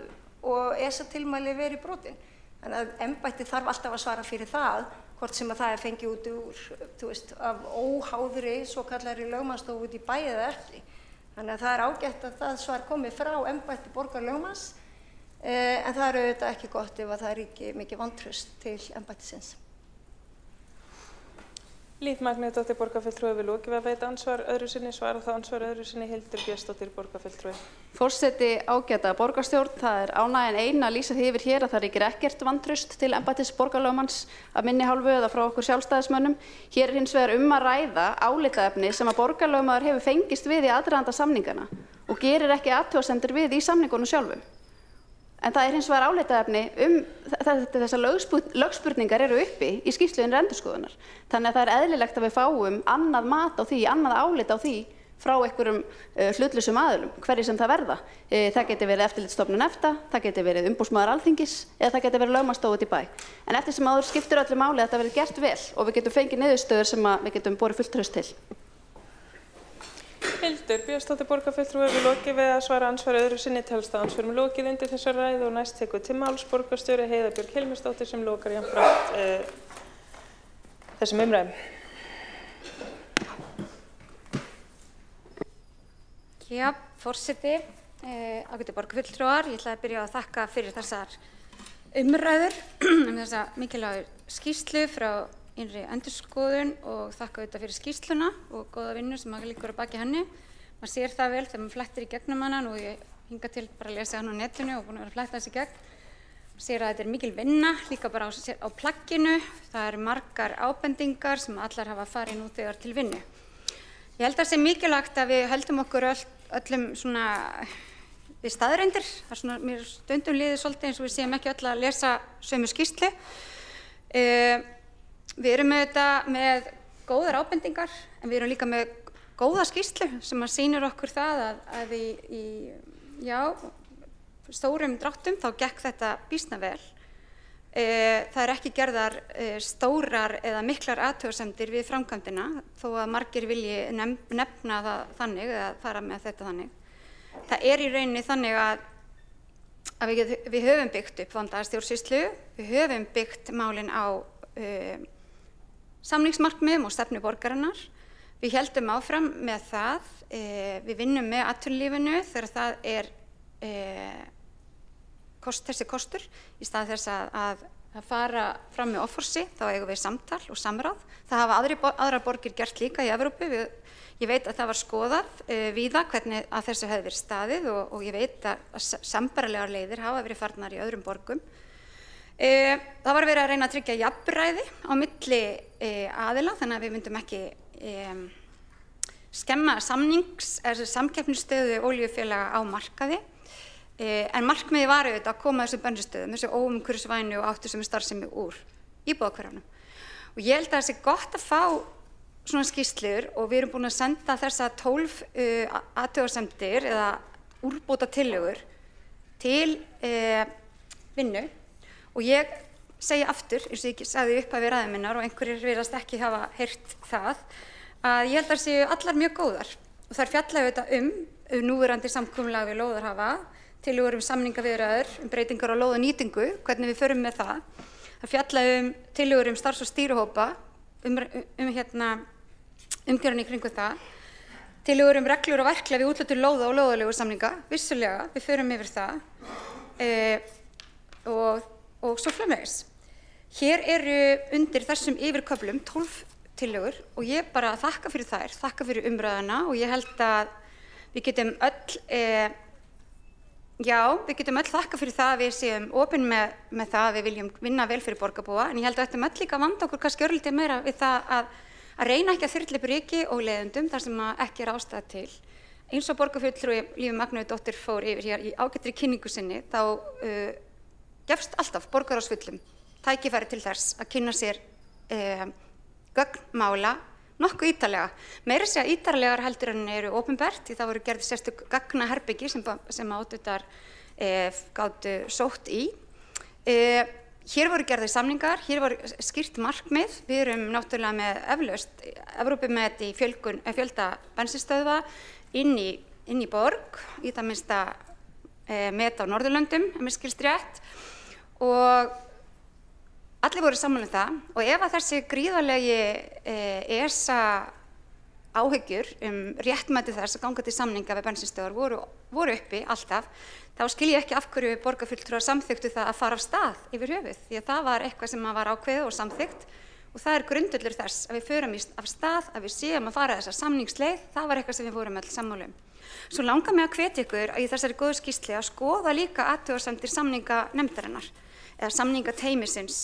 og ESA-tilmæli verið brotin. Þannig að embættið þarf alltaf að svara fyrir það, hvort sem að það fengið út úr, þú veist, af óháðri, svo kallari lögmannsstofu út í bæ eða ekki. Þannig að það ágætt að það svar komi frá embætti borgarlögmanns, en það auðvitað ekki gott ef að það ekki mikið vantraust til embættisins. Líf Magnúsdóttir borgarfulltrúi við lokið við að veita ansvar öðru sinni, svara þá ansvar öðru sinni Hildur Björnsdóttir borgarfulltrúi. Forseti ágæta borgarstjórn, það er ánægjan ein að lýsa því yfir hér að það ríkir ekkert vantraust til embættis borgarlögmanns af minni hálfu eða frá okkur sjálfstæðismönnum. Hér er hins vegar að ræða álitaefni sem að borgarlögmaður hefur fengist við í aðdraganda samningana og gerir ekki athugasemdir við í samningunum sjálfum. En það er hins vegar álitaefni þessar lögspurningar eru uppi í skýrslu innri endurskoðunar. Þannig að það er eðlilegt að við fáum annað mat á því, annað álit á því frá einhverjum hlutlausum aðilum, hverjir sem það verða. Það geti verið eftirlitsstofnun EFTA, það geti verið umboðsmaður Alþingis eða það geti verið lögmannsstofa út í bæ. En eftir sem áður skiptir öllu máli að þetta verði gert vel og við getum fengið niðurstöður sem við getum borið fullt traust til. Hildur Björnsdóttir borgarfulltrúi við lokið við að svara ansvar öðru sinni telst að ansvarum lokið undir þessar ræðu og næst tekur til máls borgarstjóri Heiða Björg Hilmarsdóttir sem lokar jafnframt þessum umræðum. Já, forseti, ágætu borgarfulltrúar, ég ætla að byrja að þakka fyrir þessar umræður þessa mikilvægu skýrslu frá innri endurskoðun og þakka auðvitað fyrir skýrsluna og góða vinnu sem liggur að baki henni. Maður sér það vel þegar maður flettir í gegnum hana og ég hingað til bara að lesa hann á netinu og búin að vera að fletta þessi gegn. Maður sér að þetta er mikil vinna, líka bara á plagginu. Það eru margar ábendingar sem allar hafa farið nú þegar til vinnu. Ég held að það sé mikilvægt að við höldum okkur öllum svona við staðreyndir. Það er svona, mér stundum líður svolítið eins og við séum ekki öll að lesa sömu skýrslu. Við erum auðvitað með góðar ábendingar en við erum líka með góða skýrslu sem sýnir okkur það að í stórum dráttum þá gekk þetta býsna vel. Það er ekki gerðar stórar eða miklar athugasemdir við framkvæmdina þó að margir vilji nefna það þannig eða fara með þetta þannig. Það er í rauninni þannig að við höfum byggt upp vandaða stjórnsýslu, við höfum byggt málin á samningsmarkmiðum og stefnu borgarinnar. Við héldum áfram með það, við vinnum með atvinnulífinu þegar það er þessi kostur í stað þess að fara fram með offorsi, þá eigum við samtal og samráð. Það hafa aðrar borgir gert líka í Evrópu. Ég veit að það var skoðað víða hvernig að þessu hefði verið staðið og ég veit að sambærilegar leiðir hafa verið farnar í öðrum borgum. Það var verið að reyna að tryggja jafnræði á milli aðila þannig að við myndum ekki skemma samkeppnisstöðu olíufélaga á markaði. En markmiðið var auðvitað að koma þessum bensínstöðum, þessu óumhverfisvænu og áttursömu starfsemi úr íbúðahverfunum. Og ég held að það sé gott að fá svona skýrslur og við erum búin að senda þessa 12 athugasemdir eða úrbóta tillögur til vinnu. Og ég segi aftur, eins og ég sagði upp að við ræðum minnar og einhverjir virðast ekki hafa heyrt það, að ég held að það séu allar mjög góðar. Og þær fjalla auðvitað núverandi samkomulag við lóðarhafa, tillögur samningaviðræður, breytingar á lóðanýtingu, hvernig við förum með það. Það fjalla tillögur starfs- og stýrihópa, umgjörðin í kringum það. Tillögur reglur og verklag við úthlutun lóða og lóðaleigusamninga, vissulega, við förum yfir það. Og svo framvegis. Hér eru undir þessum yfirköflum 12 tillögur og ég bara þakka fyrir þær, þakka fyrir umræðuna og ég held að við getum öll þakka fyrir það að við séum opin með það að við viljum vinna vel fyrir borgarbúa en ég held að þetta öll líka vanda okkur kannski örlítið meira við það að reyna ekki að þyrla upp ryki og leiðendum þar sem ekki ástæða til eins og borgarfulltrúi Lífi Magnúsdóttir fór yfir hér í ágættri kynningu sinni, þá gefst alltaf borgarráðsfullum tækifæri til þess að kynna sér gögn mála nokkuð ítarlega. Meira að segja ítarlegar heldur en eru opinbert, því það voru gerð sérstök gagnaherbyggi sem átutar gátu sótt í. Hér voru gerðir samningar, hér var skýrt markmið. Við erum náttúrulega með eflaust Evrópumet í fjölda bensínstöðva inn í borg, í það minnsta met á Norðurlöndum, ef mér skilst rétt. Og allir voru sammála um það, og ef að þessi gríðarlegi ESA áhyggjur réttmæti þess að ganga til samninga við bensínstöðvar voru uppi alltaf, þá skil ég ekki af hverju borgarfulltrúar samþykktu það að fara af stað yfir höfuð, því að það var eitthvað sem var ákveðið og samþykkt, og það er grundvöllur þess að við förum af stað, að við séum að fara þessa samningsleið. Það var eitthvað sem við vorum öll sammála um. Svo langar mig að hvetja ykkur í þessari góðu skýrslu að skoða líka athugasemdir samninganefndarinnar, eða samningateymisins,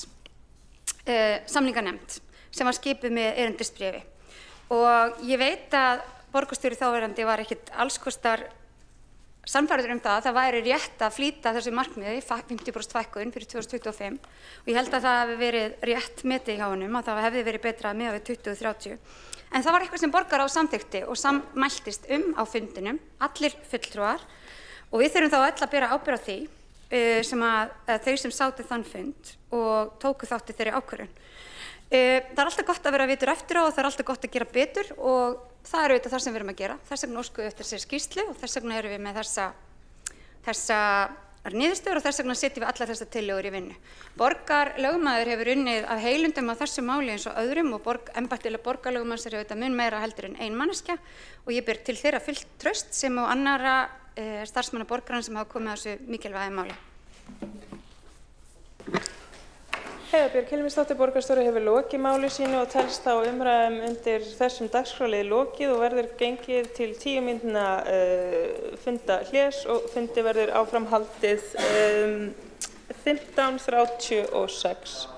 samninganefnd, sem var skipuð með erindisbréfi. Og ég veit að borgarstjóri þáverandi var ekkert allskostar sannfærður það að það væri rétt að flýta þessu markmiði, 50% fækkun fyrir 2025, og ég held að það hefði verið rétt metið hjá honum, að það hefði verið betra að miða við 2030. En það var eitthvað sem borgarráð samþykkti og sammæltist á fundinum, allir fulltrúar, og við þurfum þá öll að bera ábyrgð á því, þau sem sátu þann fund og tóku þátt í þeirri ákvörðun. Það er alltaf gott að vera vitur eftir á, og það er alltaf gott að gera betur, og það er auðvitað það sem við erum að gera. Þess vegna óskum við eftir þessari skýrslu, og þess vegna erum við með þessar niðurstöður, og þess vegna setjum við allar þessar tillögur í vinnu. Borgarlögmaður hefur unnið af heilundum á þessu máli eins og öðrum, og embættilega borgarlögmanns er auðvitað mun meira heldur en ein manneskja, og ég ber til þeirra fullt traust sem og annarra starfsmanna borgarans sem hafa komið að þessu mikilvæga máli. Heiða Björk Hilmisdóttir borgarstjóri hefur lokið máli sínu og telst á umræðum undir þessum dagskrárliði lokið og verður gengið til 10 mínútna fundahlés, og fundi verður áframhaldið 15:36.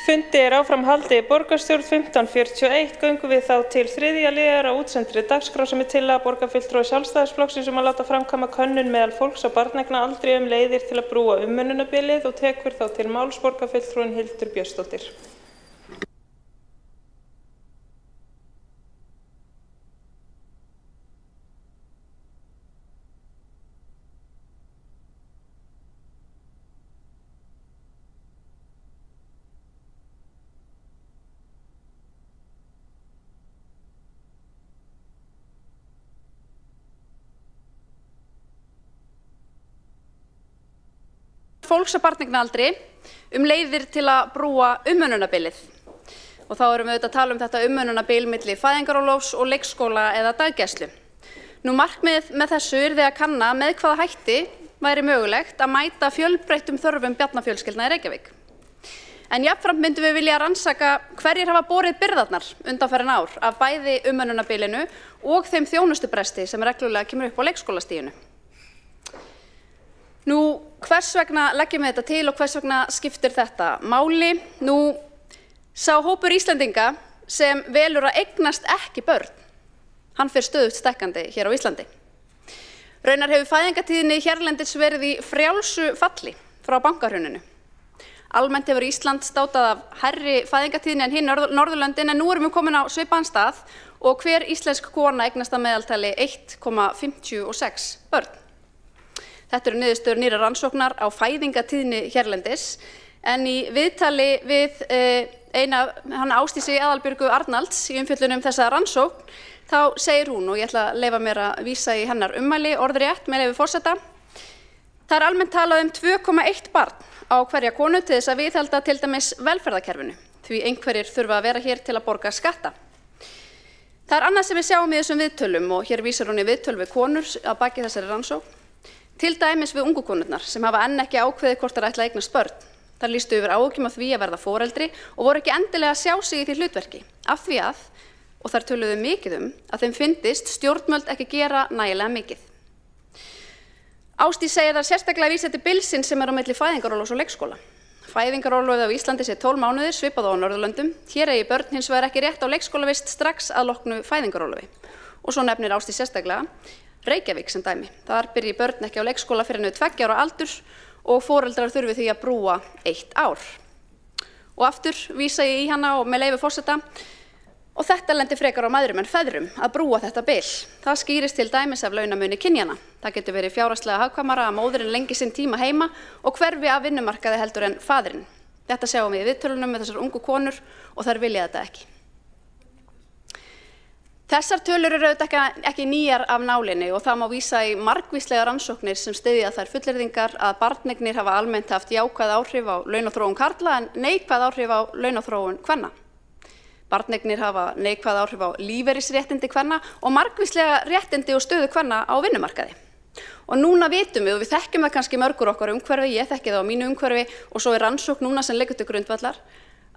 Fundi áfram haldið í borgarstjórn 15:41 göngum við þá til þriðja liðar á útsendri dagskrá sem tillaga borgarfulltrúa Sjálfstæðisflokksins að láta framkvæma könnun meðal fólks á barneignaaldri leiðir til að brúa umönnunarbilið og tekur þá til máls borgarfulltrúin Hildur Björnsdóttir. Fólks á barneignaaldri leiðir til að brúa umönnunarbilið. Og þá erum við auðvitað að tala þetta umönnunarbil milli fæðingarorlofs og leikskóla eða daggæslu. Nú markmið með þessu yrði að kanna með hvaða hætti væri mögulegt að mæta fjölbreyttum þörfum barnafjölskyldna í Reykjavík. En jafnframt myndum við vilja rannsaka hverjir hafa borið byrðarnar undanfarin ár af bæði umönnunarbilinu og þeim þjónustubresti sem reglulega kemur upp á leikskólastiginu. Nú, hvers vegna leggjum við þetta til og hvers vegna skiptir þetta máli? Nú, sá hópur Íslendinga sem velur að eignast ekki börn, hann fer stöðugt stækkandi hér á Íslandi. Raunar hefur fæðingartíðni hérlendis verið í frjálsu falli frá bankahruninu. Almennt hefur Ísland státað af hærri fæðingartíðni en hinn Norðurlöndin en nú erum við komin á svipaðan stað og hver íslensk kona eignast að meðaltali 1,56 börn. Þetta eru niðurstöður nýrrar rannsóknar á fæðingartíðni hérlendis en í viðtali við hana Ásdísi Aðalbjörgu Arnalds í umfjöllun þessa rannsókn þá segir hún, og ég ætla að leyfa mér að vísa í hennar ummæli orðrétt með leyfi forseta: Það er almennt talað 2,1 barn á hverja konu til þess að viðhalda til dæmis velferðarkerfinu, því einhverjir þurfa að vera hér til að borga skatta. Það er annað sem við sjáum í þessum viðtölum og hér vísar hún í viðtöl við konur að baki þessari rannsókn. Til dæmis við ungu konurnar sem hafa enn ekki ákveðið hvort þær ætla að eignast börn. Þær lýstu yfir áhyggjum af því að verða foreldri og voru ekki endilega að sjá sig í því hlutverki, af því að, og þær töluðu mikið að þeim fyndist stjórnvöld ekki gera nægilega mikið. Ásdís segir þar sérstaklega vísa til bilsins sem er á milli fæðingarorlofs og leikskóla. Fæðingarorlofið á Íslandi sé 12 mánuðir, svipað á Norðurlöndum. Hér eigi börn hins vegar ekki rétt á leikskólavist strax að loknu fæðingarorlofi. Og svo nefnir Ásdís sérstaklega Reykjavík sem dæmi. Þar byrji börn ekki á leikskóla fyrir en 2 ára aldur og foreldrar þurfi því að brúa 1 ár. Og aftur vísa ég í hana og með leyfi forseta: Og þetta lendir frekar á mæðrum en feðrum að brúa þetta bil. Það skýrist til dæmis af launamunni kynjanna. Það getur verið fjárhagslega hagkvæmara að móðirin lengi sinn tíma heima og hverfi af vinnumarkaði heldur en faðirinn. Þetta sjáum við í viðtölunum með þessar ungu konur og þær vilja þetta ekki. Þessar tölur eru auðvitað ekki nýjar af nálinni og það má vísa í margvíslega rannsóknir sem styðja þær fullyrðingar að barneignir hafa almennt haft jákvæð áhrif á launaþróun karla en neikvæð áhrif á launaþróun kvenna. Barneignir hafa neikvæð áhrif á lífeyrisréttindi kvenna og margvíslega réttindi og stöðu kvenna á vinnumarkaði. Og núna vitum við, og við þekkjum það kannski mörgur okkar umhverfi, ég þekki það á mínu umhverfi og svo er rannsókn núna sem liggur til grundvallar,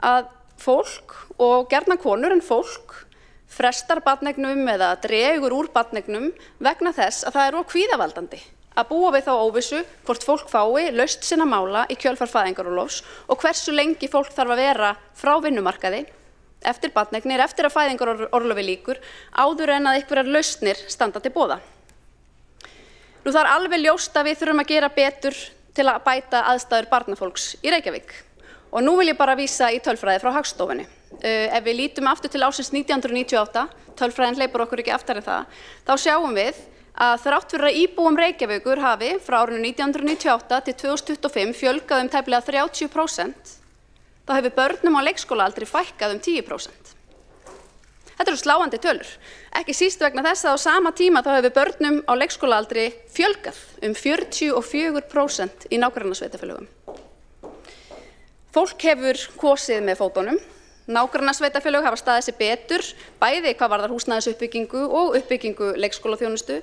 að fólk og gjarnan konur en fólk frestar barneignum eða dregur úr barneignum vegna þess að það er of kvíðavaldandi að búa við þá óvissu hvort fólk fái lausn sinna mála í kjölfar fæðingarorlofs og hversu lengi fólk þarf að vera frá vinnumarkaði eftir barneignir, eftir að fæðingarorlofi lýkur, áður en að einhverjar lausnir standa til boða. Nú það er alveg ljóst að við þurfum að gera betur til að bæta aðstæður barnafólks í Reykjavík. Og nú vil ég bara vísa í tölfræði frá Hagstofunni. Ef við lítum aftur til ársins 1998, tölfræðin hleypur okkur ekki aftar en það, þá sjáum við að þrátt fyrir að íbúum Reykjavíkur hafi frá árinu 1998 til 2025 fjölgað tæplega 30%, þá hefur börnum á leikskólaaldri fækkað 10%. Þetta eru sláandi tölur, ekki síst vegna þess að á sama tíma þá hefur börnum á leikskólaaldri fjölgað 44% í nágrannasveitarfélögum. Fólk hefur kosið með fótunum. Nágrannasveitarfélög hafa staðið sig betur, bæði hvað varðar húsnæðisuppbyggingu og uppbyggingu leikskólaþjónustu.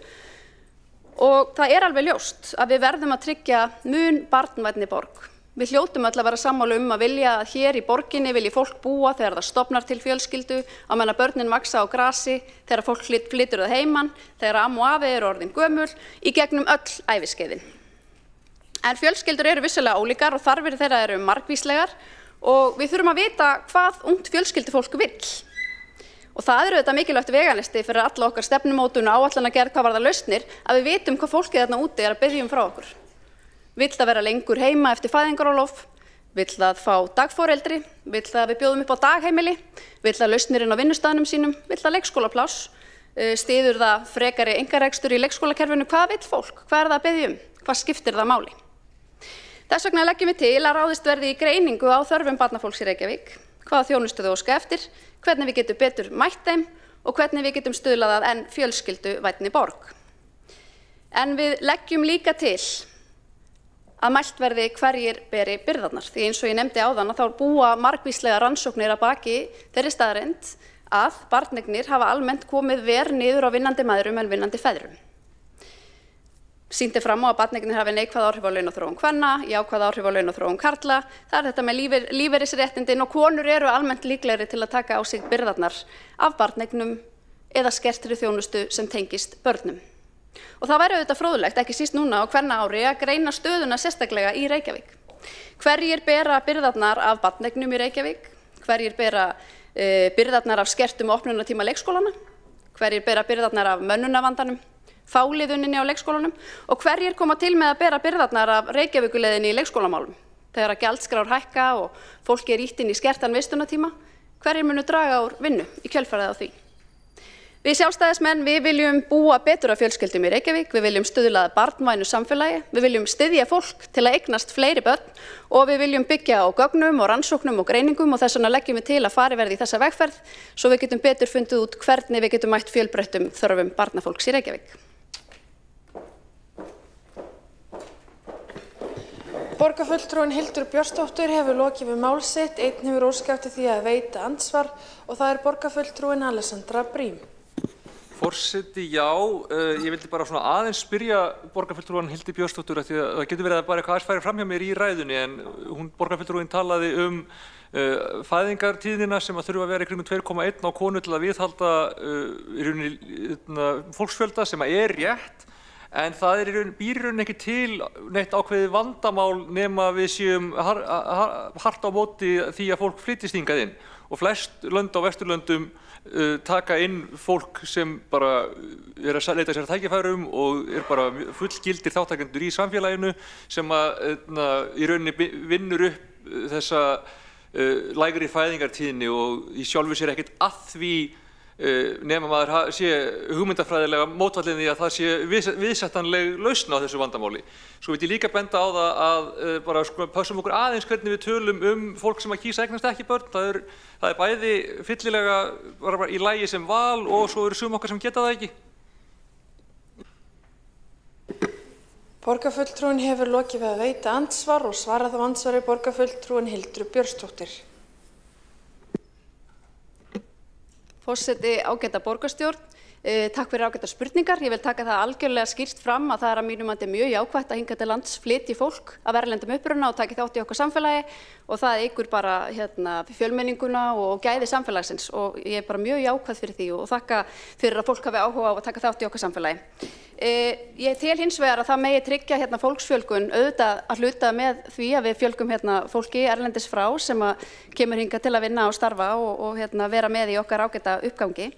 Og það er alveg ljóst að við verðum að tryggja mun barnvænni borg. Við hljótum öll að vera sammála að vilja að hér í borginni vilji fólk búa þegar það stofnar til fjölskyldu, á meðan börnin vaxa á grasi, þegar fólk flytur það heiman, þegar amma og afi eru orðin gömul, í gegnum öll æviskeiðin. En fjölskyldur eru vissulega ólíkar og þarfir þeirra eru margvíslegar og við þurfum að vita hvað ungt fjölskyldufólk vill. Og það auðvitað mikilvægt veganesti fyrir alla okkar stefnumótun og áætlanagerð hvað varðar lausnir að við vitum hvað fólkið þarna úti að biðja frá okkur. Vill það vera lengur heima eftir fæðingarorlof? Vill það fá dagforeldri? Vill það að við bjóðum upp á dagheimili? Vill það lausnir inn á vinnustaðnum sínum? Vill það leikskólapláss? Styður það frekari einkarekstur í leikskólakerfinu? Hvað vill fólk? Hvað það að biðja Hvað skiptir það máli? Þess vegna leggjum við til að ráðist verði í greiningu á þörfum barnafólks í Reykjavík, hvaða þjónustu þau óska eftir, hvernig við getum betur mætt þeim og hvernig við getum stuðlað að enn fjölskylduvænni borg. En við leggjum líka til að mælt verði hverjir beri byrðarnar, því eins og ég nefndi áðan að þá búa margvíslega rannsóknir að baki þeirri staðreynd að barneignir hafa almennt komið verr niður á vinnandi mæðrum en vinnandi feðrum. Sýndi fram á að barneignir hafi neikvæð áhrif á launaþróun kvenna, jákvæð áhrif á launaþróun karla. Það þetta með lífeyrisréttindin og konur eru almennt líklegri til að taka á sig byrðarnar af barneignum eða skertri þjónustu sem tengist börnum. Og það væri auðvitað fróðlegt, ekki síst núna á kvennaári, að greina stöðuna sérstaklega í Reykjavík. Hverjir bera byrðarnar af barneignum í Reykjavík? Hverjir bera byrðarnar af skertum opnunartíma leikskólana? Hverjir bera byrðarnar af mönnunarvandanum? Fáliðuninni á leikskólanum og hverjir koma til með að bera byrðarnar af Reykjavíkuleiðinni í leikskólamálum. Þegar að gjaldskrár hækka og fólki ýtt inn í skertan vistunatíma, hverjir munu draga úr vinnu í kjölfarið á því. Við sjálfstæðismenn, við viljum búa betur af fjölskyldum í Reykjavík, við viljum stuðla að barnvænu samfélagi, við viljum styðja fólk til að eignast fleiri börn og við viljum byggja á gögnum og rannsóknum og greiningum og þess vegna leggjum við til að farið verði í þessa vegferð svo við getum betur fundið út hvernig við getum mætt fjölbreyttum þörfum barnafólks í Reykjavík. Borgarfulltrúinn Hildur Björnsdóttir hefur lokið við mál sitt, einn hefur óskað eftir því að veita andsvar og það er borgarfulltrúinn Alessandra Brím. Forseti, já, ég vildi bara svona aðeins spyrja borgarfulltrúann Hildi Björnsdóttur því að það getur verið að bara eitthvað aðeins færi fram hjá mér í ræðunni en borgarfulltrúinn talaði fæðingartíðnina sem að þurfa að vera í kringum 2,1 á konu til að viðhalda í rauninni fólksfjölda sem að er rétt. En það býr í rauninni ekki til neitt ákveðið vandamál nema við séum hart á móti því að fólk flytjist hingað inn. Og flest lönd á Vesturlöndum taka inn fólk sem bara er að leita sér að tækifærum og er bara fullgildir þátttakendur í samfélaginu sem að í rauninni vinnur upp þessa lægri fæðingartíðni og í sjálfu sér ekkert að því nema maður sé hugmyndafræðilega mótfallin því að það sé viðsettanleg lausn á þessu vandamáli. Svo vil ég líka benda á það að bara passum okkur aðeins hvernig við tölum fólk sem að kýsa eignast ekki börn. Það er bæði fyllilega bara í lagi sem val og svo eru sum okkar sem geta það ekki. Borgarfulltrúinn hefur lokið við að veita andsvar og svara þá andsvari borgarfulltrúinn Hildur Björnsdóttir. Forseti, ágæta borgarstjórn, takk fyrir ágæta spurningar. Ég vil taka það algjörlega skýrt fram að það er að mínum mati mjög jákvætt að hingað til lands flytji fólk af erlendum uppruna og taki þátt í okkar samfélagi og það eykur bara fjölmenninguna og gæði samfélagsins og ég er bara mjög jákvæð fyrir því og þakka fyrir að fólk hafi áhuga á að taka þátt í okkar samfélagi. Ég tel hins vegar að það megi tryggja fólksfjölgun auðvitað að hluta með því að við fjölgum fólki erlendis frá sem að kemur hingað til að vinna og starfa og vera með í okkar ágæta uppgangi.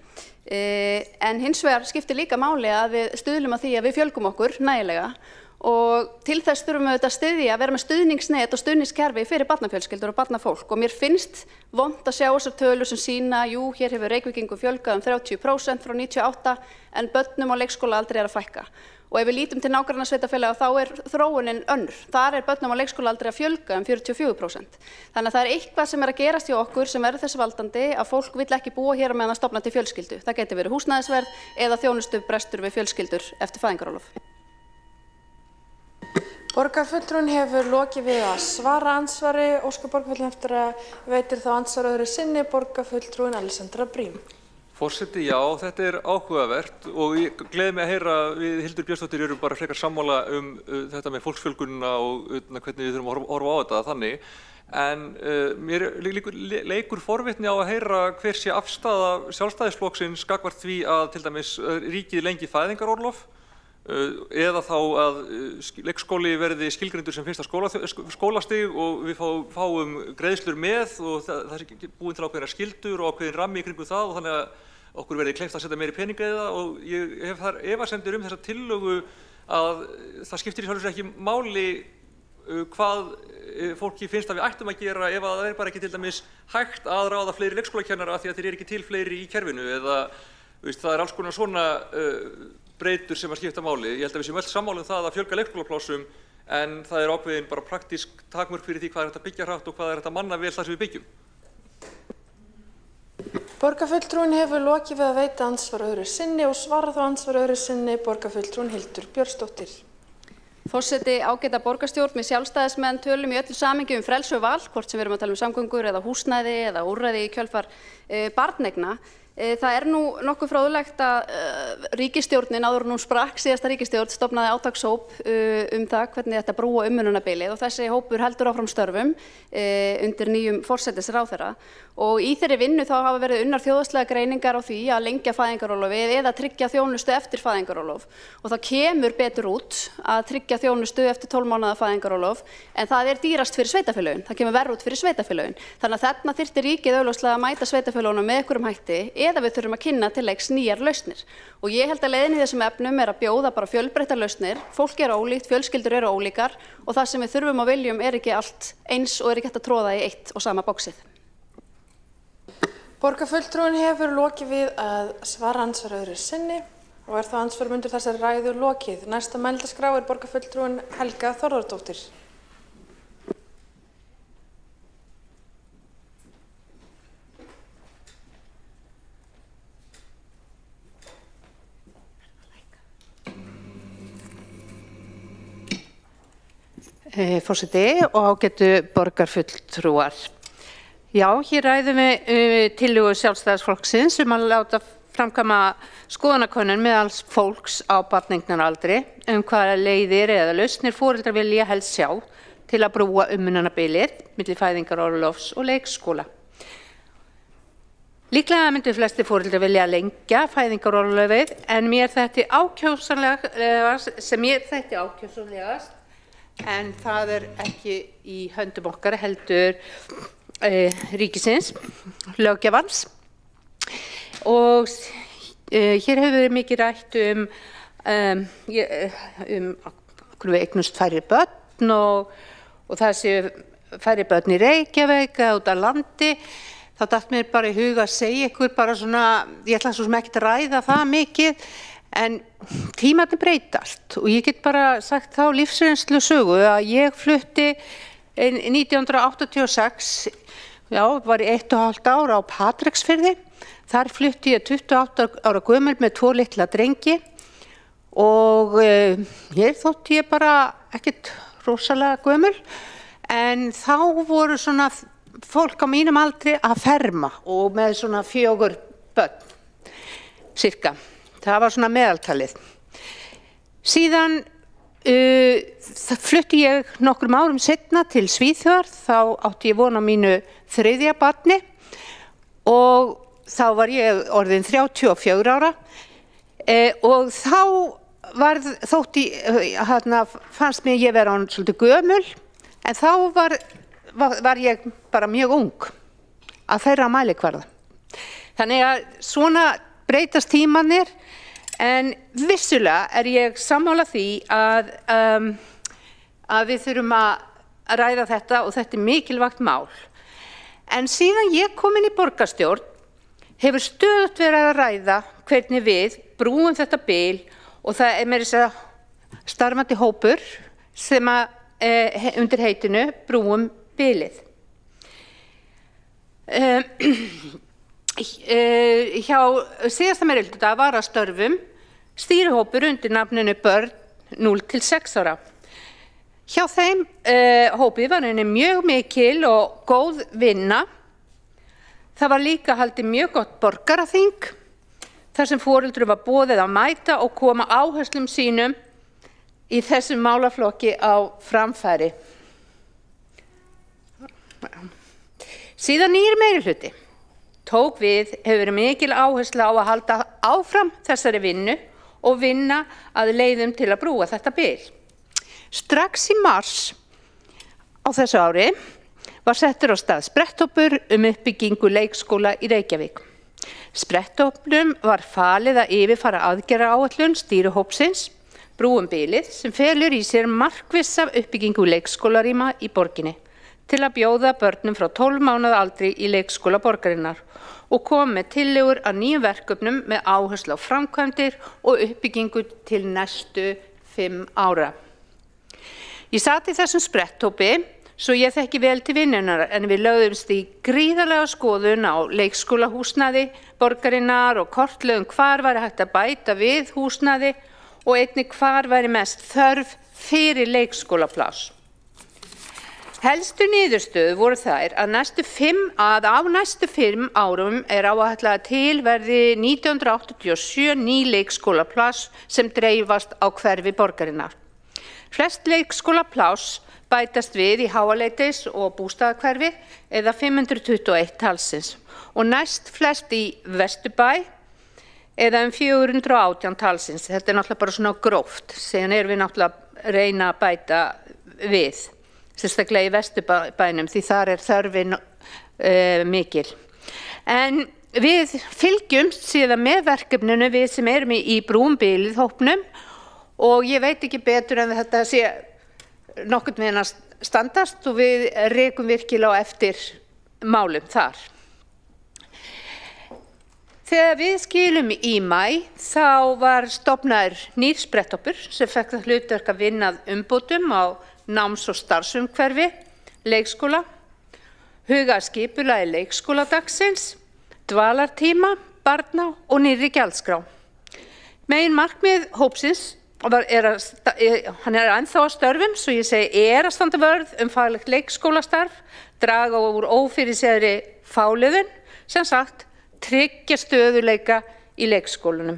En hins vegar skiptir líka máli að við stuðlum að því að við fjölgum okkur nægilega og til þess þurfum við að styðja, vera með stuðningsnet og stuðningskerfi fyrir barnafjölskyldur og barnafólk og mér finnst vont að sjá þessar tölur sem sýna, jú, hér hefur Reykvíkingum fjölgað 30% frá 98 en börnum á leikskóla aldrei að fækka. Og ef við lítum til nágrannasveitarfélaga þá þróunin önnur. Þar börnum á leikskóla aldrei að fjölga 44%. Þannig að það eitthvað sem að gerast hjá okkur sem verður þess valdandi að fólk vill ekki búa hér á meðan að stofna til fjölskyldu. Það geti verið húsnæðisverð eða þjónustubrestur við fjölskyldur eftir fæðingarorlof. Borgarfulltrúinn hefur lokið við að svara andsvari. Óskar borgarfulltrúinn eftir að veitir þá andsvar öðru sinni borgarfulltrúinn Alessandra Brím. Forseti, já, þetta er áhugavert og ég gleði mig að heyra við Hildur Björnsdóttir eru bara frekar sammála þetta með fólksfjölgunina og hvernig við þurfum að horfa á þetta þannig. En mér leikur forvitni á að heyra hver sé afstaða Sjálfstæðisflokksins gagnvart því að til dæmis ríkið lengi fæðingarorlof eða þá að leikskóli verði skilgreindur sem fyrsta skólastig og við fáum greiðslur með og það er búin til ákveðnar skyldur og ákveðin rammi í kringum það og þannig að okkur verði kleift að setja meiri peninga í það og ég hef þar efasemdir þessa tillögu að það skiptir í sjálfu sér ekki máli hvað fólki finnst að við ættum að gera ef að það er bara ekki til dæmis hægt að ráða fleiri leikskólakennara því að þeir eru ekki til fleiri í kerfinu eða það er alls konar svona breytur sem að skipta máli. Ég held að við séum öll sammála það að fjölga leikskólaplássum en það er ákveðin bara praktísk takmörk fyrir því hvað er þetta byggja hratt og hvað er þetta manna vel þar sem við byggjum. Borgarfulltrúin hefur lokið við að veita andsvar öðru sinni og svarar þá andsvar öðru sinni borgarfulltrúin Hildur Björnsdóttir. Forseti ágæta borgarstjórn með sjálfstæðismenn tölum í öllu samhengi frelsi og val, hvort sem við erum að tala samgöngur eða húsnæði eða úrræði í kjölfar barneigna. Það er nú nokkuð fróðlegt að ríkisstjórnin áður en hún sprakk síðasta ríkisstjórn stofnaði átakshóp það hvernig þetta brúa umönnunarbilið og þessi hópur heldur áfram störfum undir nýjum forsætisráðherra og í þeirri vinnu þá hafa verið unnar þjóðhagslegar greiningar á því að lengja fæðingarorlofið eða tryggja þjónustu eftir fæðingarorlof og það kemur betur út að tryggja þjónustu eftir 12 mánaða fæðingarorlof en það er dýrast fyrir sveitarfélögin, það kemur verr út fyrir sveitarfélögin. Þannig að þarna þyrfti ríkið augljóslega að mæta sveitarfélögunum með einhverjum hætti eða við þurfum að kynna til leiks nýjar lausnir. Og ég held að leiðin í þessum efnum er að bjóða bara fjölbreyttar lausnir, fólk er ólíkt, fjölskyldur eru ólíkar og það sem við þurfum og viljum er ekki allt eins og er ekki hægt að tróða í eitt og sama boxið. Borgarfulltrúin hefur lokið við að svara andsvar öðru sinni og er þá andsvarum undir þessari ræðu lokið. Næsta mælendaskrá er borgarfulltrúin Helga Þórðardóttir. Forseti og ágætu borgarfulltrúar. Já, hér ræðum við tillögu Sjálfstæðisflokksins að láta framkvæma skoðanakönnun meðal fólks á barneignaraldri hvaða leiðir eða lausnir foreldrar vilja helst sjá til að brúa umönnunarbilið milli fæðingarorlofs og leikskóla. Líklega myndu flestir foreldrar vilja lengja fæðingarorlofið en mér þætti ákjósanlegast en það er ekki í höndum okkar heldur ríkisins, löggjafans og hér hefur verið mikið rætt við eignumst færri börn og það séu færri börn í Reykjavík eða út af landi. Þá datt mér bara í huga að segja ykkur bara svona, ég ætla svo sem ekki að ræða það mikið en tímarnir breytast og ég get bara sagt þá lífsreynslu sögu að ég flutti 1986, já, var í 1,5 ár á Patreksfirði. Þar flutti ég 28 ára gömul með 2 litla drengi og hér þótti ég bara ekkert rosalega gömul en þá voru svona fólk á mínum aldri að ferma og með svona 4 börn, cirka. Það var svona meðaltalið. Síðan flutti ég nokkrum árum seinna til Svíþjóðar, þá átti ég von á mínu 3. barni og þá var ég orðin 34 ára og þá fannst mér ég vera svolítið gömul en þá var ég bara mjög ung að þeirra mælikvarða. Þannig að svona breytast tímanir en vissulega er ég sammála því að við þurfum að ræða þetta og þetta er mikilvægt mál. En síðan ég kom inn í borgarstjórn hefur stöðugt verið að ræða hvernig við brúum þetta bil og það er meira að segja starfandi hópur sem undir heitinu brúum bilið. Hjá síðasta meirihluta var að störfum stýrihópur undir nafninu börn 0 til 6 ára. Hjá þeim hópi var henni mjög mikil og góð vinna. Það var líka haldið mjög gott borgaraþing þar sem foreldrum var boðið að mæta og koma áherslum sínum í þessum málaflokki á framfæri. Síðan nýr meirihluti tók við hefur verið mikil áhersla á að halda áfram þessari vinnu og vinna að leiðum til að brúa þetta bil. Strax í mars á þessu ári var settur á stað spretthópur uppbyggingu leikskóla í Reykjavík. Spretthópnum var falið að yfirfara aðgerðaáætlun stýrihópsins Brúum bilið sem felur í sér markvissa uppbyggingu leikskólarýma í borginni til að bjóða börnum frá 12 mánaða aldri í leikskóla borgarinnar og kom með tillögur að nýjum verkefnum með áherslu á framkvæmdir og uppbyggingu til næstu 5 ára. Ég sat í þessum spretthópi svo ég þekki vel til vinnunar en við lögðumst í gríðarlega skoðun á leikskólahúsnæði borgarinnar og kortlögum hvar væri hægt að bæta við húsnæði og einnig hvar væri mest þörf fyrir leikskólapláss. Helstu niðurstöður voru þær að á næstu 5 árum áætlað að til verði 1987 ný leikskólapláss sem dreifast á hverfi borgarinnar. Flest leikskólapláss bætast við í Háaleitis og Bústaðahverfi eða 521 talsins og næst flest í Vesturbæ eða 418 talsins. Þetta náttúrulega bara svona gróft, síðan við náttúrulega að reyna að bæta við, sérstaklega í Vesturbænum því þar þörfin mikil. En við fylgjumst síðan með verkefninu við sem erum í Brúum bilið hópnum og ég veit ekki betur en þetta sé nokkurn veginn að standast og við rekum virkilega á eftir málum þar. Þegar við skilum í maí þá var stofnaður nýr spretthópur sem fekk það hlutverk að vinna að umbótum á náms- og starfsumhverfi leikskóla, huga að skipulagi leikskóladagsins, dvalartíma, barna og nýrri gjaldskrá. Meginmarkmið hópsins hann ennþá að störfum, svo ég segi að standa vörð faglegt leikskólastarf, draga úr ófyrirséðri fáliðun, sem sagt tryggja stöðuleika í leikskólanum.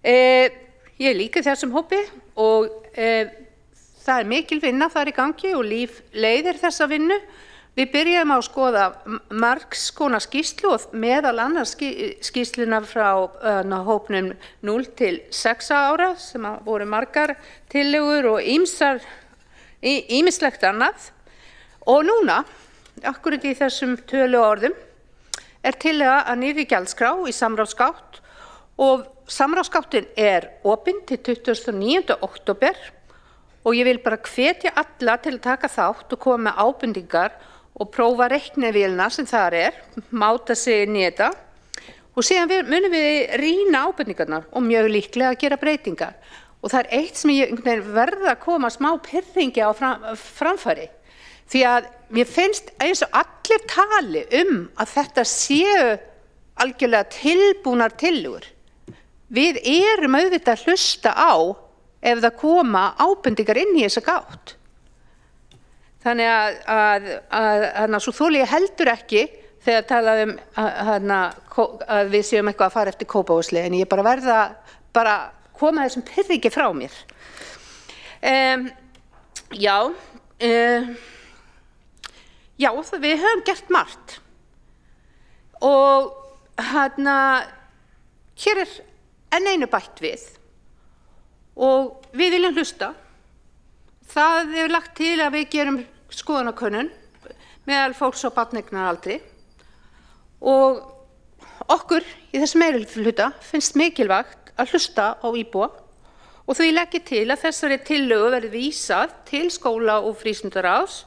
Ég líka þessum hópi og það mikil vinna þar í gangi og Líf leiðir þessa vinnu. Við byrjum á að skoða margs konar skýrslu og meðal annars skýrsluna frá hópnum 0 til 6 ára sem voru margar tillögur og ýmislegt annað. Og núna, akkurat í þessum töluorðum, tillaga að nýrri gjaldskrá í samráðsgátt og samráðsgáttin opin til 29. október og ég vil bara hvetja alla til að taka þátt og koma með ábendingar og prófa reiknivélina sem þar máta sig inn í þetta og síðan munum við rýna ábendingarnar og mjög líklega að gera breytingar. Og það eitt sem ég verða að koma smá pirringi á framfæri því að mér finnst eins og allir tali að þetta séu algjörlega tilbúnar tillögur. Við erum auðvitað að hlusta á ef það koma ábendingar inn í þessa gátt. Þannig að svo þoli ég heldur ekki þegar talað að við séum eitthvað að fara eftir Kópavogsleið, en ég bara verða að koma þessum pirringi frá mér. Já, við höfum gert margt og hér enn einu bætt við og við viljum hlusta. Það lagt til að við gerum skoðanakönnun meðal fólks á barneignaraldri og okkur í þessum meirihluta finnst mikilvægt að hlusta á íbúa og því legg ég til að þessari tillögu verði vísað til skóla- og frístundaráðs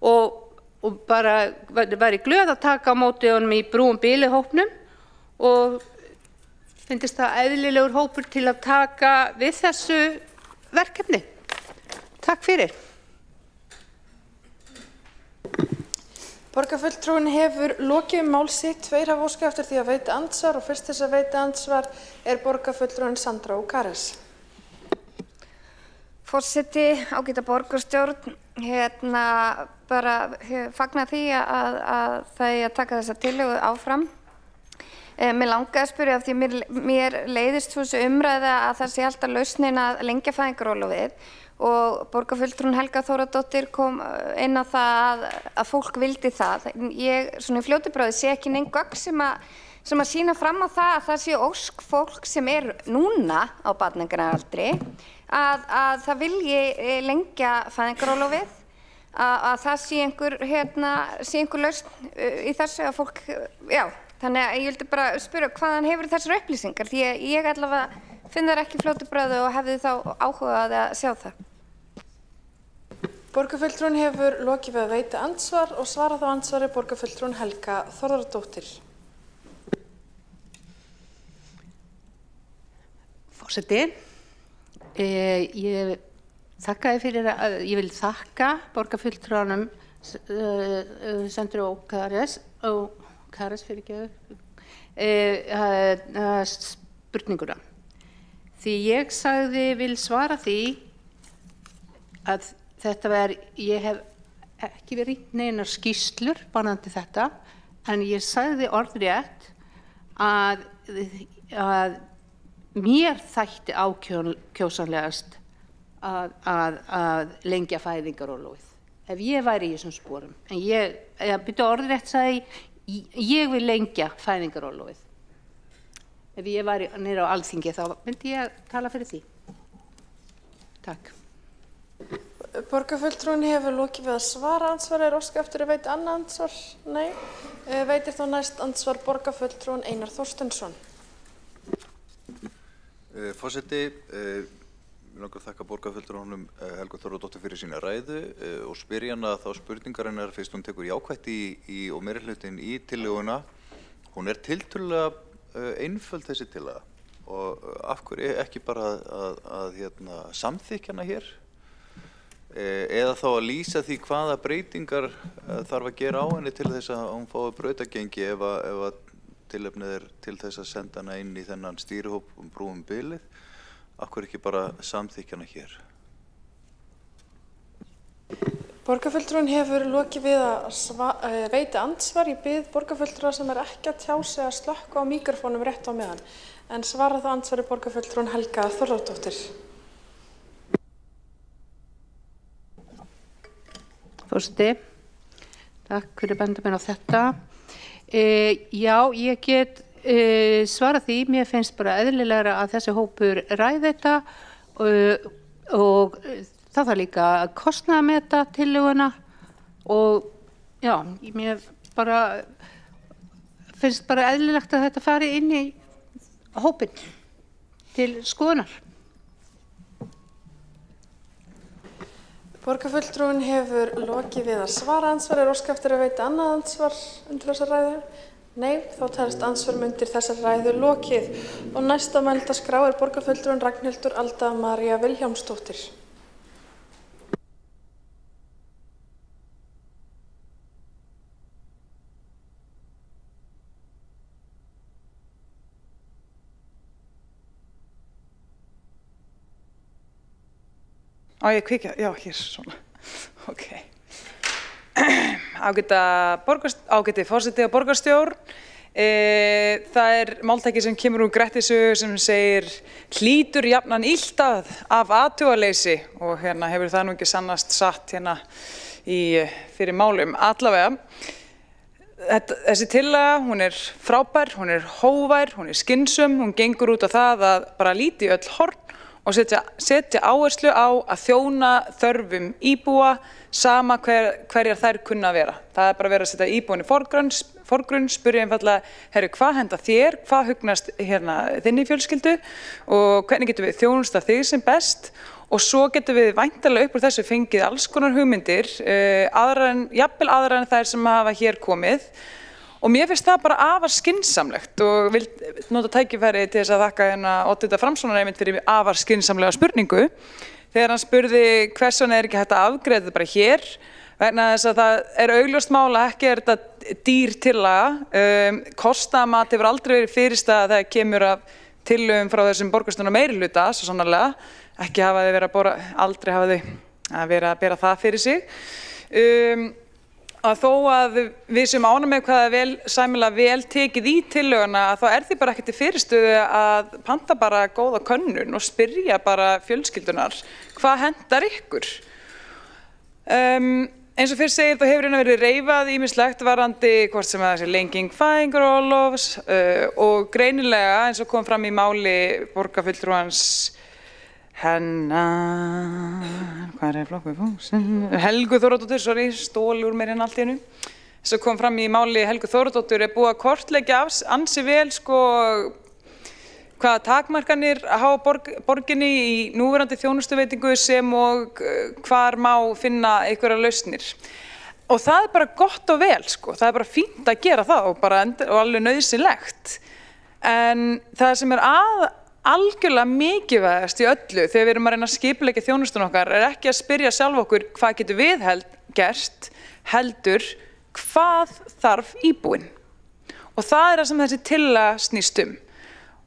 og bara væri glöð að taka á móti honum í Brúum bilið hópnum og finnst það eðlilegur hópur til að taka við þessu verkefni. Takk fyrir. Borgarfulltrúinn hefur lokið mál sitt, 2 hafa óskað eftir því að veita andsvar og fyrst þess að veita andsvar borgarfulltrúinn Sandra Ókares. Forseti, ágæta borgarstjórn, bara fagna því að það er að taka þessa tillögu áfram. Mér langaði að spyrja af því mér leiðist þessu umræða að það sé alltaf lausnin að lengja fæðingarorlofið og borgarfulltrúinn Helga Þóradóttir kom inn á það að fólk vildi það. Ég, svona í fljótu bragði, sé ekki nein gögn sem að sem að sýna fram á það að það sé ósk fólk sem núna á barneignaraldri að það vilji lengja fæðingarorlofið, að það sé einhver lausn í þessu að fólk, þannig að ég vildi bara spyrja hvaðan hefur þessar upplýsingar, því að ég allavega finn þær ekki fljótu bragði og hefði þá áhugað að sjá það. Borgarfulltrúinn hefur lokið við að veita andsvar og svara þá andsvari borgarfulltrúinn Helga Þórðardóttir. Forseti, ég þakkaði fyrir að ég vil þakka borgarfulltrúanum Sandra Kares fyrir spurninguna. Því ég vil svara því að ég hef ekki verið neinar skýrslur varðandi þetta, en ég sagði orðrétt að mér þætti ákjósanlegast að lengja fæðingarorlofið, ef ég væri í þessum sporum. En ég byrja orðrétt sagði ég vil lengja fæðingarorlofið. Ef ég væri niður á Alþingi þá myndi ég tala fyrir því. Takk. Borgarfulltrúinn hefur lokið við að svara andsvari. Óskað eftir að veita annað andsvar? Nei. Veitir þá næst andsvar borgarfulltrúinn Einar Þorsteinsson. Forseti, mig langar að þakka borgarfulltrúnum Helgu Þórðardóttur fyrir sína ræðu og spyrja hana þá spurningar hennar fyrst hún tekur jákvætt og meirihlutinn í tillöguna. Hún tiltölulega einföld þessi tillaga og af hverju ekki bara að samþykkja hana hér eða þá að lýsa því hvaða breytingar þarf að gera á henni til þess að hún fái brautargengi ef að tilefnið til þess að senda hana inn í þennan stýrihóp brúum bilið. Af hverju ekki bara samþykkja hana hér? Borgarfulltrúinn hefur lokið við að veita andsvar. Ég bið borgarfulltrúa sem ekki að tjá sig að slökkva á míkrofónum rétt á meðan. En svara þá andsvari borgarfulltrúinn Helga Þórðardóttir. Forseti, takk fyrir að benda mér á þetta. Já, ég get svarað því. Mér finnst bara eðlilegra að þessi hópur ræði þetta og það þarf líka að kostnaðarmeta tillöguna og já, mér finnst bara eðlilegt að þetta fari inn í hópinn til skoðunar. Borgarfulltrúinn hefur lokið við að svara andsvar. Óskað eftir að veita annað andsvar undir þessa ræðu? Nei, þá telst andsvar undir þessa ræðu lokið. Og næsta mælda skrá borgarfulltrúinn Ragnhildur Alda María Vilhjálmsdóttir. Á ég kvikja? Já, hér, svona. Ok. Ágæti forseti og borgarstjórn. Það máltæki sem kemur úr Grettisögu sem segir hlýtur jafnan illt af athuguleysi og hefur það nú ekki sannast satt fyrir málum. Allavega, þessi tillaga, hún frábær, hún hógvær, hún skynnsöm, hún gengur út á það að bara líta í öll horn og setja áherslu á að þjóna þörfum íbúa sama hverjar þær kunna að vera. Það bara verið að setja íbúin í forgrunn, spyrja einfaldlega, hvað henda þér, hvað hugnast þinni fjölskyldu og hvernig getum við þjónusta þig sem best og svo getum við væntanlega upp úr þessu fengið alls konar hugmyndir, jafnvel aðrar en þær sem hafa hér komið. Og mér finnst það bara afar skynsamlegt og vil nota tækifæri til þess að þakka Oddvita Framsóknar einmitt fyrir afar skynsamlega spurningu. Þegar hann spurði hvers vegna ekki hægt að afgreiða þetta bara hér, vegna þess að það augljóst mál að ekki þetta dýr tillaga. Kostnaðarmat hefur aldrei verið fyrirstaða þegar kemur af tillögum frá þessum borgarstjórnar meirihluta, svo sannarlega. Ekki hafa þau aldrei hafa þau verið að bera það fyrir sig. Að þó að við sem ánum með hvað sæmilega vel tekið í tillöguna þá því bara ekki til fyrirstöðu að panta bara góða könnun og spyrja bara fjölskyldunar hvað hendar ykkur. Eins og fyrst segir þá hefur hérna verið reifað ýmislegt varðandi hvort sem það sé lenging fæðingarorlofs og greinilega eins og kom fram í máli borgarfulltrúans hvað flokkur fólksins? Helgu Þórodóttur, stól úr mér hérna allt í einu. Sem kom fram í máli Helgu Þórodóttur búið að kortleggja ansi vel hvaða takmarkanir hafa borginni í núverandi þjónustuveitingu sem og hvar má finna einhverjar lausnir. Og það bara gott og vel, það bara fínt að gera það og alveg nauðsynlegt. En það sem algjörlega mikilvægast í öllu þegar við erum að reyna að skipuleggja þjónustuna okkar ekki að spyrja sjálf okkur hvað getum við gert, heldur hvað þarf íbúinn. Og það það sem þessi tillaga snýst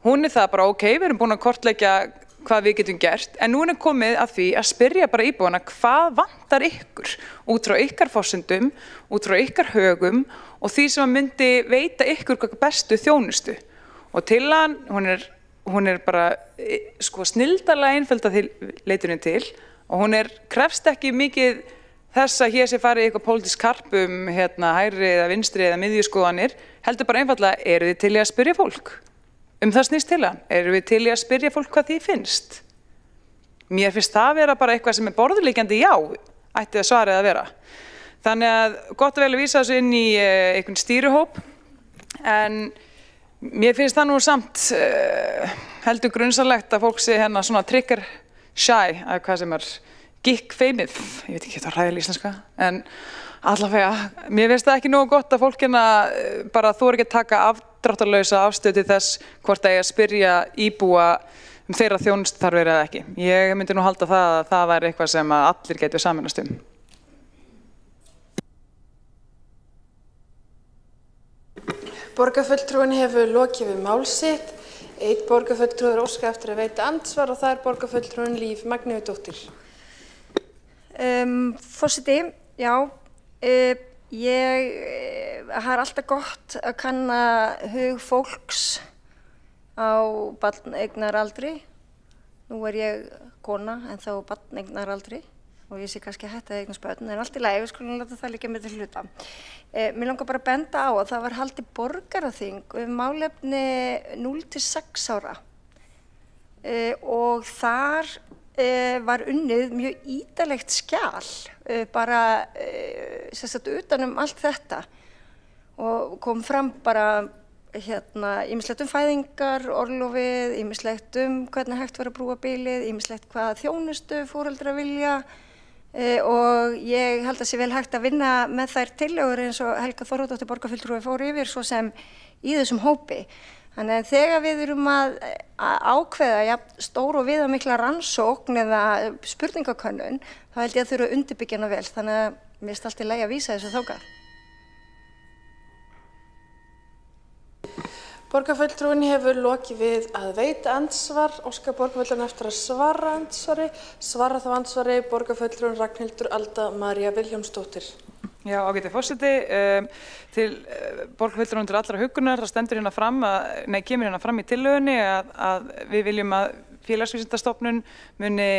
Hún það bara við erum búin að kortleggja hvað við getum gert, en nú komið að því að spyrja bara íbúana hvað vantar ykkur út frá ykkar forsendum, út frá ykkar högum og því sem myndi veita ykkur hvað bestu þjónustu. Og tillagan, hún bara snilldarlega einföld að leitunni til og hún krefst ekki mikið þess að hér sé farið eitthvað pólitískt karp hægri eða vinstri eða miðjuskoðanir, heldur bara einfaldlega þið til í að spyrja fólk? Það snýst tillagan. Erum við til í að spyrja fólk hvað því finnst? Mér finnst það vera bara eitthvað sem borðliggjandi já, ætti að svarið að vera. Þannig að gott að vel að vísa þessu inn í einhvern stýruhóp, en mér finnst það nú samt heldur grunnsalegt að fólk sé svona trigger shy, að hvað sem geek-feimið, ég veit ekki hvað það ræðilega íslenska, en allavega, mér finnst það ekki nógu gott að fólk bara þori ekki að taka afdráttarlausa afstöðu til þess hvort að spyrja íbúa þeirra þjónustu þarf eða ekki. Ég myndi nú halda það að það væri eitthvað sem allir getur sameinast Borgarfulltrúinn hefur lokið við mál sitt. Einn borgarfulltrúi óskað eftir að veita andsvar og það borgarfulltrúinn Líf Magnúsdóttir. Forseti, já. Það alltaf gott að kanna hug fólks á barneignaraldri. Nú ég kona en þá barneignaraldri og ég sé kannski að hætta að eignast börn, en allt í lagi, við skulum láta það liggja með til hluta. Mér langar bara að benda á að það var haldið borgaraþing málefni 0–6 ára og þar var unnið mjög ítarlegt skjal bara utan allt þetta og kom fram bara ýmislegt fæðingar, orlofið, ýmislegt hvernig hægt var að brúa bilið, ýmislegt hvað þjónustu foreldrar vilja og ég held að sé vel hægt að vinna með þær tillögur eins og Helga Þórodóttir borgarfulltrúi fór yfir svo sem í þessum hópi. Þannig að þegar við erum að ákveða stór og viðamikla rannsókn eða spurningakönnun, þá held ég að þurfa að undirbyggja hana vel. Þannig að mér finnst allt í lagi að vísa þessu þangað. Borgarfulltrúinn hefur lokið við að veita andsvar. Óskar borgarfulltrúinn eftir að svara andsvari. Svara þá andsvari borgarfulltrúinn Ragnhildur Alda María Vilhjálmsdóttir. Já, ágæti forseti, til borgarfulltrúinn til allra huggunar, það stendur kemur hérna fram í tillögunni að við viljum að Félagsvísindastofnun muni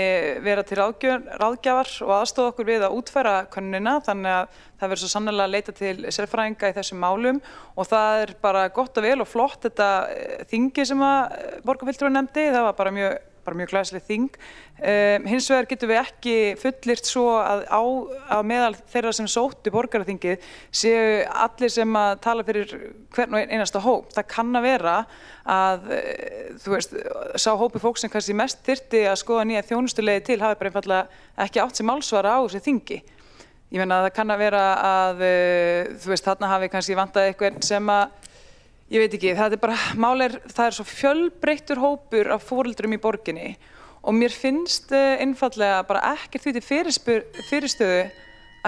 vera til ráðgjafar og aðstoða okkur við að útfæra könnunina, þannig að það verður svo sannarlega að leita til sérfræðinga í þessum málum og það bara gott og vel og flott þetta þingi sem að borgarfulltrúinn nefndi, það var bara mjög glæsilegt þing. Hins vegar getum við ekki fullyrt svo að á meðal þeirra sem sóttu borgaraþingið séu allir sem að tala fyrir hvern og einasta hóp. Það kann að vera að, sá hópi fólk sem kannski mest þyrfti að skoða nýja þjónustuleiði til hafi bara einfaldlega ekki átt sem málsvara á þessu þingi. Ég meina að það kann að vera að, þarna hafi kannski vantað eitthvað sem að ég veit ekki, það bara, það svo fjölbreyttur hópur af foreldrum í borginni og mér finnst einfaldlega bara ekkert því til fyrirstöðu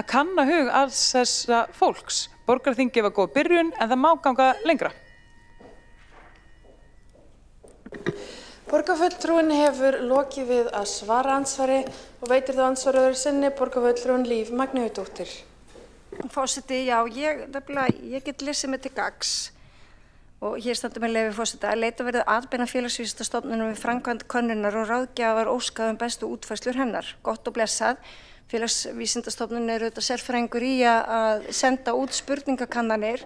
að kanna hug alls þessa fólks. Borgarþingið var góð byrjun en það má ganga lengra. Borgarfulltrúinn hefur lokið við að svara andsvari og veitir þá andsvar öðru sinni borgarfulltrúinn Líf Magnúsdóttir. Forseti, já, ég get lesið mig til gagns. Og hér stendur með leyfi forseta að leita verið atbeina Félagsvísindastofnunum við framkvæmd könnunar og ráðgjafar óskað bestu útfærslur hennar. Gott og blessað. Félagsvísindastofnun er auðvitað sérfræðingur í að senda út spurningakannanir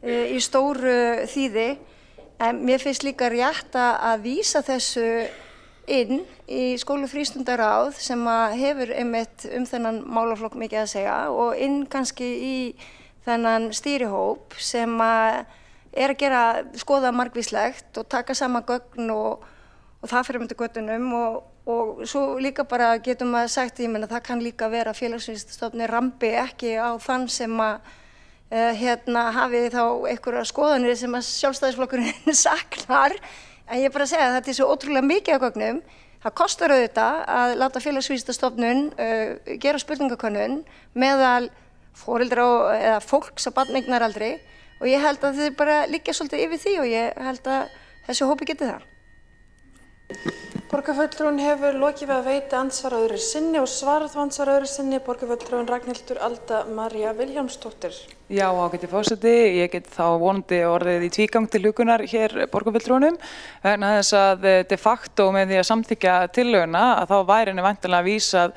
í stóru þýði, en mér finnst líka rétt að vísa þessu inn í skólafrístundaráð sem hefur einmitt þennan málaflokk mikið að segja og inn kannski í þennan stýrihóp sem er að skoða margvíslegt og taka saman gögn og það fyrir myndi göttunum og svo líka bara getum að sagt, ég menna það kann líka vera félagsvísindastofnun rambi ekki á þann sem hafi þá einhverjar skoðanir sem að Sjálfstæðisflokkurinn saknar, en ég bara að segja að þetta er svo ótrúlega mikið af gögnum. Það kostar auðvitað að láta félagsvísindastofnun gera spurningakönnun meðal foreldra eða fólks á barneignaraldri og ég held að þið bara liggja svolítið yfir því og ég held að þessi hópi geti það. Borgarfulltrúinn hefur lokið við að veita andsvar öðru sinni og svarað andsvar öðru sinni borgarfulltrúinn Ragnhildur Alda María Vilhjálmsdóttir. Já, ágæti forseti, ég get þá vonandi orðið í tvígang til hugunar hér borgarfulltrúnum vegna þess að de facto með því að samþykkja tillöguna að þá væri henni væntanlega vísað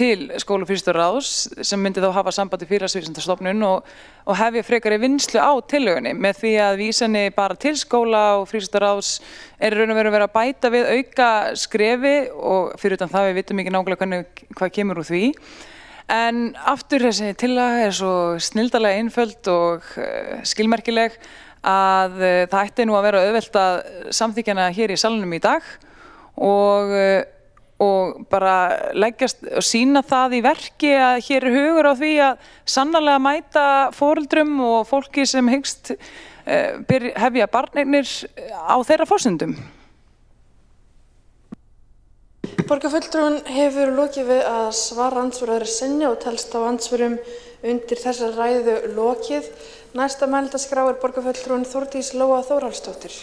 til skólafrístundaráðs sem myndi þá hafa samband við Félagsvísindastofnun og hefja frekari vinnslu á tillögunni með því að vísa henni bara til skóla og frístundaráðs er raun og veru verið að bæta við auka skrefi og fyrir utan það við vitum ekki nákvæmlega hvað kemur úr því. En aftur þessi tillaga er svo snilldarlega einföld og skilmerkileg að það ætti nú að vera auðvelt að samþykkja hana hér í salnum í dag og bara leggjast og sýna það í verki að hér er hugur á því að sannarlega mæta foreldrum og fólki sem hyggst hefja barneignir á þeirra forsendum. Borgarfulltrúinn hefur lokið við að svara andsvar öðru sinni og telst á andsvörum undir þessar ræðu lokið. Næsta mælendaskrá er borgarfulltrúinn Þórdís Lóa Þórhallsdóttir.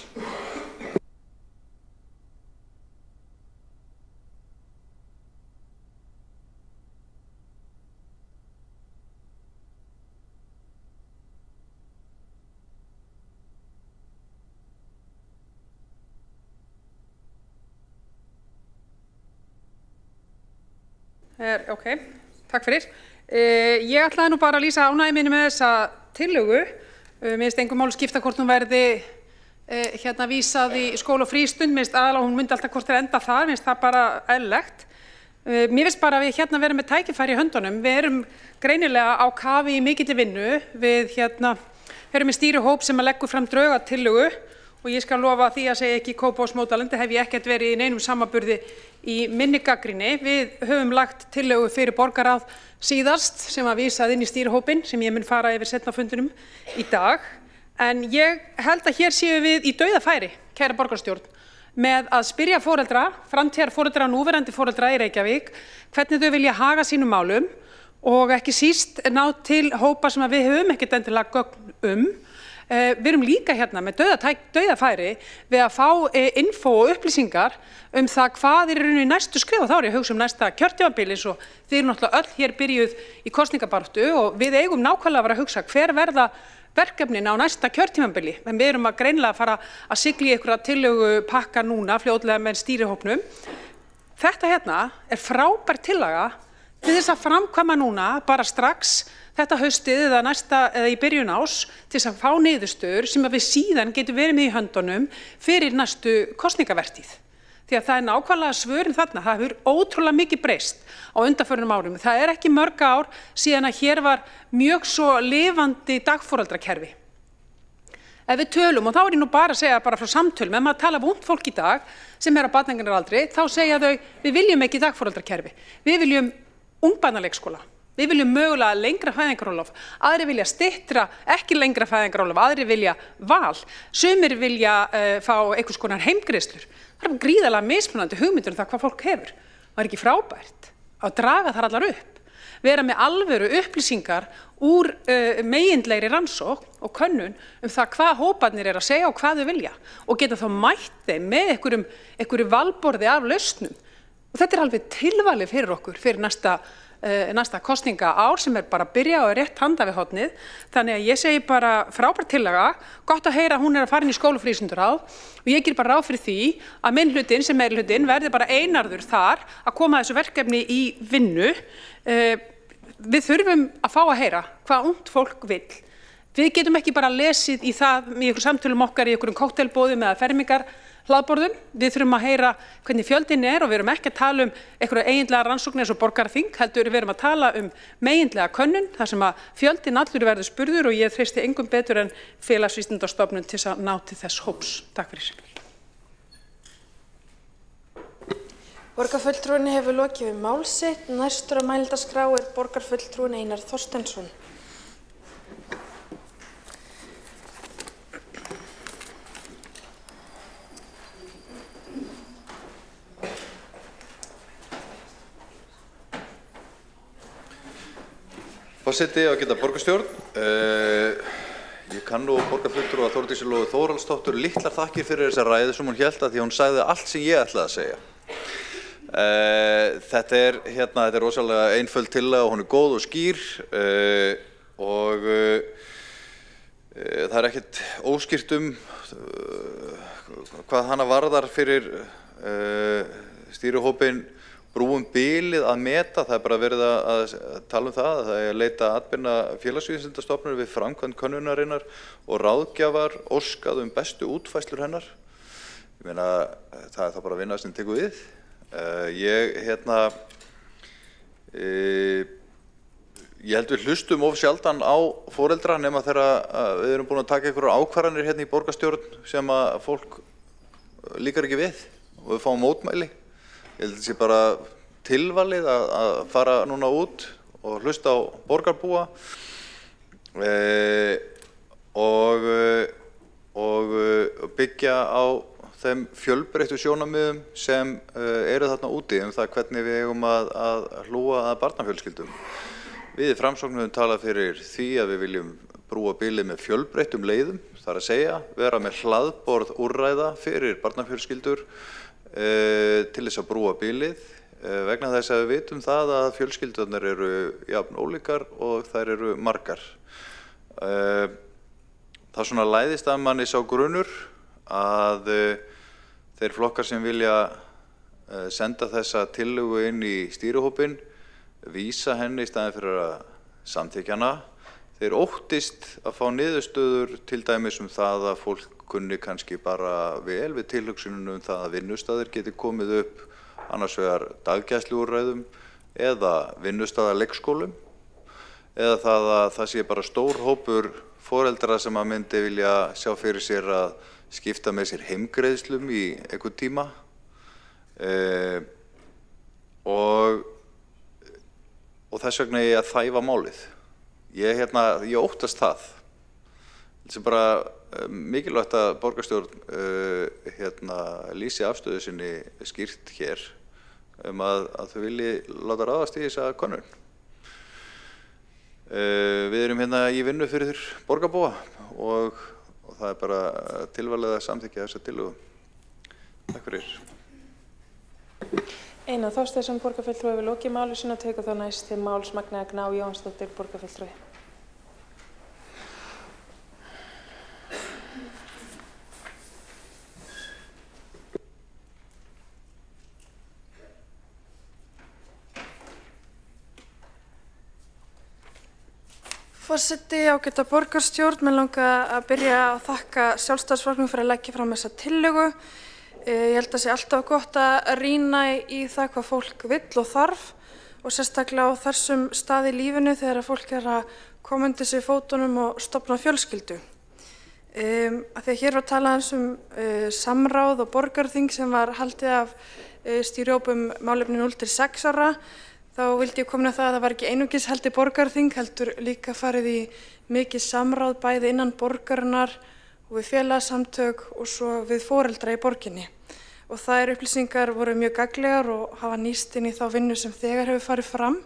Ok, takk fyrir. Ég ætlaði nú bara að lýsa ánægju minni með þessa tillögu. Mér finnst engum máli skipta hvort hún verði vísað í skóla og frístund. Mér finnst aðalega hún myndi alltaf hvort þeir enda þar. Mér finnst það bara eðlilegt. Mér finnst bara að við verðum með tækifæri í höndunum. Við erum greinilega á kafi í mikilli vinnu. Við erum með stýrihóp sem leggur fram drög að tillögu og ég skal lofa því að segja ekki Kópavogsmódalandi hef ég ekkert verið í neinum samanburði í minni gagnrýni. Við höfum lagt tillögu fyrir borgarráð síðast sem að vísað inn í stýrihópinn sem ég mun fara yfir seinna á fundinum í dag. En ég held að hér séum við í dauðafæri, kæra borgarstjórn, með að spyrja foreldra, framtíðarforeldra og núverandi foreldra í Reykjavík, hvernig þau vilja haga sínum málum og ekki síst ná til hópa sem við höfum ekkert endilega gögn Við erum líka með dauðafæri við að fá info og upplýsingar það hvað er í næstu skrif og þá er ég að hugsa næsta kjörtímabil eins og þið eru náttúrulega öll hér byrjuð í kosningabaráttu og við eigum nákvæmlega að vera að hugsa hver verða verkefnin á næsta kjörtímabili. En við erum greinilega að fara að sigla í einhverja tillögu pakka núna fljótlega með stýrihópnum. Þetta er frábær tillaga til þess að framkvæma núna bara strax þetta haustið eða í byrjun ás til þess að fá niðurstöður sem við síðan getum verið með í höndunum fyrir næstu kosningavertíð. Því að það er nákvæmlega svörin þarna, það hefur ótrúlega mikið breyst á undanförnum árum. Það er ekki mörg ár síðan að hér var mjög svo lifandi dagforeldrakerfi. Ef við tölum, og þá er ég nú bara að segja frá samtölum, ef maður tala við ungt fólk í dag sem á barneignaraldri, þá segja þau, við viljum ekki dagforeldrakerfi, við viljum ungbarnaleikskóla. Við viljum mögulega lengra fæðingarorlof, aðrir vilja styttra, ekki lengra fæðingarorlof, aðrir vilja val, sumir vilja fá einhvers konar heimgreiðslur. Það er gríðarlega mismunandi hugmyndir það hvað fólk hefur. Það er ekki frábært að draga þar allar upp, vera með alvöru upplýsingar úr megindlegri rannsókn og könnun það hvað hóparnir að segja og hvað þau vilja og geta þá mætt þeim með einhverju valborði af lausnum. Og þetta alveg tilvalið fyrir okkur fyrir næsta næsta kosningaár sem bara að byrja og rétt handa við hornið. Þannig að ég segi bara frábær tillaga, gott að heyra að hún að fara inn í skólafrístundaráð og ég ger bara ráð fyrir því að minnhlutinn sem meirihlutinn verði bara einarður þar að koma þessu verkefni í vinnu. Við þurfum að fá að heyra hvað ungt fólk vill. Við getum ekki bara lesið í það í ykkur samtölum okkar í ykkurum kóktelbóðum eða fermingar hlaðborðum. Við þurfum að heyra hvernig fjöldin og við erum ekki að tala einhverja eiginlega rannsóknir eins og borgarþing, heldur við erum að tala megindlega könnun, þar sem að fjöldin allur verður spurður og ég treysti engum betur en Félagsvísindastofnun til að ná til þess hóps. Takk fyrir. Borgarfulltrúinn hefur lokið við mál sitt. Næstur á mælendaskrá borgarfulltrúinn Einar Þorsteinsson. Forseti ágæta borgarstjórn, ég kann nú borgarfulltrúa Þórdísi Lóu Þórhallsdóttur litlar þakkir fyrir þessa ræðu sem hún hélt því hún sagði allt sem ég ætlaði að segja. Þetta er rosalega einföld tillaga og hún góð og skýr og það ekkert óskýrt hvað hana varðar fyrir stýrihópinn brúum bilið að meta. Það bara verið að tala það að það leita atbeina Félagsvísindastofnunar við framkvæmd könnunarinnar og ráðgjafar óskað bestu útfærslur hennar. Ég meina, það það bara að vinna sem tekur við. Ég held við hlustum of sjaldan á foreldra nema þegar við erum búin að taka einhverjar ákvarðanir í borgarstjórn sem að fólk líkar ekki við og við fáum mótmæli. Ég held þessi bara tilvalið að fara núna út og hlusta á borgarbúa og byggja á þeim fjölbreyttu sjónarmiðum sem eru þarna úti það hvernig við eigum að hlúa að barnafjölskyldum. Við í Framsókn höfum talað fyrir því að við viljum brúa bilið með fjölbreyttum leiðum, þar að segja, vera með hlaðborð úrræða fyrir barnafjölskyldur til þess að brúa bilið vegna þess að við vitum það að fjölskyldurnar eru jafn ólíkar og þær eru margar. Það svona læðist að manni sá grunur að þeir flokkar sem vilja senda þessa tillögu inn í stýrihópinn vísa henni í staðinn fyrir að samþykkja hana. Þeir óttist að fá niðurstöður til dæmis það að fólk kunni kannski bara vel við tilhugsunum það að vinnustaðir geti komið upp annars vegar daggæsluúrræðum eða vinnustaðarleikskólum eða það að það sé bara stór hópur foreldra sem að myndi vilja sjá fyrir sér að skipta með sér heimgreiðslum í einhvern tíma og þess vegna ég að þæfa málið. Ég óttast það. Það er bara mikilvægt að borgarstjórn lýsi afstöðu sinni skýrt hér að þau vilji láta ráðast í þessa könnun. Við erum í vinnu fyrir borgarbúa og það er bara tilvalið að samþykkja þessa tillögu. Takk fyrir. Einar Þorsteinsson borgarfulltrúi hefur lokið máli sínu og tekur þá næst til máls Magnea Gná Jóhannsdóttir borgarfulltrúi. Forseti ágæta borgarstjórn, mér langar að byrja að þakka Sjálfstæðisflokknum fyrir að leggja fram þessa tillögu. Ég held að sé alltaf gott að rýna í það hvað fólk vill og þarf og sérstaklega á þessum stað í lífinu þegar fólk að koma undir sig fótunum og stofna fjölskyldu. Þegar hér var talað samráð og borgarþing sem var haldið af stýrihópum málefni 0–6 ára, þá vildi ég koma það að það var ekki einungis haldið borgarþing, heldur líka farið í mikið samráð bæði innan borgarinnar og við félagasamtök og svo við foreldra í borginni. Og þær upplýsingar voru mjög gagnlegar og hafa nýst inn í þá vinnu sem þegar hefur farið fram.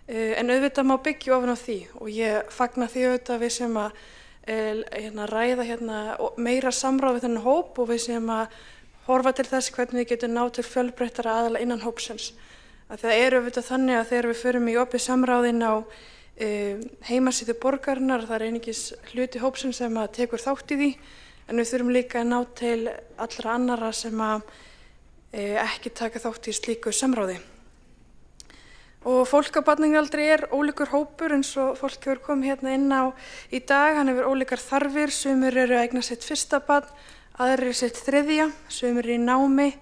En auðvitað má byggja ofan á því og ég fagna því auðvitað að við sem að ræða meira samráð við þennan hóp og við sem að horfa til þess hvernig við getum náð til fjölbreyttara aðila innan hópsins. Það er auðvitað þannig að þegar við förum í opið samráðin á heimasíðu borgarinnar, það er einungis hluti hópsins sem að tekur þátt í því, en við þurfum líka að ná til allra annara sem að ekki taka þátt í slíku samráði. Og fólk á barneignaraldri er ólíkur hópur eins og fólk hefur komið hérna inn á í dag. Hann hefur ólíkar þarfir, sumir eru að eigna sitt fyrsta barn, aðrir sitt þriðja, sumir eru í námi,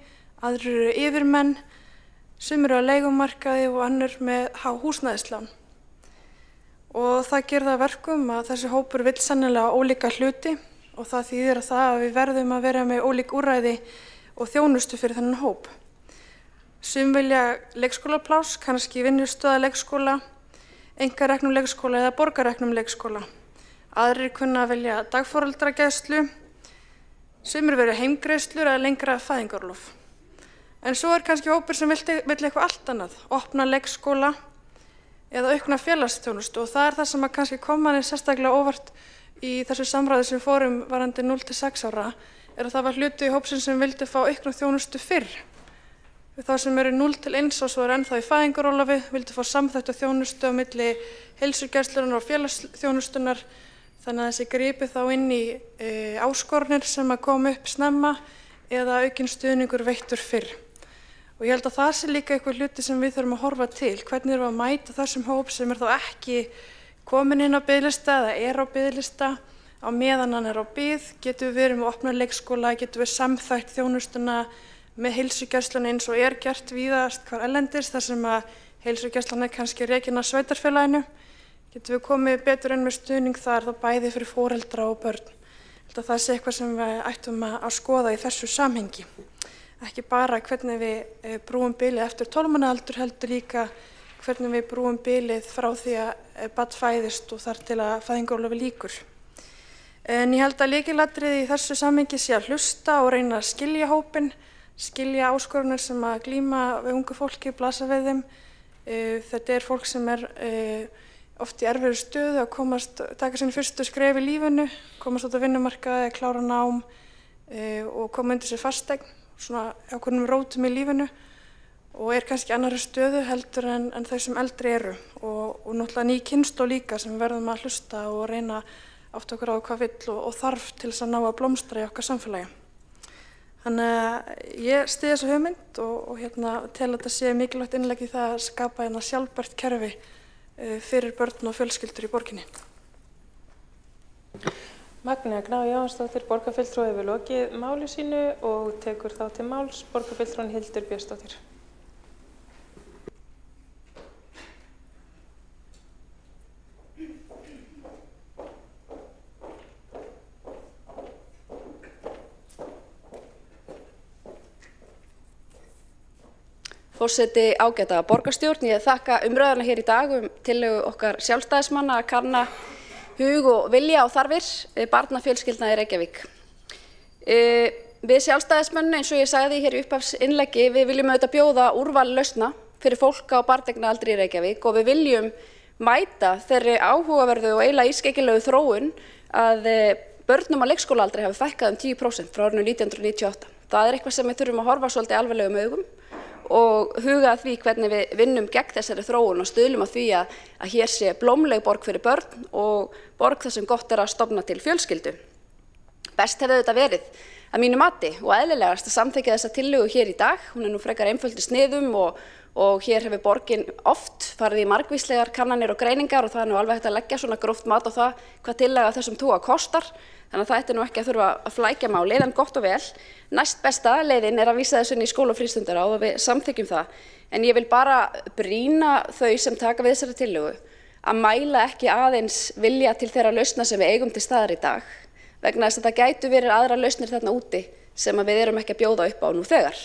aðrir eru yfirmenn, sumir eru á leigumarkaði og annir með húsnæðislán. Og það gerir það að verkum að þessi hópur vill sennilega ólíka hluti og það þýðir að við verðum að vera með ólík úrræði og þjónustu fyrir þennan hóp. Sum vilja leikskólapláss, kannski vinnustöða leikskóla, einkareknum leikskóla eða borgareknum leikskóla. Aðrir kunna að velja dagforeldragæslu, sumir verið heimgreiðslur eða lengra fæðingarorlof. En svo er kannski hópur sem vill eitthvað allt annað, opna leikskóla eða aukna félagsþjónustu og það er það sem að kannski kom manni sérstaklega óvart í þessu samráði sem fórum varðandi 0 til 6 ára, er að það var hluti í hópsins sem vildi fá aukna þjónustu fyrr. Þá sem eru 0 til 1 og svo er ennþá í fæðingarorlofi, vildi fá samþætta þjónustu á milli heilsugæslunnar og félagsþjónustunar, þannig að þessi gripi þá inn í áskornir sem að koma upp snemma eða aukinn stuðningur veittur fyrr. Og ég held að það sé líka eitthvað hluti sem við þurfum að horfa til, hvernig erum við að mæta þessum hóp sem er þá ekki komin inn á biðlista eða er á biðlista, á meðan hann er á bið, getum við verið með opna leikskóla, getum við samþætt þjónustuna með heilsugæslunni eins og er gert víðast hvar erlendis, þar sem að heilsugæslan er kannski rekin af sveitarfélaginu, getum við komið betur inn með stuðning þar þá bæði fyrir foreldra og börn. Ég held að það sé eitthvað sem við ættum að skoða í þessu samhengi. Ekki bara hvernig við brúum bilið eftir 12 mánaða aldur, heldur líka hvernig við brúum bilið frá því að barn fæðist og þar til að fæðingarorlofi lýkur. En ég held að lykilatriði í þessu samhengi sé að hlusta og reyna að skilja hópinn, skilja áskoranir sem að glíma við ungu fólki, blasa við þeim. Þetta er fólk sem er oft í erfiðri stöðu að taka sín fyrstu skref í lífinu, komast út á vinnumarkaði, klára nám og koma undir sér fasteign, svona ákveðnum rótum í lífinu og er kannski annarri stöðu heldur en þau sem eldri eru og náttúrulega ný kynslóð líka sem við verðum að hlusta og reyna átta okkur á hvað vill og þarf til þess að ná að blómstra í okkar samfélagi. Þannig að ég styð þessa hugmynd og tel að þetta sé mikilvægt innlegg í það að skapa sjálfbært kerfi fyrir börn og fjölskyldur í borginni. Magnea Gná Jóhannsdóttir, borgarfulltrúi, hefur lokið máli sínu og tekur þá til máls borgarfulltrúin Hildur Björnsdóttir. Forseti, ágæta borgarstjórn, ég þakka umræðuna hér í dag tillögu okkar sjálfstæðismanna að kanna hug og vilja og þarfir barnafjölskyldna í Reykjavík. Við sjálfstæðismenn, eins og ég sagði hér í upphafsinnleggi, við viljum auðvitað bjóða úrval lausna fyrir fólk á barneignaraldri í Reykjavík og við viljum mæta þeirri áhugaverðu og eiginlega ískeikilegu þróun að börnum á leikskólaaldri hafi fækkað 10% frá árinu 1998. Það er eitthvað sem við þurfum að horfa svolítið alvarlegum augum og huga að því hvernig við vinnum gegn þessari þróun og stuðlum að því að hér sé blómleg borg fyrir börn og borg þar sem gott er að stofna til fjölskyldu. Best hefði þetta verið að mínu mati og eðlilegast að samþykkja þessa tillögu hér í dag. Hún er nú frekar einföld í sniðum og hér hefur borgin oft farið í margvíslegar kannanir og greiningar og það er nú alveg hægt að leggja svona gróft mat á það hvað tillaga þessum toga kostar. Þannig að það ætti nú ekki að þurfa að flækja málið, en gott og vel. Næst besta leiðin er að vísa þessu inn í skóla- og frístundaráð og við samþykkjum það. En ég vil bara brýna þau sem taka við þessari tillögu að mæla ekki aðeins vilja til þeirra lausna sem við eigum til staðar í dag, vegna þess að það gætu verið aðra lausnir þarna úti sem við erum ekki að bjóða upp á nú þegar.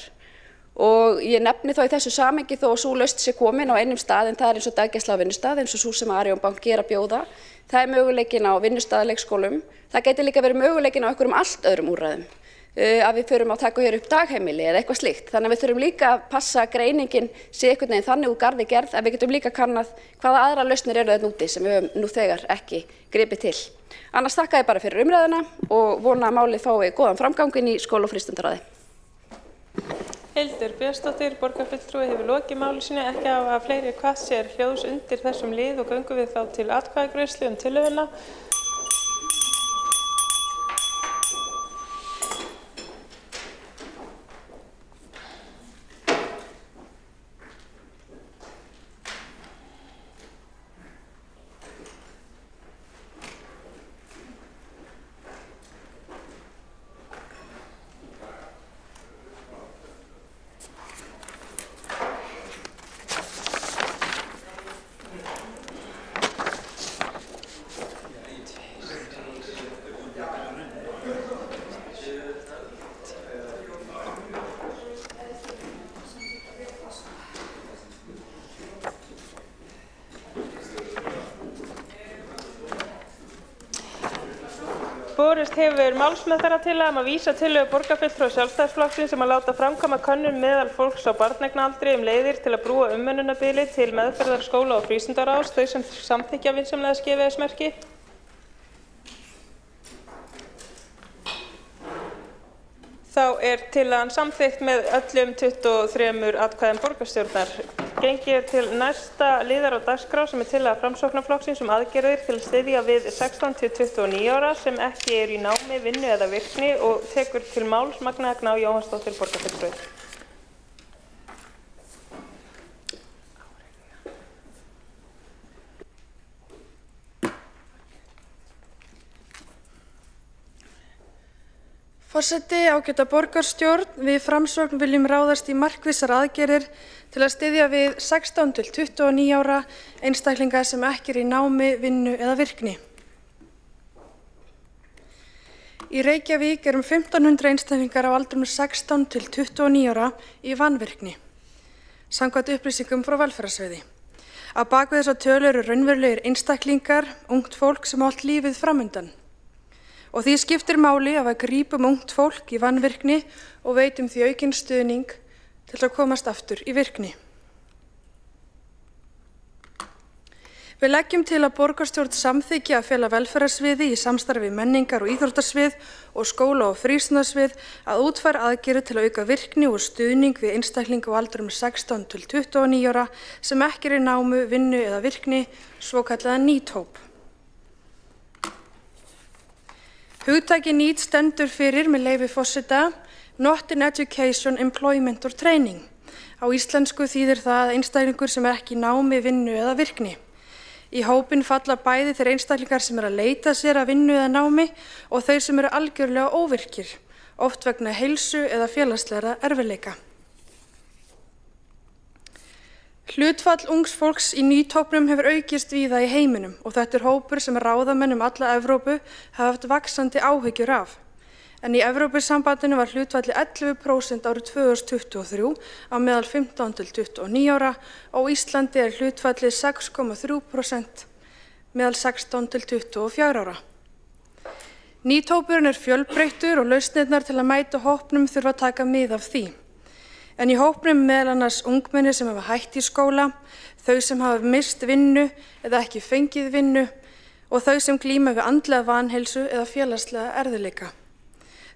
Og ég nefni þá í þessu samhengi þó að sú lausn sé komin á einum stað, en það er eins og daggæsla á vinnustað, eins og sú sem Arion banki er að bjóða. Það er möguleikinn á vinnustaðaleikskólum. Það gæti líka verið möguleikinn á einhverjum allt öðrum úrræðum, að við förum að taka hér upp dagheimili eða eitthvað slíkt. Þannig að við þurfum líka að passa að greiningin sé einhvern veginn þannig úr garði gerð að við getum líka kannað hvaða aðra lausnir eru þarna úti sem við höfum nú þegar ekki gripið til. Annars þakka ég bara fyrir umræðuna og vona að málið fái góðan framgang inn í skóla- og frístundaráði. Hildur Björnsdóttir, borgarfulltrúi, hefur lokið máli sínu. Ekki hafa fleiri kvatt sér hljóðs undir þessum lið og göngum við þá til atkvæðagreiðslu tillöguna. Borist hefur málsmeðferðartillaga að vísa tillögu borgarfulltrúa Sjálfstæðisflokksins að láta framkvæma könnun meðal fólks á barneignaaldri leiðir til að brúa umönnunarbili til meðferðar skóla- og frístundaráðs, þau sem samþykkja vinsamlega skefjæðismerki. Þá tillagan samþykkt með öllum 23 atkvæðum borgarstjórnar. Gengið til næsta liðar á dagskrá sem tillaga Framsóknarflokksins aðgerðir til að styðja við 16 til 29 ára sem ekki eru í námi, vinnu eða virkni og tekur til máls Magna Gná Jóhannsdóttir borgarfulltrúi. Forseti, ágæta borgarstjórn, við Framsókn viljum ráðast í markvissar aðgerðir til að styðja við 16 til 29 ára einstaklinga sem ekki eru í námi, vinnu eða virkni. Í Reykjavík eru 1500 einstaklingar á aldrinum 16 til 29 ára í vanvirkni, samkvæmt upplýsingum frá velferðarsviði. Á bak við þessa tölu eru raunverulegir einstaklingar, ungt fólk sem á allt lífið framundan. Og því skiptir máli að við grípum ungt fólk í vanvirkni og veitum því aukinn stuðning til að komast aftur í virkni. Við leggjum til að borgarstjórn samþykki að fela velferðarsviði í samstarfi menningar- og íþróttasvið og skóla- og frístundasvið að útfæra aðgerðir til að auka virkni og stuðning við einstaklinga á aldrinum 16 til 29 ára sem ekki eru í námu, vinnu eða virkni, svokallaða NEET-hóp. Hugtakið NEET stendur fyrir, með leyfi forseta, Not in Education, Employment or Training. Á íslensku þýðir það að einstaklingur sem ekki í námi, vinnu eða virkni. Í hópinn falla bæði þeir einstaklingar sem eru að leita sér að vinnu eða námi og þeir sem eru algjörlega óvirkir, oft vegna heilsu eða félagslegra erfiðleika. Hlutfall ungs fólks í NEET-hópnum hefur aukist víða í heiminum og þetta hópur sem ráðamenn alla Evrópu hafa haft vaxandi áhyggjur af. En í Evrópusambandinu var hlutfalli 11% árið 2023 á meðal 15 til 29 ára og Íslandi hlutfalli 6,3% meðal 16 til 24 ára. NEET-hópurinn fjölbreyttur og lausnirnar til að mæta hópnum þurfa að taka mið af því. En í hópnum meðal annars ungmenni sem hafa hætt í skóla, þau sem hafa mist vinnu eða ekki fengið vinnu og þau sem glíma við andlega vanheilsu eða félagslega erfiðleika.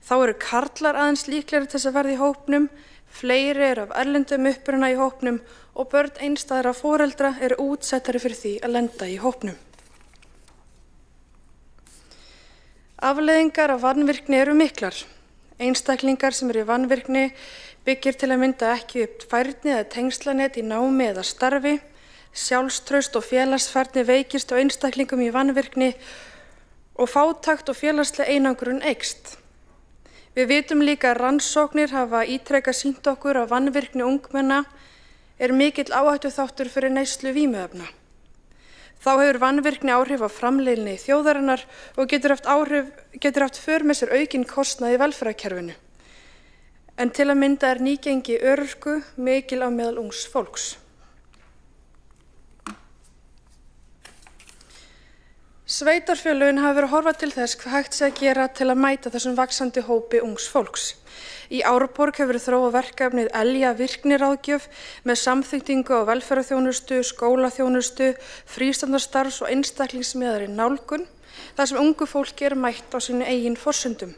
Þá eru karlar aðeins líklegri til þess að verða í hópnum, fleiri eru af erlendum uppruna í hópnum og börn einstæðra foreldra eru útsettari fyrir því að lenda í hópnum. Afleiðingar af vanvirkni eru miklar. Einstaklingar sem eru í vanvirkni byggir til að mynda ekki upp færni eða tengslanet í námi eða starfi, sjálfstraust og félagsfærni veikist á einstaklingum í vanvirkni og fátækt og félagslega einangrun eykst. Við vitum líka að rannsóknir hafa ítrekað sýnt okkur að vanvirkni ungmenna mikill áhættuþáttur fyrir neyslu vímuefna. Þá hefur vanvirkni áhrif á framleiðni þjóðarinnar og getur haft för með sér aukinn kostnað í velferðarkerfinu. En til að mynda nýgengi örorku mikil á meðal ungs fólks. Sveitarfélögin hafa verið að horfa til þess hvað hægt sé að gera til að mæta þessum vaxandi hópi ungs fólks. Í Árborg hefur verið þróað verkefnið Elja virkniráðgjöf með samþykkingu á velferðarþjónustu, skólaþjónustu, frístundastarfs og einstaklingsmiðaðri nálgun, þar sem ungu fólki mætt á sínu eigin forsendum.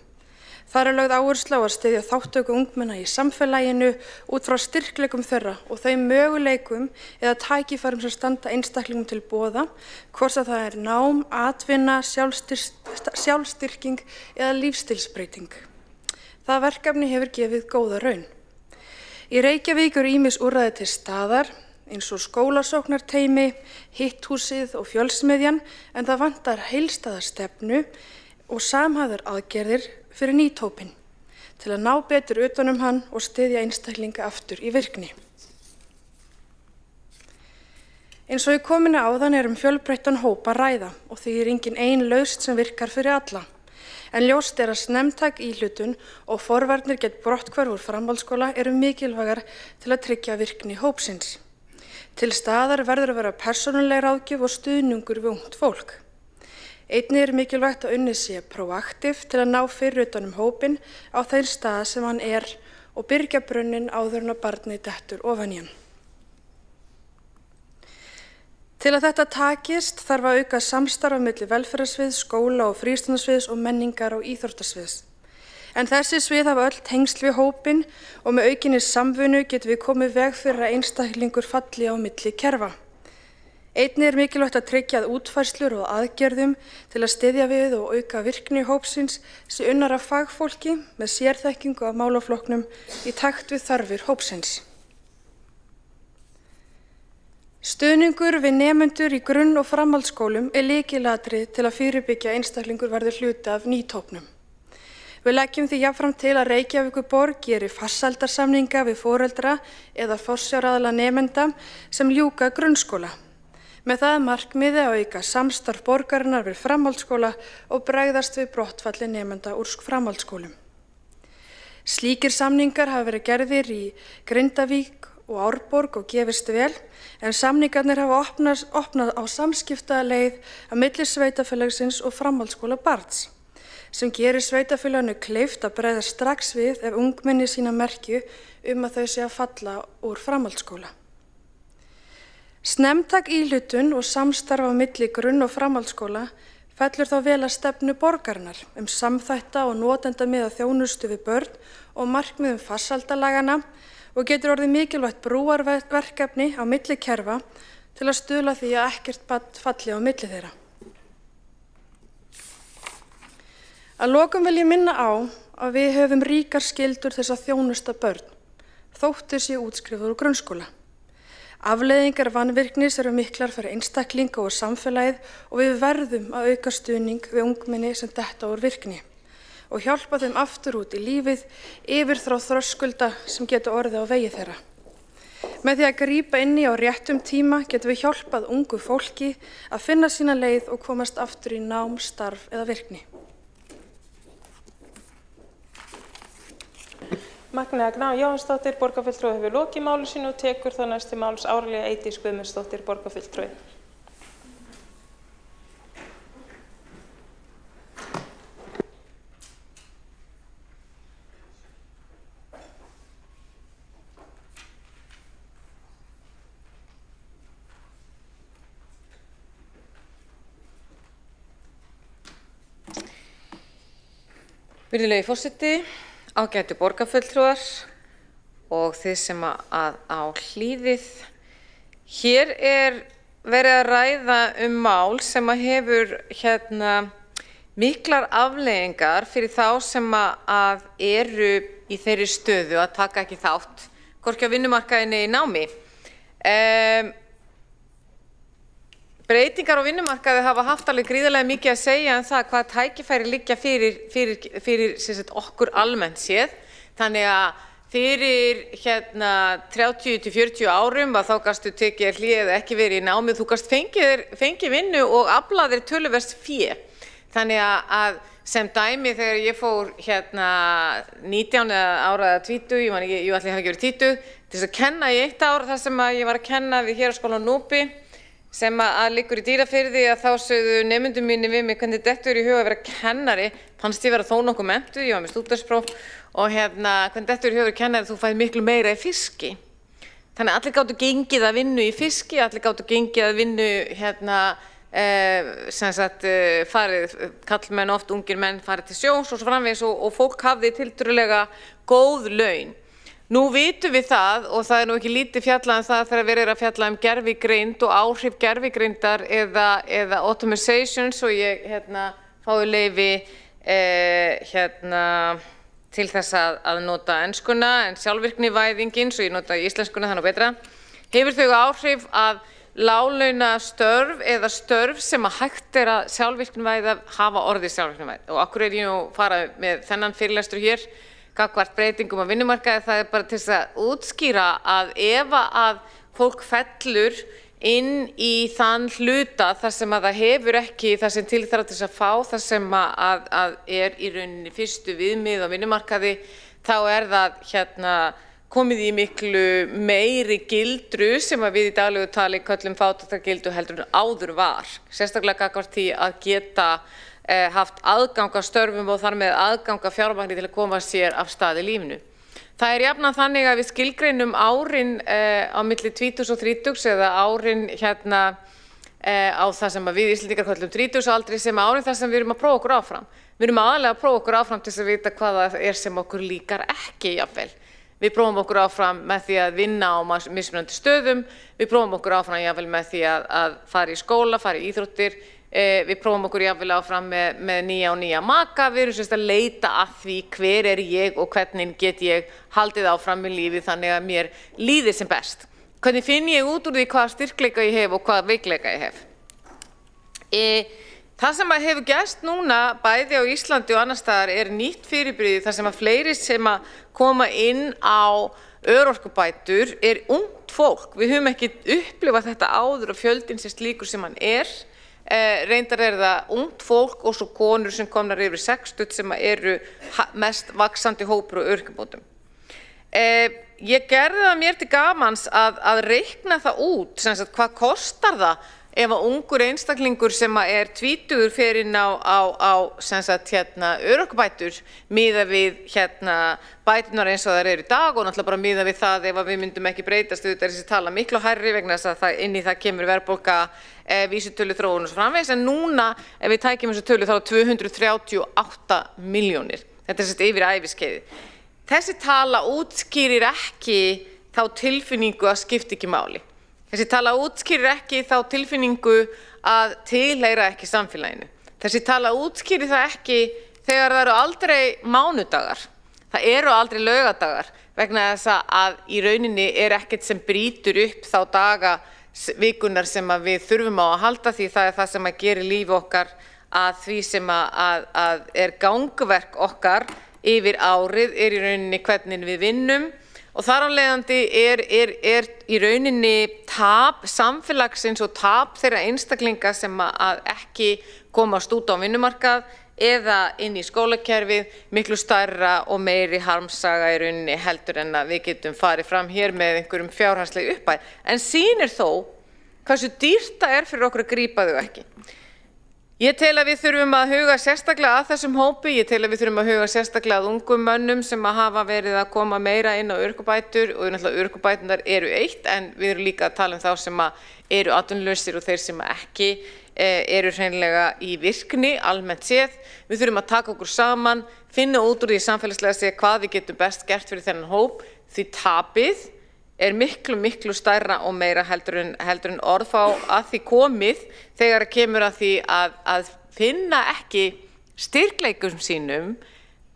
Þar er lögð áhersla á að styðja þátttöku ungmenna í samfélaginu út frá styrkleikum þeirra og þeim möguleikum eða tækifærum sem standa einstaklingum til boða, hvort að það er nám, atvinna, sjálfstyrking eða lífstilsbreyting. Það verkefni hefur gefið góða raun. Í Reykjavík eru ýmis úrræði til staðar, eins og skólasóknarteymi, hitthúsið og fjölsmiðjan, en það vantar heildstæða stefnu og samhæfðar aðgerðir fyrir nýtópin til að ná betur utan hann og styðja einstaklinga aftur í virkni. Eins og í kominu áðan er fjölbreyttan hóp að ræða og því er engin ein lausn sem virkar fyrir alla. En ljóst er að snemmtæk íhlutun og forvarnir gegn brotthvarf úr framhaldsskóla eru mikilvægar til að tryggja virkni hópsins. Til staðar verður að vera persónuleg ráðgjöf og stuðningur við ungt fólk. Einnig er mikilvægt að unnið sé proaktív til að ná fyrir utan hópinn á þeim stað sem hann er og byrgja brunnin áður en að barnið dettur ofan í hann. Til að þetta takist þarf að auka samstarf milli velferðarsviðs, skóla og frístundasviðs og menningar og íþróttasviðs. En þessi svið hafa öll tengsl við hópinn og með aukinni samvinnu getum við komið veg fyrir að einstaklingur falli á milli kerfa. Einnig er mikilvægt að tryggja að útfærslur og aðgerðum til að styðja við og auka virkni hópsins sé unnar af fagfólki með sérþekkingu af málaflokknum í takt við þarfir hópsins. Stuðningur við nemendur í grunn- og framhaldsskólum er lykilatriði til að fyrirbyggja einstaklingur verði hluti af nýtópnum. Við leggjum því jafnframt til að Reykjavíkurborg geri farsældarsamninga við foreldra eða forsjáraðila nemenda sem ljúka grunnskóla. Með það markmiði að auka samstarf borgarinnar við framhaldsskóla og bregðast við brottfalli nemenda úr framhaldsskólum. Slíkir samningar hafa verið gerðir í Grindavík og Árborg og gefist vel, en samningarnir hafa opnað á samskiptaleið á milli sveitarfélagsins og framhaldsskóla barns, sem gerir sveitarfélaginu kleift að bregðast strax við ef ungmenni sína merkju að þau sé að falla úr framhaldsskóla. Snemmtæk íhlutun og samstarf á milli grunn- og framhaldsskóla fellur þá vel að stefnu borgarinnar samþætta og notendamiða þjónustu við börn og markmiðum farsældarlaganna og getur orðið mikilvægt brúarverkefni á milli kerfa til að stuðla því að ekkert barn falli á milli þeirra. Að lokum vil ég minna á að við höfum ríkar skyldur þess að þjónusta börn, þótt þau séu útskrifuð úr grunnskóla. Afleiðingar vanvirknis eru miklar fyrir einstaklinga og samfélagið og við verðum að auka stuðning við ungmenni sem detta úr virkni og hjálpa þeim aftur út í lífið yfir þá þröskulda sem geta orðið á vegi þeirra. Með því að grípa inn í á réttum tíma getum við hjálpað ungu fólki að finna sína leið og komast aftur í nám, starf eða virkni. Magnea Gná Jóhannsdóttir, borgarfulltrúi, hefur lokið máli sínu og tekur þá næst til máls Árelía Eydís Guðmundsdóttir, borgarfulltrúi. Virðulegi forseti, ágætu borgarfulltrúar og þið sem að á hlýðið. Hér er verið að ræða mál sem að hefur miklar afleiðingar fyrir þá sem að eru í þeirri stöðu að taka ekki þátt, hvorki á vinnumarkaðinni í námi. Breytingar á vinnumarkaði hafa haft alveg gríðarlega mikið að segja það hvað tækifæri liggja fyrir okkur almennt séð. Þannig að fyrir 30 til 40 árum að þá gastu tekið hlé eða ekki verið í námi, þú gast fengið vinnu og aflaðir töluvert fé. Þannig að sem dæmi þegar ég fór 19 ára eða 20, ég ætli að hafa ekki verið 20, til þess að kenna í 1 ár þar sem að ég var að kenna við Héraðsskólann Núpi, sem að liggur í Dýrafirði, að þá sögðu nemendum mínir við mig hvernig dettur í huga að vera kennari, fannst ég vera þó nokkuð menntuð, ég var með stúdentspróf og hvernig dettur í huga að vera kennari, þú fæð miklu meira í fiski. Þannig að allir gátu gengið að vinnu í fiski, allir gátu gengið að vinnu farið, kallmenn oft, ungir menn farið til sjós og svo framvegis og fólk hafði tiltölulega góð laun. Nú vitum við það, og það nú ekki lítið fjallað það þegar við að fjalla gervigreind og áhrif gervigreindar eða automation, svo ég fái leyfi til þess að nota enskuna, en sjálfvirknivæðingin, svo ég nota íslenskuna þannig betra, hefur þau áhrif að láglauna störf eða störf sem að hægt að sjálfvirknivæða hafa orðið sjálfvirknivæð. Og okkur ég nú farað með þennan fyrirlestur hér, gagnvart breytingum á vinnumarkaði, það bara til þess að útskýra að ef að fólk fellur inn í þann hluta þar sem að það hefur ekki það sem til þarf til þess að fá, þar sem að í rauninni fyrstu viðmið á vinnumarkaði, þá það komið í miklu meiri gildru sem að við í daglegu tali köllum fátæktargildu heldur en áður var. Sérstaklega gagnvart því að geta haft aðgang að störfum og þar með aðgang að fjármagni til að koma sér af stað í lífinu. Það jafnan þannig að við skilgreinum árin á milli 20 og 30 eða árin á það sem við Íslendingar köllum 30 aldri sem árin þar sem við erum að prófa okkur áfram. Við erum aðalega að prófa okkur áfram til þess að vita hvað það sem okkur líkar ekki jafnvel. Við prófum okkur áfram með því að vinna á mismunandi stöðum, við prófum okkur áfram jafnvel með því að fara í skóla, fara í íþróttir, við prófum okkur jafnvel áfram með nýja maka, við erum sérst að leita að því hver ég og hvernig get ég haldið áfram í lífi þannig að mér líði sem best. Hvernig finn ég út úr því hvaða styrkleika ég hef og hvaða veikleika ég hef. Það sem hefur gerst núna bæði á Íslandi og annars staðar nýtt fyrirbrigði þar sem að fleiri sem að koma inn á örorkubætur ungt fólk. Við höfum ekki upplifað þetta áður og fjöldinn sem slíkur sem hann reyndar það ungt fólk og svo konur sem komnar yfir 60 sem eru mest vaxandi hópur og örorkubótum. Ég gerði það mér til gamans að reikna það út, sem sagt hvað kostar það ef að ungur einstaklingur sem tvítugur fer inn á örorkubætur miðað við bæturnar eins og þær eru í dag og náttúrulega bara miðað við það ef við myndum ekki breytast auðvitað þessi tala miklu hærri vegna þess að inn í það kemur verðbólga, vísitölu þróun og svo framvegis, en núna ef við tækjum þessu tölu þá 238 milljónir. Þetta sett yfir æviskeiðið. Þessi tala útskýrir ekki þá tilfinningu að skipta ekki máli. Þessi tala útskýrir ekki þá tilfinningu að tilheyra ekki samfélaginu. Þessi tala útskýrir það ekki þegar það eru aldrei mánudagar. Það eru aldrei laugadagar vegna þess að í rauninni ekkert sem brýtur upp þá daga vikunar sem við þurfum á að halda því það það sem að gera lífi okkar að því sem að gangverk okkar yfir árið í rauninni hvernig við vinnum. Og þar af leiðandi í rauninni tap samfélagsins og tap þeirra einstaklinga sem að ekki komast út á vinnumarkað eða inn í skólakerfið miklu stærra og meiri harmsaga í rauninni heldur en að við getum farið fram hér með einhverjum fjárhagsleg uppæð. En sýnir þó hversu dýrt það fyrir okkur að grípa þau ekki. Ég tel að við þurfum að huga sérstaklega að þessum hópi, ég tel að við þurfum að huga sérstaklega að ungum mönnum sem að hafa verið að koma meira inn á örorkubætur og náttúrulega örorkubæturnar eru eitt en við erum líka að tala um þá sem að eru atvinnulausir og þeir sem ekki eru hreinlega í virkni almennt séð. Við þurfum að taka okkur saman, finna út úr því samfélagslega að segja hvað við getum best gert fyrir þennan hóp því tapið miklu stærra og meira heldur en orðfá að því komið þegar kemur að því að finna ekki styrkleikum sínum,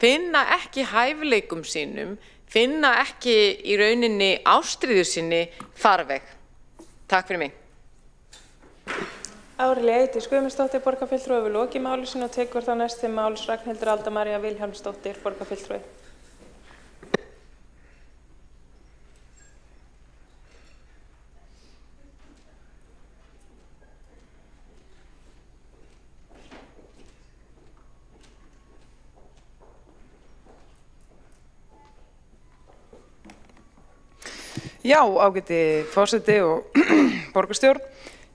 finna ekki hæfileikum sínum, finna ekki í rauninni ástríðu sinni farveg. Takk fyrir mig. Árelía Eydís Guðmundsdóttir, borgarfulltrúi, hefur lokið máli sínu og tekur þá næst til máls Ragnhildur Alda María Vilhjálmsdóttir, borgarfulltrúi. Já, ágæti forseti og borgarstjórn.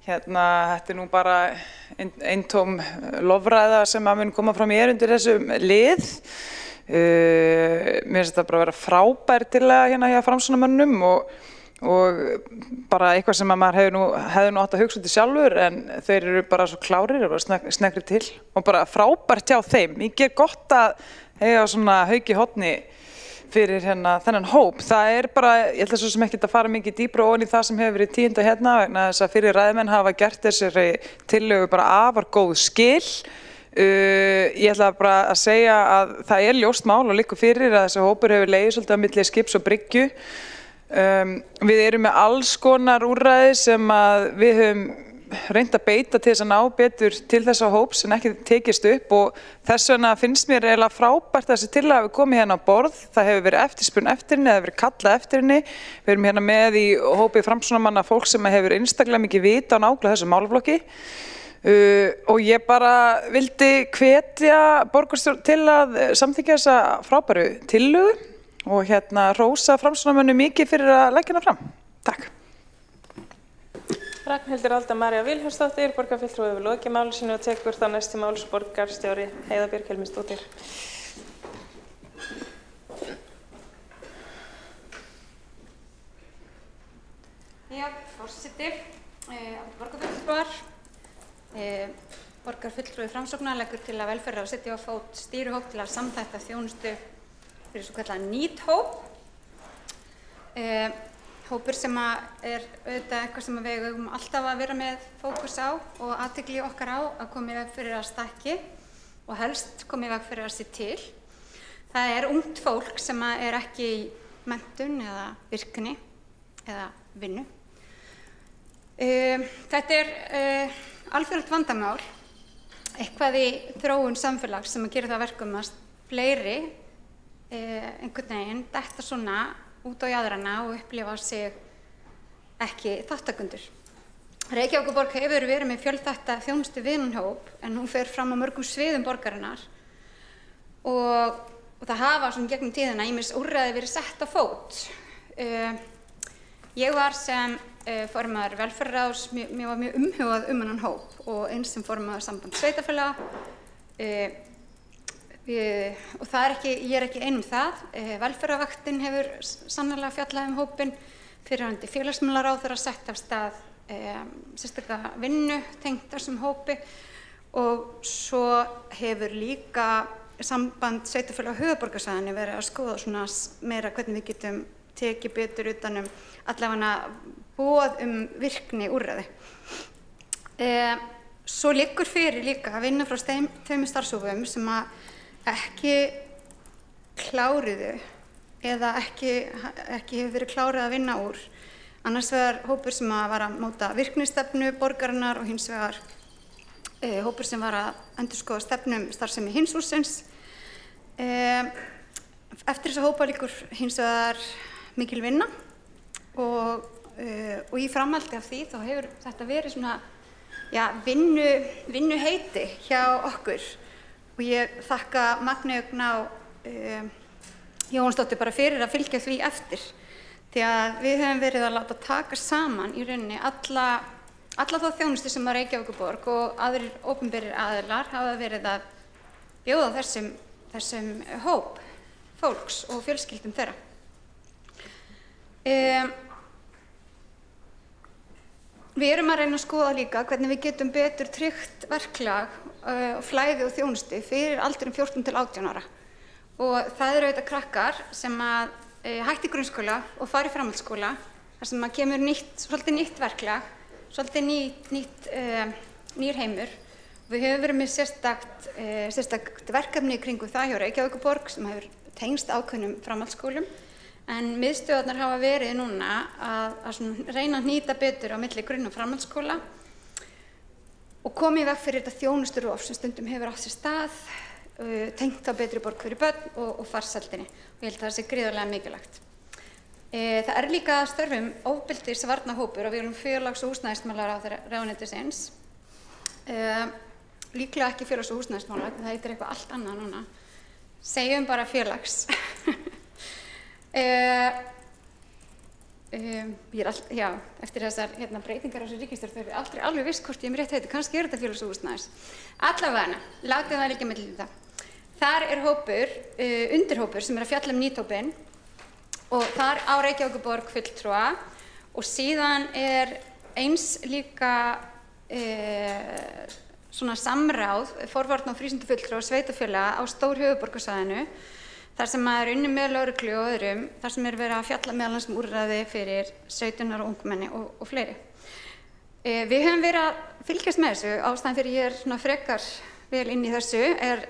Þetta nú bara eintóm lofræða sem að mun koma fram hér undir þessum lið. Mér finnst þetta bara að vera frábær tillaga hjá Framsóknarmönnum og og bara eitthvað sem að maður hefði nú átt að hugsa út í sjálfur en þeir eru bara svo klárir og snegri til og bara frábært hjá þeim. Mikið gott að eiga svona hauk í horni fyrir þennan hóp. Það bara, ég ætla svo sem ekki að fara mikið dýpra ofan í það sem hefur verið tíunda hérna vegna þess að fyrir ræðmenn hafa gert þessari tillögu bara afar góð skil. Ég ætla bara að segja að það ljóst mál og liggur fyrir að þessi hópur hefur legið svolítið á milli skips og bryggju. Við erum með alls konar úrræði sem að við höfum reynt að beita til þess að ná betur til þessa hóps en ekki tekist upp og þess vegna finnst mér eiginlega frábært að þessi tillaga hafi komið hérna á borð. Það hefur verið eftirspurn eftir henni, það hefur verið kallað eftir henni. Við erum hérna með í hópi framsóknarmanna fólk sem hefur einstaklega mikið vita á nákvæmlega þessu málaflokki og ég bara vildi hvetja borgarstjórn til að samþykkja þessa frábæru tillögu og hrósa framsóknarmönnum mikið fyrir að leggja hana fram. Takk. Ragnhildur Alda María Vilhjálmsdóttir, borgarfulltrúi hefur lokið máli sínu og tekur þá næsti máls borgarstjóri Heiða Björg Helminsdóttir. Já, forseti, borgarfulltrúar, borgarfulltrúi Framsóknar leggur til að velferðar að setja á fót stýrihóp til að samþætta þjónustu fyrir svo kallan NEET-hóp. Hópur sem auðvitað eitthvað sem við eigum alltaf að vera með fókus á og athygli okkar á að koma í veg fyrir að stækki og helst koma í veg fyrir að sé til. Það ungt fólk sem ekki í menntun eða virkni eða vinnu. Þetta alþjóðlegt vandamál, eitthvað í þróun samfélags sem gerir það verkum að fleiri einhvern veginn detta svona út á jaðrana og upplifa sig ekki þáttakendur. Reykjavíkurborg hefur verið með fjölþætta þjónustu vinahóp en hún fer fram á mörgum sviðum borgarinnar og það hafa svona gegnum tíðina ýmis úrræði verið sett á fót. Ég var sem formaður velferðarráðs, mér var mjög umhugað þennan hóp og eins sem formaður samband sveitarfélaga. Og ég ekki ein það. Velferðarvaktin hefur sannarlega fjallað hópinn, fyrrverandi félagsmálaráðherra sett af stað sérstaka vinnu tengt þessum hópi og svo hefur líka samband sveitarfélaga á höfuðborgarsvæðinu verið að skoða svona meira hvernig við getum tekið betur utan allavega boð virkni úrræði. Svo liggur fyrir líka að vinna frá tveimur starfshópum sem ekki kláruðu eða ekki hefur verið klárið að vinna úr. Annars vegar hópur sem var að móta virknistefnu borgarinnar og hins vegar hópur sem var að endurskoða stefnu starfsemi hins hússins. Eftir þessa hópa liggur hins vegar mikil vinna og í framhaldi af því þá hefur þetta verið svona vinnuheiti hjá okkur. Og ég þakka Magneu Gná Jóhannsdóttur bara fyrir að fylgja því eftir. Því að við höfum verið að láta taka saman í rauninni alla þá þjónustu sem að Reykjavíkurborg og aðrir opinberir aðilar hafa verið að bjóða þessum hóp fólks og fjölskyldum þeirra. Við erum að reyna að skoða líka hvernig við getum betur tryggt verklag og flæði og þjónustu fyrir aldurinn 14 til 18 ára. Og það auðvitað krakkar sem hætti grunnskóla og fari í framhaldsskóla, þar sem kemur svolítið nýtt verklag, svolítið nýr heimur. Við höfum verið með sérstakt verkefni í kringum það hjá Reykjavíkurborg sem hefur tengst ákveðnum framhaldsskólum. En miðstöðvarnar hafa verið núna að reyna að hnýta betur á milli grunn- og framhaldsskóla og komið í veg fyrir þetta þjónusturof sem stundum hefur átt sér stað, tengt á betri borg fyrir börn og farsældinni. Og ég held að það sé gríðarlega mikilvægt. Það líka að störfum ofbeldisvarnahópur og við erum félags- og húsnæðismálaráðuneytisins. Líklega ekki félags- og húsnæðismála, það heitir eitthvað allt annað núna. Segjum bara félags. Eftir þessar breytingar á þessu ríkisstjórn þá er aldrei alveg viss hvort ég rétt heiti, kannski þetta félags- og húsnæðis. Allavega, látið það liggja milli það. Þar hópur, undirhópur sem að fjalla NEET-hópinn og þar á Reykjavíkurborg fulltrúa Og síðan eins líka svona samráð forvarna- og frístundafulltrúa sveitarfélaga á stórhöfuðborgarsvæðinu þar sem unnið með lögreglu og öðrum, þar sem verið að fjalla meðal annars úrræði fyrir 17 ára ungmenni og fleiri. Við höfum verið að fylgjast með þessu. Ástæðan fyrir ég svona frekar vel inn í þessu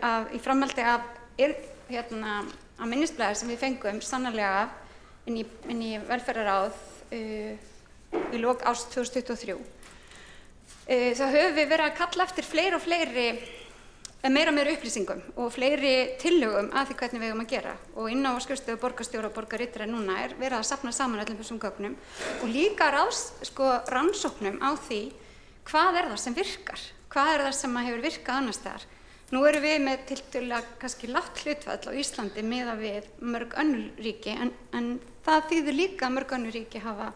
að í framhaldi af minnisblaði sem við fengum sannarlega inn í velferðarráð í lok árs 2023. Þá höfum við verið að kalla eftir fleiri og fleiri meira upplýsingum og fleiri tillögum að því hvernig við eigum að gera. Og inn á skrifstofu borgarstjóra og borgarritara núna verið að safna saman öllum þessum gögnum og líka rannsóknum á því hvað það sem virkar, hvað það sem hefur virkað annars staðar. Nú erum við með tiltölulega kannski lágt hlutfall á Íslandi miðað við mörg önnur ríki en það þýðir líka að mörg önnur ríki hafa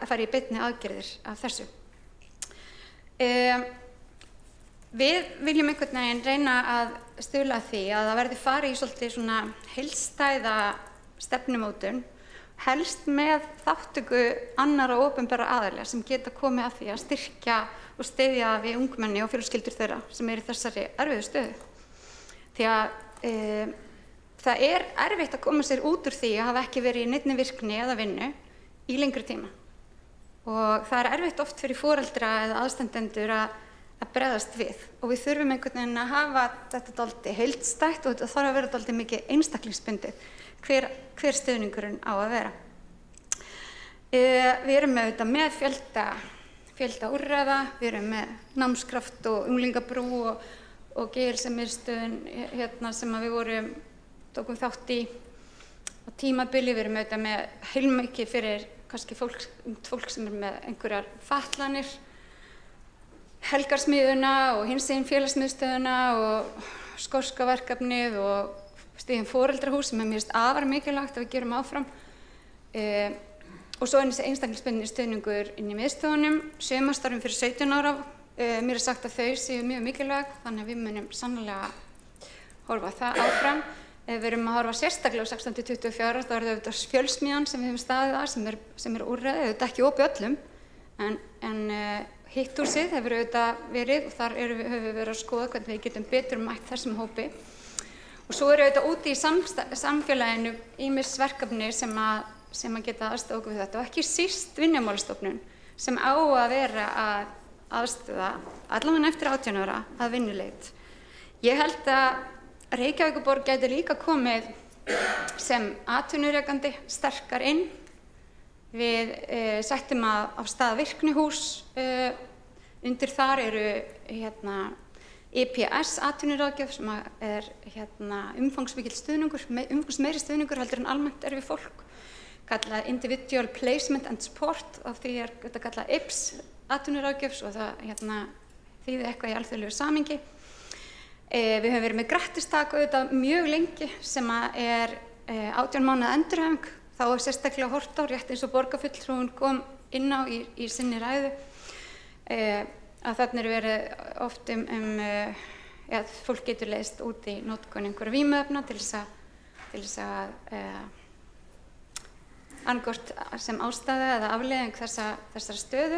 farið í beinni aðgerðir af þessu. Við viljum einhvern veginn reyna að stuðla að því að það verði farið í svolítið svona heildstæða stefnumótun, helst með þátttöku annarra opinberra aðila sem geta komið að því að styrkja og styðja við ungmenni og fjölskyldur þeirra sem í þessari erfiðu stöðu. Því að það erfitt að koma sér út úr því að hafa ekki verið í neinni virkni eða vinnu í lengri tíma. Og það erfitt oft fyrir foreldra eða aðstandendur að bregðast við. Og við þurfum einhvern veginn að hafa þetta dálítið heildstætt og þetta þarf að vera dálítið mikið einstaklingsbundið hver stuðningurinn á að vera. Við erum með fjölda úrræða, við erum með námskraft og unglingabrú og GL-miðstöðin sem við tókum þátt í á tímabili. Við erum með heilmikið fyrir kannski fólk sem með einhverjar fatlanir, helgarsmiðuna og hinsegin félagsmiðstöðina og skorska verkefnið og stigin foreldrahús sem mér finnst afar mikilvægt að við gerum áfram. Og svo þessi einstaklingsbundni stuðningur inn í miðstöðunum, sumarstarfum fyrir 17 ára. Mér sagt að þau séu mjög mikilvæg, þannig að við munum sannarlega horfa það áfram. Við erum að horfa sérstaklega á 16–24, þá það auðvitað fjölsmíðan sem við höfum staðið að, sem úrræði, auðvitað ekki opið öllum, en hitthúsið hefur auðvitað verið og þar höfum við verið að skoða hvernig við getum betur mætt þessum hópi. Og svo auðvitað úti í samfélaginu ýmis verkefni sem að geta aðstoða okkur við þetta og ekki síst Vinnumálastofnun sem á að vera að aðstoða allavega eftir 18 ára að vinnuleit. Ég held að Reykjavíkurborg gæti líka komið sem atvinnurekandi sterkar inn. Við settum af stað virknihús, undir þar eru EPS atvinnuráðgjöf sem umfangsmikill stuðningur, umfangsmeiri stuðningur heldur en almennt við fólk, kallað Individual Placement and Support, af því þetta kallað IPS atvinnuráðgjöf og það þýðir eitthvað í alþjóðlegu samhengi. Við höfum verið með grattistak auðvitað mjög lengi sem að 18 mánaða endurhæfing. Þá sérstaklega horft á rétt eins og borgarfulltrúinn kom inn á í sinni ræðu að þarna verið oft að fólk getur leiðst út í notkun einhverja vímuefna til þess að annaðhvort sem ástæða eða afleiðing þessara stöðu.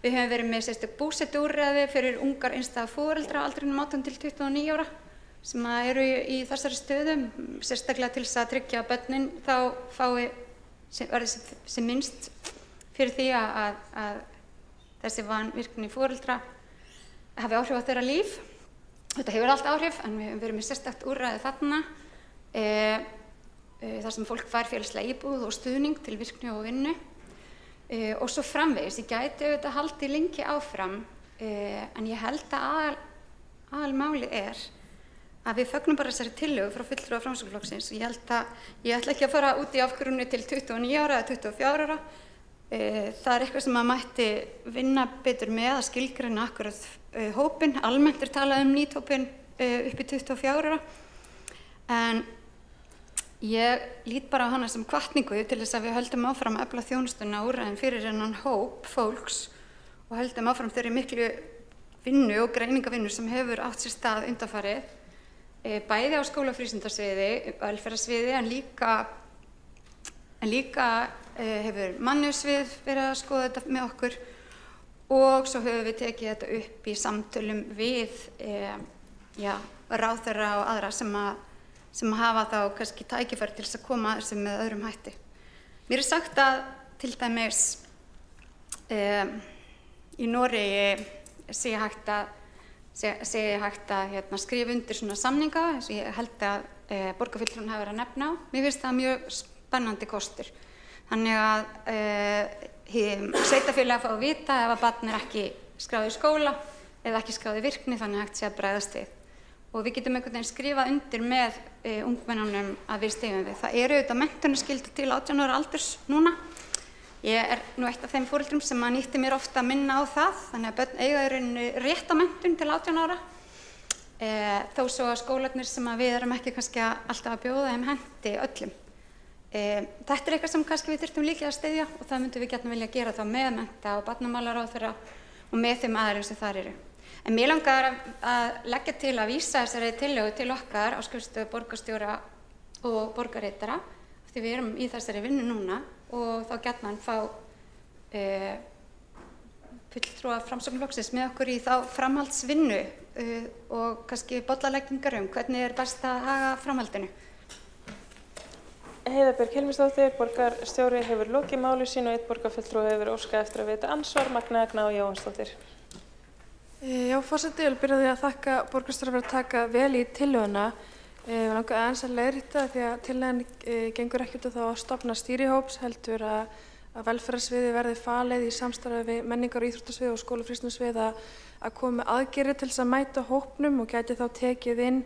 Við höfum verið með sérstök búsetuúrræði fyrir ungar einstæða foreldra á aldrinum 18 til 29 ára sem eru í þessari stöðu, sérstaklega til þess að tryggja að börnin þá verði sem minnst fyrir því að þessi vanvirkni foreldra hafi áhrif á þeirra líf. Þetta hefur allt áhrif, en við höfum verið með sérstakt úrræði þarna þar sem fólk fær félagslega íbúð og stuðning til virkni og vinnu. Og svo framvegis, ég gæti auðvitað haldið lengi áfram, en ég held að aðalmálið að við fögnum bara þessari tillögu frá fulltrúa Framsóknarflokksins. Ég ætla ekki að fara út í afhverjunni til 29 ára eða 24 ára. Það eitthvað sem maður mætti vinna betur með að skilgreina akkurat hópinn. Almennt talað nýthópinn upp í 24 ára. En ég lít bara á hana sem hvatningu til þess að við höldum áfram að efla þjónustuna úrræðin fyrir þennan hóp fólks og höldum áfram þeirri miklu vinnu og greiningavinnu sem hefur átt sér stað undanfarið, bæði á skólafrístundasviði, velferðarsviði en líka en líka hefur mannauðssvið verið að skoða þetta með okkur og svo höfum við tekið þetta upp í samtölum við ráðherra og aðra sem hafa þá kannski tækifæri til þess að koma að þessu með öðrum hætti. Mér sagt að til dæmis í Noregi sé hægt að skrifa undir svona samninga eins og ég held að borgarfulltrúinn hafi verið að nefna á. Mér finnst það mjög spennandi kostur. Þannig að sveitarfélagið að fá að vita ef að barn ekki skráð í skóla eða ekki skráð í virkni, þannig hægt sé að bregðast við. Og við getum einhvern veginn skrifað undir með ungmennunum að við styðjum við. Það eru auðvitað menntunarskyldu til 18 ára aldurs núna. Ég nú eitt af þeim foreldrum sem að nýtti mér ofta að minna á það, þannig að börn eiga í rauninni rétt á menntun til 18 ára. Þó svo að skólarnir sem að við erum ekki kannski alltaf að bjóða þeim hendi öllum. Þetta eitthvað sem kannski við þyrftum líklega að styðja og það myndum við gjarnan vilja gera þá með mennta- og barnamálaráðherra og með þeim aðilum sem þar eru. En mér langar að leggja til að vísa þessari tillögu til okkar á skrifstofu borgarstjóra og borgarritara því við erum í þessari vinnu núna og þá gjarnan fá fulltrúa Framsóknarflokksins með okkur í þá framhaldsvinnu og kannski bollaleggingar hvernig best að haga framhaldinu. Heiða Björk Hilmisdóttir, borgarstjóri, hefur lokið máli sínu og einn borgarfulltrúi hefur óskað eftir að veita ansvar, Magnea Gná Jóhannsdóttir. Já, forseti, ég vil byrja því að þakka borgarstjóra fyrir að taka vel í tillöguna. Við langar aðeins að leiðrétta því að tillögan gengur ekki út á þá að stofna stýrihóps, heldur að velferðarsviði verði falið í samstarfi við menningar- og íþróttasvið og skólafrístundasvið að koma með aðgerðir til þess að mæta hópnum og gæti þá tekið inn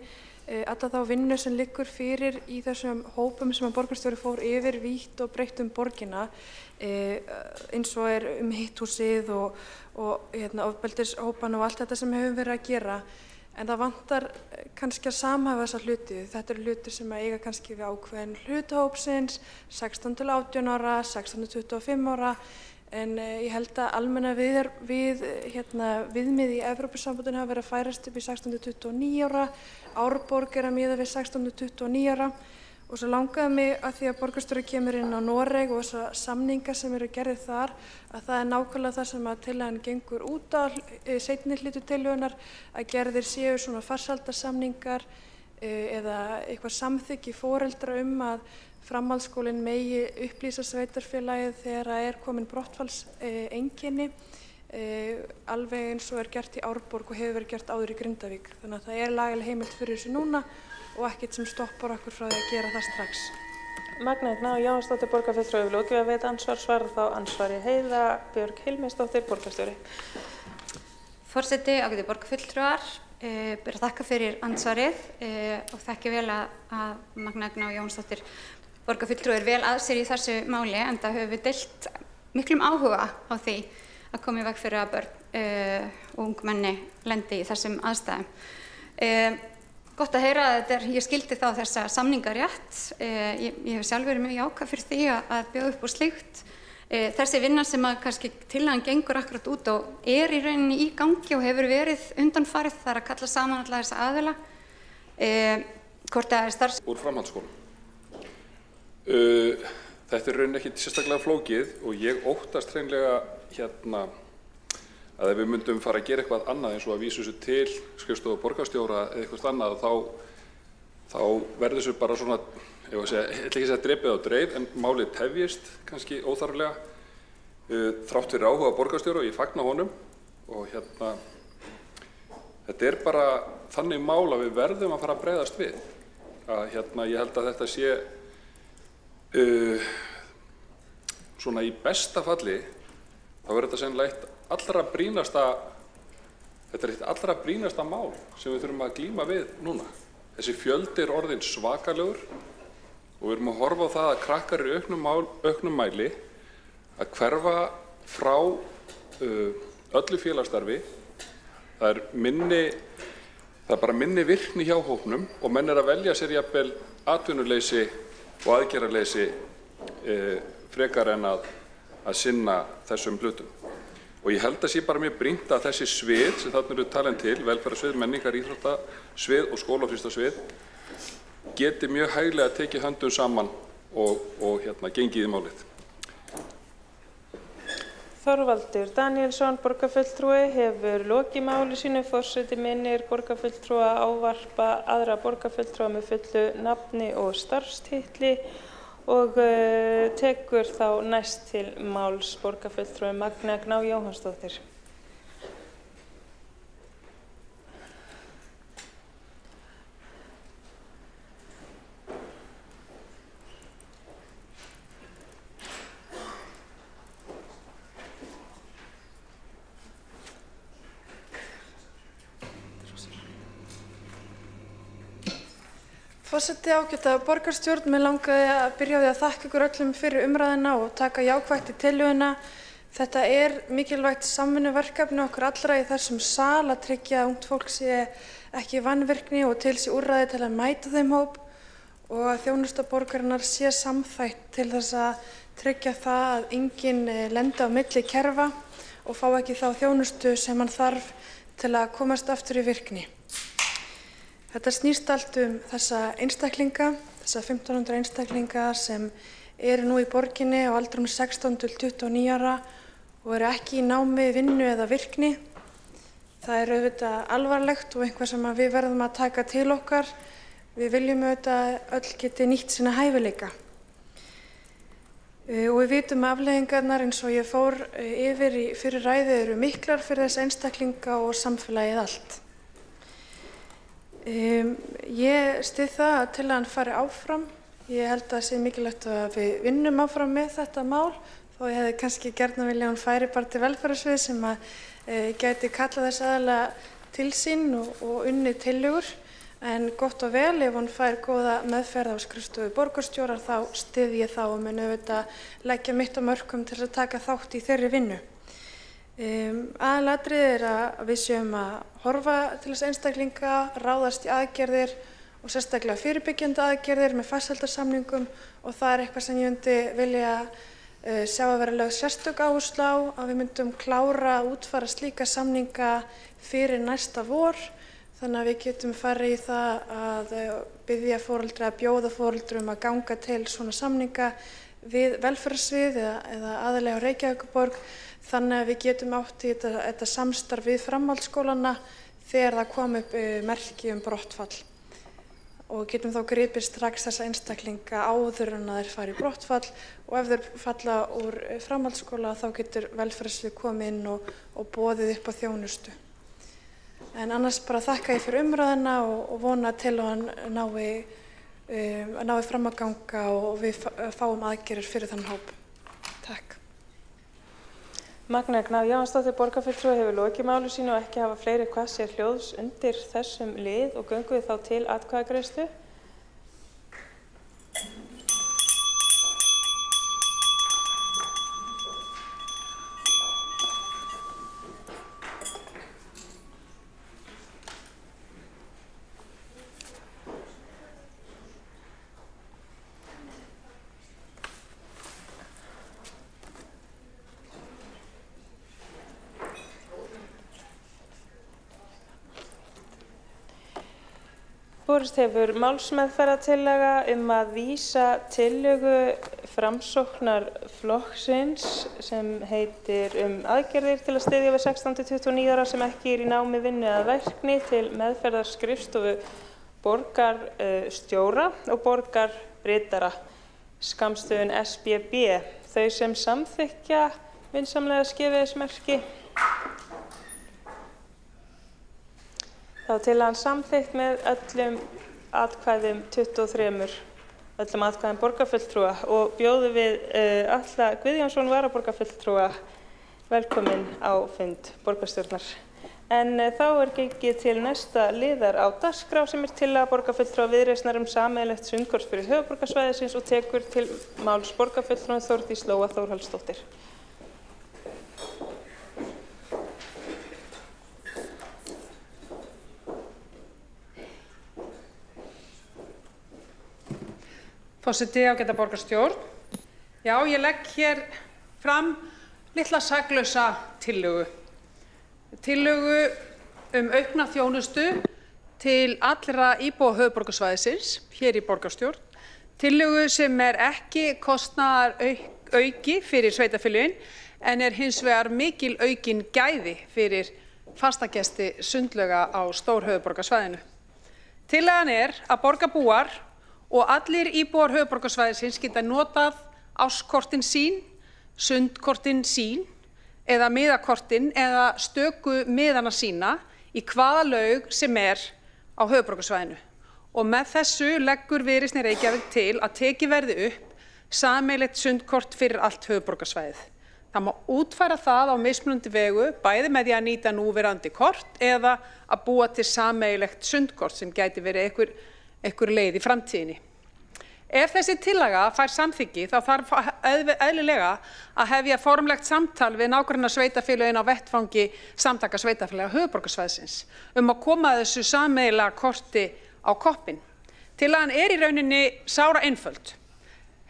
alla þá vinnu sem liggur fyrir í þessum hópum sem að borgarstjóri fór yfir vítt og breytt borgina eins og hitthúsið og ofbeldishópan og allt þetta sem hefur verið að gera. En það vantar kannski að samhæfa þessa hluti. Þetta eru hlutir sem að eiga kannski við ákveðin hlutahópsins, 16 til 18 ára, 16 til 25 ára, en ég held að almenna viðmið í Evrópusambandinu hafa verið að færast upp í 16 til 29 ára, Árborg að miða við 16 til 29 ára og svo langaði mig að því að borgarstjóri kemur inn á Noreg og þessa samninga sem eru gerðir þar að það nákvæmlega það sem að tillagan gengur út á seinni hluta tillögunnar að gerðir séu svona farsældarsamningar eða eitthvað samþykki foreldra að framhaldsskólinn megi upplýsa sveitarfélagið þegar komin brottfallseinkenni alveg eins og gert í Árborg og hefur verið gert áður í Grindavík. Þannig að það lagaleg heimild fyrir þessu núna og ekkert sem stoppar okkur frá því að gera það strax. Magnea Gná Jóhannsdóttir, borgarfulltrúi, hefur lokið að veita ansvar, svarar þá ansvari Heiða Björk Hilmisdóttir, borgarstjóri. Forseti, ágætu borgarfulltrúar, ber að þakka fyrir ansvarið og þekki vel að Magnea Gná Jóhannsdóttir, borgarfulltrúi, vel að sér í þessu máli enda höfum við deilt miklum áhuga á því að koma í veg fyrir að börn og ungmenni lendi í þessum aðstæðum. Gott að heyra að ég skildi þá þessa samninga rétt. Ég hef sjálf verið mjög jákvæð fyrir því að bjóða upp úr slíkt. Þessi vinna sem að kannski tillagan gengur akkurat út og í rauninni í gangi og hefur verið undanfarið, það að kalla saman alla þessa aðila. Hvort það starfs... Úr framhaldsskólum. Þetta rauninni ekki sérstaklega flókið og ég óttast hreinlega að ef við myndum fara að gera eitthvað annað eins og að vísa þessu til skrifstofu borgarstjóra eða eitthvað annað þá verður þessu bara svona, ég ætla ekki að segja drepið á dreif en málið tefjist kannski óþarflega þrátt fyrir áhuga borgarstjóra og ég fagna honum og þetta bara þannig mál að við verðum að fara að bregðast við að ég held að þetta sé svona í besta falli þá þetta sennilega eitt allra brýnasta mál sem við þurfum að glíma við núna. Þessi fjöldi orðinn svakalegur og við erum að horfa á það að krakkar í auknum mæli að hverfa frá öllu félagsstarfi. Það bara minni virkni hjá hópnum og menn að velja sér jafnvel atvinnuleysi og aðgerðarleysi frekar en að sinna þessum hlutum. Og ég held að sé bara mjög brýnt að þessi svið sem þarna eru talin til, velferðarsvið, menningar, íþróttasvið og skólafrístundasvið, geti mjög hæglega tekið höndum saman og gengið í málið. Þorvaldur Danielsson, borgarfulltrúi, hefur lokið máli sínu. Forseti minnir borgarfulltrúa ávarpa aðra borgarfulltrúa með fullu nafni og starfstitli og tekur þá næst til máls borgarfulltrúi Magnea Gná Jóhannsdóttir. Forseti, ágæta borgarstjórn, mér langaði að byrja á því að þakka ykkur öllum fyrir umræðina og taka jákvætt í tillöguna. Þetta mikilvægt samvinnuverkefni okkur allra í þessum sal að tryggja að ungt fólk sé ekki í vanvirkni og til sé úrræði til að mæta þeim hóp og að þjónusta borgarinnar sé samþætt til þess að tryggja það að enginn lendi á milli kerfa og fá ekki þá þjónustu sem hann þarf til að komast aftur í virkni. Þetta snýst allt þessa einstaklinga, þessa 1500 einstaklinga sem eru nú í borginni á aldrinum 16 til 29 ára og eru ekki í námi, vinnu eða virkni. Það auðvitað alvarlegt og einhvað sem við verðum að taka til okkar. Við viljum auðvitað öll geti nýtt sína hæfileika. Og við vitum að afleiðingarnar eins og ég fór yfir í fyrir ræðu eru miklar fyrir þessa einstaklinga og samfélagið allt. Ég styð það að tillagan fari áfram. Ég held að það sé mikilvægt að við vinnum áfram með þetta mál þó ég hefði kannski gjarnan viljað hún færi bara til velferðarsvið sem að gæti kallað þess aðalega til sín og unnið tillögur. En gott og vel, ef hún fær góða meðferð á skrifstofu borgarstjórar þá styð ég þá og mun auðvitað leggja mitt á mörkum til að taka þátt í þeirri vinnu. Aðalatriðið að við séum að horfa til þess einstaklinga, ráðast í aðgerðir og sérstaklega fyrirbyggjandi aðgerðir með farsældarsamningum og það eitthvað sem ég myndi vilja sjá að vera lögð sérstök áhersla á að við myndum klára að útfæra slíka samninga fyrir næsta vor þannig að við getum farið í það að biðja foreldra að bjóða foreldrum að ganga til svona samninga við velferðarsvið eða aðallega á Reykjavíkurborg þannig að við getum átt í þetta samstarf við framhaldsskólana þegar það kom upp merki brottfall og getum þá gripið strax þessa einstaklinga áður en að þeir fari í brottfall og ef þeir falla úr framhaldsskóla þá getur velferðarsvið komið inn og boðið upp á þjónustu. En annars bara þakka ég fyrir umræðina og vona til að hann nái fram að ganga og við fáum aðgerðir fyrir þann hóp. Takk. Magnea Gná Jóhannsdóttir, borgarfulltrúi, hefur lokið máli sínu og ekki hafa fleiri hvassir hljóðs undir þessum lið og göngum við þá til atkvæðagreiðslu. Borist hefur málsmeðferðartillaga að vísa tillögu Framsóknarflokksins sem heitir aðgerðir til að styðja við 16 til 29 ára sem ekki í námi, vinnu eða verkni til meðferðar skrifstofu borgarstjóra og borgarritara, skammstöfun SBB. Þau sem samþykkja vinsamlega skefjæðismerki. Þá tillagan samþykkt með öllum atkvæðum 23, öllum atkvæðum borgarfulltrúa og bjóðum við Atla Guðjónsson varaborgarfulltrúa velkominn á fund borgarstjórnar. En þá gengið til næsta liðar á dagskrá sem tillaga borgarfulltrúa Viðreisnar sameiginlegt sundkors fyrir höfuðborgarsvæðisins og tekur til máls borgarfulltrúin Þórdís Lóa Þórhallsdóttir. Forseti, ágæta borgarstjórn. Já, ég legg hér fram litla saklausa tillögu. Tillögu aukna þjónustu til allra íbúa höfuðborgarsvæðisins hér í borgarstjórn Tillögu sem ekki kostnaðarauki fyrir sveitarfélögin en hins vegar mikil aukin gæði fyrir fastagesti sundlauga á stórhöfuðborgarsvæðinu. Tillagan að borgarbúar og allir íbúar höfuðborgarsvæðisins geta notað árskortin sín, sundkortin sín eða miðakortin eða stöku miðana sína í hvaða laug sem á höfuðborgarsvæðinu. Og með þessu leggur Viðreisn Reykjavík til að tekið verði upp sameiginlegt sundkort fyrir allt höfuðborgarsvæðið. Það má útfæra það á mismunandi vegu, bæði með því að nýta núverandi kort eða að búa til sameiginlegt sundkort sem gæti verið einhver leið í framtíðinni. Ef þessi tillaga fær samþykki þá þarf eðlilega að hefja formlegt samtal við nágranna sveitarfélögin á vettvangi samtaka sveitarfélaga höfuðborgarsvæðisins að koma þessu sameiginlega korti á koppinn. Tillagan í rauninni sára einföld.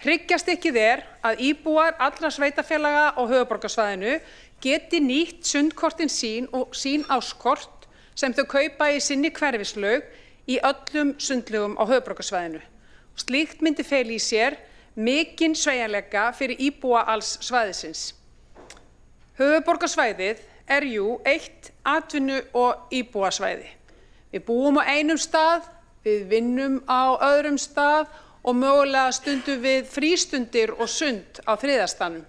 Hryggjarstykkið að íbúar allra sveitarfélaga á höfuðborgarsvæðinu geti nýtt sundkortin sín og sín áskort sem þau kaupa í sinni hverfislaug í öllum sundlaugum á höfuðborgarsvæðinu. Slíkt myndi fela í sér mikinn sveigjanleika fyrir íbúa alls svæðisins. Höfuðborgarsvæðið jú eitt atvinnu- og íbúasvæði. Við búum á einum stað, við vinnum á öðrum stað og mögulega stundum við frístundir og sund á þriðja staðnum.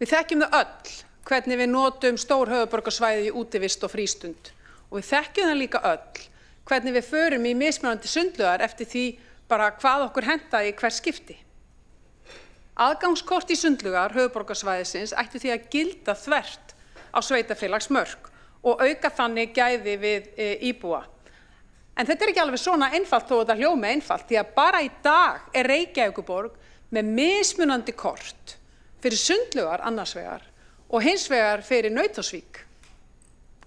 Við þekkjum það öll hvernig við notum stór höfuðborgarsvæði í útivist og frístund og við þekkjum það líka öll hvernig við förum í mismunandi sundlaugar eftir því bara hvað okkur hentaði í hvert skipti. Aðgangskort í sundlaugar höfuðborgarsvæðisins ættu því að gilda þvert á sveitarfélagsmörk og auka þannig gæði við íbúa. En þetta ekki alveg svona einfalt þó þetta hljómi einfalt því að bara í dag Reykjavíkurborg með mismunandi kort fyrir sundlaugar annars vegar og hins vegar fyrir Nauthólsvík.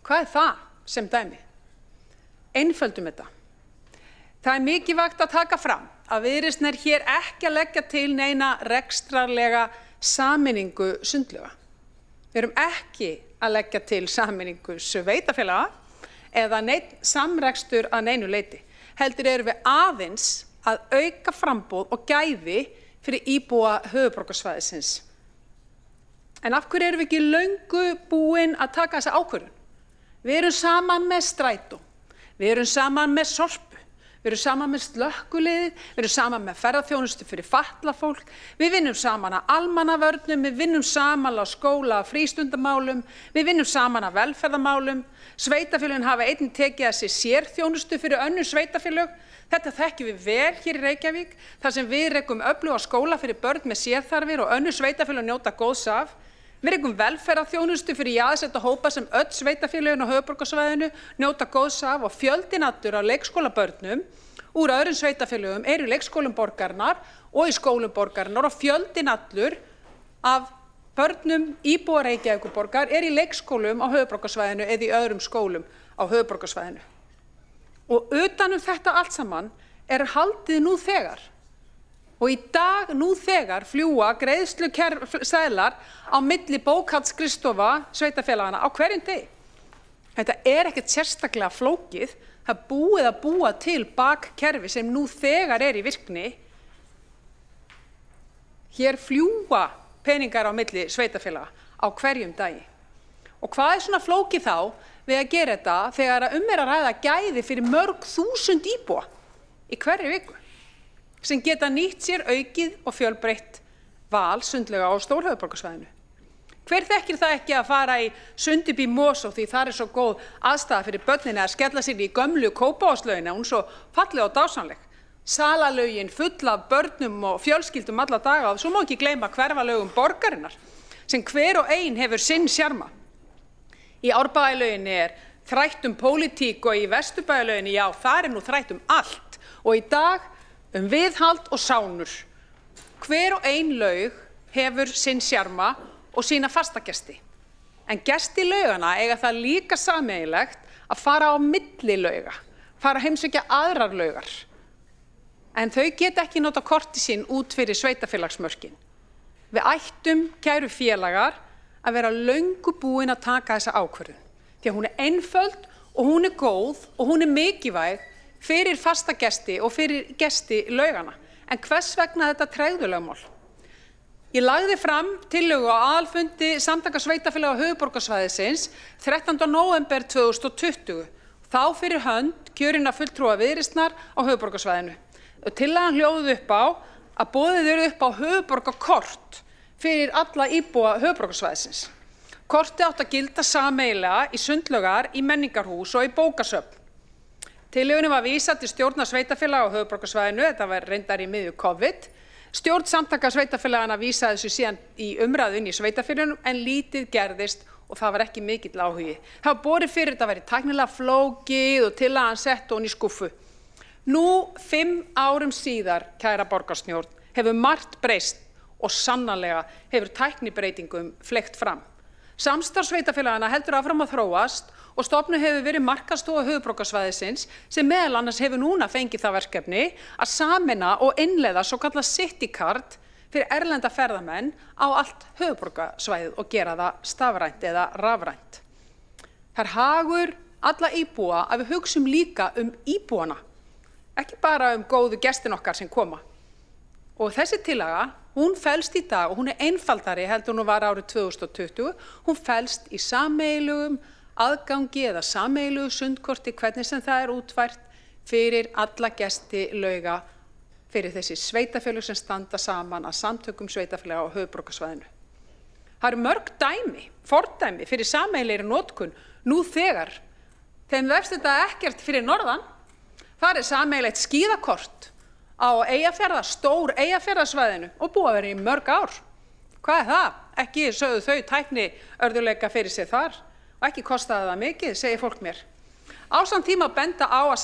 Hvað það sem dæmi? Einföldum þetta. Það mikilvægt að taka fram að Viðreisn hér ekki að leggja til neina rekstrarlega sameiningu sundlauga. Við erum ekki að leggja til sameiningu sveitarfélaga eða samrekstur að neinu leyti. Heldur erum við aðeins að auka framboð og gæði fyrir íbúa höfuðborgarsvæðisins. En af hverju erum við ekki löngu búin að taka þessa ákvörðun? Við erum saman með Strætó, við erum saman með Sorpu, við erum saman með slökkviliðið, við erum saman með ferðaþjónustu fyrir fatlað fólk, við vinnum saman að almannavörnum, við vinnum saman á skóla frístundamálum, við vinnum saman að velferðamálum. Sveitarfélögin hafa einnig tekið að sér sérþjónustu fyrir önnur sveitarfélög. Þetta þekkjum við vel hér í Reykjavík, þar sem við rekum öfluga skóla fyrir börn með sérþarfir og önnur sveitarfélög njóta góðs af. Við rekum velferðarþjónustu fyrir jaðarsetta hópa sem öll sveitarfélögin á höfuðborgarsvæðinu njóta góðs af og fjöldinn allur af leikskólabörnum úr öðrum sveitarfélögum í leikskólum borgarinnar og í skólum borgarinnar og fjöldinn allur af börnum íbúa Reykjavíkurborgar í leikskólum á höfuðborgarsvæðinu eða í öðrum skólum á höfuðborgarsvæðinu. Og utan þetta allt saman haldið nú þegar. Og í dag nú þegar fljúga greiðsluseðlar á milli bókhaldsskrifstofa sveitarfélaganna á hverjum degi. Þetta ekkert sérstaklega flókið, það búið að búa til bakkerfi sem nú þegar í virkni. Hér fljúga peningar á milli sveitarfélaga á hverjum dagi. Og hvað svona flókið þá við að gera þetta þegar að ræða gæði fyrir mörg þúsund íbúa í hverri viku? Sem geta nýtt sér aukið og fjölbreytt val sundlauga á stórhöfuðborgarsvæðinu. Hver þekkir það ekki að fara í sund upp í Mosó því þar svo góð aðstaða fyrir börnin að skella sér í gömlu Kópavogslaugina, hún svo falleg og dásamleg. Salalaugin full af börnum og fjölskyldum alla daga og svo má ekki gleyma hverfalaugum borgarinnar sem hver og ein hefur sinn sjarma. Í Árbæjarlauginni þrætt pólitík og í Vesturbæjarlauginni, já, þar nú þrætt allt og í dag viðhald og sánur. Hver og ein laug hefur sinn sjarma og sína fastagesti. En gesti laugana eiga það líka sameiginlegt að fara á milli lauga, fara að heimsækja aðrar laugar. En þau geta ekki nota korti sín út fyrir sveitarfélagsmörkin. Við ættum, kæru félagar, að vera löngu búin að taka þessa ákvörðun. Því að hún einföld og hún góð og hún mikilvæg fyrir fasta gesti og fyrir gesti laugana. En hvers vegna þetta tregðulögmál? Ég lagði fram tillögu á aðalfundi Samtaka sveitarfélaga höfuðborgarsvæðisins 13. nóvember 2020. Þá fyrir hönd kjörinna fulltrúa Viðreisnar á höfuðborgarsvæðinu. Tillagan hljóðaði upp á að boðið yrði upp á höfuðborgarkort fyrir alla íbúa höfuðborgarsvæðisins. Kortið átti að gilda sameiginlega í sundlaugar, í menningarhús og í bókasöfn. Tillögunni var vísað til stjórnar sveitarfélaga á höfuðborgarsvæðinu, þetta var reyndar í miðju COVID. Stjórn Samtaka sveitarfélagana vísaði þessu síðan í umræðu inn í sveitarfélögunum en lítið gerðist og það var ekki mikill áhugi. Það var borið fyrir þetta væri tæknilega flókið og tillagan sett ofan í skúffu. Nú 5 árum síðar, kæra borgarstjórn, hefur margt breyst og sannarlega hefur tæknibreytingum fleygt fram. Samstarf sveitarfélagana heldur áfram að þróast og stofnuð hefur verið markaðsstofa höfuðborgarsvæðisins sem meðal annars hefur núna fengið það verkefni að sameina og innleiða svokallað City Card fyrir erlenda ferðamenn á allt höfuðborgarsvæðið og gera það stafrænt eða rafrænt. Það er hagur alla íbúa að við hugsum líka íbúana, ekki bara góðu gestin okkar sem koma. Og þessi tillaga, hún felst í dag og hún er einfaldari heldur hún var árið 2020, hún felst í sameiginlegum aðgangi eða sameiginlegu sundkorti, hvernig sem það er útfært fyrir alla gesti lauga fyrir þessi sveitarfélög sem standa saman að samtökum sveitarfélaga á höfuðborgarsvæðinu. Það eru mörg dæmi, fordæmi fyrir sameiginlegri notkun nú þegar. Þeim vefst þetta ekkert fyrir norðan, það er sameiginlegt skíðakort á stór Eyjafjarðarsvæðinu og búið að vera í mörg ár. Hvað er það? Ekki sögðu þau tækni örðuleika fyrir sig þar og ekki kostaði það mikið, segir fólk mér. Ásamt tíma að benda á að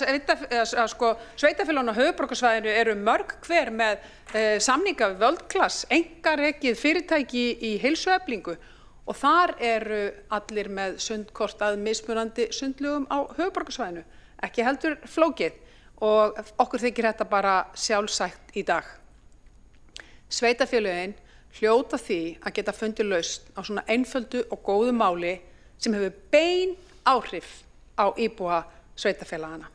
sveitarfélögin á höfuðborgarsvæðinu eru mörg hver með samninga við Worldclass, einkarekið fyrirtæki í heilsueflingu og þar eru allir með sundkort að mismunandi sundlugum á höfuðborgarsvæðinu, ekki heldur flókið. Og okkur þykir þetta bara sjálfsagt í dag. Sveitarfélögin hljóta því að geta fundið lausn á svona einföldu og góðu máli sem hefur bein áhrif á íbúa sveitarfélagana.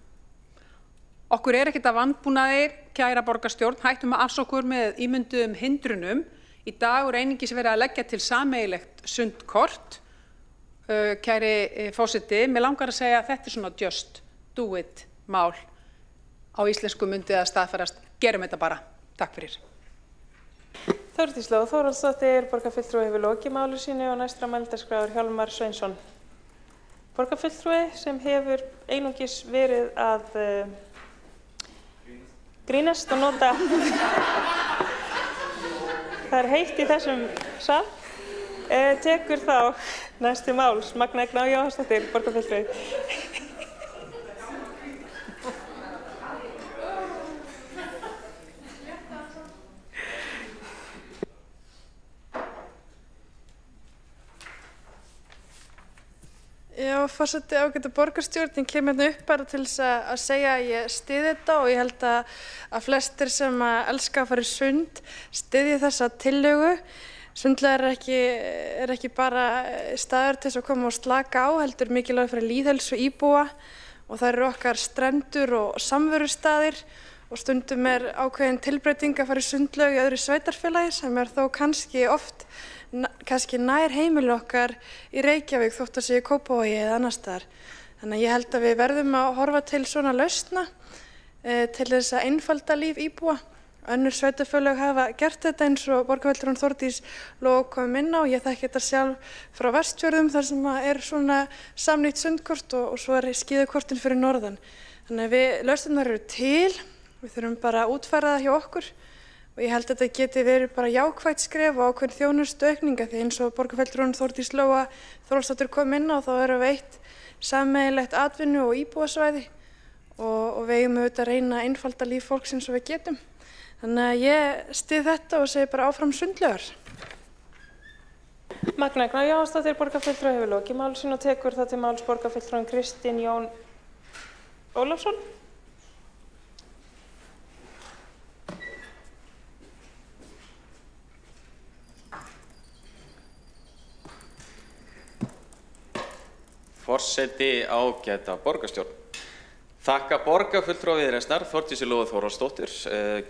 Okkur er ekkert að vanbúnaðir, kæra borgarstjórn, hættum að afsokkur með ímynduðum hindrunum. Í dag er einungis verið að leggja til sameiginlegt sundkort. Kæri forseti, mér langar að segja að þetta er svona just do it mál. Á íslensku myndi að staðfærast, gerum þetta bara. Takk fyrir. Þórdís Lóa Þórhallsdóttir, borgarfulltrúi hefur lokið máli sínu og næstra mældaskráður Hjálmar Sveinsson. Borgarfulltrúi sem hefur einungis verið að grínast og nota. Það er heitt í þessum sal. Tekur þá næstu máls, Magna Egna Jóhannsdóttir, borgarfulltrúi. Já, forseti ágæta borgarstjórn, kem hérna upp bara til þess að segja að ég styði þetta og ég held að flestir sem elska að fara í sund styðji þessa tillögu. Sundlaugar er ekki bara staður til þess að koma og slaka á, heldur mikilvægt fyrir lýðheilsu íbúa og það eru okkar strendur og samverustaðir og stundum er ákveðin tilbreyting að fara í sundlaug í öðru sveitarfélagi sem er þó kannski nær heimili okkar í Reykjavík þótt að sé í Kópavogi eða annars staðar. Þannig að ég held að við verðum að horfa til svona lausna til þess að einfalda líf íbúa. Önnur sveitarfélög hafa gert þetta eins og borgarfulltrúin Þórdís Lóa kom inn á. Ég þekki þetta sjálf frá Vestfjörðum þar sem er svona samnýtt sundkort og svo er skíðakortin fyrir norðan. Þannig að lausnirnar eru til, við þurfum bara að útfæra það hjá okkur. Og ég held að þetta geti verið bara jákvætt skref og ákveðin þjónustu aukninga því eins og borgarfulltrúin Þórdís Lóa Þórhallsdóttir kom inn á þá erum við eitt sameiginlegt atvinnu og íbúasvæði og við eigum auðvitað að reyna að einfalda líf fólks eins og við getum. Þannig að ég styð þetta og segi bara áfram sundlaugar. Magna Egna Jóhannsdóttir, borgarfulltrúi hefur lokið máli sínu og tekur það til máls borgarfulltrúin Kristinn Jón Ólafsson. Forseti ágæta borgarstjórn. Þakka borgarfulltrúa Viðreisnar, Þórdísi Lóu Þórhallsdóttur,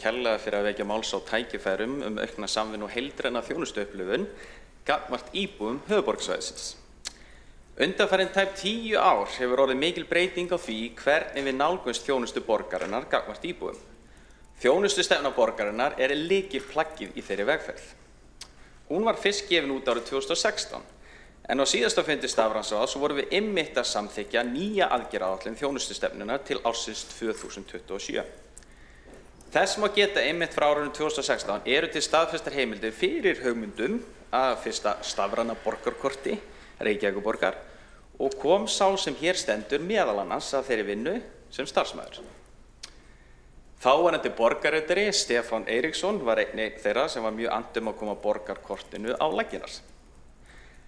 kærlega fyrir að vekja máls á tækifærum aukna samvinnu og heildræna þjónustuupplifun gagnvart íbúum höfuðborgarsvæðisins. Undanfarin tæp 10 ár hefur orðið mikil breyting á því hvernig við nálgumst þjónustu borgarinnar gagnvart íbúum. Þjónustustefna borgarinnar lykilplaggið í þeirri vegferð. Hún var fyrst gefin út árið 2016, en á síðasta fundi stafrænsráðs vorum við einmitt að samþykkja nýja aðgerðaáætlun þjónustustefnunnar til ársins 2027. Þess má geta einmitt frá árinu 2016 eru til staðfestar heimildir fyrir hugmyndum að fyrsta stafræna borgarkorti Reykjavíkurborgar og kom sá sem hér stendur meðal annars að þeirri vinnu sem starfsmaður. Þáverandi borgarritari Stefán Eiríksson var einnig þeirra sem var mjög andum að koma borgarkortinu á laggirnar.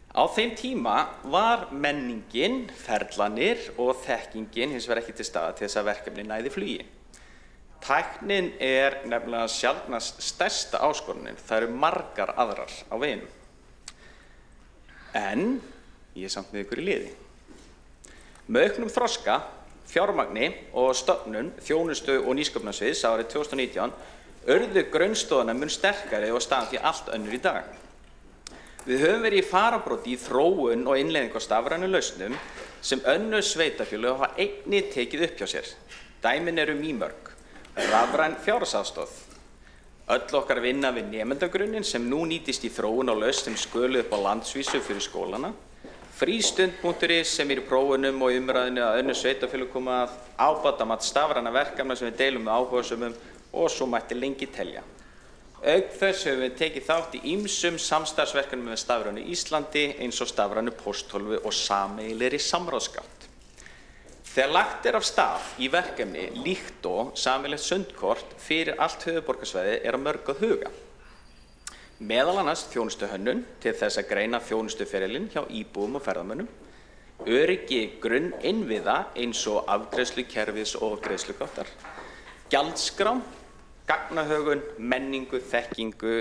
Á þeim tíma var menningin, ferlanir og þekkingin hins vegar ekki til staðar til þess að verkefni næði flugi. Tæknin nefnilega sjaldnast stærsta áskorunin, það eru margar aðrar á veginum. En ég er samt með ykkur í liði. Með auknum þroska, fjármagni og stofnun þjónustu og nýsköpunarsviðs árið 2019 urðu grunnstoðana mun sterkari og staðan því allt önnur í dag. Við höfum verið í fararbroddi í þróun og innleiðingu á stafrænum lausnum sem önnur sveitarfélög hafa einnig tekið upp hjá sér. Dæmin eru mýmörg, rafræn fjárhagsaðstoð. Öll okkar vinna við nemendagrunnin sem nú nýtist í þróun og lausn sem skölu upp á landsvísu fyrir skólana. Frístund.is sem í prófunum og umræðinu að önnur sveitarfélög koma að ábatamat stafræna verkefna sem við deilum með áhugasömum og svo mætti lengi telja. Auk þess höfum við tekið þátt í ýmsum samstarfsverkefnum með Stafrænu Íslandi eins og stafrænu pósthólfi og sameiginlegri samráðsgátt. Þegar lagt af stað í verkefni líkt og sameiginlegt sundkort fyrir allt höfuðborgarsvæði á mörg að huga. Meðal annars þjónustuhönnun til þess að greina þjónustuferilinn hjá íbúum og ferðamönnum, öryggi grunninnviða eins og afgreiðslukerfis og greiðslugáttar, gjaldskrá, gagnahögun, menningu, þekkingu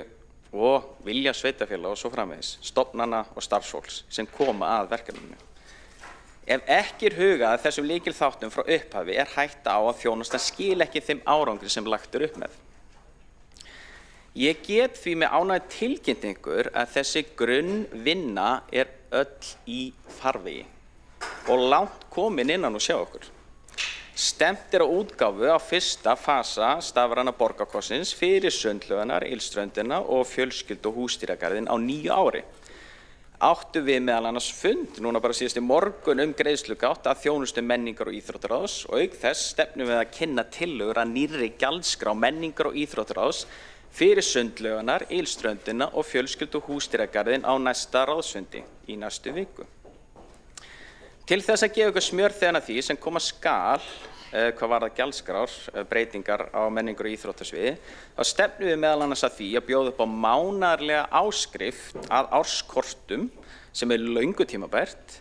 og vilja sveitarfélaga og svo framvegis, stofnana og starfsfólks sem koma að verkefninu. Ef ekki hugað að þessum lykilþáttum frá upphafi hætta á að þjónustan skil ekki þeim árangri sem lagt upp með. Ég get því með ánægð tilkynningur að þessi grunnvinna öll í farvegi og langt komin innan og sjá okkur. Stefnt á útgáfu á fyrsta fasa stafræna borgarkortsins fyrir sundlaugarnar, Ylströndina og fjölskyldu- og húsdýragarðinn á nýju ári. Áttu við meðal annars fund, núna bara síðast í morgun greiðslugátt að þjónustu menningar og íþróttaráðs og auk þess stefnum við að kynna tillögur að nýrri gjaldskrá menningar og íþróttaráðs fyrir sundlaugarnar, Ylströndina og fjölskyldu- og húsdýragarðinn á næsta ráðsfundi í næstu viku. Til þess að gefa ykkur smjörþefna því sem koma skal hvað varðar gjaldskrár, breytingar á menningar og íþróttasviði, þá stefnum við meðal annars að því að bjóða upp á mánaðarlega áskrift að árskortum sem löngu tímabært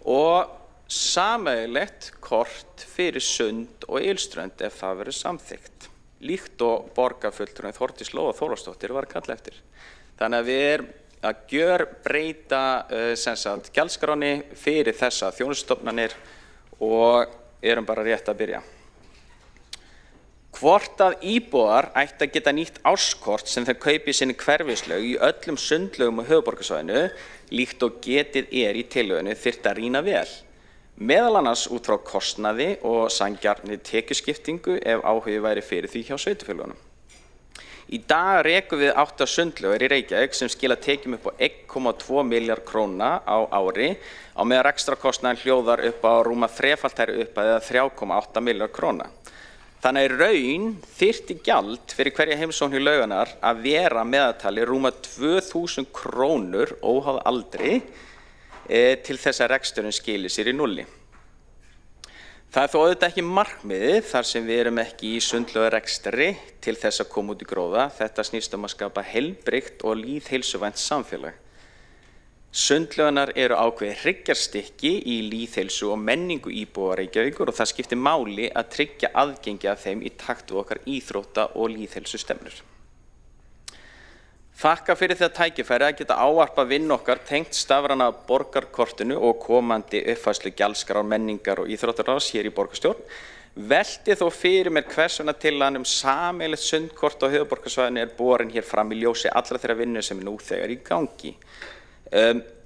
og sameiginlegt kort fyrir sund og Ylströnd ef það verður samþykkt. Líkt og borgarfulltrúinn Þórdís Lóu Þórhallsdóttir var kallað eftir. Þannig að við erum að gjörbreyta gjaldskráni fyrir þessa þjónustustofnanir og erum bara rétt að byrja. Hvort að íbúar ætti að geta nýtt árskort sem þeir kaupi sinni hverfislaug í öllum sundlaugum á höfuðborgarsvæðinu líkt og getið í tillögunni þyrfti að rýna vel. Meðal annars út frá kostnaði og sanngjarnri tekjuskiptingu ef áhugi væri fyrir því hjá sveitarfélögunum. Í dag rekum við 8 sundlaugar í Reykjavík sem skila tekjum upp á 1,2 milljarð króna á ári á meðan rekstrarkostnaðurinn hljóðar upp á rúma þrefalt hærri upphæð eða 3,8 milljarð króna. Þannig að í raun þyrfti gjald fyrir hverja heimsókn í laugarnar að vera meðaltali rúma 2.000 krónur óháð aldri til þess að reksturinn skili sér í nulli. Það þó auðvitað ekki markmiðið þar sem við erum ekki í sundlaugarekstri til þess að koma út í gróða. Þetta snýst að skapa heilbrigt og lýðheilsuvænt samfélag. Sundlaugarnar eru ákveðið hryggjarstykki í lýðheilsu og menningu íbúa Reykjavíkur og það skiptir máli að tryggja aðgengi að þeim í takt við okkar íþrótta- og lýðheilsustefnur. Þakka fyrir þetta tækifæri að geta ávarpað vinn okkar tengt stafræna borgarkortinu og komandi uppfærslu gjaldskrár menningar og íþróttaráðs hér í borgarstjórn. Velti þó fyrir mér hvers vegna tillagan sameiginlegt sundkort á höfuðborgarsvæðinu borin hér fram í ljósi allra þeirra vinnu sem nú þegar í gangi.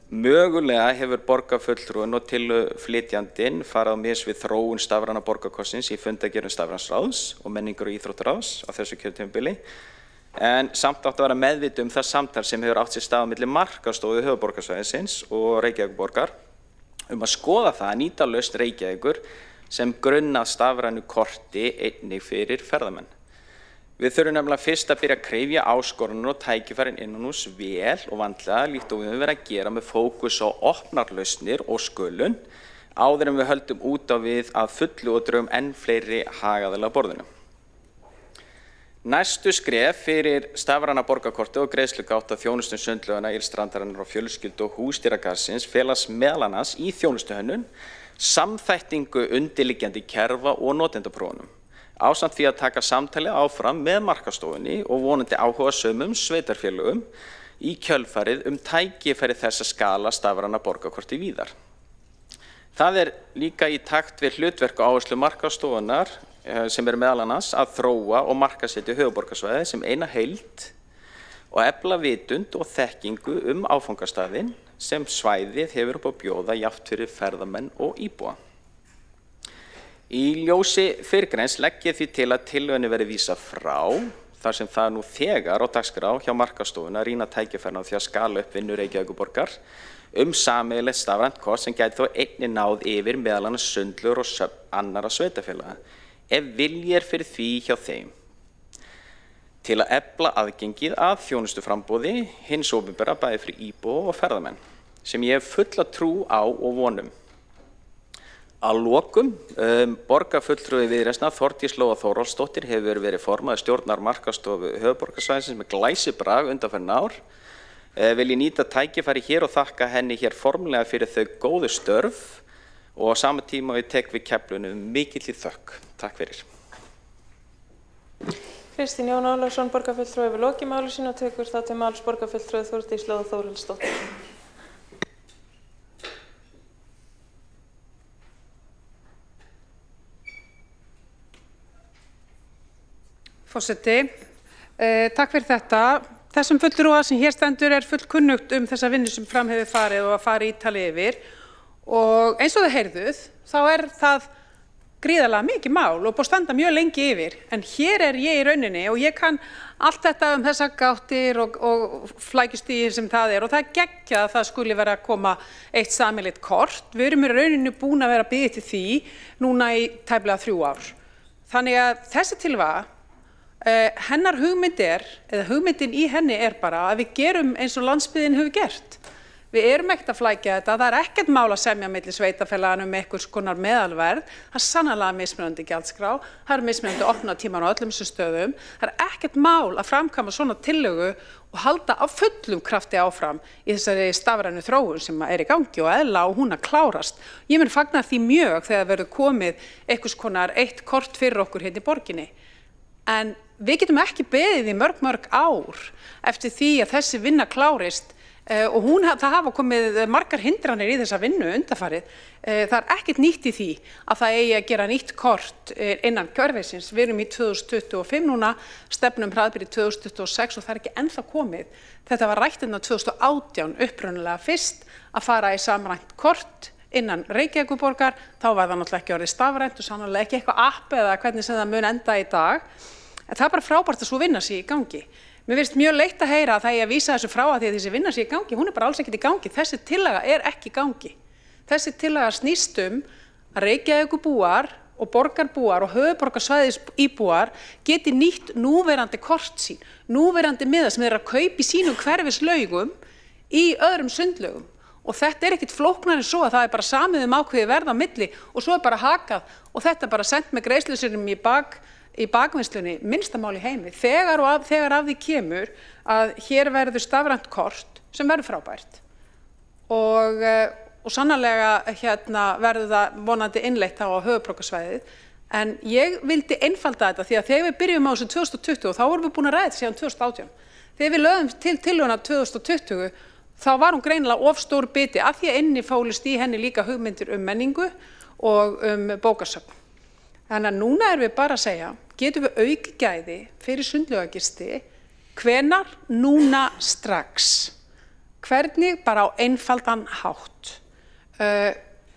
Mögulega hefur borgarfulltrúinn og tillöguflytjandinn farið á mis við þróun stafræna borgarkossins í fundargerðum stafræns og menningar- og íþróttaráðs á þessu kjörtímabili, en samt átti að vera meðvituð það samtal sem hefur átt sér stað á milli Markaðsstofu höfuðborgarsvæðisins og Reykjavíkurborgar að skoða það að nýta lausn Reykjavíkur sem grunn að stafrænu korti einnig fyrir ferðamenn. Við þurfum nefnilega fyrst að byrja að krefja áskoranir og tækifærin innan hús vel og vandlega líkt og við höfum verið að gera með fókus á opnar lausnir og skölun áður en við höldum út á við að fullu og drögum enn fleiri hagaðila að borðinu. Næstu skref fyrir stafræna borgarkortið og greiðslugátt af þjónustum sundlaugana, Ylstrandarinnar og fjölskyldu- og húsdýragarðsins felast meðal annars í þjónustuhönnun, samþættingu undirliggjandi kerfa og notendaprófunum, ásamt því að taka samtalið áfram með Markaðsstofunni og vonandi áhugasömum sveitarfélögum í kjölfarið tækifæri þess að skala stafræna borgarkortið víðar. Það líka í takt við hlutverk og áherslu Markaðsstofunnar sem meðal annars að þróa og markaðssetja höfuðborgarsvæðið sem eina heild og efla vitund og þekkingu áfangastaðinn sem svæðið hefur upp á bjóða jafnt fyrir ferðamenn og íbúa. Í ljósi fyrrgreinds legg ég því til að tillögunni verði vísað frá þar sem það nú þegar á dagskrá hjá Markaðsstofunni að rýna tækifærin á því að skala upp vinnu Reykjavíkurborgar sameiginlegt stafrænt kort sem gæti þó einnig náð yfir meðal annars sundlaugar og söfn annarra sveitarfélaga ef vilji fyrir því hjá þeim til að efla aðgengið að þjónustuframboði hins opinbera bæði fyrir íbúa og ferðamenn sem ég hef fulla trú á og vonum. Að lokum, borgarfulltrúi Viðreisnar Þórdís Lóa Þórhallsdóttir hefur verið formaður stjórnar Markaðsstofu höfuðborgarsvæðisins með glæsibrag undanfarin ár. Vil ég nýta tækifæri hér og þakka henni hér formlega fyrir þau góðu störf og á sama tíma ég tek við keflinu mikilli þökk. Takk fyrir. Kristín Jón Ólafsson, borgarfulltrúi hefur lokið máli sínu og tekur þá til máls borgarfulltrúi Þórdís Lóa Þórhallsdóttir. Forseti, takk fyrir þetta. Þessum fulltrúa sem hér stendur fullkunnugt þessa vinnu sem fram hefur farið og að fara ítalið yfir og eins og þið heyrðuð þá það gríðarlega mikið mál og búið að standa mjög lengi yfir en hér ég í rauninni og ég kann allt þetta þessa gáttir og flækjustigin sem það og það geggjað að það skuli vera að koma eitt sameiginlegt kort. Við erum í rauninni búin að vera að biðja til því núna í tæplega 3 ár. Þannig að þessi tilvaga hennar hugmyndin í henni bara að við gerum eins og landsbyggðin hefur gert. Við erum ekkert að flækja þetta, það ekkert mál að semja milli sveitarfélaganna einhvers konar meðalverð, það sannarlega mismunandi gjaldskrá, það mismunandi opnunartímar á öllum þessum stöðum, það ekkert mál að framkvæma svona tillögu og halda á fullum krafti áfram í þessari stafrænu þróun sem í gangi og eðla og hún að klárast. Ég mun fagna því mjög þegar verður komið einhvers konar eitt kort fyrir okkur hérna í borginni. En við getum ekki beðið í mörg ár eftir því að þessi vinna klárist og það hafa komið margar hindranir í þessa vinnu undanfarið. Það ekkert nýtt í því að það eigi að gera nýtt kort innan kerfisins. Við erum í 2025 núna, stefnum hraðbyri 2026 og það ekki ennþá komið. Þetta var rætt 2018 upprunalega fyrst að fara í samrænt kort innan Reykjavíkurborgar. Þá var það náttúrulega ekki orðið stafrænt og sannarlega ekki eitthvað app eða hvernig sem það mun enda í dag. En það bara frábært að svo vinna sé í gangi. Mér finnst mjög leitt að heyra að það að vísa þessu frá að því að þessi vinna sé í gangi, hún bara alls ekkert í gangi. Þessi tillaga ekki í gangi. Þessi tillaga snýst að Reykjavíkurbúar og borgarbúar og höfuðborgarsvæðis íbúar geti nýtt núverandi kort sín, núverandi miða sem þeir að kaupa í sínum hverfislaugum í öðrum sundlaugum. Og þetta ekkert flóknar en svo að það bara samið ákveðið verð á milli og svo bara hakað og þetta bara sendt með greiðsluseðlum í bakvinnslunni minnstamál í heimi. Þegar af því kemur að hér verður stafrænt kort sem verður frábært og sannarlega verður það vonandi innleitt á höfuðborgarsvæðið. En ég vildi einfalda þetta því að þegar við byrjum á þessu 2020 þá vorum við búin að ræða þetta síðan 2018. Þegar við lögðum til tillöguna 2020 þá var hún greinilega of stór biti af því að inni fólust í henni líka hugmyndir menningu og bókasöfn. Þannig að núna við bara að segja, getum við aukið gæði fyrir sundlaugagisti, hvenar? Núna strax. Hvernig? Bara á einfaldan hátt.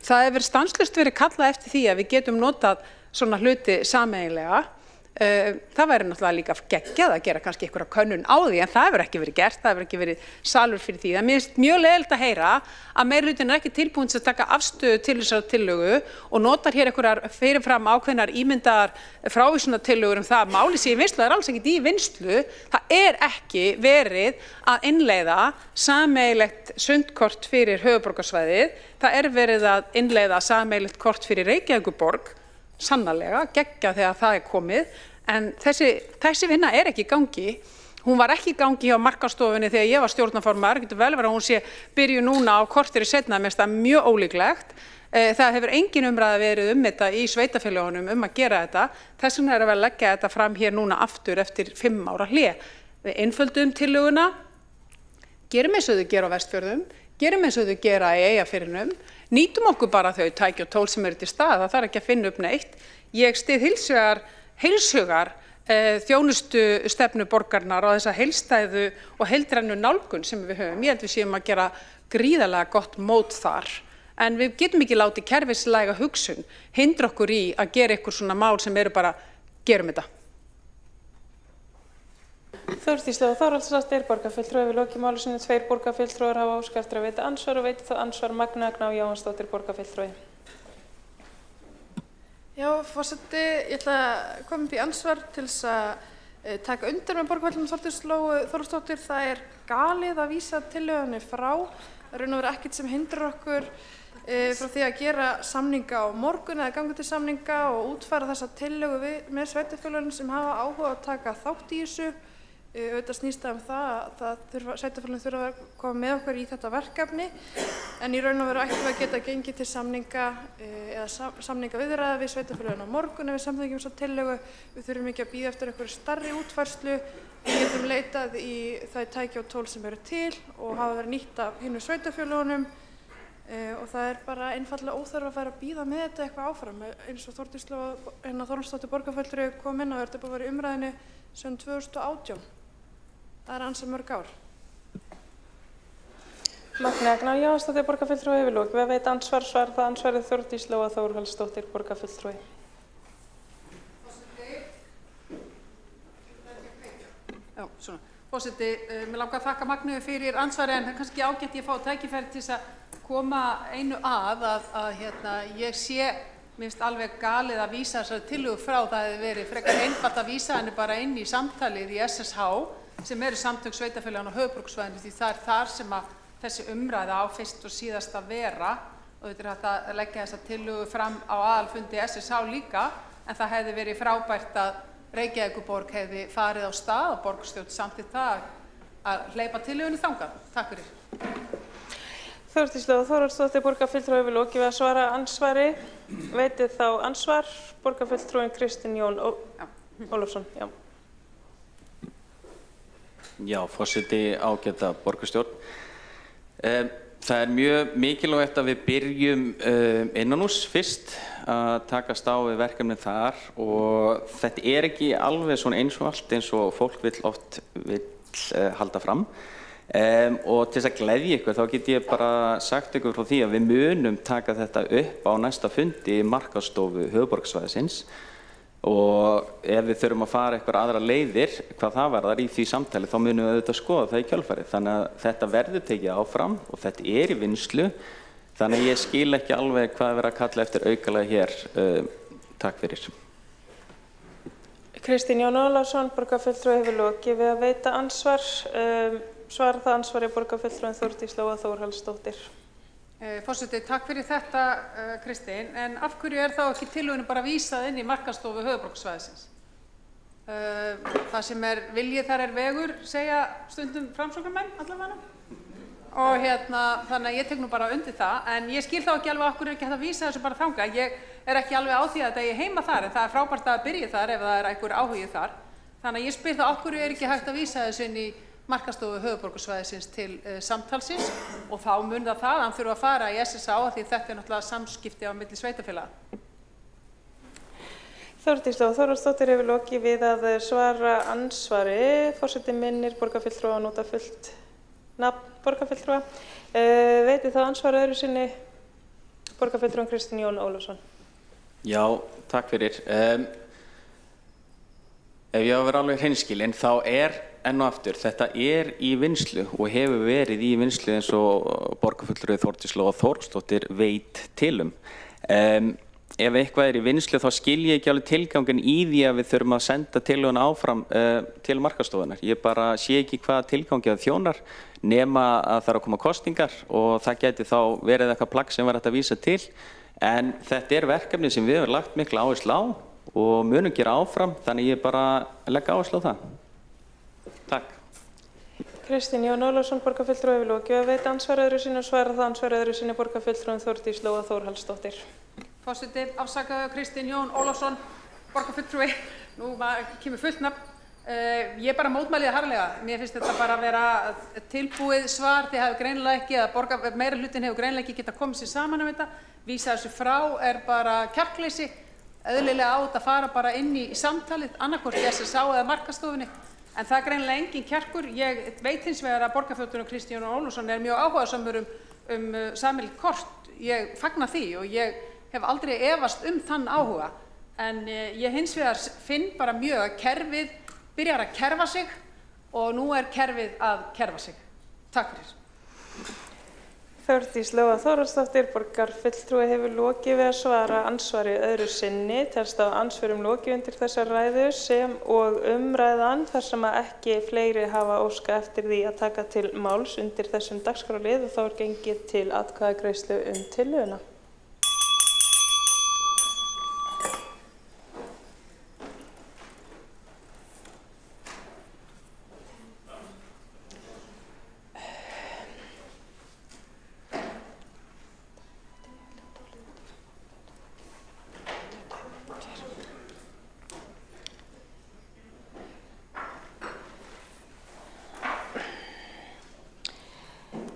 Það hefur stanslaust verið kallað eftir því að við getum notað svona hluti sameiginlega. Það væri náttúrulega líka geggjað að gera kannski einhverja könnun á því, en það hefur ekki verið gert, það hefur ekki verið salur fyrir því. Það er mjög leiðilegt að heyra að meirihlutinn er ekki tilbúin til að taka afstöðu til þessar tillögu og notar hér einhverjar fyrirfram ákveðnar ímyndaðar frávísunartillögur það að máli sé í vinnslu, það er alls ekkert í vinnslu. Það er ekki verið að innleiða sameiginlegt sundkort fyrir höfuðborgarsvæðið, það er verið að innleiða sameiginlegt kort fyrir Reykjavíkurborg, sannarlega, geggja þegar það er komið, en þessi vinna er ekki í gangi. Hún var ekki í gangi hjá markaðsstofunni þegar ég var stjórnarformaður, getur vel verið að hún sé byrju núna á korteri seinna, mér finnst það mjög ólíklegt. Það hefur engin umræða verið þetta í sveitarfélögunum að gera þetta, þess vegna er að vera að leggja þetta fram hér núna aftur eftir 5 ára hlé. Við einföldum tillöguna, gerum eins og þau gera á Vestfjörðum, gerum eins og þau gera í Eyjafirðinum, nýtum okkur bara þau tæki og tól sem eru til staðar, það þarf ekki að finna upp neitt. Ég styð heilshugar þjónustu stefnu borgarinnar á þessa heilstæðu og heildrænu nálgun sem við höfum. Ég held við séum að gera gríðarlega gott mót þar. En við getum ekki látið kerfislæga hugsun hindra okkur í að gera eitthvað svona mál sem eru bara, gerum þetta. Þórdís Lóa Þórhallsdóttir, borgarfulltrúi, við lokið máli sinni. 2 borgarfulltrúar hafa óskað eftir að veita andsvar og veiti þá andsvar Magna Gná Jóhannsdóttir, borgarfulltrúi. Já, forseti, ég ætla að koma upp í ansvar til þess að taka undir með borgarfulltrúum Þórdís Lóu Þórhallsdóttir. Það er galið að vísa tillögunni frá. Það er raun og veru ekkert sem hindrar okkur frá því að gera samninga á morgun eða ganga til samninga og útfæra þessa tillögu með sveitarfélögum sem hafa áhuga að taka þátt í þessu. Auðvitað snýst það að sveitarfélögin þurfa að koma með okkur í þetta verkefni, en í raun og veru ættum við að geta gengið til samninga eða samningaviðræða við sveitarfélögin á morgun ef við samþykkjum þessa tillögu. Við þurfum ekki að bíða eftir einhverju stærri útfærslu, við getum leitað í þau tæki og tól sem eru til og hafa verið nýtt af hinum sveitarfélögunum og það er bara einfaldlega óþarf að fara að bíða með þetta eitthvað áfram. Eins og Þórdís Lóa Þórhallsdóttir borgarfulltrúi kom inn á, þetta búið að vera í umræðunni sem 2018. Það er ansi mörg ár. Magna Gná Jóhannsdóttir, borgarfulltrúi, við lokið að veita andsvar, svar það ansvarið Þórdís Lóa Þórhallsdóttir, borgarfulltrúi. Já, svona. Forseti, mér langar að þakka Magnu fyrir ansvari, en kannski ágætt ég fá tækifæri til þess að koma einu að ég sé, mér finnst alveg galið að vísa þessari tillögu frá. Það hefði verið frekar einfalt að vísa henni bara inn í samtalið í SSH, sem eru samtök sveitarfélaganna á höfuðborgarsvæðinu, því það er þar sem að þessi umræða á fyrst og síðast að vera, og þetta er hægt að leggja þessa tillögu fram á aðalfundi SSH líka, en það hefði verið frábært að Reykjavíkurborg hefði farið á stað og borgarstjórn samþykkt það að hleypa tillögunni þangað. Takk fyrir. Þórdís Lóa Þórhallsdóttir, borgarfulltrúi, við lokið að svara ansvari. Veitið þá ansvar borgarfulltrúin Kristinn Jón Ólafsson. Já, forseti, ágæta borgarstjórn. Það er mjög mikilvægt að við byrjum innanhús fyrst að takast á við verkefni þar, og þetta er ekki alveg svona eins og allt eins og fólk oft vill halda fram. Og til þess að gleðja ykkur þá get ég bara sagt ykkur frá því að við munum taka þetta upp á næsta fundi í markaðsstofu höfuðborgarsvæðisins, og ef við þurfum að fara eitthvað aðra leiðir hvað það varðar í því samtali þá munum við auðvitað skoða það í kjölfarið. Þannig að þetta verður tekið áfram og þetta er í vinnslu, þannig að ég skil ekki alveg hvað verður að kalla eftir aukalega hér. Takk fyrir. Kristinn Jón Ólafsson, borgarfulltrúi, hefur lokið við að veita ansvar. Svar það ansvari borgarfulltrúin Þórdís Lóa Þórhallsdóttir. Forseti, takk fyrir þetta, Kristinn, en af hverju er þá ekki tillögunni bara vísað inn í markaðsstofu höfuðborgarsvæðisins? Það sem er viljið þar er vegur, segja stundum framsóknarmenn allavega. Og þannig að ég tek nú bara undir það, en ég skil þá ekki alveg af hverju ekki hægt að vísa þessu bara þangað. Ég er ekki alveg á því að þetta eigi heima þar, en það er frábært að byrja þar ef það er einhver áhugi þar. Þannig að ég spyr þá af hverju er ekki hægt að vísa þessu inn í markaðsstofu höfuðborgarsvæðisins til samtalsins, og þá mun það hann þurfa að fara í SSH því þetta er náttúrulega samskipti á milli sveitarfélaga. Þórdís Lóa Þórhallsdóttir hefur lokið við að svara andsvari. Forseti minnir borgarfulltrúa að nota fullt nafn borgarfulltrúa. Veitir þá ansvar öðru sinni borgarfulltrúan Kristinn Jón Ólafsson. Já, takk fyrir. Ef ég á að vera alveg hreinskilinn, þá enn og aftur, þetta í vinslu og hefur verið í vinslu eins og borgarfulltrúi Þórdís Lóa Þórhallsdóttir veit til Ef eitthvað í vinslu þá skil ég ekki alveg tilgangin í því að við þurfum að senda tillöguna áfram til markaðsstofunnar. Ég bara sé ekki hvaða tilgangi það þjónar nema að það er að koma kosningar og það geti þá verið eitthvað plagg sem var hægt að vísa til. En þetta verkefni sem við höfum lagt mikla áherslu á og munum gera áfram, þannig ég bara legg áherslu á það. Takk. Kristinn Jón Ólafsson, borgarfulltrúi hefur lokið að veita ansvar öðru sinni og svara það ansvar öðru sinni borgarfulltrúin Þórdís Lóa Þórhallsdóttir. Forseti, afsakaðu Kristinn Jón Ólafsson, borgarfulltrúi, nú kemur fullt nafn. Ég bara mótmæli það harðlega. Mér finnst þetta bara að vera tilbúið svar. Þið hefur greinilega ekki, eða meirihlutin hefur greinilega ekki getað komið sér saman þetta. Vísa þessu frá bara kjarkleysi. Eðlilega á þetta að fara bara inn í samtalið, annarkvort í SSA eða markaðsstofunni. En það greinilega engin kjarkur. Ég veit hins vegar að borgarfulltrúinn Kristinn Jón Ólafsson mjög áhugasamur sameiginlegt kort. Ég fagna því og ég hef aldrei efast þann áhuga, en ég hins vegar finn bara mjög að kerfið byrjar að kerfa sig og nú kerfið að kerfa sig. Takk fyrir. Þórdís Lóa Þórhallsdóttir, borgarfulltrúi hefur lokið við að svara ansvari öðru sinni. Telst á ansvörum lokið undir þessar ræðu sem og umræðan þar sem að ekki fleiri hafa óskað eftir því að taka til máls undir þessum dagskrárlið og þá gengið til atkvæðagreiðslu tillöguna.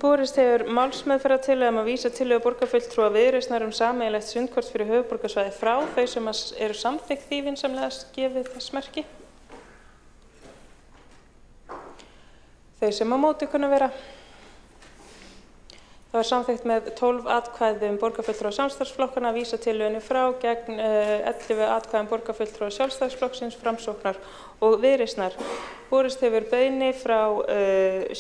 Borist hefur málsmeðferðartillaga að vísa tillögu borgarfulltrúa Viðreisnar sameiginlegt sundkort fyrir höfuðborgarsvæði frá. Þau sem eru samþykkt því vinsamlegast gefið þess merki. Þau sem á móti kunna vera. Það var samþykkt með 12 atkvæðum borgarfulltrúa samstarfsflokkana að vísa tillögunni frá gegn 11 atkvæðum borgarfulltrúa Sjálfstæðisflokksins, Framsóknar og Viðreisnar. Borist hefur beiðni frá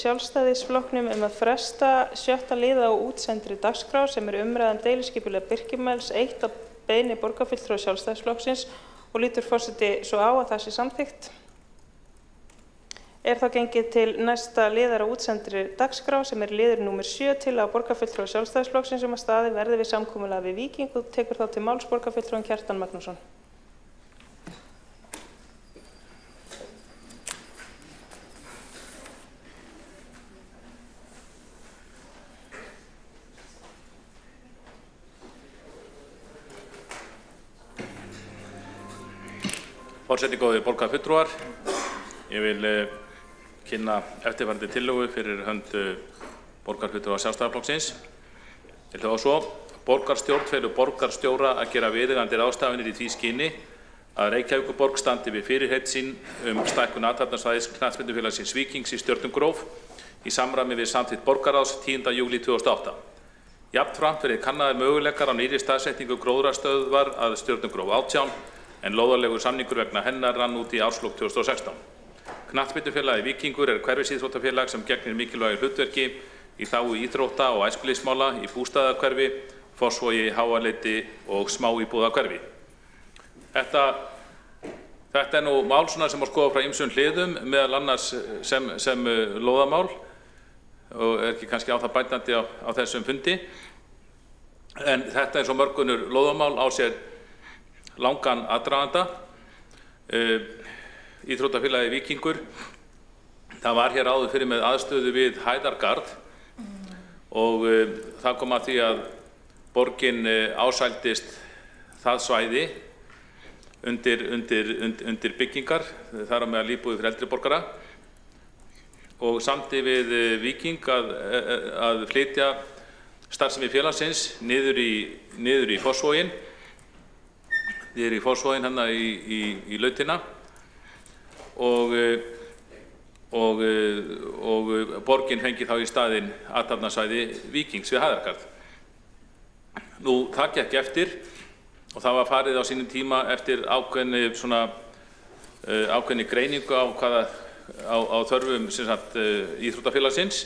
Sjálfstæðisflokknum að fresta 7. lið á útsendri dagskrá sem umræðan deiliskipulag Birkimels 1 á beiðni borgarfulltrúa Sjálfstæðisflokksins og lítur forseti svo á að það sé samþykkt. Þá gengið til næsta liðar á útsendri dagskrá sem liður númer 7 til á borgarfulltrúa Sjálfstæðisflokksins sem að staði verði við samkomulag við Víking og tekur þá til máls borgarfulltrúan Kjartan Magnússon. Forseti, góðir borgarfulltrúar, ég vil kynna eftirfarandi tillögu fyrir hönd borgarfulltrúa Sjálfstæðisflokksins. Til þá svo, borgarstjórn felur borgarstjóra að gera viðeigandi ráðstafanir í því skyni að Reykjavíkurborg standi við fyrirheit sín stækkun athafnasvæðis knattspyrnufélagsins Víkings í Stjörnugróf í samræmi við samþykkt borgarráðs 10. júlí 2008. Jafnframt verði kannaðir möguleikar á nýrri staðsetningu gróðrarstöðvar að Stjörnugróf 18 en lóðarlegur samningur vegna hennar rann út í árslok 2016. Knattspyrnufélagið Víkingur hverfisíþróttafélag sem gegnir mikilvægu hlutverki í þágu íþrótta og æskulýðsmála í bústaðahverfi, Fossvogi, Háaleiti og smáíbúðahverfi. Þetta nú mál sem að skoða frá ýmsum hliðum, meðal annars sem lóðamál og ekki kannski á það bætandi á þessum fundi. En þetta eins og mörgunur lóðamál á sér langan aðdraganda. Íþróttafélagið Víkingur, það var hér áður fyrir með aðstöðu við Hæðargarð og það kom að því að borgin ásældist það svæði undir byggingar, þar á meðal íbúðir fyrir eldri borgara og samdi við Víking að flytja starfsemi félagsins niður í Fossvoginn í Fossvoginn hérna í lautina og borgin fengi þá í staðinn athafnasvæði Víkings við Hæðargarð. Nú, það gekk eftir og það var farið á sínum tíma eftir ákveðni greiningu á þörfum íþróttafélagsins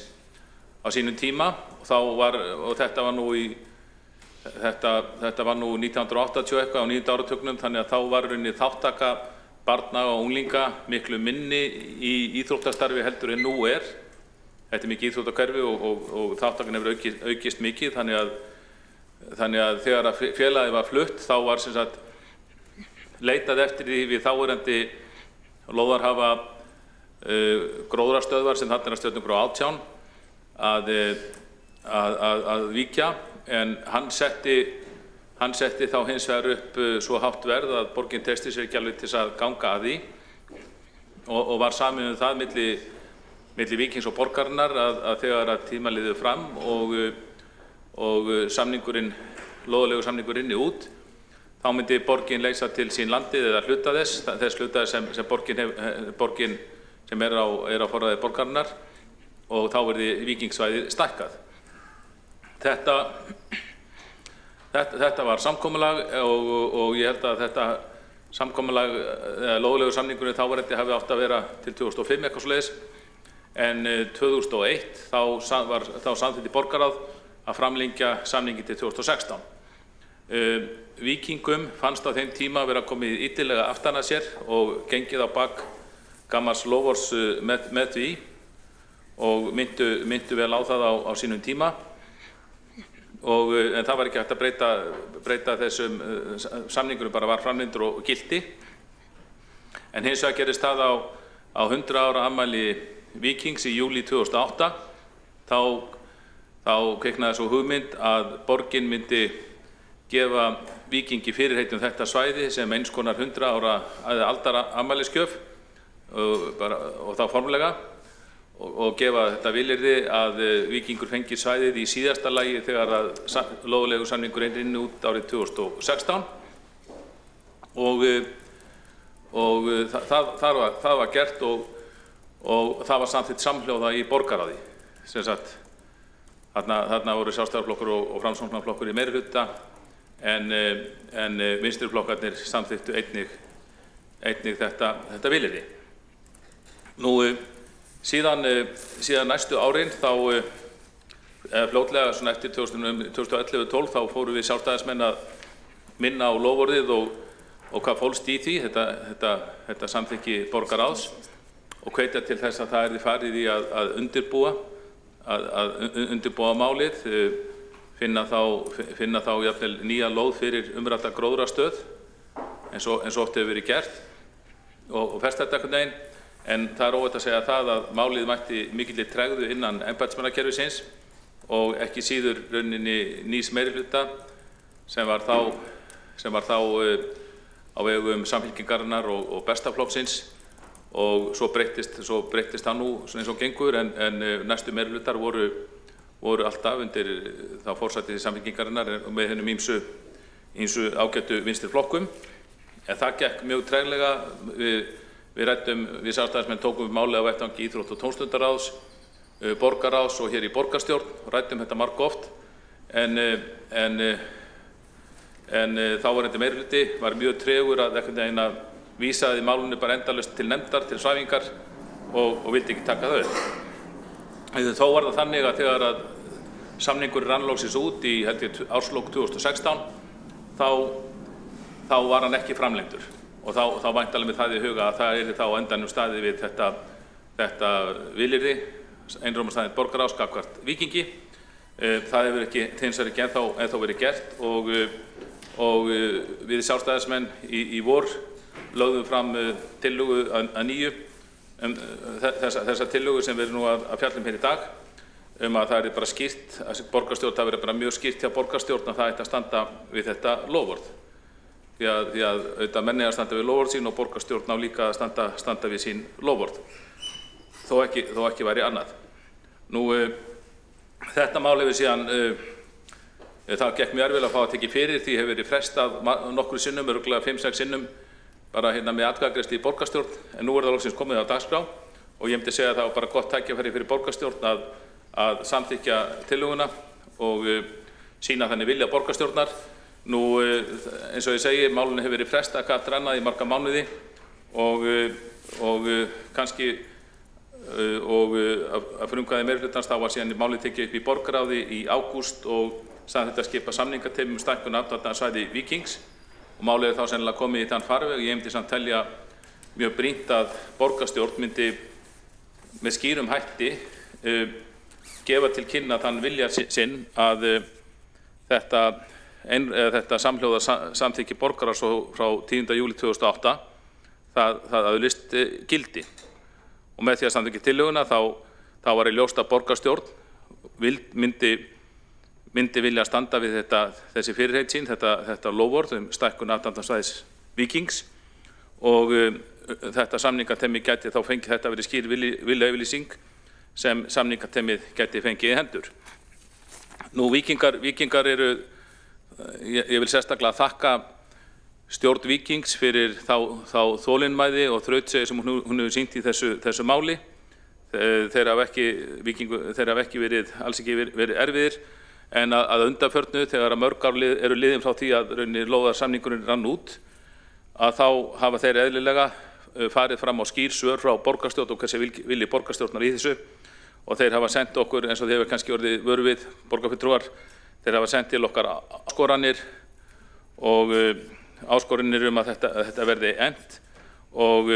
á sínum tíma og þetta var nú 1980 eitthvað á 9. áratugnum, þannig að þá var rauninni þáttaka barna og unglinga miklu minni í íþróttastarfi heldur en nú er. Þetta er mikið íþróttahverfi og þáttakan hefur aukist mikið, þannig að þegar félagið var flutt þá var leitað eftir því við þáverandi lóðarhafa gróðrastöðvar sem þarna er að Stjörnugrá 18 að víkja, en hann setti þá hins vegar upp svo hátt verð að borgin treysti sér ekki alveg til að ganga að því og var samið það milli Víkings og borgarinnar að þegar að tíma liðu fram og lóðalegu samningurinn inni út, þá myndi borgin leysa til sín landið eða hluta þess hluta sem borgin sem er á forræði borgarinnar, og þá verði Víkingssvæðið stækkað. Þetta var samkomulag og ég held að þetta samkomulag, lóðalegu samningurinn þáverandi hafi átt að vera til 2005 eitthvað svoleiðis, en 2001 þá samþykkti borgarráð að framlengja samningin til 2016. Víkingum fannst á þeim tíma vera komið illilega aftan að sér og gengið á bak gamals loforðs með því og myndu vel á það á sínum tíma, en það var ekki hægt að breyta þessum samningurum, bara var framlengdur og gilti. En hins vegar gerist það á 100 ára afmæli Víkings í júlí 2008, þá kviknaði svo hugmynd að borgin myndi gefa Víkingi fyrirheit þetta svæði sem eins konar 100 ára aldara afmælisgjöf og þá formulega, og gefa þetta vilyrði að Víkingur fengi svæðið í síðasta lagi þegar að lóðalegu samningur inn út árið 2016 og það var gert og það var samþykkt samhljóða í borgarráði. Þarna voru Sjálfstæðisflokkur og Framsóknarflokkur í meirihluta, en vinstriflokkarnir samþykktu einnig þetta vilyrði. Nú, síðan næstu árin fljótlega svona eftir 2011-12 þá fórum við Sjálfstæðismenn að minna á loforðið og hvað fólst í því, þetta samþykki borgarráðs, og hvetja til þess að það yrði farið í að undirbúa málið, finna þá jafnvel nýja lóð fyrir umrædda gróðrastöð eins og oft hefur verið gert og festa þetta einhvern veginn. En það er óhætt að segja það að málið mætti mikilli tregðu innan embættismannakerfisins og ekki síður rauninni nýs meirihluta sem var þá á vegum Samfylkingarinnar og Bestaflokksins, og svo breyttist það nú eins og gengur, en næstu meirihlutar voru alltaf undir þá forsætið Samfylkingarinnar með hennum ýmsu ágætu vinstri flokkum. En það gekk mjög treglega. Við Sjálfstæðismenn tókum málið á vettvangi íþrótt- og tómstundaráðs, borgarráðs og hér í borgarstjórn og ræddum þetta margoft, en þáverandi meirihluti var mjög tregur að vísaði málunni bara endalaust til nefndar, til svæfingar og vildi ekki taka þau. Þó var það þannig að þegar að samningur rann loksins út í árslok 2016 þá var hann ekki framlengdur. Og þá væntanlega með það í huga að það yrði þá á endanum staðið við þetta vilyrði, einróma staðið borgarráðs gagnvart Víkingi. Það hefur hins vegar ekki ennþá verið gert og við Sjálfstæðismenn í vor lögðum fram tillögu að nýju, þessa tillögu sem við erum nú að fjalla hér í dag, að það er bara skýrt, að borgarstjórn, það verður bara mjög skýrt hjá borgarstjórn að það ætti að standa við þetta loforð. Því að auðvitað menn að standa við loforð sín og borgarstjórn á líka að standa við sín loforð, þó ekki væri annað. Nú, þetta mál hefur síðan Það gekk mjög erfiðlega að fá að tekið fyrir því hefur verið frestað nokkru sinnum, örugglega 5-6 sinnum, bara hérna með atkvæðagreiðslu í borgarstjórn, en nú það loksins komið á dagskrá og ég myndi segja að það var bara gott tækifæri fyrir borgarstjórn að samþykkja tillöguna og sýna þannig vilja borgarstjórnar. Nú, eins og ég segi, málunni hefur verið frestað hvert annað í marga mánuði og kannski að frumkvæði meirihlutans þá var síðan málið tekið upp í borgarráði í ágúst og samþykkt að skipa samningateymum um stækkun athafnasvæði Víkings og málið þá sennilega komið í þann farveg. Ég myndi samt telja mjög brýnt að borgarstjórn myndi með skýrum hætti gefa til kynna þann vilja sinn að þetta samhljóða samþykki borgarráðs frá 10. júlí 2008 það öðlist gildi. Og með því að samþykkja tillöguna þá var ljóst að borgarstjórn myndi vilja standa við þessi fyrirheit sín, þetta loforð stækkun athafnasvæðis Víkings og þetta samningateymi gæti þá fengið þetta verið skýr viljayfirlýsing sem samningateymið gæti fengið í hendur. Nú Víkingar eru, ég vil sérstaklega þakka stjórn Víkings fyrir þá þolinmæði og þrautsegi sem hún hefur sýnt í þessu máli. Þeir hafa ekki alls ekki verið erfiðir en að undanförnu þegar mörg ár eru liðin frá því að lóðarsamningurinn rann út að þá hafa þeir eðlilega farið fram á skýr svör frá borgarstjórn og hversu vilji borgarstjórnar í þessu og þeir hafa sendt okkur, eins og þeir hefur kannski orðið vöru við borgarfulltrúar, þeir hafa sendt til okkar áskoranir og áskoranir að þetta verði efnt og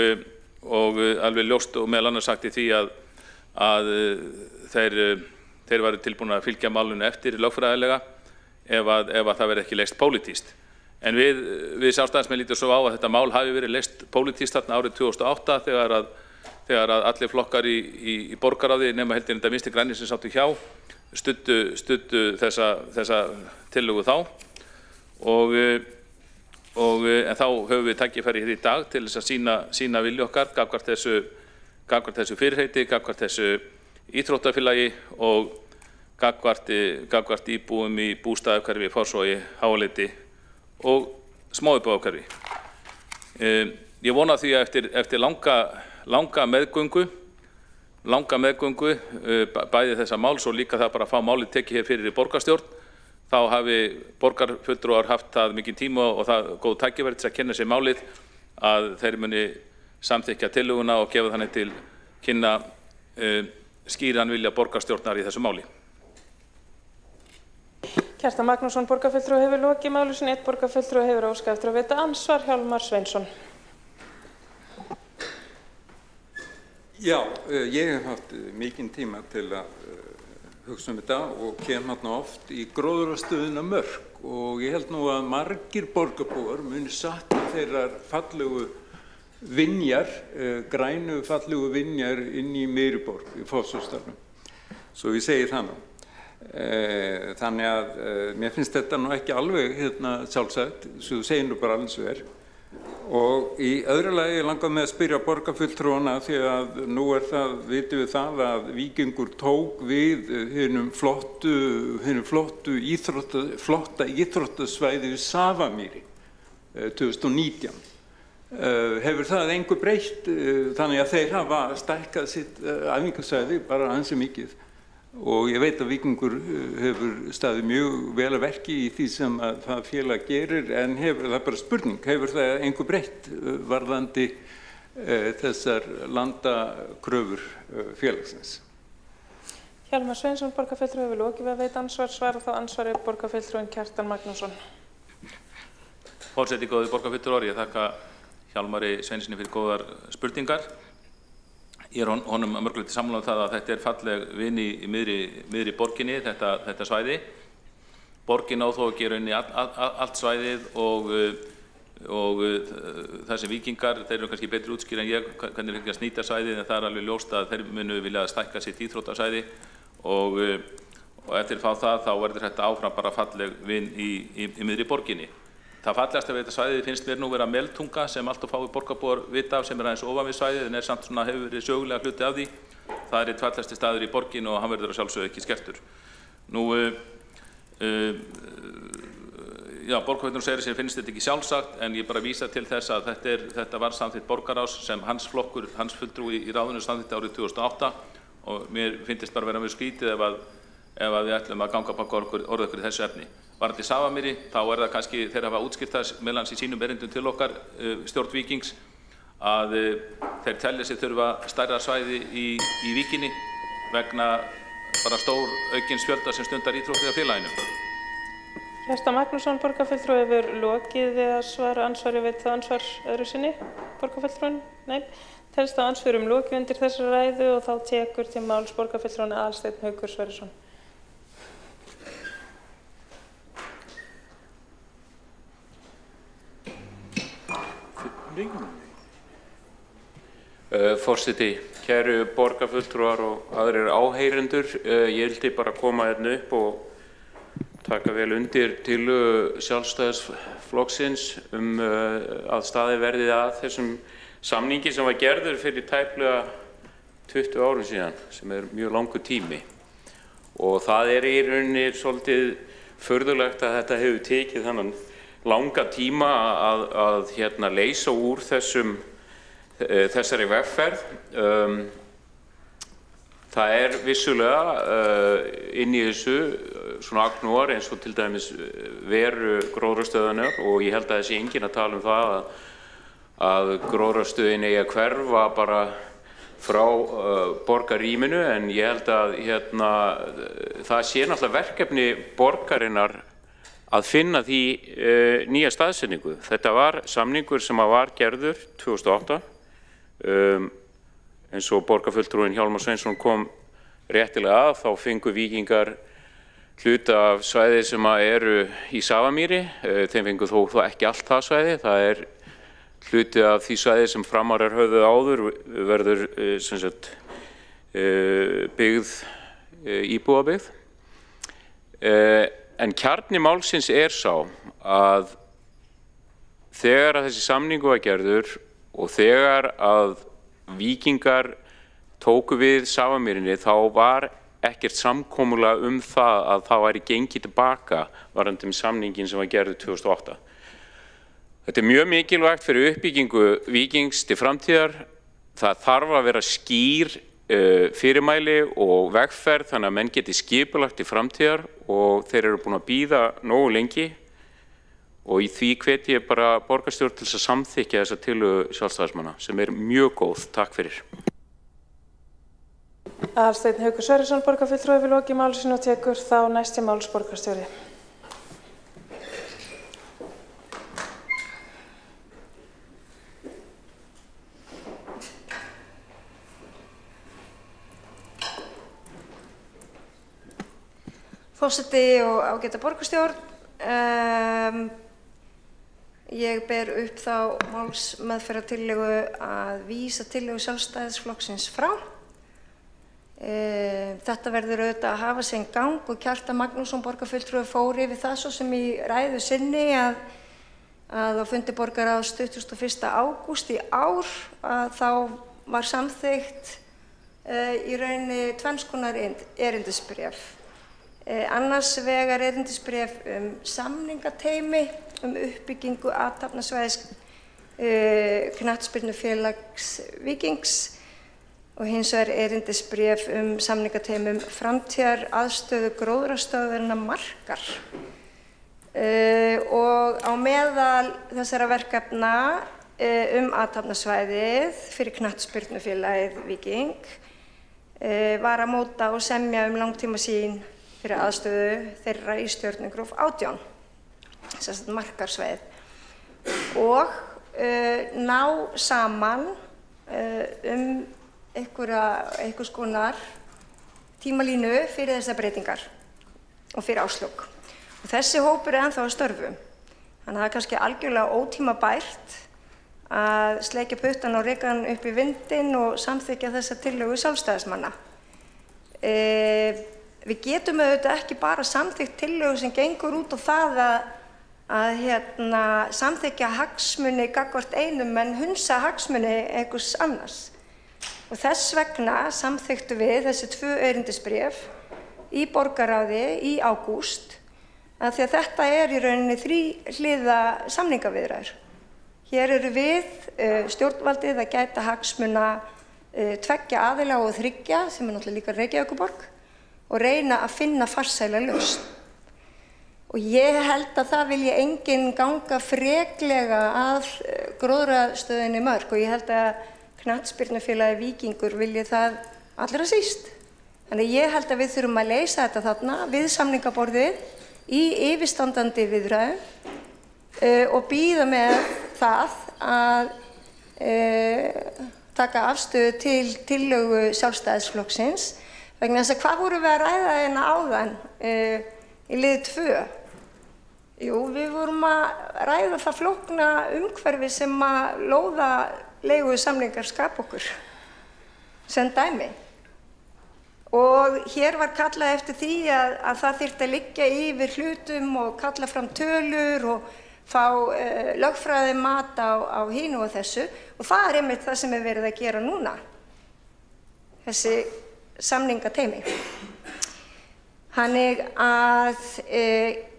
alveg ljóst og meðal annars sagt í því að þeir væru tilbúin að fylgja málinu eftir lögfræðilega ef það verði ekki leyst pólitískt. En við sjálfstæðismenn lítum svo á að þetta mál hafi verið leyst pólitískt þarna árið 2008 þegar að allir flokkar í borgarráði nema heldur þetta Vinstri grænir sem sáttu hjá studdu þessa tillögu þá en þá höfum við tækifæri hér í dag til þess að sýna vilja okkar gagnvart þessu fyrirheiti, gagnvart þessu íþróttafélagi og gagnvart íbúum í bústaðahverfi, Fossvogi, Háaleiti og smáíbúðahverfi. Ég vona því að eftir langa meðgöngu bæði þessa máls og líka það bara að fá málið tekið hér fyrir í borgarstjórn þá hafi borgarfulltrúar haft það mikinn tíma og það góð tækifæri til að kynna sér málið að þeir muni samþykkja tillöguna og gefa þannig til kynna skýran vilja borgarstjórnar í þessu máli. Kjartan Magnússon, borgarfulltrúi, hefur lokið máli sinni. Einn borgarfulltrúi hefur óskað eftir að veita andsvar, Hjálmar Sveinsson. Já, ég hef haft mikinn tíma til að hugsa þetta og kem hérna oft í gróðrastöðuna Mörk og ég held nú að margir borgarbúar muni satt þeirrar fallegu vinjar, grænu fallegu vinjar inn í Meiriborg í Fossvogsdalnum. Svo ég segi það nú. Þannig að mér finnst þetta nú ekki alveg sjálfsagt, svo þú segir nú bara alveg svo og í öðru lagi langar með að spyrja borgarfulltrúana því að nú vitum við það að Víkingur tók við hinum flotta íþróttasvæði við Safamýri 2019. Hefur það engu breytt þannig að þeir hafa stækkað sitt æfingasvæði bara ansi mikið og ég veit að Víkingur hefur staðið mjög vel að verki í því sem að það félag gerir en það er bara spurning, hefur það engu breytt varðandi þessar landakröfur félagsins? Hjálmar Sveinsson, borgarfulltrúi, hefur lokið við að veita ansvar, svara þá ansvari borgarfulltrúin Kjartan Magnússon. Forseti, góðir borgarfulltrúar, ég þakka Hjálmari Sveinssoni fyrir góðar spurningar. Ég honum að mörguleyti sammála það að þetta falleg vinn í miðri borginni, þetta svæði. Borgin á þó að gera inn í allt svæðið og þessi Víkingar, þeir eru kannski betri útskýr en ég, hvernig þeir nýta svæðið, en það alveg ljóst að þeir munu vilja stækka sitt íþróttasvæði og eftir fá það þá verður þetta áfram bara falleg vinn í miðri borginni. Það fallegasta við þetta svæðið finnst mér nú vera Meltunga sem allt og fái borgarbúar vita af sem aðeins ofan við svæðið en samt svona hefur verið sögulega hluti af því. Það fallegasti staður í borgin og hann verður að sjálfsögðu ekki skertur. Nú Já, borgarfulltrúinn segir sér finnst þetta ekki sjálfsagt, en ég bara vísa til þess að þetta var samþykkt borgarráðs sem hans flokkur, hans fulltrúi í ráðinu samþykkti árið 2008 og mér finnst bara vera mjög skrítið ef við ætlum að ganga bak orð okkur í þessu efni. Varðandi Safamýri, þá það kannski þeir hafa útskýrt það meðal annars í sínum erindum til okkar stjórn Víkings að þeir telja sig þurfa stærra svæði í Víkinni vegna bara stór aukins fjölda sem stundar íþróttið á félaginu. Kjartan Magnússon, borgarfulltrúi, hefur lokið við að svara andsvari við það ansvar öðru sinni, borgarfulltrúin? Nei. Telst á andsvörum lokið undir þessari ræðu og þá tekur til máls borgarfulltrúin Aðalsteinn Haukur Sverrisson. Forseti, kæru borgarfulltrúar og aðrir áheyrendur, ég vildi bara koma hérna upp og taka vel undir tillögu Sjálfstæðisflokksins að staðið verði að þessum samningi sem var gerður fyrir tæplega 20 árum síðan, sem mjög langur tími. Og það í rauninni svolítið furðulegt að þetta hefur tekið þennan langa tíma að leysa úr þessari vegferð. Það vissulega inn í þessu svona agnúar eins og til dæmis veru gróðrarstöðunar og ég held að þessi enginn að tala það að gróðrarstöðin eigi að hverfa bara frá borgarrýminu en ég held að það sé náttúrulega verkefni borgarinnar að finna því nýja staðsetningu. Þetta var samningur sem var gerður 2008 eins og borgarfulltrúinn Hjálmar Sveinsson kom réttilega að, þá fengu Víkingar hluta af svæði sem eru í Safamýri, þeim fengu þó ekki allt það svæði, það hluti af því svæði sem Framarar höfðu áður verður sem sagt byggð, íbúabyggð. En kjarni málsins sá að þegar að þessi samningur var gerður og þegar að Víkingar tóku við Safamýrinni þá var ekkert samkomulag það að það væri gengið tilbaka varðandi samningin sem var gerður 2008. Þetta mjög mikilvægt fyrir uppbyggingu Víkings til framtíðar. Það þarf að vera skýr fyrirmæli og vegferð þannig að menn geti skipulagt til framtíðar og þeir eru búin að bíða nógu lengi og í því hvet ég bara borgarstjórn til að samþykkja þessa tillögu sjálfstæðismanna sem mjög góð. Takk fyrir. Aðalsteinn Haukur Sverrisson, borgarfulltrúi, við lokið máli sínu og tekur þá næsti máls borgarstjóri. Forseti og ágæta borgarstjórn, ég ber upp þá málsmeðferðartillögu að vísa tillögu Sjálfstæðisflokksins frá. Þetta verður auðvitað að hafa sinn gang og Kjartan Magnússon borgarfulltrúi fór yfir það svo sem í ræðu sinni að á fundi borgarráðs 21. ágúst í ár að þá var samþykkt í rauninni tvenns konar erindisbréf. Annars vegar erindisbréf samningateymi uppbyggingu athafnasvæðis knattspyrnufélags Víkings og hins vegar erindisbréf samningateymi framtíðar aðstöðu gróðrarstöðvarinnar Markar. Og á meðal þessara verkefna athafnasvæðið fyrir knattspyrnufélagið Víking var að móta og semja langtímasýn fyrir aðstöðu þeirra í stjörnugróf 18, þess að Markarsvæðið, og ná saman einhvers konar tímalínu fyrir þessar breytingar og fyrir árslok. Og þessi hópur ennþá að störfum, þannig að það kannski algjörlega ótímabært að sleikja puttan og reka hann upp í vindinn og samþykkja þessa tillögu sjálfstæðismanna. Við getum auðvitað ekki bara samþykkt tillögu sem gengur út á það að samþykkja hagsmuni gagnvart einum en hunsa hagsmuni einhvers annars. Og þess vegna samþykktu við þessi 2 erindisbréf í borgarráði í ágúst af því að þetta í rauninni þríhliða samningaviðræður. Hér eru við, stjórnvaldið, að gæta hagsmuna tveggja aðila og þriggja, sem náttúrulega líka Reykjavíkurborg, og reyna að finna farsæla lausn. Og ég held að það vilji enginn ganga freklega að gróðrastöðinni Mörk og ég held að knattspyrnufélagið Víkingur vilji það allra síst. Þannig ég held að við þurfum að leysa þetta þarna við samningaborðið í yfirstandandi viðræðum og bíða með það að taka afstöðu til tillögu Sjálfstæðisflokksins vegna þess að hvað vorum við að ræða hérna áðan í liði 2? Jú, við vorum að ræða það flókna umhverfi sem að lóðaleigusamningar skapa okkur sem dæmi. Og hér var kallað eftir því að það þyrfti að liggja yfir hlutum og kalla fram tölur og fá lögfræði mat á hinu og þessu og það einmitt það sem verið að gera núna, þessi samningateymi. Þannig að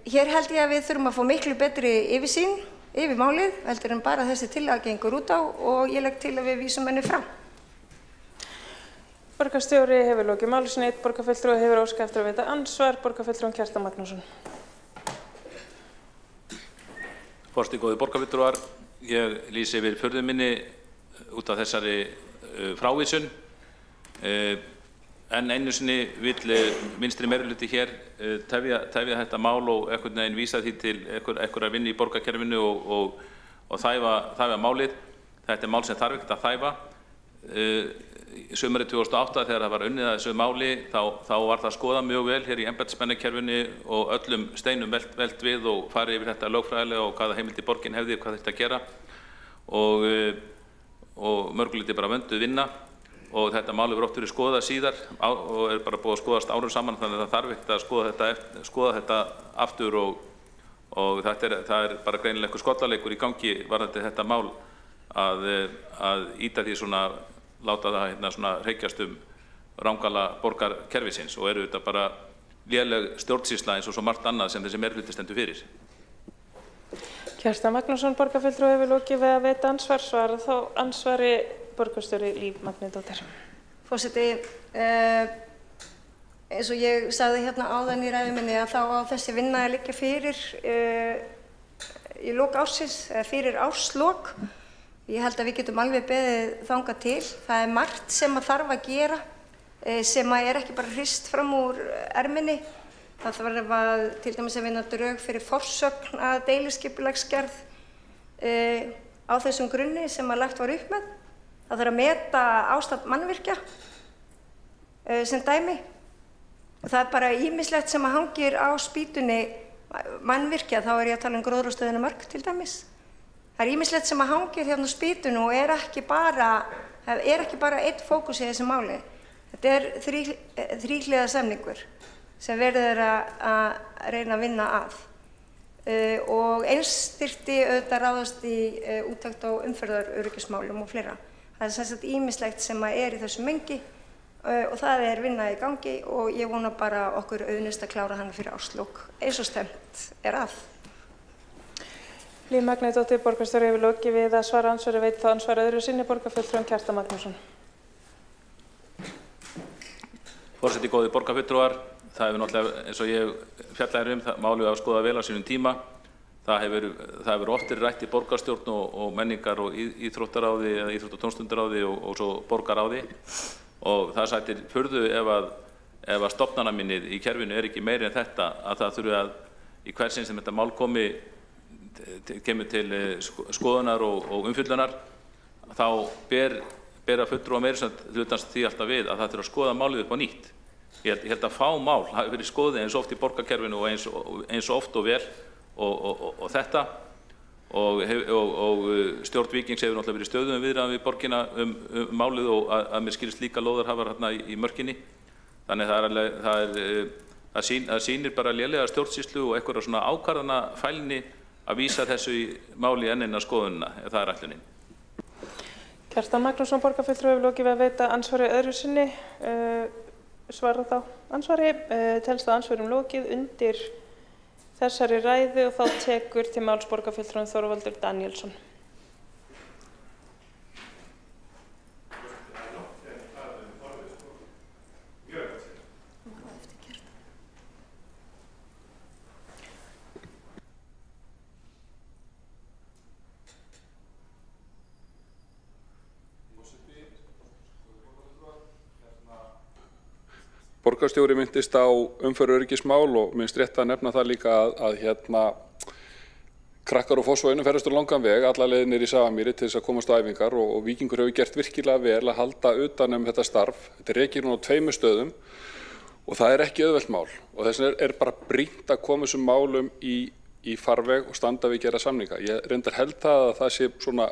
hér held ég að við þurfum að fá miklu betri yfirsýn yfir málið heldur en bara þessi tillaga gengur út á og ég legg til að við vísum henni fram. Borgarstjóri hefur lokið máli sínu, einn borgarfulltrúi hefur óskað eftir að veita andsvar, borgarfulltrúinn Kjartan Magnússon. Forseti, góðir borgarfulltrúar, ég lýsi yfir furðu minni út af þessari frávísun. En einu sinni vill vinstri meirihluti hér tefja þetta mál og einhvern veginn vísa því til einhverja vinnu í borgarkerfinu og þæfa málið. Þetta mál sem þarf ekkert að þæfa. Sumarið 2008 þegar það var unnið að þessu máli þá var það skoðað mjög vel hér í embættismannakerfinu og öllum steinum velt við og farið yfir þetta lögfræðilega og hvaða heimildi borgin hefði, hvað þetta að gera og mörguleyti bara vönduð vinna. Og þetta mál hefur oft verið skoðað síðar og bara búið að skoðast árum saman þannig að það þarf ekkert að skoða þetta aftur og það bara greinilega einhver skollaleikur í gangi varðandi þetta mál að ýta því svona, láta það svona hreykjast rangala borgarkerfisins og eru þetta bara léleg stjórnsýsla eins og svo margt annað sem þessi meirihluti stendur fyrir. Kjartan Magnússon, borgarfulltrúi hefur lokið við að veita ansvar, svara þá ansvari borgarstjóri Líf Magnúsdóttir. Forseti, eins og ég sagði hérna áðan í ræðu minni að þá á þessi vinna að liggja fyrir í lok ársins, eða fyrir árslok. Ég held að við getum alveg beðið þangað til. Það margt sem að þarf að gera sem að ekki bara hrist fram úr erminni. Það þarf að til dæmis að vinna drög fyrir forsögn að deiliskipulagsgerð á þessum grunni sem að lagt var upp með. Það þarf að meta ástand mannvirkja sem dæmi. Það bara ýmislegt sem að hangir á spýtunni mannvirkja, þá ég að tala um gróðrastöðina Mörk til dæmis. Það ýmislegt sem að hangir hérna á spýtunni og ekki bara einn fókus í þessu máli. Þetta þríhliða samningur sem verður að reyna að vinna að. Og eins þyrfti auðvitað ráðast í úttekt á umferðaröryggismálum og fleira. Það sem sagt ýmislegt sem að í þessu mengi og það vinna í gangi og ég vona bara okkur auðnist að klára hana fyrir árslok eins og stemt að. Líf Magnúsdóttir, borgarstjóri hefur lokið við að svara ansvari, veit þá ansvar öðru sinni, borgarfulltrúinn Kjartan Magnússon. Forseti, góðir borgarfulltrúar, það hefur náttúrulega, eins og ég fjallaði málið að skoða vel á sínum tíma. Það hefur oft verið rætt í borgarstjórn og menningar og íþróttaráði eða íþrótt- og tómstundaráði og svo borgaráði og það sætir furðu ef að stofnanaminnið í kerfinu ekki meiri en þetta að það þurfi að í hver sinn sem þetta mál kemur til skoðunar og umfjöllunar þá bera fulltrúar meiri hlutans því alltaf við að það þurfi að skoða málið upp á nýtt. Ég held að fá mál hafi verið skoðið eins oft í borgarkerfinu og eins oft og vel og þetta og stjórn Víkings hefur náttúrulega verið stöðugum viðræðum við borgina málið og að mér skilist líka lóðarhafar hérna í Mörkinni. Þannig það sýnir bara lélega stjórnsýslu og einhverja svona ákvarðanafælni að vísa þessu í máli enn skoðunina ef það ætlunin. Kjartan Magnússon, borgarfulltrúi hefur lokið við að veita ansvari öðru sinni. Svara þá ansvari. Telst að ansvarum lokið undir þessari ræðu og þá tekur til máls borgarfulltrúinn Þorvaldur Daníelsson. Borgarstjóri myndist á umferðaröryggismál og minnst rétt að nefna það líka að krakkar og Fossvoginum ferðast langan veg alla leið niður í Safamýri til þess að komast á æfingar og Víkingur hefur gert virkilega vel að halda utan þetta starf. Þetta er rekið núna á 2 stöðum og það er ekki auðvelt mál og þess vegna er bara brýnt að koma þessum málum í farveg og standa við gera samninga. Ég reyndar held að það sé svona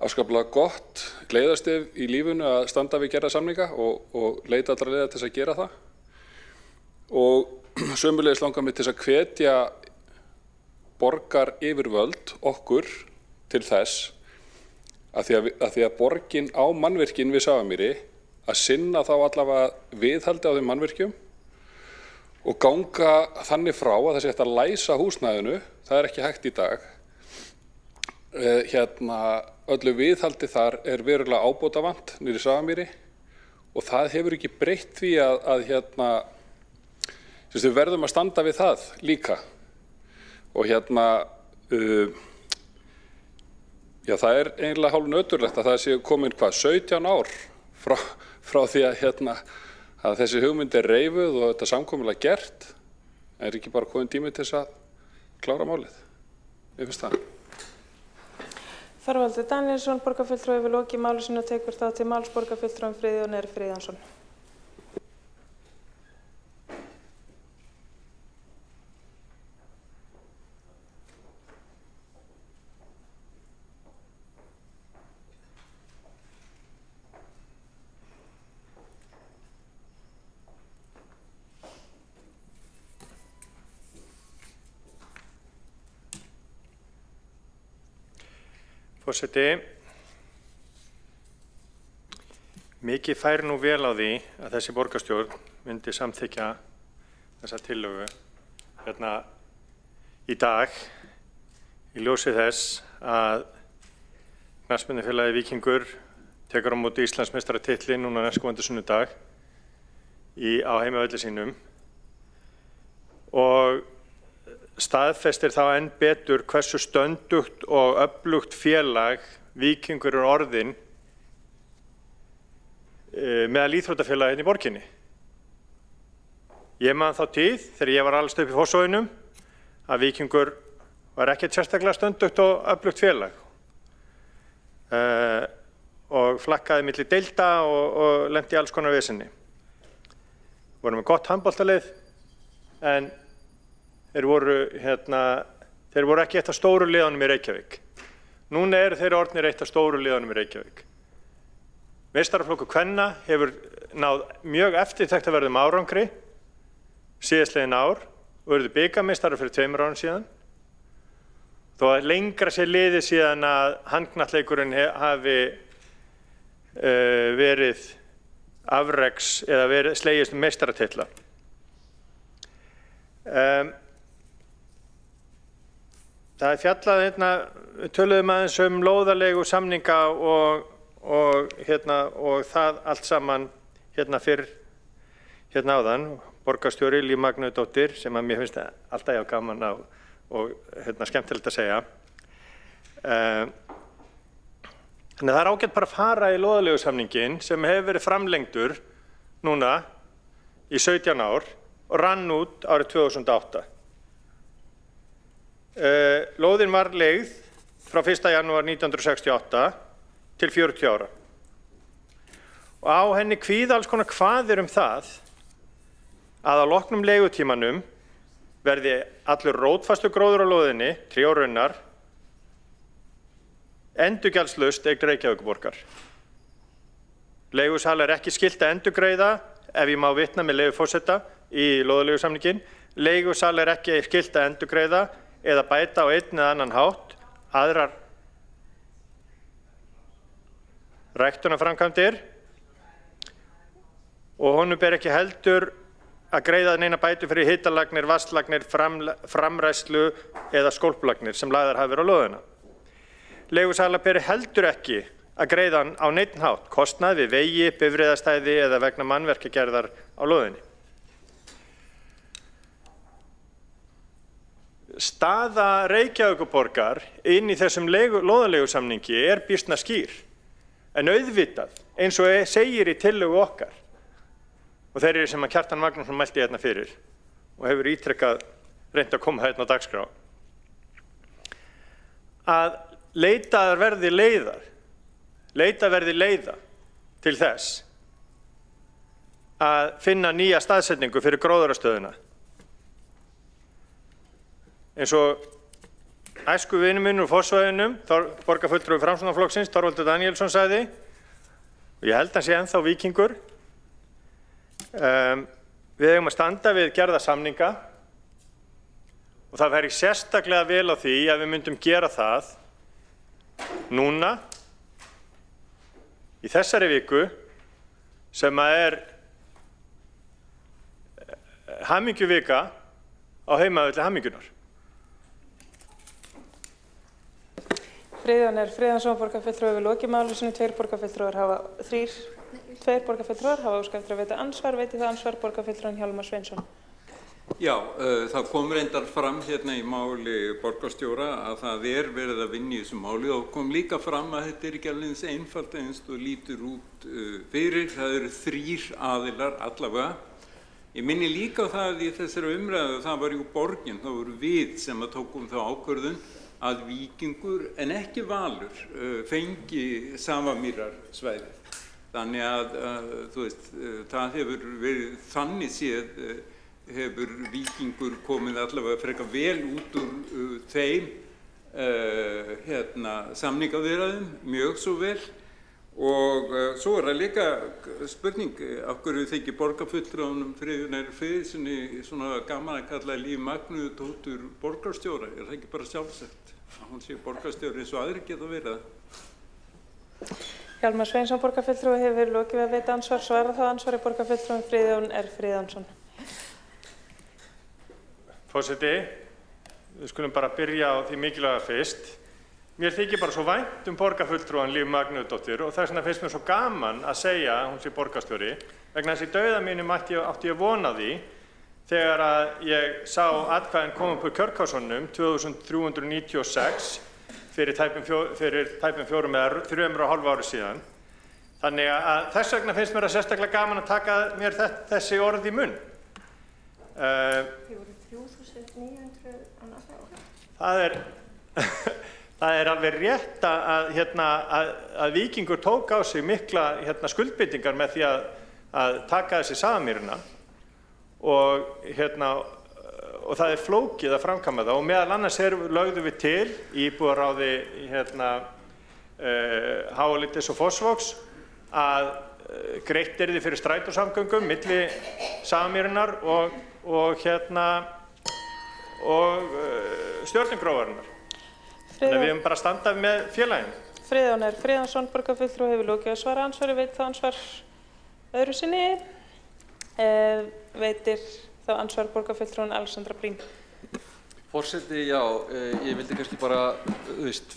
afskaplega gott gleðastef í lífinu að standa við gera samninga og leita allra leiða til þess að gera það. Og sömuleiðis langar mig til þess að hvetja borgaryfirvöld okkur til þess að því að borgin á mannvirkin við Safamýri að sinna þá allavega viðhaldi á þeim mannvirkjum og ganga þannig frá að það sé hægt að læsa húsnæðinu, það er ekki hægt í dag. Öllu viðhaldi þar er verulega ábótavant niður í Safamýri og það hefur ekki breytt því að við verðum að standa við það líka. Og það er eiginlega hálf nöturlegt að það sé komin 17 ár frá því að þessi hugmynd er reifuð og þetta samkomulag gert. Er ekki bara komin tími til þess að klára málið? Mér finnst það. Þorvaldur Daníelsson, borgarfulltrúi hefur lokið máli sínu og tekur þá til máls borgarfulltrúinn Friðjón R. Friðjónsson. Forseti, mikið færi nú vel á því að þessi borgarstjórn myndi samþykkja þessa tillögu í dag í ljósi þess að knattspyrnufélagið Víkingur tekur á móti Íslandsmeistaratitli núna næstkomandi sunnudag á heimavelli sínum og staðfestir þá enn betur hversu stöndugt og öflugt félag Víkingur er orðinn meðal íþróttafélaga í borginni. Ég man þá tíð þegar ég var alveg upp í Fossvoginum að Víkingur var ekkert sérstaklega stöndugt og öflugt félag og flakkaði milli deilda og lenti í alls konar vesenni. Vorum með gott handboltalið en þeir voru ekki eitt af stóru liðunum í Reykjavík. Núna eru þeir orðnir eitt af stóru liðunum í Reykjavík. Meistaraflokkur kvenna hefur náð mjög eftirtektarverðum árangri síðastliðin ár og urðu bikarmeistarar fyrir 2 árum síðan. Þó að lengra sé liðið síðan að handknattleikurinn hafi verið afreks eða slegist meistaratitla. Það er fjallað töluðum aðeins lóðarleigu samninga og það allt saman fyrr áðan. Borgarstjóri Líf Magnúsdóttir sem að mér finnst alltaf jáfn gaman og skemmtilegt að segja. Þannig að það er ágætt bara að fara í lóðarleigu samningin sem hefur verið framlengdur núna í 17 ár og rann út árið 2008. Lóðin var leigð frá 1. janúar 1968 til 40 ára og á henni hvíða alls konar kvaðir það að á loknum leigutímanum verði allur rótfastur gróður á lóðinni, tré og runnar, endurgjaldslaust eign Reykjavíkurborgar. Leigusala er ekki skylt að endurgreiða, ef ég má vitna með leyfi forseta í lóðarleigusamninginn, leigusala er ekki skylt að endurgreiða eða bæta á einn eða annan hátt aðrar ræktunarframkvæmdir og honum ber ekki heldur að greiða neina bætur fyrir hitalagnir, vatnslagnir, framræslu eða skólplagnir sem lagðar hafa verið á lóðina. Leigusala beri heldur ekki að greiða á neinn hátt kostnað við vegi, bifreiðastæði eða vegna mannverkjagerðar á lóðinni. Staða Reykjavíkurborgar inn í þessum lóðaleigusamningi er býsna skýr, en auðvitað, eins og segir í tillögu okkar, og þeir eru sem að Kjartan Magnússon mælti hérna fyrir og hefur ítrekkað reynt að koma hérna á dagskrá, að leita verði leiða til þess að finna nýja staðsetningu fyrir gróðrarstöðuna. Eins og æskuvinur minn úr Fossvoginum, borgarfulltrúi Framsóknarflokksins, Þorvaldur Daníelsson sagði, og ég held að hann sé ennþá víkingur, við eigum að standa við gerða samninga og það væri sérstaklega vel á því að við myndum gera það núna í þessari viku sem er hamingjuvika á heimavelli hamingjunar. Friðjón Friðjónsson, borgarfulltrúi við lokið máli sinu, tveir borgarfulltrúar hafa óskað eftir að veita ansvar, veiti það ansvar borgarfulltrúinn Hjálmar Sveinsson. Já, það kom reyndar fram hérna í máli borgarstjóra að það verið að vinna í þessu máli og kom líka fram að þetta ekki alveg eins einfalt eins og lítur út fyrir. Það eru 3 aðilar allavega. Ég minni líka á það í þessari umræðu, það var jú borgin, það voru við sem að tókum þá ákvörðun að Víkingur en ekki Valur fengi Safamýrarsvæðið. Þannig að þú veist, það hefur verið þannig séð hefur Víkingur komið allavega frekar vel út úr þeim samningaviðræðum, mjög svo vel. Og svo það líka spurning, af hverju þykir borgarfulltrúanum Friðjóni Friðjónssyni svona gaman að kalla Líf Magnúsdóttur borgarstjóra? Er það ekki bara sjálfsagt að hún sé borgarstjóri eins og aðrir geta verið? Hjálmar Sveinsson, borgarfulltrúi, hefur lokið við að veita ansvar, svara það ansvari borgarfulltrúinn Friðjón Friðjónsson. Forseti, við skulum bara byrja á því mikilvæga fyrst. Mér þykir bara svo vænt borgarfulltrúan Líf Magnúsdóttur og þess vegna finnst mér svo gaman að segja að hún sé borgarstjóri, vegna þess að í dauða mínum átti ég vona því þegar að ég sá atkvæðin koma upp úr kjörkásunum 2396 fyrir tæpum 4 eða 3,5 ári síðan. Þannig að þess vegna finnst mér að sérstaklega gaman að taka mér þessi orð í munn. Þið voru 3.900 annars ára. Það er alveg rétt að Víkingur tók á sig mikla skuldbindingar með því að taka þessi Safamýrina og það er flókið að framkvæma það og meðal annars lögðum við til í íbúðaráði Háalitis og Fossvogs að greitt yrði fyrir strætósamgöngum milli Safamýrinnar og Stjörnugrófarinnar. Þannig að við höfum bara standað með félaginu. Friðjón Friðjónsson, borgarfulltrúi, hefur lokið að svara ansvari, veit það ansvar öðru sinni. Veitir þá ansvar borgarfulltrúinn Alexandra Brím. Forseti, já, ég vildi kannski bara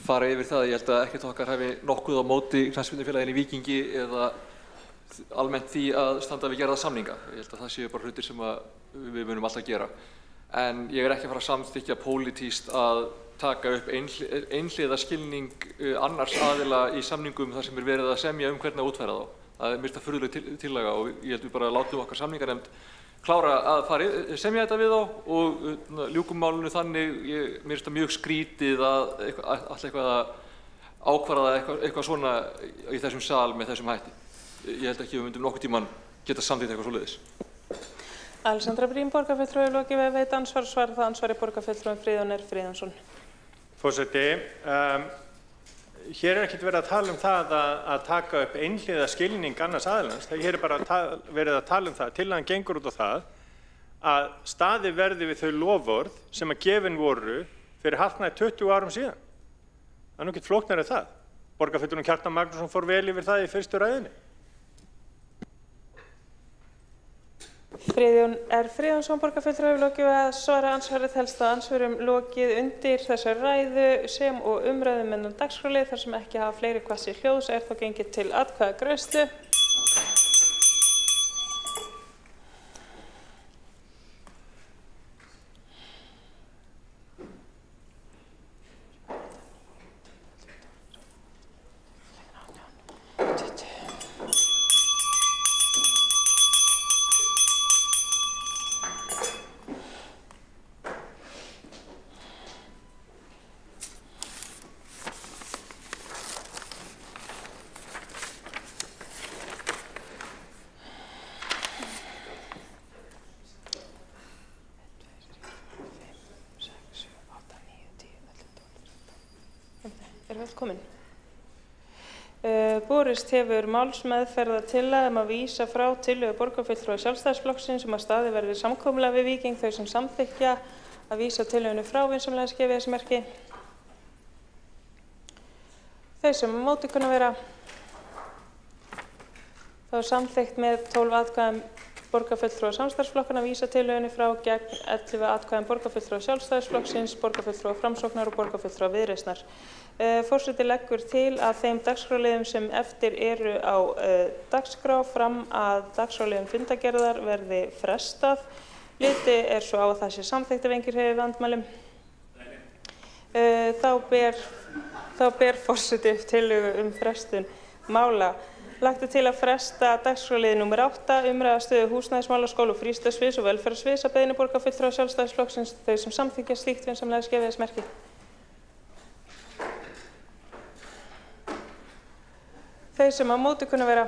fara yfir það. Ég held að ekkert okkar hafi nokkuð á móti knattspyrnufélaginu í Víkingi eða almennt því að standa við gerða samninga. Ég held að það séu bara hlutir sem við munum alltaf gera. En ég ekki að fara að samþykkja pólitískt að taka upp einhliða skilning annars aðila í samningum þar sem verið að semja hvernig að útfæra þá. Það mér finnst það furðuleg tillaga og ég held við bara látum okkar samninganefnd klára að semja þetta við þá og ljúkum málinu þannig. Mér finnst það mjög skrítið að alltaf eitthvað að ákvarða eitthvað svona í þessum sal með þessum hætti. Ég held ekki að við myndum nokkuð tímann geta samþykkt eitthvað svoleiðis. Alexandra Brím, borgarfulltrúi, lokið við að veita ansvar, svara það ansvari borgarfulltrúinn Friðjón Friðjónsson. Forseti, hér ekkert verið að tala það að taka upp einhliða skilning annars aðilans. Hér bara verið að tala það, tillagan gengur út á það að staðið verði við þau loforð sem að gefin voru fyrir hartnær 20 árum síðan. Það er ekkert flóknari það. Borgarfulltrúinn Kjartan Magnússon fór vel yfir það í fyrstu ræðinni. Friðjón R. Friðjónsson, borgarfulltrúi, hefur lokið við að svara andsvarið. Helst að andsvörum lokið undir þessari ræðu sem og umræðum innan dagskrárlið þar sem ekki hafa fleiri hvassi hljóðs er þá gengið til atkvæðagreiðslu. Velkomin. Borist hefur málsmeðferðartillaga að vísa frá tillögu borgarfulltrúa Sjálfstæðisflokksins að staðið verði samkomulag við Víking þau sem samþykkja að vísa tillögunni frá vinsamlegast gefi þessi merki. Þau sem á móti kunna vera þá er samþykkt með 12 atkvæðum borgarfulltrúa samstarfsflokkana að vísa tillögunni frá gegn 11 atkvæðum borgarfulltrúa Sjálfstæðisflokksins, borgarfulltrúa Framsóknar og borgarfulltrúa Viðreisnar. Forseti leggur til að þeim dagskrárliðum sem eftir eru á dagskrá fram að dagskrárliðum fundargerðar verði frestað. Litið er svo á að það sé samþykkt ef engir hreyfi andmælum. Þá ber forseti tillögu frestun mála. Lagt er til að fresta dagskrárliði nr. 8, umræða stöðu húsnæðismála, skóla- og frístundasviðs og velferðarsviðs að beiðni borgarfulltrúa Sjálfstæðisflokksins þau sem samþykkja slíkt vinsamlegast gefi þess merki. Þau sem á móti kunna vera.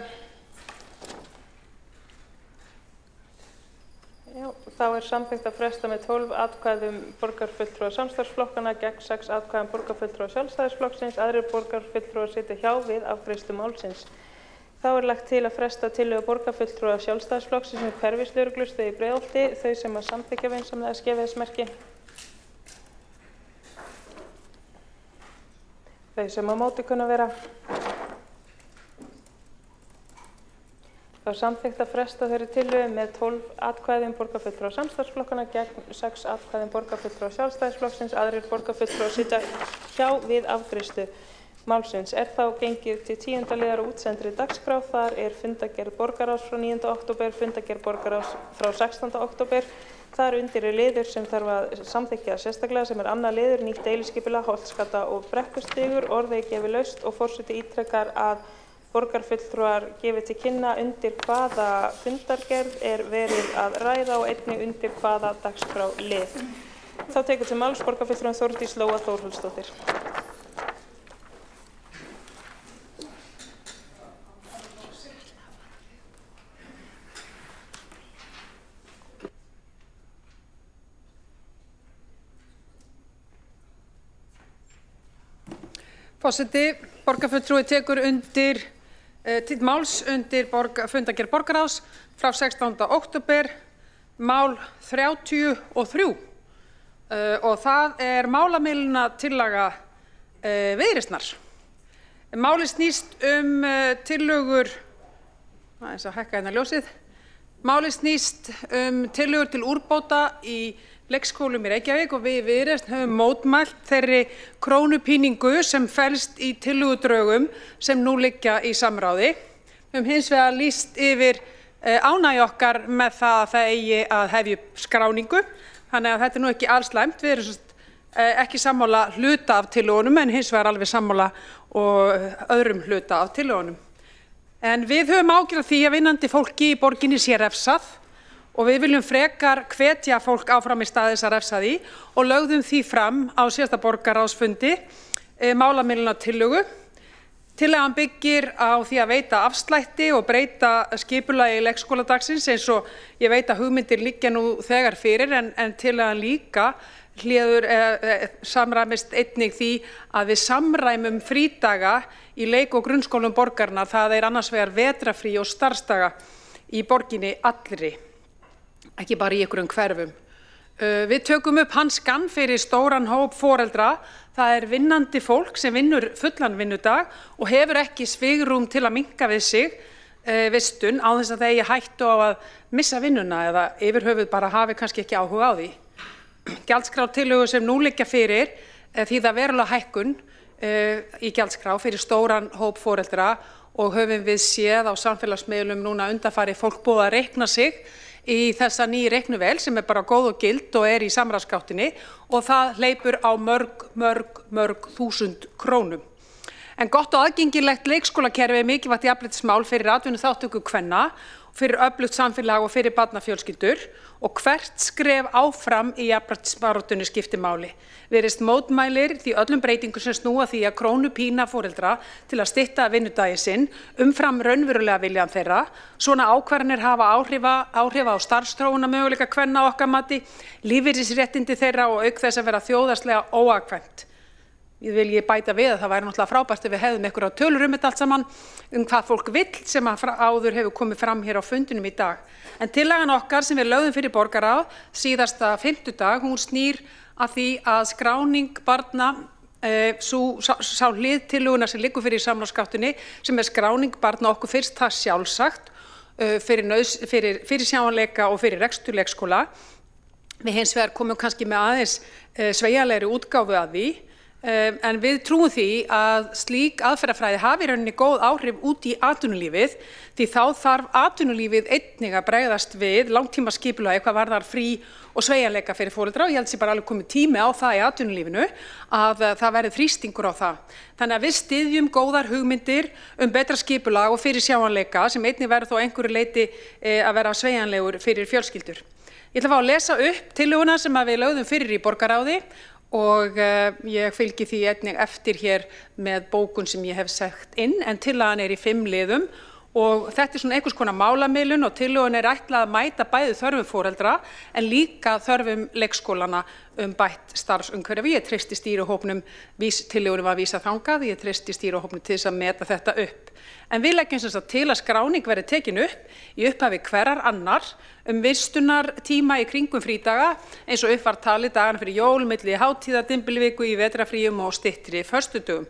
Þá er samþykkt að fresta með 12 atkvæðum borgarfulltrúa samstarfsflokkana gegn 6 atkvæðum borgarfulltrúa Sjálfstæðisflokksins. Aðrir borgarfulltrúar sitja hjá við afgreiðslu málsins. Þá er lagt til að fresta tillögu borgarfulltrúa Sjálfstæðisflokksins með hverfislögreglustöð í Breiðholti. Þau sem að samþykkja vinsamlegast gefi þess merki. Þau sem á móti kunna vera. Þá er samþykkt að fresta þeirri tillögu með 12 atkvæðum borgarfulltrúa samstarfsflokkana gegn 6 atkvæðum borgarfulltrúa Sjálfstæðisflokksins. Aðrir borgarfulltrúar sitja hjá við afgreiðslu málsins. Er þá gengið til 10. liðar og útsendri dagskrá. Þar er fundargerð borgarráðs frá 9. október, fundargerð borgarráðs frá 16. október. Þar undir er liður sem þarf að samþykkja sérstaklega sem er annað liður, nýtt deiliskipulag, Holtsgata og Brekkustígur. Orðið gefi laust og forseti ítrekar að borgarfulltrúar gefi til kynna undir hvaða fundargerð er verið að ræða og einnig undir hvaða dagskrá lið. Þá tekur til máls borgarfulltrúin Þórdís Lóa Þórhallsdóttir. Forseti, borgarfulltrúi tekur undir máls undir fundargerð borgarráðs frá 16. október, mál 33 og það er málamiðlunartillaga Viðreisnar. Málið snýst tillögur, aðeins að hækka hérna ljósið, málið snýst tillögur til úrbóta í leikskólum í Reykjavík og við Viðreisn höfum mótmælt þeirri krónupíningu sem felst í tillögudrögum sem nú liggja í samráði. Við höfum hins vegar lýst yfir ánægju okkar með það að það eigi að hefja upp skráningu, þannig að þetta er nú ekki allslæmt. Við erum ekki sammála hluta af tillögunum en hins vegar alveg sammála og öðrum hluta af tillögunum. En við höfum ágjörð því að vinnandi fólki í borginni sé refsað og við viljum frekar hvetja fólk áfram í stað þess að refsa því og lögðum því fram á síðasta borgarráðsfundi málamiðlunartillögu. Tillagan byggir á því að veita afslætti og breyta skipulagi leikskóladagsins eins og ég veit að hugmyndir liggja nú þegar fyrir en tillagan líka samræmist einnig því að við samræmum frídaga í leik- og grunnskólum borgarna. Það er annars vegar vetrarfrí og starfsdaga í borginni allri, ekki bara í einhverjum hverfum. Við tökum upp hanskan fyrir stóran hóp foreldra. Það er vinnandi fólk sem vinnur fullan vinnudag og hefur ekki svigrúm til að minnka við sig vistun á þess að það eigi hættu á að missa vinnuna eða yfir höfuð bara hafi kannski ekki áhuga á því. Gjaldskrártillögur sem nú liggja fyrir þýða verulega hækkun í gjaldskrá fyrir stóran hóp foreldra og höfum við séð á samfélagsmiðlum núna undanfari fólk búið að reikna sig í þessa nýju reiknuvél sem bara góð og gild og í samráðsgáttinni og það hleypur á mörg þúsund krónum. En gott og aðgengilegt leikskólakerfi mikilvægt jafnréttismál fyrir atvinnuþátttöku kvenna, fyrir öflugt samfélag og fyrir barnafjölskyldur og hvert skref áfram í jafnréttisbaráttunni skiptir máli. Virðist mótmælir því öllum breytingum sem snúa því að krónupína foreldra til að stytta vinnudaginn sinn umfram raunverulega viljan þeirra. Svona ákvarðanir hafa áhrif á starfsþróunarmöguleika kvenna að okkar mati, lífeyrisréttindi þeirra og auk þess að vera þjóðhagslega óhagkvæmt. Vil ég bæta við að það væri náttúrulega frábært ef við hefðum einhverja tölur þetta allt saman hvað fólk vill sem áður hefur komið fram hér á fundinum í dag. En tillagan okkar sem við lögðum fyrir borgarráð síðasta fimmtudag, hún snýr að því að skráning barna, sá hlið tillöguna sem liggur fyrir í samráðsgáttinni sem skráning barna okkur fyrst það sjálfsagt fyrir sjáanleika og fyrir rekstur leikskóla. Við hins vegar komum kannski með aðeins sveigjanlegri útgáfu að því. En við trúum því að slík aðferðafræði hafi í rauninni góð áhrif út í atvinnulífið því þá þarf atvinnulífið einnig að bregðast við langtímaskipulagi hvað varðar frí og sveigjanleika fyrir foreldra og ég held sér bara alveg komið tími á það í atvinnulífinu að það verði þrýstingur á það. Þannig að við styðjum góðar hugmyndir betra skipulag og fyrir sjáanleika sem einnig verður þó einhverju leyti að vera sveigjanlegur fyrir fjölskyldur. Ég ætla að fá að lesa upp tillöguna sem við lögðum fyrir í borgarráði og ég fylgi því einnig eftir hér með bókun sem ég hef sett inn en tillagan í 5 liðum og þetta svona einhvers konar málamiðlun og tillögun ætlað að mæta bæði þörfum foreldra en líka þörfum leikskólana bætt starfsumhverfi. Ég treysti stýrihópnum, tillögunum var vísað þangað, ég treysti stýrihópnum til þess að meta þetta upp. En við leggjum sem sagt til að skráning verði tekin upp í upphafi hverrar annar vistunartíma í kringum frídaga eins og upp var talið dagana fyrir jól, milli hátíða, dymbilviku í vetrarfríum og styttri föstudögum.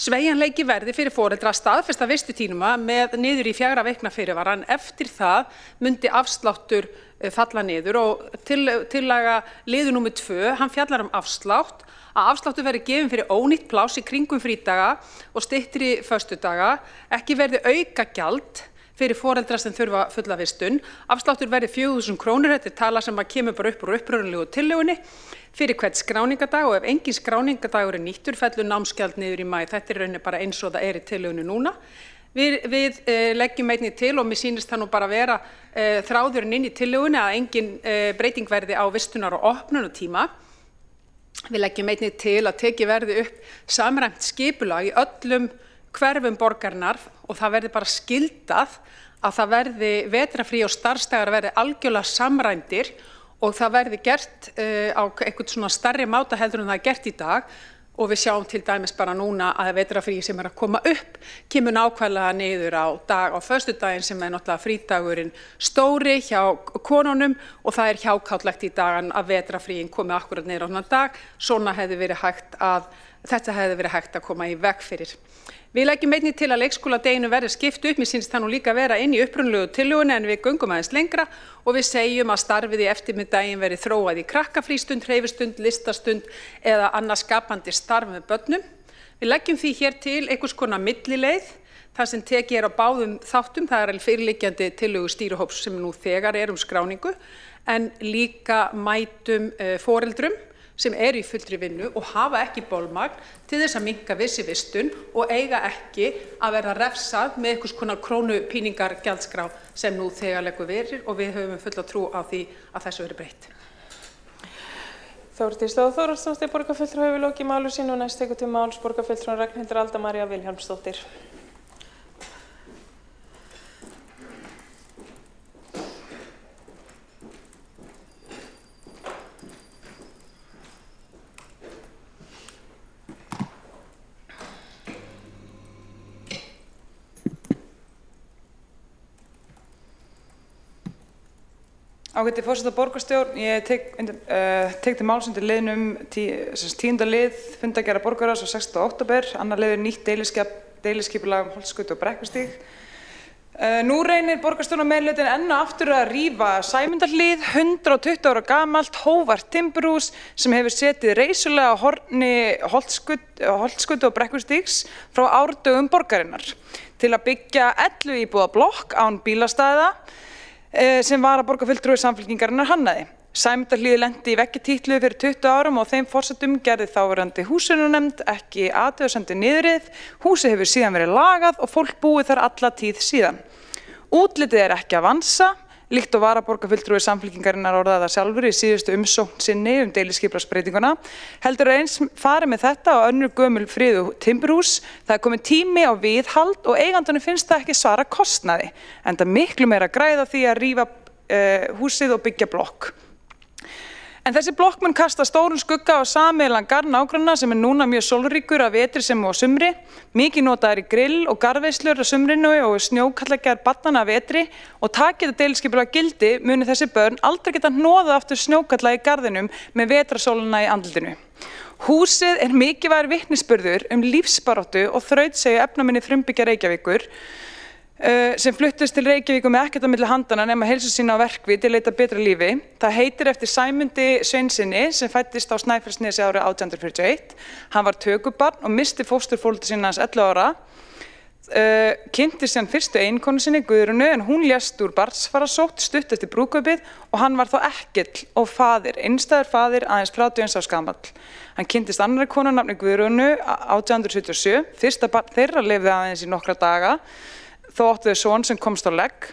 Sveigjanleiki verði fyrir foreldra staðfesta vistutíma með niður í 4 vikna fyrirvara en eftir það myndi afsláttur falla niður og tillaga liður númer 2, hann fjallar afslátt að afsláttur verði gefin fyrir ónýtt pláss í kringum frídaga og styttri föstudaga, ekki verði aukagjald fyrir foreldra sem þurfa fulla vistun. Afsláttur verði 4.000 krónur, þetta tala sem kemur bara upp úr upprunalegu tillögunni fyrir hvern skráningadag og ef engin skráningadagur nýttur fellur námsgjald niður í maí. Þetta rauninni bara eins og það í tillögunni núna. Við leggjum einnig til og mér sýnist það nú bara vera þráðurinn inn í tillögunni að engin breyting verði á vistunar- og opnunartíma. Við leggjum einnig til að tekið verði upp samræmt skipulag í öllum hverfum borgarinnar og það verði bara skildað að það verði vetrarfrí og starfsdagar verði algjörlega samræmdir og það verði gert á einhvern svona stærri máta heldur en það gert í dag og við sjáum til dæmis bara núna að vetrarfrí sem að koma upp kemur nákvæmlega niður á dag á föstudaginn sem náttúrulega frídagurinn stóri hjá konunum og það hjákátlegt í dagan að vetrarfríin komi akkurat niður á þennan dag. Svona þetta hefði verið hægt að koma í veg fyrir. Við leggjum einnig til að leikskóladeginu verði skipt upp, mér sýnist það nú líka vera inn í upprunalegu tillögunni en við göngum aðeins lengra og við segjum að starfið í eftirmiðdaginn verði þróað í krakkafrístund, hreyfistund, listastund eða annað skapandi starf með börnum. Við leggjum því hér til einhvers konar millileið, það sem tekið á báðum þáttum, það fyrirliggjandi tillögu stýrihóps sem nú þegar skráningu, en líka mætum foreldrum sem í fullri vinnu og hafa ekki bolmagn til þess að minnka vissi vistun og eiga ekki að verða refsað með einhvers konar krónupíningar gjaldskrá sem nú þegar leggur fyrir og við höfum fulla trú á því að þessu verði breytt. Þórdís Þórhallsdóttir, borgarfulltrúi hefur lokið máli sínu og næst tekur til máls borgarfulltrúin Ragnhildur Alda María Vilhjálmsdóttir. Ágæti forseta borgarstjórn, ég tek til máls undir liðnum 10. lið fundargerðar borgarráðs á 6. október, annar liður nýtt deiliskipulag Holtsgötu og Brekkustíg. Nú reynir borgarstjórnarmeirihlutin enn og aftur að rífa Sæmundarhlíð, 120 ára gamalt hógvært timburhús sem hefur setið reisulega á horni Holtsgötu og Brekkustígs frá árdögum borgarinnar til að byggja 11 íbúða blokk án bílastæða sem varaborgarfulltrúi Samfylkingarinnar hannaði. Sæmundarhlíð lenti í veggitítlu fyrir 20 árum og þeim forsetum gerði þáverandi húsinu-nefnd ekki athugasemdir niðrið. Húsið hefur síðan verið lagað og fólk búið þar alla tíð síðan. Útlitið ekki að vansa, líkt og varaborgarfulltrúi Samfylkingarinnar orðaði það sjálfur í síðustu umsókn sinni deiliskipulagsbreytinguna. Heldur eins farið með þetta og önnur gömul friðu timburhús. Það komið tími á viðhald og eigandunum finnst það ekki svara kostnaði, enda miklu meira græða því að rífa húsið og byggja blokk. En þessi blokk mun kasta stórun skugga á sameiginlegan garð nágranna sem núna mjög sólríkur að vetri sem á sumri, mikið notaður í grill og garðveislur á sumrinu og snjókallagerð barnanna að vetri og takið þetta deiliskipulag gildi muni þessi börn aldrei geta hnoðað aftur snjókalla í garðinum með vetrasóluna í andlitinu. Húsið mikilvægur vitnisburður lífsbaráttu og þrautseigju efnaminni frumbyggja Reykjavíkur sem fluttist til Reykjavíkur með ekkert á milli handana nema heilsu sína á verkvið til að leita betra lífi. Það heitir eftir Sæmundi Sveinssyni sem fæddist á Snæfellsnesi árið 1841. Hann var tökubarn og missti fósturforeldra sína hans 11 ára. Kynntist síðan fyrstu eiginkonu sinni Guðrúnu en hún lést úr barnsfarasótt stutt eftir brúðkaupið og hann var þá ekkill og faðir, einstæður faðir aðeins 31 árs gamall. Hann kynntist annarri konu nafni Guðrúnu 1877. Fyrsta barn þeirra lifði aðeins í nokkra daga. Þó áttu þau son sem komst á legg,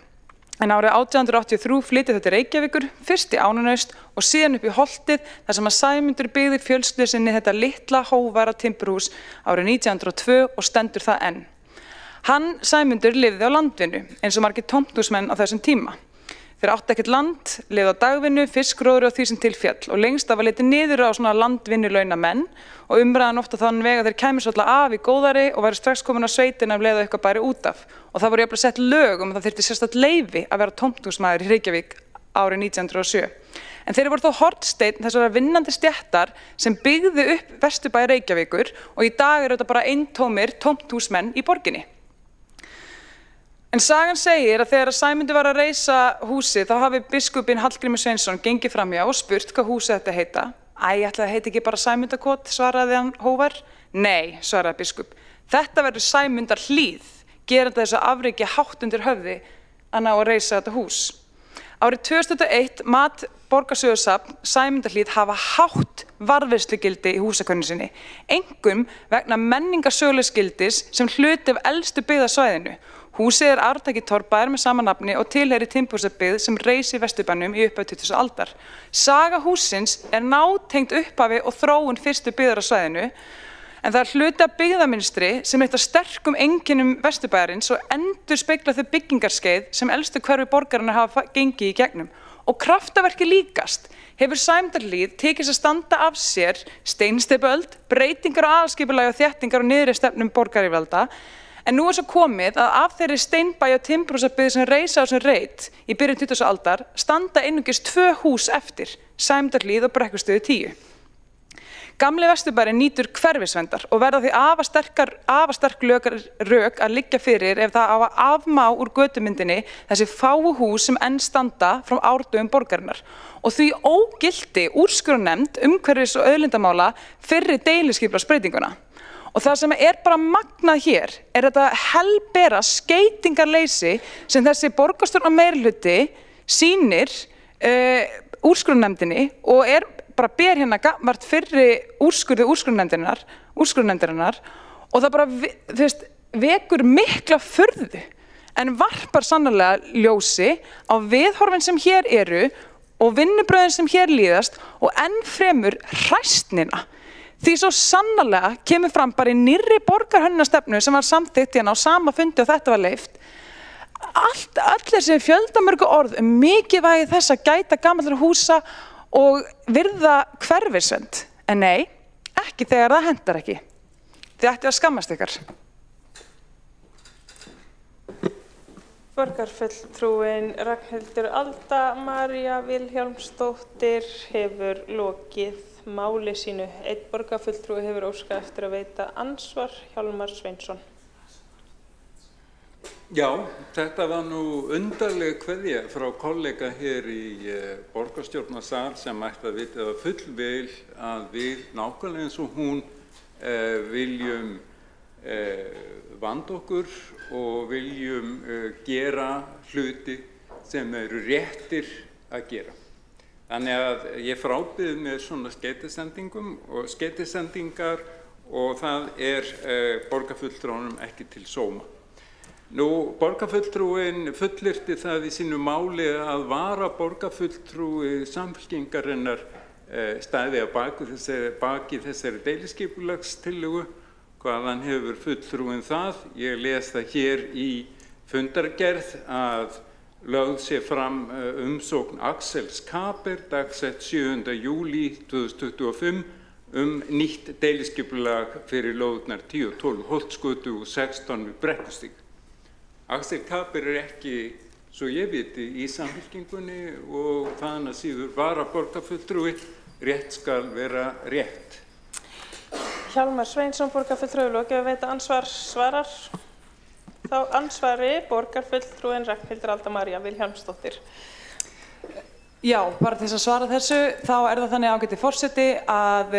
en árið 1883 flytja þau til Reykjavíkur, fyrst í Ánanaust og síðan upp í Holtið þar sem að Sæmundur byggði fjölskyldu sinni þetta litla hógværa timburhús árið 1902 og stendur það enn. Hann, Sæmundur, lifði á landvinnu eins og margir tómthúsmenn á þessum tíma. Þeir áttu ekkert land, lifðu á dagvinnu, fiskróðri og því sem til féll og lengst af að litið niður á svona landvinnulaunamenn og umræðan ofta þann veg að þeir kæmi svolítið af í góðæri og væri strax komin á sveitina ef leið eitthvað bæri út af. Og það voru jafnvel sett lög að það þyrfti sérstakt leyfi að vera tómthúsmaður í Reykjavík árið 1907. En þeir voru þó hornsteinn þessara vinnandi stéttar sem byggðu upp vesturbæ Reykjavíkur og í dag eru þetta bara eintómir tómthúsmenn í borginni. En sagan segir að þegar Sæmundur var að reisa húsið þá hafi biskupinn Hallgrímur Sveinsson gengið framhjá og spurt hvað húsið þetta heita. Æ, ætli það heiti ekki bara Sæmundarkot, svaraði hann hógvær. Nei, svaraði biskup, þetta verður Sæmundarhlíð, gerandi þess að afreki hátt undir höfði að ná að reisa þetta hús. Árið 2001 mat Borgarsögusafn Sæmundarhlíð hafa hátt varðveislugildi í húsakönnu sinni, einkum vegna menningarsögulegsgildis sem hluti af elstu byggðasvæðinu. Húsið arftaki torfbæjar með sama nafni og tilheyrir timburhúsabyggð sem reis í Vesturbænum í upphafi 20. aldar. Saga hússins nátengd upphafi og þróun fyrstu byggðar á svæðinu, en það hluti af byggðamynstri sem eitt af sterkum einkennum Vesturbæjarins og endurspegla þau byggingarskeið sem elstu hverfi borgarinnar hafa gengið í gegnum. Og kraftaverki líkast hefur Sæmundarhlíð tekist að standa af sér steinsteypuöld, breytingar á aðalskipulagi og þéttingar og niðri stefnum borgaryfirvalda. En nú svo komið að af þeirri steinbæ- og timburhúsabyggð sem reisa á þessum reit í byrjun 20. aldar standa einungis 2 hús eftir, Sæmundarhlíð og Brekkustöð 10. Gamli Vesturbærinn nýtur hverfisverndar og verða því afar sterk rök að liggja fyrir ef það á að afmá úr götumyndinni þessi fáu hús sem enn standa frá árdögum borgarinnar og því ógilti úrskurðarnefnd umhverfis- og auðlindamála fyrri deiliskipulagsbreytinguna. Og það sem bara magnað hér þetta helbera skeytingarleysi sem þessi borgarstjórnarmeirihluti sýnir úrskurðarnefndinni og bara ber hérna gagnvart fyrri úrskurðarnefndarinnar og það bara vekur mikla furðu en varpar sannarlega ljósi á viðhorfin sem hér eru og vinnubröðin sem hér líðast og enn fremur hræsnina. Því svo sannarlega kemur fram bara í nýrri borgarhönnunarstefnu sem var samþykkt hérna á sama fundi og þetta var leyft. Öll þessi fjöldamörgu orð mikilvægi þess að gæta gamalla húsa og virða hverfisvernd. En nei, ekki þegar það hentar ekki. Þið ættu að skammast ykkar. Borgarfulltrúin Ragnhildur Alda María Vilhjálmsdóttir hefur lokið máli sínu. Einn borgarfulltrúi hefur óskað eftir að veita andsvar, Hjálmar Sveinsson. Já, þetta var nú undarleg kveðja frá kollega hér í borgarstjórnarsal sem ætti að vita það fullvel að við nákvæmlega eins og hún viljum vanda okkur og viljum gera hluti sem eru réttir að gera. Þannig að ég frábið með svona skeytasendingum og skeytasendingar og það borgarfulltrúanum ekki til sóma. Nú, borgarfulltrúinn fullyrti það í sínu máli að varaborgarfulltrúi Samfylkingarinnar stæði að baki þessari deiliskipulagstillögu. Hvaðan hefur fulltrúinn það? Ég les það hér í fundargerð að lögð sé fram umsókn Axels Kaper dagsett 7. júlí 2025 nýtt deiliskipulag fyrir lóðirnar 10 og 12 Holtsgötu og 16 við Brekkustíg. Axel Kaper ekki, svo ég viti, í Samfylkingunni og þaðan að síður varaborgarfulltrúi, rétt skal vera rétt. Hjálmar Sveinsson, borgarfulltrúi, lokið að veita ansvar, svarar. Þá ansvari borgarfulltrúin Ragnhildur Alda María Vilhjálmsdóttir. Já, bara til þess að svara þessu, þá það þannig ágæti forseti að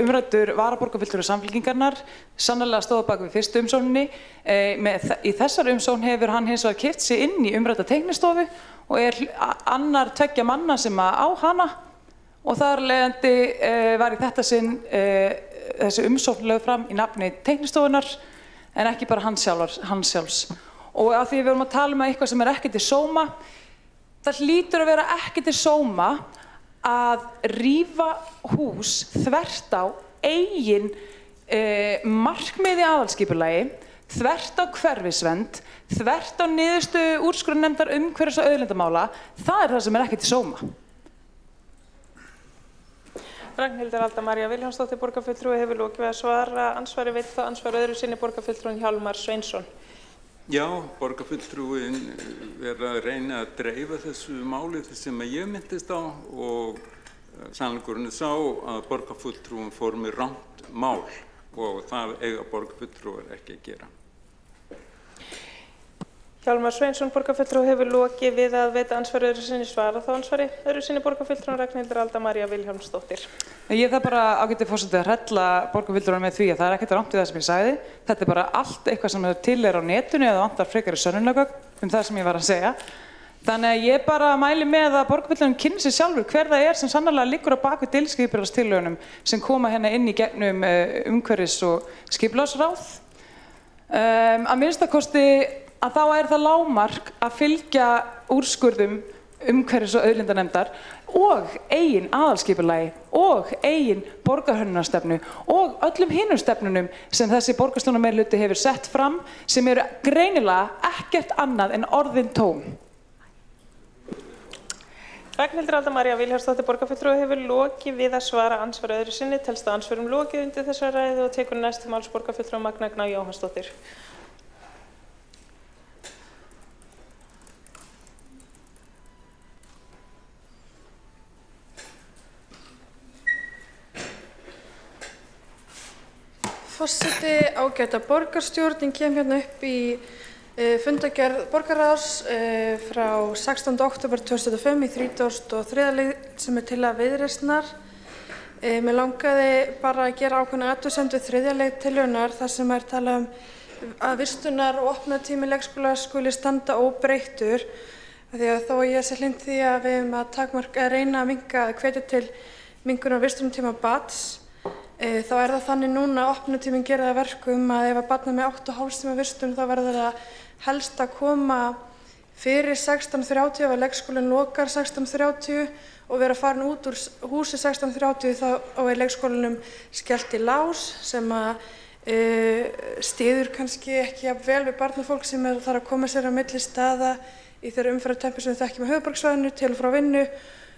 umræddur varaborgarfulltrúi Samfylkingarinnar sannarlega stóð bak við fyrstu umsókninni. Í þessari umsókn hefur hann hins vegar keypt sig inn í umrædda teiknistofu og annar tveggja manna sem á hana og þar leiðandi var í þetta sinn þessi umsókn lögð fram í nafni teiknistofunar en ekki bara hans sjálfs. Og af því við erum að tala um eitthvað sem ekki til sóma, það hlýtur að vera ekki til sóma að rífa hús þvert á eigin markmiði aðalskipulagi, þvert á hverfisvernd, þvert á niðurstöðu úrskurðarnefndar umhverfis- og auðlindamála. Það það sem ekki til sóma. Ragnhildur Alda María Vilhjálmsdóttir, borgarfulltrúi, hefur lokið við að svara. Ansvari veit þá ansvar öðru sinni borgarfulltrúin Hjálmar Sveinsson. Já, borgarfulltrúin verið að reyna að dreifa þessu máli sem ég myndist á og sannleikurinn sá að borgarfulltrúin fór með rangt mál og það eiga borgarfulltrúar ekki að gera. Hjálmar Sveinsson, borgarfulltrúi, hefur lokið við að veita ansvari öðru sinni svara. Þá ansvari öðru sinni borgarfulltrúin Ragnhildur Alda María Vilhjálmsdóttir. Ég það bara ágæti forseti að hrella borgarfulltrúanum með því að það ekkert rangt við það sem ég sagði. Þetta bara allt eitthvað sem til á netinu eða vantar frekari sönnunargögn það sem ég var að segja. Þannig að ég bara mæli með að borgarfulltrúin kynni sig sjálfur hver það sem sannarlega liggur á bak við deiliskipulagstillögunum sem koma hérna inn í gegnum umhverfis- og skipulagsráð. Að minnsta kosti að þá það lágmark að fylgja úrskurðum umhverfis- og auðlindanefndar og eigin aðalskipulagi og eigin borgarhönnunarstefnu og öllum hinum stefnunum sem þessi borgarstjórnarmeirihluti hefur sett fram sem eru greinilega ekkert annað en orðin tóm. Ragnhildur Alda María Vilhjálmsdóttir, borgarfulltrúi, hefur lokið við að svara ansvari öðru sinni. Telst að ansvörum lokið undir þessari ræðu og tekur næst til máls borgarfulltrúi Magna Gná Jóhannsdóttir. Forseti, ágæta borgarstjórn, kem hérna upp í fundargerð borgarráðs frá 16. október 2005 í 33. lið sem til að Viðreisnar. Mér langaði bara að gera ákveðna athugasemd við 3. lið tillögunnar þar sem talað að vistunar- og opnunartími leikskóla skuli standa óbreyttur. Því að þó ég sé hlynnt því að við höfum að reyna að hvetja til minnkunar vistunartíma barns, þá það þannig núna að opnunartíminn gera það verkum að ef að barn með 8,5 tíma vistun þá verður það helst að koma fyrir 16:30 ef að leikskólinn lokar 16:30 og vera farin út úr húsi 16:30 þá leikskólanum skellt í lás sem að styður kannski ekki jafn vel við barnafólk sem þarf að koma sér á milli staða í þeirra umferðartempi sem við þekkjum á höfuðborgarsvæðinu til og frá vinnu.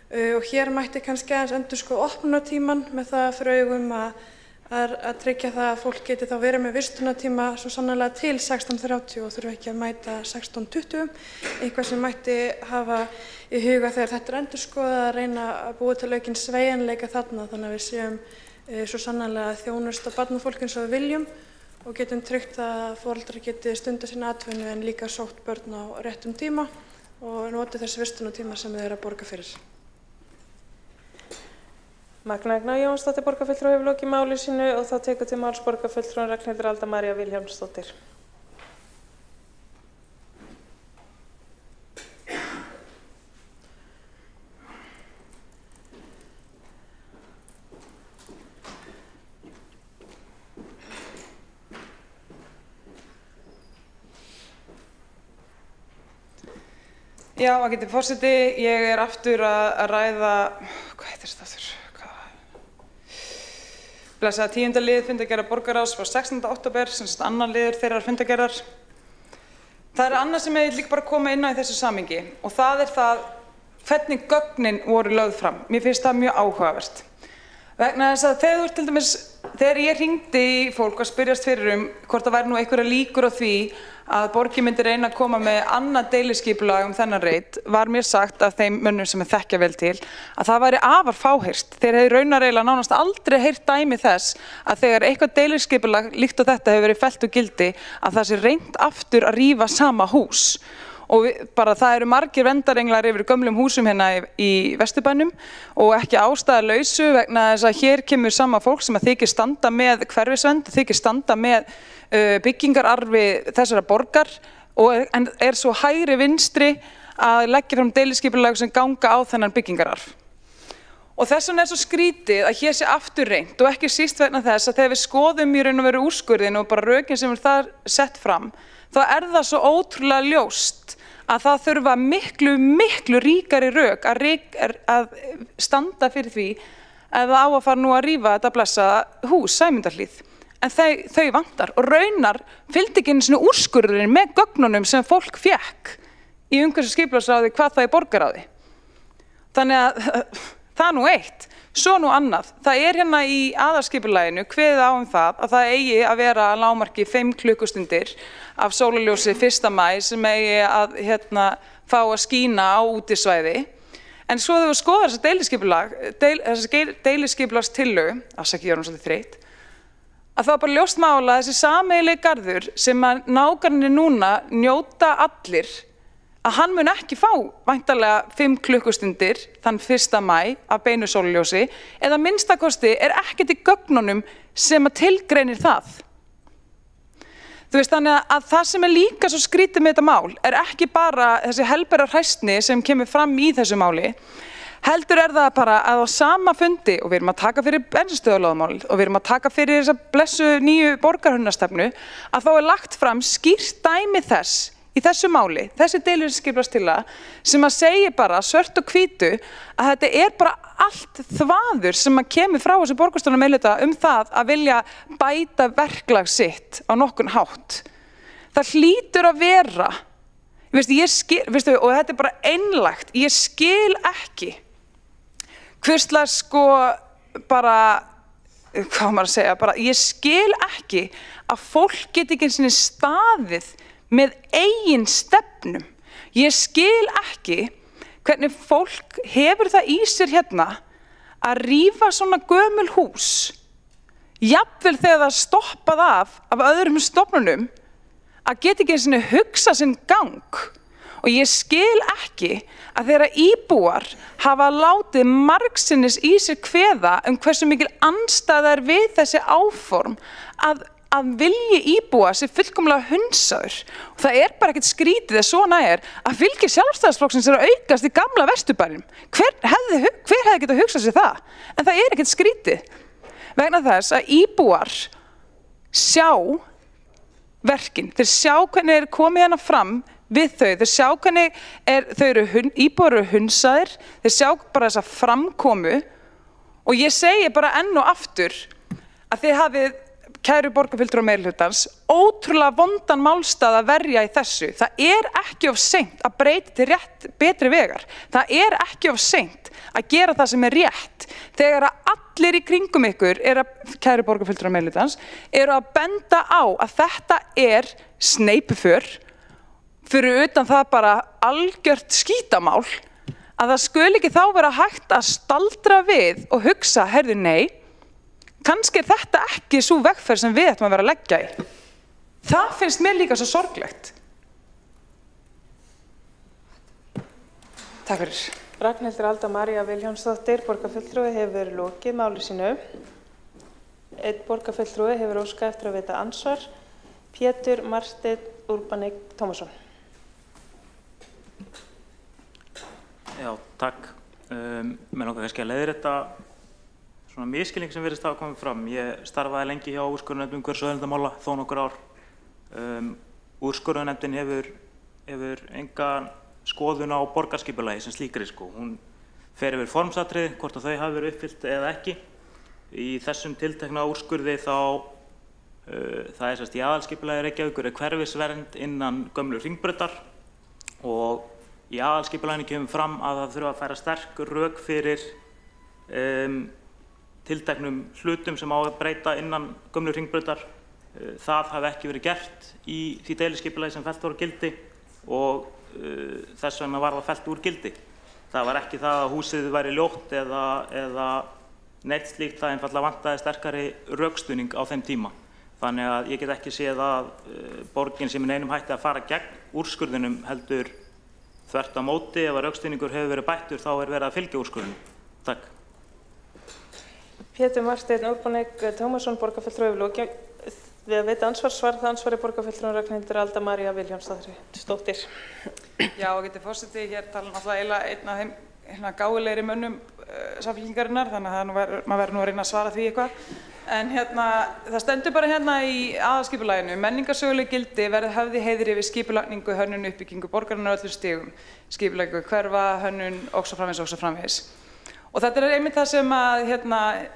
Og hér mætti kannski aðeins endurskoða opnunartímann með það fyrir augum að tryggja það að fólk geti þá verið með vistunartíma svo sannarlega til 16:30 og þurfa ekki að mæta 16:20, eitthvað sem mætti hafa í huga þegar þetta endurskoðað að reyna að búa til aukinn sveigjanleika þarna þannig að við séum svo sannarlega þjónusta barnafólk eins og við viljum og getum tryggt að foreldrar geti stundað sína atvinnu en líka sótt börn á réttum tíma og notið þess vistunartíma sem þeir að borga fyrir. Magna Agna Jónsdóttir borgarfulltrúi hefur lokið máli sínu og þá tekur til máls borgarfulltrúin Ragnhildur Alda María Vilhjálmsdóttir. Já, ágæti forseti, ég aftur að ræða, hvað heitir þetta aftur? Blessaða 10. lið fundargerðar borgarráðs frá 16. október, sem sagt annar liður þeirrar fundargerðar. Það annað sem ég líka bara að koma inn á í þessu samhengi og það það hvernig gögnin voru lögð fram. Mér finnst það mjög áhugavert. Vegna þess að til dæmis, þegar ég hringdi í fólk að spyrjast fyrir hvort það væri nú einhverja líkur á því að borgin myndi reyna að koma með annað deiliskipulag þennan reit, var mér sagt af þeim mönnum sem þekkja vel til að það væri afar fáheyrt. Þeir hefðu raunar eiginlega nánast aldrei heyrt dæmi þess að þegar eitthvað deiliskipulag líkt á þetta hefur verið fellt úr gildi að það sé reynt aftur að rífa sama hús. Og bara það eru margir verndarenglar yfir gömlum húsum hérna í Vesturbænum og ekki ástæðalausu vegna þess að hér kemur sama fólk sem að þykir standa með hverfisvernd, þykir standa með byggingararfi þessara borgar en svo hægri vinstri að leggja fram deiliskipulag sem ganga á þennan byggingararf. Og þess vegna svo skrítið að hér sé aftur reynt og ekki síst vegna þess að þegar við skoðum í raun og veru úrskurðin og bara rökin sem þar sett fram, þá það svo ótrúlega ljóst að það þurfa miklu ríkari rök að standa fyrir því að það á að fara nú að rífa þetta blessaða hús, Sæmundarhlíð. En þau vantar og raunar fylgdi ekki einu sinni úrskurðurinn með gögnunum sem fólk fékk í umhverfis- og skipulagsráði hvað það borgarráði. Þannig að það nú eitt. Svo nú annað, það hérna í aðalskipulaginu kveðið á það að það eigi að vera að lágmarki 5 klukkustundir af sólarljósi 1. maí sem eigi að fá að skína á útisvæði. En svo þegar við skoðum þessi deiliskipulagstillögu, afsakið ég er svolítið þreytt, að það bara ljóst mála að þessi sameiginlegi garður sem að nágrannir núna njóta allir að hann mun ekki fá væntanlega 5 klukkustundir þann 1. maí af beinu sólarljósi eða minnstakosti ekkert í gögnunum sem að tilgreinir það. Þú veist þannig að það sem líka svo skrítið með þetta mál ekki bara þessi helberar hræsni sem kemur fram í þessu máli, heldur það bara að á sama fundi, og við erum að taka fyrir bensinstöðvalögmálið og við erum að taka fyrir þessa blessu nýju borgarhönnastefnu, að þá lagt fram skýrt dæmi þess í þessu máli, þessi deiliskipulagstillaga sem að segja bara svört og hvítu að þetta bara allt þvaður sem að kemur frá þessu borgarstjórnarmeirihluta það að vilja bæta verklag sitt á nokkurn hátt. Það hlýtur að vera, og þetta bara einlægt, ég skil ekki hvurslags bara, hvað maður að segja, ég skil ekki að fólk geti ekki einu sinni staðið með eigin stefnum. Ég skil ekki hvernig fólk hefur það í sér hérna að rífa svona gömul hús, jafnvel þegar það stoppað af öðrum stofnunum, að geta ekki einu sinni hugsa sinn gang. Og ég skil ekki að þeirra íbúar hafa látið margsinnis í sér kveða hversu mikil andstæða við þessi áform að vilji íbúa sé fullkomlega hundsaður. Og það bara ekkert skrítið svona að fylgi Sjálfstæðisflokksins að aukast í gamla Vesturbænum. Hver hefði getað hugsað sér það? En það ekkert skrítið. Vegna þess að íbúar sjá verkin, þeir sjá hvernig komið hérna fram við þau, þeir sjá hvernig íbúar eru hundsaðir, þeir sjá bara þessa framkomu og ég segi bara enn og aftur að þið hafið, kæru borgarfulltrúar meirihlutans, ótrúlega vondan málstað að verja í þessu. Það ekki of seint að breyta til betri vegar. Það ekki of seint að gera það sem rétt. Þegar allir í kringum ykkur, kæru borgarfulltrúar meirihlutans, eru að benda á að þetta sneypuför, fyrir utan það bara algjört skítamál, að það skuli ekki þá vera hægt að staldra við og hugsa, heyrðu nei, kannski þetta ekki sú vegferð sem við ættum að vera að leggja í. Það finnst mér líka svo sorglegt. Takk fyrir. Ragnhildur Alda María Vilhjálmsdóttir, borgarfulltrúi, hefur lokið máli sínu. Einn borgarfulltrúi hefur óskað eftir að veita ansvar. Pétur Marteinn Urbanek Tómasson. Já, takk. Mér langar kannski að leiðrétta svona misskilning sem virðist hafa komið fram. Ég starfaði lengi hjá úrskurðarnefnd umhverfis- og auðlindamála þó nokkur ár. Úrskurðarnefndin hefur enga skoðun á borgarskipulagi sem slíkri sko. Hún fer yfir formsatriði, hvort að þau hafi verið uppfyllt eða ekki. Í þessum tiltekna úrskurði þá það er sérst í aðalskipulagi Reykjavíkur hverfisvernd innan gömlu hringbrautar og í aðalskipulaginu kemur fram að það þurfa að færa sterk rök fyrir tilteknum hlutum sem á að breyta innan gömlu hringbrautar. Það hafi ekki verið gert í því deiliskipulagi sem fellt voru gildi og þess vegna var það fellt úr gildi. Það var ekki það að húsið væri ljótt eða neitt slíkt, það einfaldlega vantaði sterkari rökstuðning á þeim tíma. Þannig að ég get ekki séð að borgin sem neinum hætti að fara gegn úrskurðinum heldur þvert á móti. Ef að rökstuðningur hefur verið bættur þá er verið að fylgja úrskurðinum. Takk. Pétur Marteinn Urbanek Tómasson, borgarfulltrúi, hefur lokið við að veita ansvari borgarfulltrúi Ragnhildur Alda María Vilhjálmsdóttir. Já, og getið forseti, hér tala náttúrulega einn af þeim gáfulegri mönnum Samfylkingarinnar, þannig að maður verður nú að reyna að svara því eitthvað. En það stendur bara í aðalskipulaginu: menningarsöguleg gildi verði höfð í heiðri við skipulagningu, hönnun, uppbyggingu borgarinnar á öllum stigum, skipulagningu hverfa, hönnun og svo framvegis. Og þetta er einmitt það sem að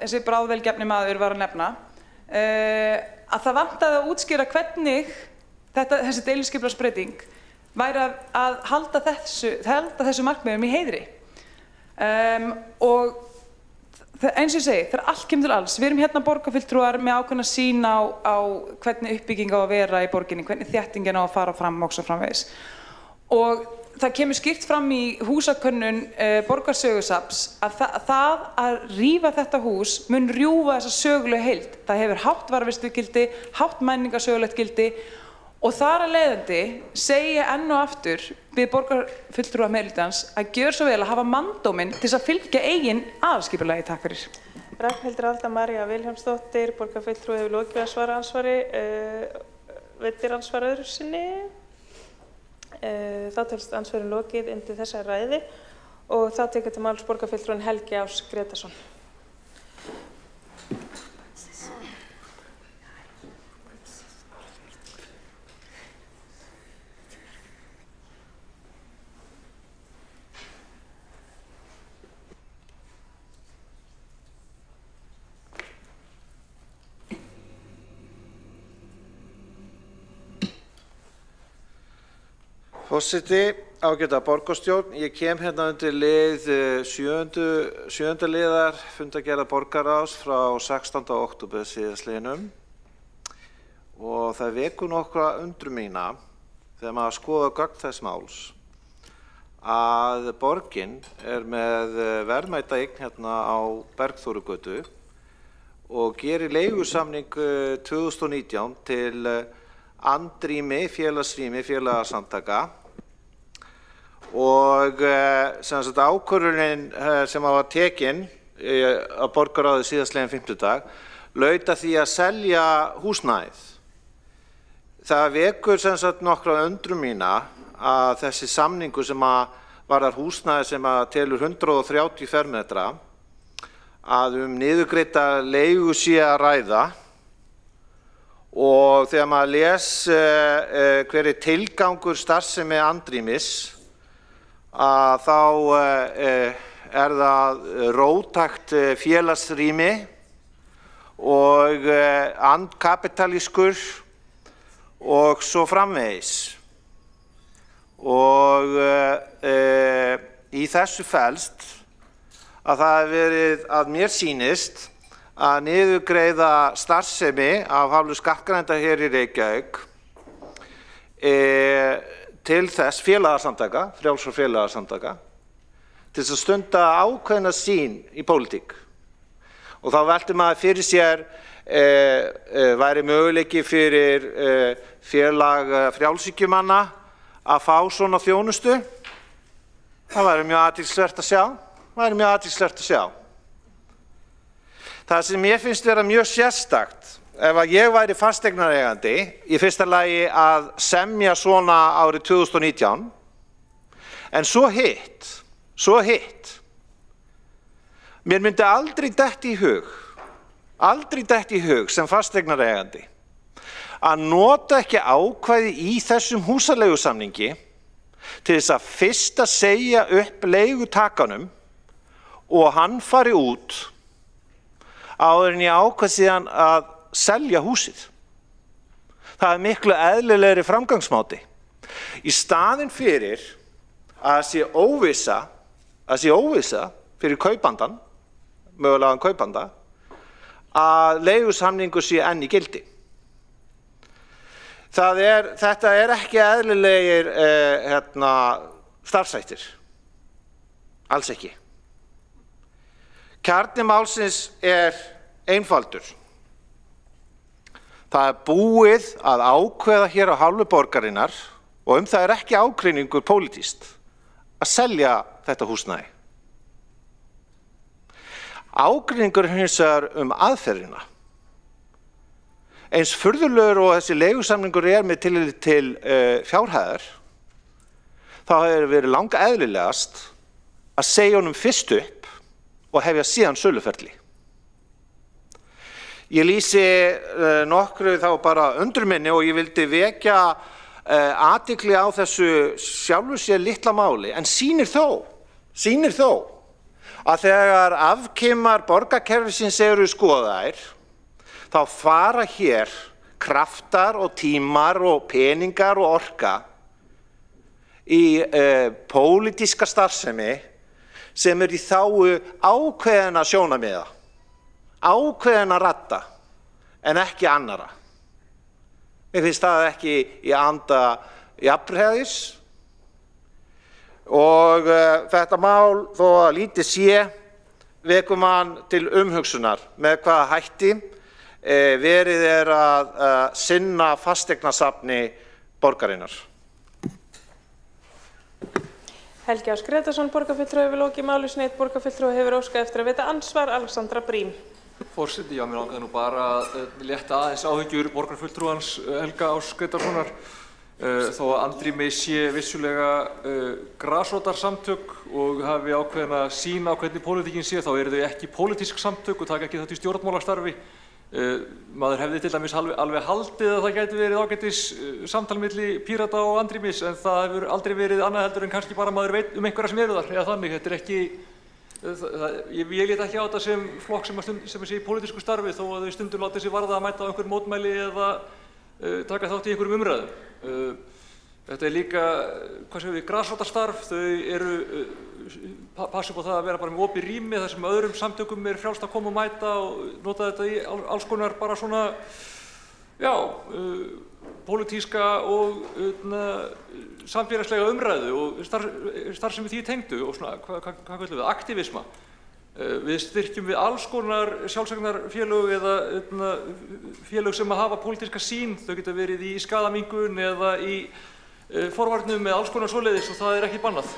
þessi bráðvelgefni maður var að nefna, að það vantaði að útskýra hvernig þessi deiliskipulagsbreyting væri að halda þessu markmiðum í heiðri. Og eins og ég segi, þegar allt kemur til alls, við erum borgarfulltrúar með ákveðna sýn á hvernig uppbygging á að vera í borginni, hvernig þéttingin á að fara fram og svo framvegis. Og það kemur skýrt fram í húsakönnun borgarsögusafns að það að rífa þetta hús mun rjúfa þessa sögulegu heild. Það hefur hátt varðveislugildi, hátt menningarsögulegt gildi og þar að leiðandi segja enn og aftur við borgarfulltrúa meirihlutans að gjör svo vel að hafa manndóminn til að fylgja eigin aðalskipulagi. Takk fyrir. Ragnhildur Alda María Vilhjálmsdóttir, borgarfulltrúi, hefur lokið að svara ansvari. Veitir ansvar öðru sinni? Þá telst ansvarin lokið undir þessa ræði og þá tekur til máls borgarfulltrúinn Helgi Ás Gretarsson. Forseti, ágæta borgarstjórn, ég kem undir lið 7. liðar fundargerðar borgarráðs frá 16. október síðastliðnum og það vekur nokkra undrun mína þegar maður skoða gögn þess máls að borgin er með verðmæta eign á Bergþórugötu og gerir leigusamning 2019 til andrými, félagsrými, félagasamtaka og ákvörðunin sem var tekin á borgarráði síðastliðinn fimmtudag laut að því að selja húsnæðið. Það vekur nokkra undrun mína að þessi samningur sem varðar húsnæði sem telur 130 fermetra að niðurgreidda leigu sé að ræða. Og þegar maður les hver er tilgangur starfsemi andrýmis þá er það róttækt félagsrými og andkapitalískur og svo framvegis. Og í þessu felst að það hefur verið að mér sýnist að niðurgreiða starfsemi af hálfu skattgreiðenda hér í Reykjavík til þess félagasamtaka, frjálsra félagasamtaka, til þess að stunda ákveðna sýn í pólitík. Og þá veltir maður fyrir sér væri möguleiki fyrir félag frjálshyggjumanna að fá svona þjónustu. Það væri mjög athyglisvert að sjá. Það sem ég finnst vera mjög sérstakt, ef að ég væri fasteignareigandi, í fyrsta lagi að semja svona árið 2019, en svo hitt, mér myndi aldrei detta í hug sem fasteignareigandi að nota ekki ákvæði í þessum húsaleigusamningi til þess að fyrst að segja upp leigutakanum og hann fari út áður en ég ákvað síðan að selja húsið. Það miklu eðlilegri framgangsmáti. Í staðinn fyrir að sé óvissa fyrir kaupandann, mögulegan kaupanda, að leigusamningur sé enn í gildi. Þetta ekki eðlilegir starfshættir. Alls ekki. Kjarni málsins einfaldur. Það búið að ákveða hér á hálfu borgarinnar og það ekki ágreiningur pólitískt að selja þetta húsnæði. Ágreiningur hins vegar aðferðina. Eins furðulegur og þessi leigusamningur með tilliti til fjárhæðar, þá hefur verið langeðlilegast að segja honum fyrst upp og hefja síðan söluferli. Ég lýsi nokkru þá bara undurminni og ég vildi vekja athygli á þessu sjálfu sér litla máli, en sýnir þó að þegar afkimar borgarkerfisins eru skoðaðir, þá fara hér kraftar og tímar og peningar og orka í pólitíska starfsemi sem í þágu ákveðinna sjónarmiða, ákveðinna radda, en ekki annarra. Mér finnst það ekki í anda jafnræðis og þetta mál, þó að lítið sé, vekur mann til umhugsunar með hvaða hætti verið að sinna fasteignasafni borgarinnar. Helgi Ás Grétarsson, borgarfulltrúi, hefur lokið máli sitt. Borgarfulltrúi hefur óskað eftir að veita andsvar. Alexandra Brím. Forseti, já, mér langaði nú bara að létta aðeins áhyggjur borgarfulltrúans Helga Ás Grétarssonar. Þó að Andrými sé vissulega grasrótarsamtök og hafi ákveðna sýn á hvernig pólitíkin sé, þá eru þau ekki pólitísk samtök og taka ekki þátt í stjórnmálastarfi. Maður hefði til dæmis alveg haldið að það gæti verið ágætis samtal milli Pírata og Andrýmis, en það hefur aldrei verið annað heldur en kannski bara maður veit einhverja sem eru þar, eða þannig. Þetta ekki, ég lít ekki á þetta sem flokk sem sé í pólitísku starfi, þó að þau stundum láti sig varða að mæta á einhver mótmæli eða taka þátt í einhverjum umræðum. Þetta líka, hvað segum við, grasrótarstarf, þau passa upp á það að vera bara með opið rými þar sem öðrum samtökum frjálst að koma og mæta og nota þetta í alls konar bara svona, já, pólitíska og samfélagslega umræðu og starfsemi því tengdu og svona, hvað kallum við, aktivisma. Við styrkjum við alls konar sjálfseignarfélög eða félög sem hafa pólitíska sýn, þau geta verið í skaðamingun eða í forvarnum með alls konar svoleiðis og það ekki bannað.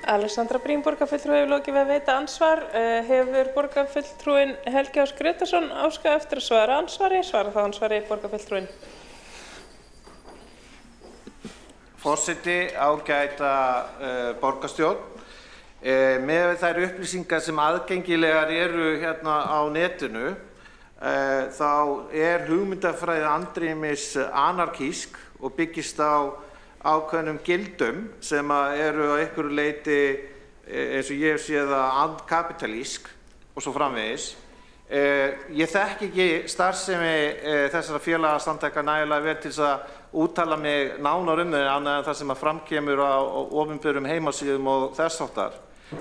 Alexandra Brím, borgarfulltrúi, hefur lokið við að veita ansvar. Hefur borgarfulltrúin Helgi Ás Grétarsson óskað eftir að svara ansvari? Svara þá ansvari borgarfulltrúin. Forseti, ágæta borgarstjórn. Með þær upplýsingar sem aðgengilegar eru hérna á netinu, þá hugmyndafræði Andrýmis anarkísk og byggist á ákveðnum gildum sem eru á einhverju leyti, eins og ég sé það, andkapitalísk og svo framvegis. Ég þekki ekki starfsemi þessara félagasamtaka nægilega vel til þess að úttala mig nánar þau annað en það sem framkemur á opinberum heimasíðum og þess háttar.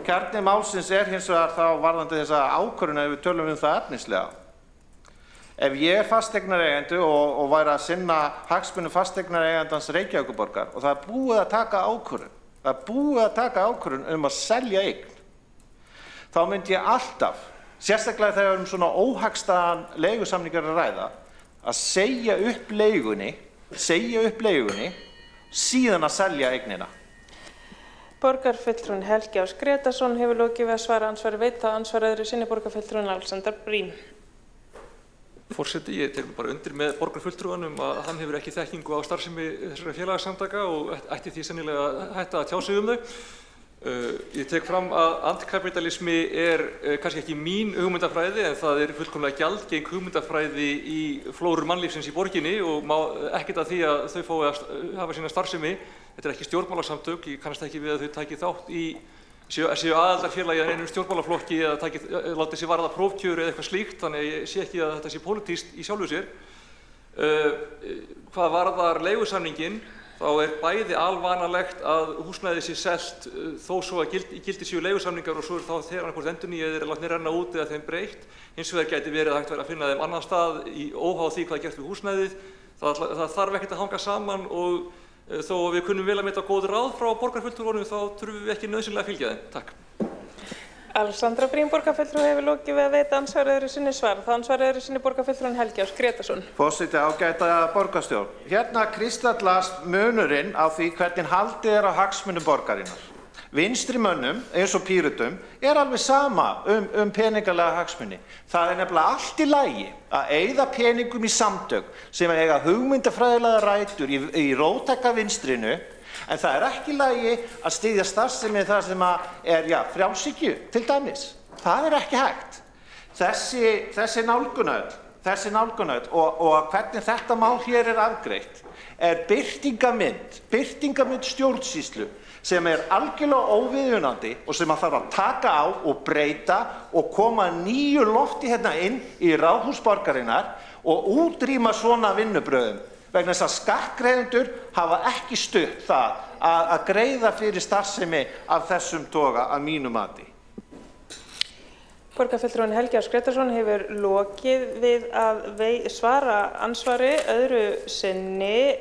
Kjarni málsins hins vegar þá varðandi þessa ákvörðun ef við tölum það efnislega. Ef ég fasteignareigandi og væri að sinna hagsmunum fasteignareigandans Reykjavíkurborgar og það búið að taka ákvörðun, að selja eign, þá myndi ég alltaf sérstaklega þegar svona óhagstæðan leigusamningar að ræða, að segja upp leigunni, síðan að selja eignina. Borgarfulltrúinn Helgi Ás Gretarsson hefur lokið við að svara andsvari veita andsvar öðru sinni borgarfulltrúinn Alexander Briem. Forseti, ég tek bara undir með borgarfulltrúanum að hann hefur ekki þekkingu á starfsemi þessara félagasamtaka og ætti því sennilega að hætta að tjá sig um þau. Ég tek fram að antikapitalismi kannski ekki mín hugmyndafræði en það fullkomlega gjaldgeng hugmyndafræði í flóru mannlífsins í borginni og má ekkert að því að þau fái að hafa sína starfsemi. Þetta ekki stjórnmálasamtök, ég kannast ekki við að þau taki þátt í séu aðildarfélagi að einum stjórnmálaflokki eða láti sig varða prófkjör eða eitthvað slíkt, þannig að ég sé ekki að þetta sé pólitískt í sjálfu sér. Hvað varðar leigusamninginn, þá bæði alvanalegt að húsnæði sé selt þó svo að í gildi séu leigusamningar og svo þá þegar annað hvort endurnýjaðir eða látnir renna út eða þeim breytt. Hins vegar gæti verið að hægt vera að finna þeim annan stað í óháð því hvað gert við húsnæðið. Það þarf ekkert að hanga saman og þó að við kunnum vel að mynda góð ráð frá borgarfulltrúanum þá þurfum við ekki nauðsynlega að fylgja þeim. Takk. Alexandra Briem borgarfulltrúi hefur lokið við að veita andsvar öðru sinni svar. Það ansvar öðru sinni borgarfulltrúinn Helgi Ás Gretarsson. Forseti, ágæta borgarstjórn. Hérna kristallast munurinn á því hvernig haldið á hagsmunum borgarinnar. Vinstri mönnum, eins og Pírötum, alveg sama peningalega hagsmuni. Það nefnilega allt í lagi að eyða peningum í samtök sem eiga hugmyndafræðilega rætur í róttæka vinstrinu, en það ekki í lagi að styðja starfsemi það sem frjálshyggju til dæmis. Það ekki hægt. Þessi nálgunaröð og hvernig þetta mál hér afgreitt birtingarmynd stjórnsýslu sem algjörlega óviðunandi og sem þarf að taka á og breyta og koma nýju lofti hérna inn í ráðhús borgarinnar og útrýma svona vinnubröðum vegna þess að skattgreiðendur hafa ekki stutt það að greiða fyrir starfsemi af þessum toga að mínu mati. Borgarfulltrúinn Helgi Ás Gretarsson hefur lokið við að svara ansvari öðru sinni.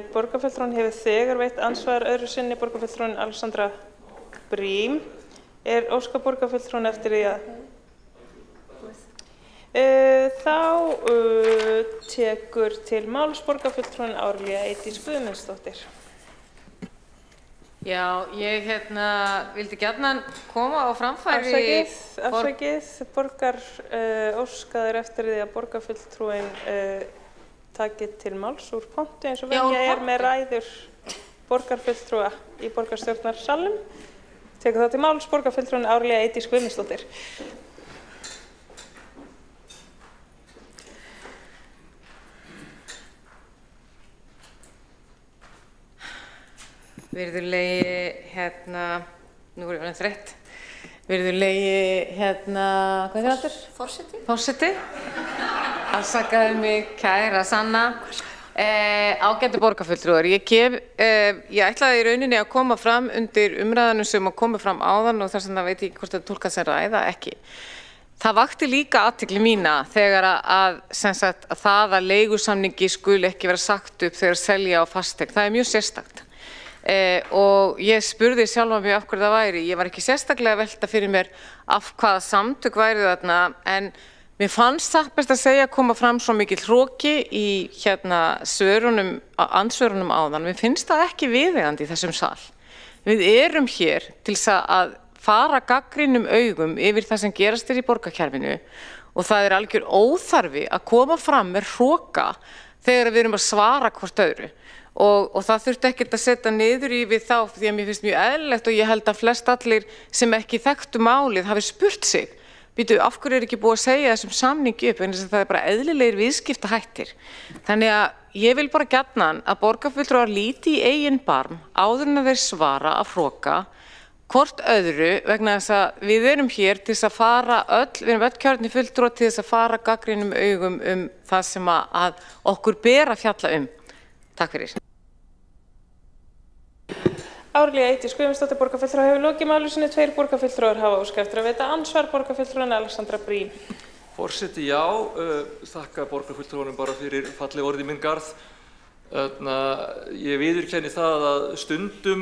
Borgarfulltrúinn hefur þegar veitt ansvar öðru sinni borgarfulltrúinn Alexandra Briem. Óskar borgarfulltrúinn eftir því að þá tekur til máls borgarfulltrúinn Árlía Eydís Guðmundsdóttir. Já, ég vildi gjarnan koma á framfæri. Afsakið, borgar óskaður eftir því að borgarfulltrúinn taki til máls úr pontu eins og venja með ræður borgarfulltrúa í borgarstjórnarsalnum. Tekur þá til máls borgarfulltrúinn Árlía Eydís Guðmundsdóttir. Virðulegi, nú er ég þreytt. Virðulegi, hvað er þetta? Forseti. Afsakaðu mig, kæra Sanna. Ágætu borgarfulltrúar. Ég ætlaði í rauninni að koma fram undir umræðanum sem að koma fram áðan og þess vegna veit ég hvort þetta túlkað sem ræða ekki. Það vakti líka athygli mína þegar að það að leigusamningi skuli ekki vera sagt upp þegar selja á fasteign. Það mjög sérstakt. Og ég spurði sjálfa mig af hverju það væri. Ég var ekki sérstaklega að velta fyrir mér af hvaða samtök væri þarna en mér fannst það best að segja að koma fram svo mikill hroki í andsvörunum áðan. Mér finnst það ekki viðeigandi í þessum sal. Við erum hér til að fara gagnrýnum augum yfir það sem gerast í borgarkerfinu og það algjör óþarfi að koma fram með hroka þegar við erum að svara hvort öðru. Og það þurfti ekkert að setja niður í við þá því að mér finnst mjög eðlilegt og ég held að flest allir sem ekki þekktu málið hafi spurt sig býtu, af hverju ekki búið að segja þessum samningi upp en þess að það bara eðlilegir viðskiptahættir. Þannig að ég vil bara gjarnan að borgarfulltrúar líti í eigin barm áður en að þeir svara að hroka hvort öðru vegna þess að við erum hér til þess að fara við erum öll kjörnir fulltrúar til þess að fara gagnrýnum augum það sem að okkur ber að fjalla Takk fyrir. Árlía Eydís Guðmundsdóttir borgarfulltrúi hefur lokið máli sinni. 2 borgarfulltrúar hafa óskað eftir að veita ansvar borgarfulltrúinn Alexandra Briem. Forseti, já, þakka borgarfulltrúanum bara fyrir falleg orð í minn garð. Ég viðurkenni það að stundum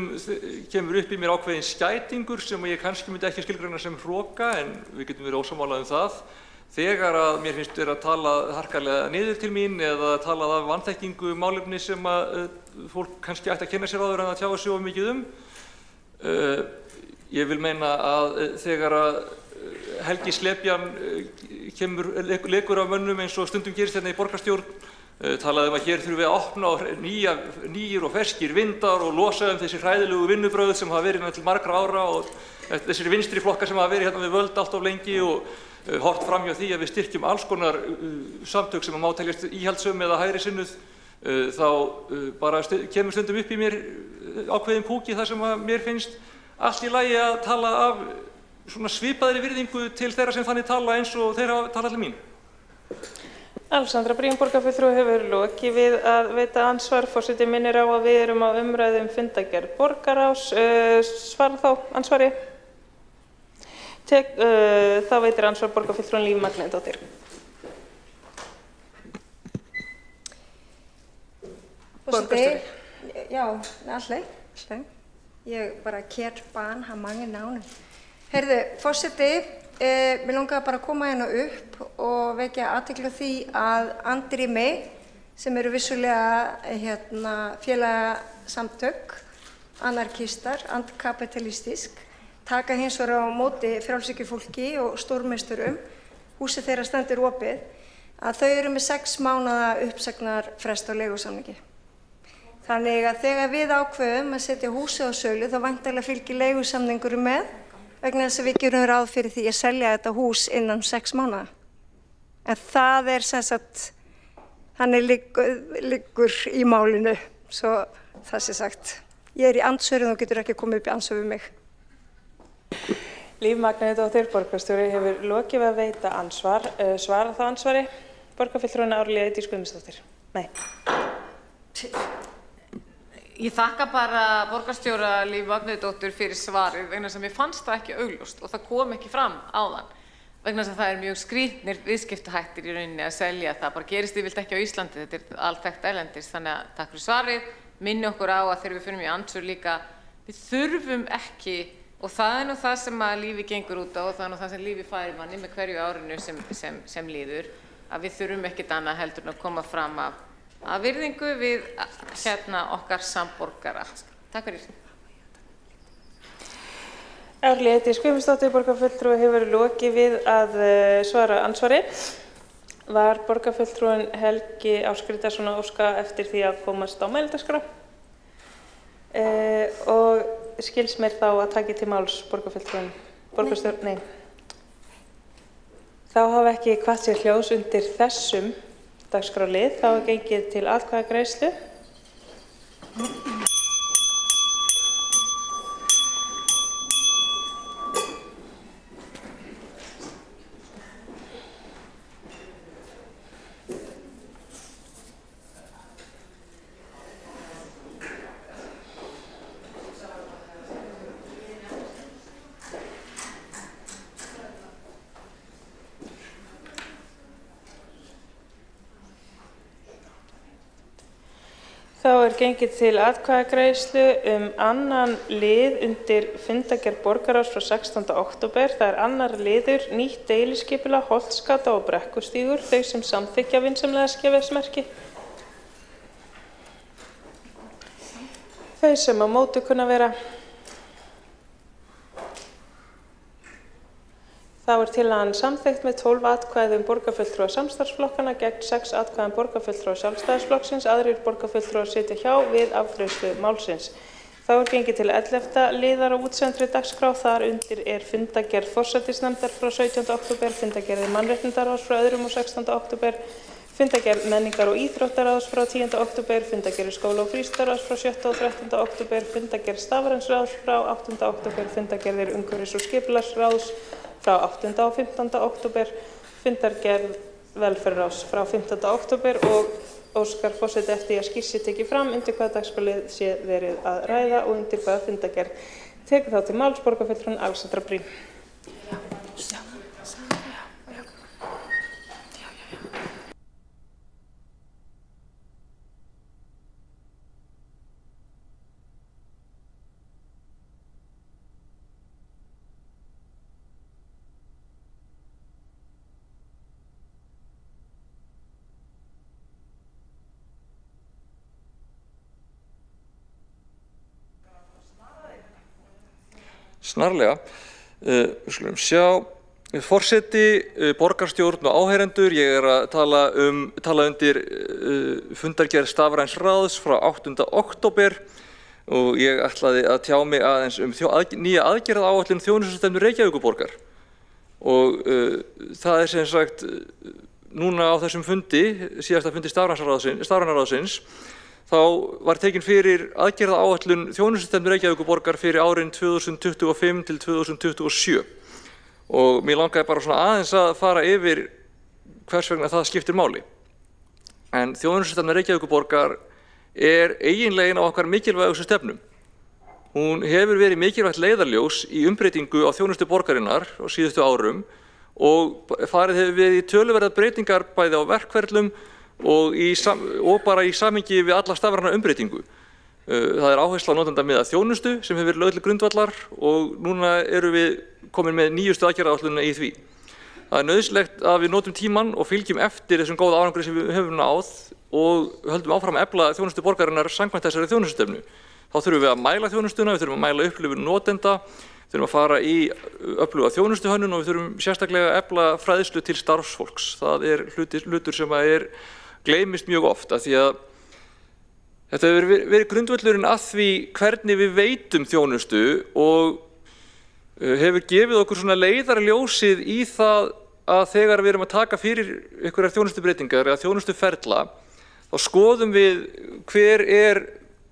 kemur upp í mér ákveðin skætingur sem ég kannski myndi ekki skilgreina sem hroka, en við getum verið ósammála það. Þegar að mér finnst vera að tala harkalega niður til mín eða tala af vanþekkingu málefni sem að fólk kannski ætti að kenna sér áður en að tjá sig of mikið Ég vil meina að þegar að Helgi Slepjan leikur af mönnum eins og stundum gerist hérna í borgarstjórn, talaði að hér þurfum við að opna nýjir og ferskir vindar og losa þessi hræðilegu vinnubrögð sem hafa verið til margra ára og þessir vinstri flokkar sem hafa verið hérna við völd allt of lengi og hort fram hjá því að við styrkjum alls konar samtök sem má teljast íhaldssöm eða hægri sinnuð, þá bara kemur stundum upp í mér ákveðin púki þar sem að mér finnst allt í lagi að tala af svona svipaðri virðingu til þeirra sem þannig tala eins og þeirra tala til mín. Alexandra Briem, borgarfulltrúi, hefur lokið við að veita ansvar. Forseti minnir á að við erum á umræðu fundargerð borgarráðs. Svara þá ansvari. Þá veitir ansvar borgarfulltrúin Líf Magnúsdóttir. Borgarstjóri. Já, alltaf. Ég bara kér ban har mange navne. Herðu, forseti, mér langaði bara að koma hérna upp og vekja athygli á því að andrými, sem eru vissulega félagasamtök, anarkistar, antikapitalistisk, taka hins vegar á móti frjálshyggjufólki og stórmeisturum, húsið þeirra stendur opið, að þau eru með 6 mánaða uppsagnarfrest á leigusamningi. Þannig að þegar við ákveðum að setja húsið á sölu, þá væntanlega fylgir leigusamningur með, vegna þess að við gerum ráð fyrir því að selja þetta hús innan 6 mánaða. En það sem sagt, þannig liggur í málinu, svo það sé sagt. Ég í andsvörum og getur ekki komið upp í andsvör við mig. Líf Magnúsdóttir, borgarstjóri, hefur lokið við að veita ansvar. Svara það ansvari. Borgarfulltrúin Árlía Eydís Guðmundsdóttir. Nei. Ég þakka bara borgarstjóra Líf Magnúsdóttur fyrir svarið vegna sem ég fannst það ekki augljóst og það kom ekki fram áðan vegna sem það mjög skrýtnir viðskiptahættir í rauninni að selja það bara gerist yfirleitt ekki á Íslandi, þetta alþekkt erlendis, þannig að takk fyrir svarið, minni okkur á að þegar við förum í andsvör líka við þurfum ekki og það nú það sem að lífi gengur út á og það nú það sem lífi færir manni með hverju árinu sem líður að við þurfum ekkert annað heldur en að koma fram að virðingu við okkar samborgara. Takk fyrir. Árlía Eydís Guðmundsdóttir, borgarfulltrúi, hefur lokið við að svara ansvari. Var borgarfulltrúin Helgi Ásgrímsson að óska eftir því að komast á mælendaskrá og skils mér þá að taki til máls borgarfulltrúin, borgarstjórn, nei. Þá hafa ekki hvatt sér hljóðs undir þessum dagskrárlið, þá gengið til atkvæðagreiðslu. Þá gengið til atkvæðagreiðslu annan lið undir fundargerð borgarráðs frá 16. október. Það annar liður, nýtt deiliskipulag, Holtsgata og Brekkustígur, þau sem samþykkja vinsamlega skefjasmerki. Þau sem á móti kunna vera. Þá tillagan samþykkt með 12 atkvæðum borgarfulltrúa samstarfsflokkana gegn 6 atkvæðum borgarfulltrúa Sjálfstæðisflokksins. Aðrir borgarfulltrúar sitja hjá við afgreiðslu málsins. Þá gengið til 11. liðar á útsendri dagskrá. Þar undir fundargerð forsætisnefndar frá 17. október, fundargerð mannréttindaráðs frá 2. og 16. október, fundargerð menningar- og íþróttaráðs frá 10. október, fundargerð skóla- og frístundaráðs frá 7. og 13. október, fundargerð stafrænsráðs frá 8. október, fundargerðir umhverfis- og skipulagsráðs frá 8. og 15. október, fundargerð velferðarráðs frá 15. október og óskar forseti eftir að skýrt sé tekið fram undir hvaða dagskrárlið sé verið að ræða og undir hvaða fundargerð. Tekur þá til máls borgarfulltrúin Alexandra Briem. snarlega. Skulum sjá. Forseti, borgarstjórn og áheyrendur, ég að tala undir fundargerð stafræns ráðs frá 8. október og ég ætlaði að tjá mig aðeins nýja aðgerðaáætlun þjónustustefnu Reykjavíkurborgar. Og það sem sagt, núna á þessum fundi, síðasta fundi stafræna ráðsins, þá var tekin fyrir aðgerðaáætlun þjónustustefnu Reykjavíkurborgar fyrir árin 2025 til 2027. Og mér langaði bara svona aðeins að fara yfir hvers vegna það skiptir máli. En þjónustustefna Reykjavíkurborgar eiginlega ein af okkar mikilvægustu stefnum. Hún hefur verið mikilvægt leiðarljós í umbreytingu á þjónustu borgarinnar á síðustu árum og farið hefur verið í töluverðar breytingar bæði á verkferlum og bara í samhengi við alla stafræna umbreytingu. Það áhersla á notendamiða þjónustu sem hefur verið lögð til grundvallar og núna erum við komin með nýjustu aðgerðaáætlunina í því. Það nauðsynlegt að við notum tímann og fylgjum eftir þessum góða árangri sem við höfum náð og höldum áfram að efla þjónustu borgarinnar samkvæmt þessari þjónustustefnu. Þá þurfum við að mæla þjónustuna, við þurfum að mæla upplifun notenda, við þurfum að fara í öfluga þjónustuhönnun og við þurfum sérstaklega að efla fræðslu til starfsfólks. Það hlutur sem gleymist mjög oft af því að þetta hefur verið grundvöllurinn að því hvernig við veitum þjónustu og hefur gefið okkur svona leiðarljósið í það að þegar við erum að taka fyrir einhverjar þjónustubreytingar eða þjónustuferla, þá skoðum við hver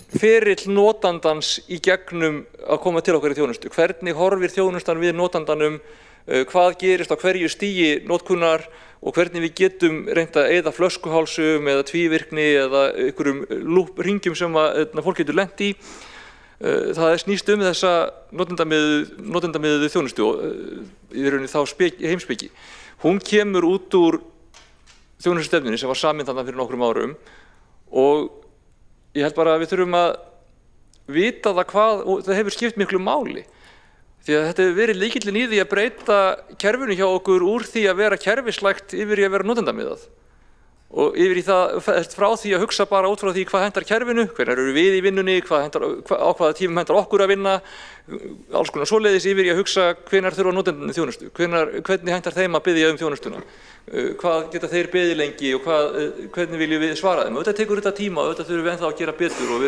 ferill notandans í gegnum að koma til okkar í þjónustu. Hvernig horfir þjónustan við notandanum, hvað gerist á hverju stigi notkunar og hvernig við getum reynt að eyða flöskuhálsum eða tvívirkni eða einhverjum hringjum sem fólk getur lent í. Það snýst þessa notendamiðuðu þjónustu og í rauninni þá heimspeki. Hún kemur út úr þjónustustefnunni sem var samin þarna fyrir nokkrum árum og ég held bara að við þurfum að vita og það hefur skipt miklu máli. Því að þetta hefur verið lykillinn í því að breyta kerfinu hjá okkur úr því að vera kerfislægt yfir í að vera notendamiðað. Og yfir í það, frá því að hugsa bara út frá því hvað hentar kerfinu, hvenær eru við í vinnunni, á hvaða tímum hentar okkur að vinna, alls konar svoleiðis yfir í að hugsa hvenær þurfa notendandi þjónustu, hvernig hentar þeim að biðja þjónustuna, hvað geta þeir beðið lengi og hvernig viljum við svara þeim. Þetta tekur þetta tíma og þetta þurfum við ennþá að gera betur og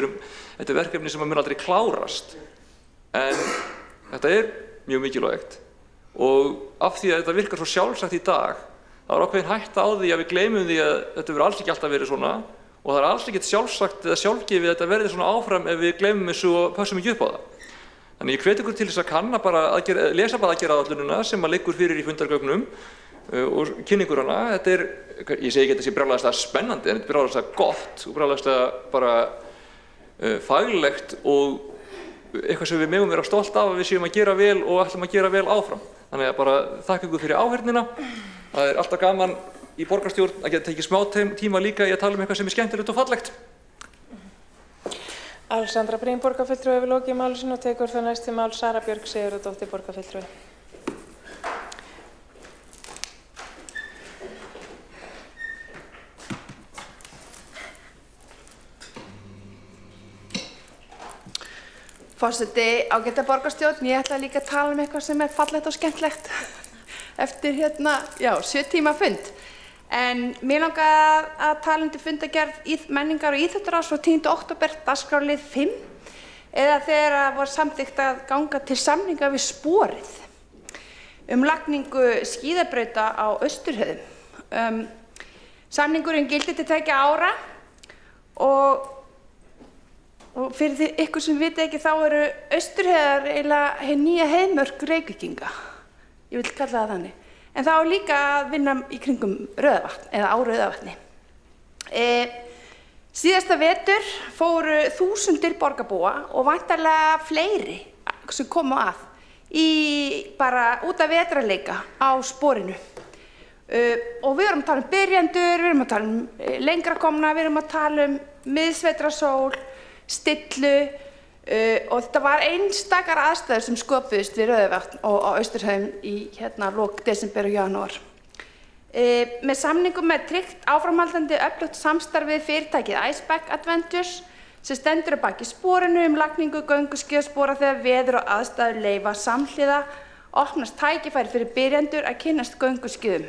þetta verkefni sem mun aldrei klárast. En þetta mjög mikilvægt og af því að þetta virkar svo sjálfsagt í dag, þá ákveðin hætta á því að við gleymum því að þetta verður alls ekki alltaf verið svona og það alls ekki sjálfsagt eða sjálfgefið að þetta verði svona áfram ef við gleymum þessu og pössum ekki upp á það. Þannig ég hvet ykkur til þess að kanna bara lesa bara aðgerðaáætlunina sem liggur fyrir í fundargögnum og kynningur hana. Ég segi ekki að þetta sé brjálæðislega spennandi en þetta brjálæðislega gott og brjálæðislega bara faglegt og eitthvað sem við megum vera stolt af að við séum að gera vel og ætlum að gera vel áfram. Þannig að bara þakka ykkur fyrir áheyrnina. Það alltaf gaman í borgarstjórn að geta tekið smá tíma líka í að tala eitthvað sem skemmtilegt og fallegt. Alexandra Brím, borgarfulltrúi, hefur lokið máli sínu og tekur það næst til mál Sara Björg Sigurðardóttir, borgarfulltrúi. Forseti, ágæta borgarstjórn, ég ætla líka að tala eitthvað sem fallegt og skemmtilegt eftir 7 tíma fund. En mér langar að tala undir fundargerð menningar og íþróttaráðs frá 10. október, dagskrárlið 5, eða þegar var samþykkt að ganga til samninga við Sporið lagningu skíðabrauta á Austurhöfum. Samningurinn gildi til 2 ára og fyrir ykkur sem viti ekki þá eru Austurheiðar eiginlega hin nýja heiðmörk Reykvíkinga. Ég vil kalla það þannig. En það á líka að vinna í kringum Rauðavatn eða á Rauðavatni. Síðasta vetur fóru þúsundir borgarbúa og væntanlega fleiri sem komu að bara út af vetrarleika á Sporinu. Og við erum að tala byrjendur, við erum að tala lengra komna, við erum að tala miðsvetrasól, stillu og þetta var einstakar aðstæður sem sköpuðust við Rauðavatn og á Austurhöfum í lok desember og janúar. Með samningum með tryggt áframhaldandi öflugt samstarf við fyrirtækið Iceback Adventures sem stendur að baki sporinu lagningu gönguskíðaspora þegar veður og aðstæður leyfa samhliða opnast tækifæri fyrir byrjendur að kynnast gönguskíðum.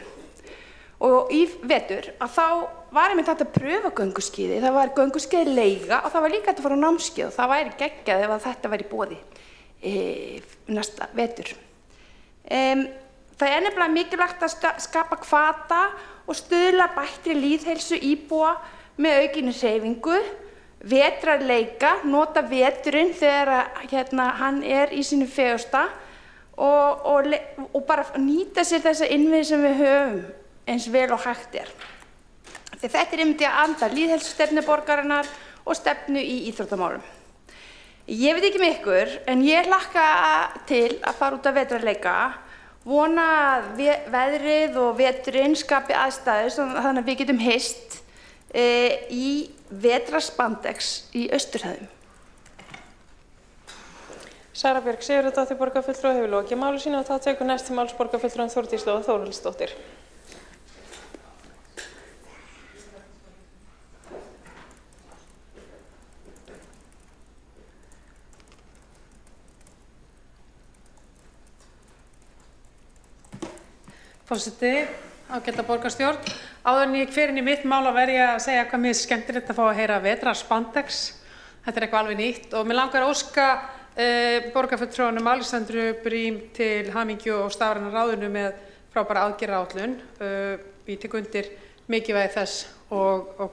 Og í vetur að þá var einmitt hægt að pröfa gönguskíði, það var gönguskíðaleiga og það var líka hægt að fara á námskeið og það væri geggjað ef þetta væri í boði næsta vetur. Það er nefnilega mikilvægt að skapa hvata og stuðla bættri lýðheilsu íbúa með aukinni hreyfingu, vetrarleika, nota veturinn þegar hann er í sínu fegursta og bara nýta sér þessa innviði sem við höfum eins vel og hægt er. Þegar þetta er einmitt í að anda lýðheilsustefnu borgarinnar og stefnu í íþróttamálum. Ég veit ekki með ykkur, en ég hlakka til að fara út að vetrarleika, vona að veðrið og veturinn skapi aðstæður þannig að við getum hist í vetrarspandex í Austurhöfðum. Sara Björk Sigurðardóttir borgarfulltrúi hefur lokið máli sínu og þá tekur næst til máls borgarfulltrúin Þórdís Lóa Þórhallsdóttir. Forseti, ágæta borgarstjórn. Áður en ég fer inn í mitt mál að verja að segja hvað mér er skemmtilegt að fá að heyra vetrarspandex. Þetta er eitthvað alveg nýtt og mér langar að óska borgarfulltrúanum Alexandru Brím til hamingju og stafræna ráðinu með frábæra aðgerðaáætlun. Ég tek undir mikilvægi þess og